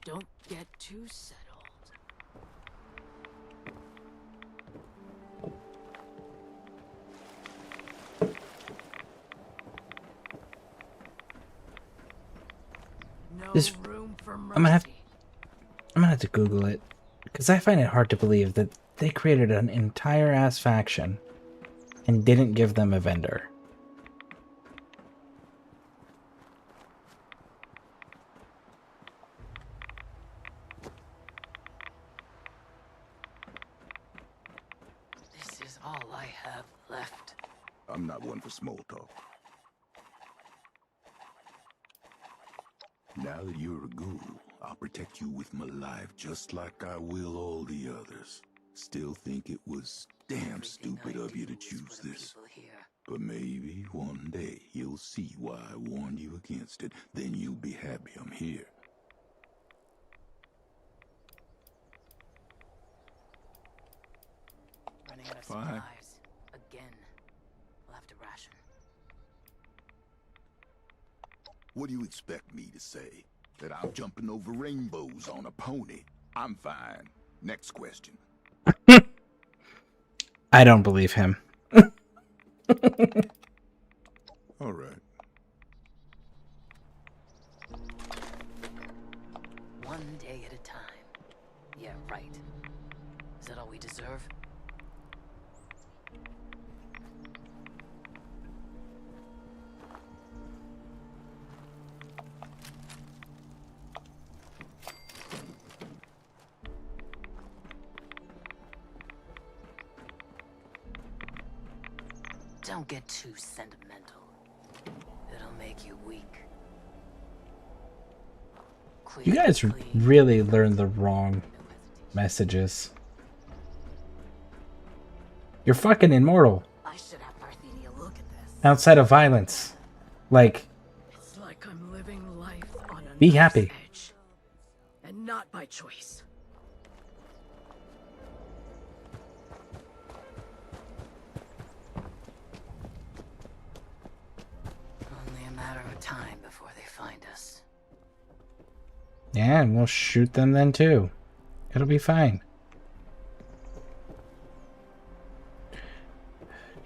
Don't get too settled. No This, room for mercy. I'm gonna have to Google it, because I find it hard to believe that they created an entire ass faction and didn't give them a vendor. This is all I have left. I'm not one for small talk. Now that you're a ghoul, I'll protect you with my life just like I will all the others. Still think it was damn stupid of you to choose this. But maybe one day you'll see why I warned you against it. Then you'll be happy I'm here. Running out of Fine. supplies. Again. We'll have to ration. What do you expect me to say? That I'm jumping over rainbows on a pony? I'm fine. Next question. I don't believe him. All right. One day at a time. Yeah, right. Is that all we deserve? Don't get too sentimental. It'll make you weak. You guys really learned the wrong messages. You're fucking immortal. I should have Parthenia look at this. Outside of violence. Like, It's like I'm living life on a be knife's happy. edge, and not by choice. Only a matter of time before they find us. Yeah, and we'll shoot them then too. It'll be fine.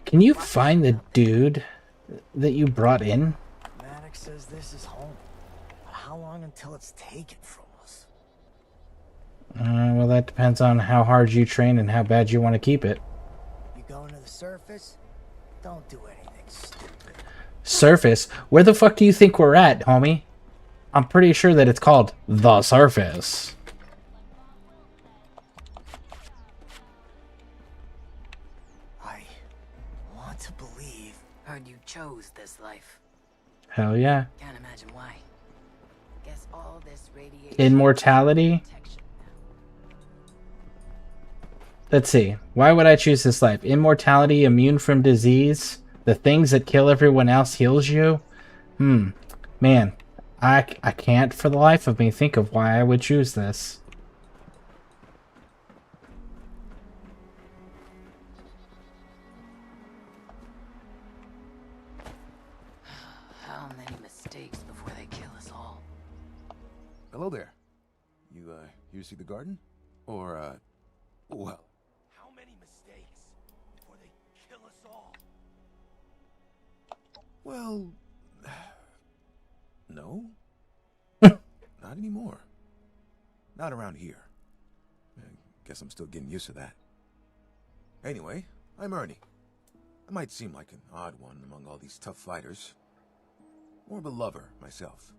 Can you find the dude that you brought in? Maddox says this is home. But how long until it's taken from us? Well, that depends on how hard you train and how bad you want to keep it. You going to the surface? Don't do anything stupid. Surface? Where the fuck do you think we're at, homie? I'm pretty sure that it's called the surface. I want to believe. Heard you chose this life. Hell yeah. Can't imagine why. Guess all this radiation. Immortality? Let's see. Why would I choose this life? Immortality, immune from disease, the things that kill everyone else heals you? Man, I can't for the life of me think of why I would choose this. How many mistakes before they kill us all? Hello there. You, here to see the garden? Or, well... How many mistakes before they kill us all? Well... no? Not anymore. Not around here. I guess I'm still getting used to that. Anyway, I'm Ernie. I might seem like an odd one among all these tough fighters. More of a lover, myself.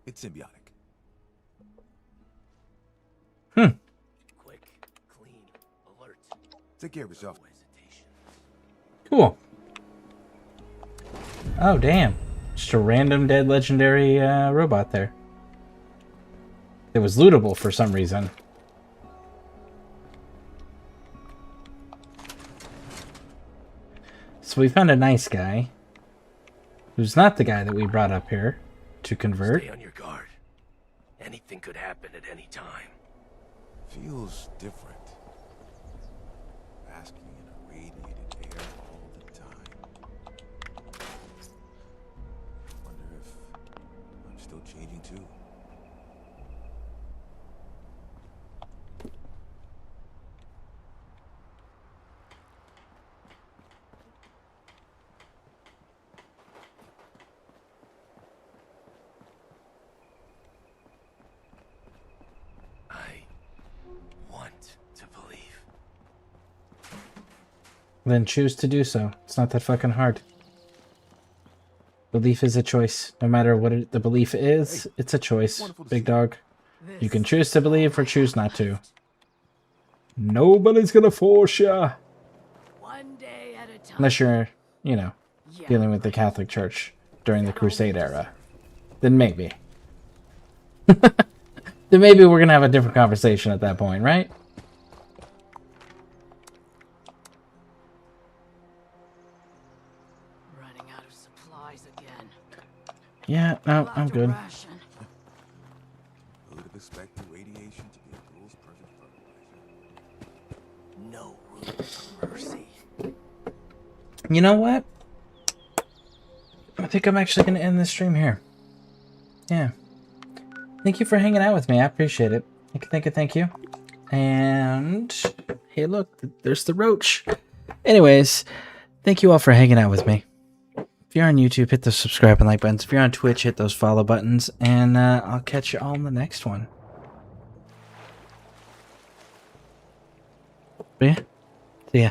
It's symbiotic. Quick, clean, alert. Take care of yourself. Cool. Oh, damn. Just a random dead legendary robot there. It was lootable for some reason. So we found a nice guy. Who's not the guy that we brought up here to convert. Stay on your guard. Anything could happen at any time. Feels different. Basking in a radiated air all the time. Wonder if I'm still changing too. Then choose to do so. It's not that fucking hard. Belief is a choice. No matter what the belief is, it's a choice, big dog. You can choose to believe or choose not to. Nobody's gonna force ya. One day at a time. Unless you're, you know, dealing with the Catholic Church during the Crusade era. Then maybe. Then maybe we're gonna have a different conversation at that point, right? Yeah, no, I'm good. Who would have expected radiation to be a girl's perfect fertilizer? No room for mercy. You know what? I think I'm actually going to end this stream here. Yeah. Thank you for hanging out with me. I appreciate it. Thank you. And hey, look, there's the roach. Anyways, thank you all for hanging out with me. If you're on YouTube, hit those subscribe and like buttons. If you're on Twitch, hit those follow buttons. And I'll catch you all in the next one. But yeah, see ya.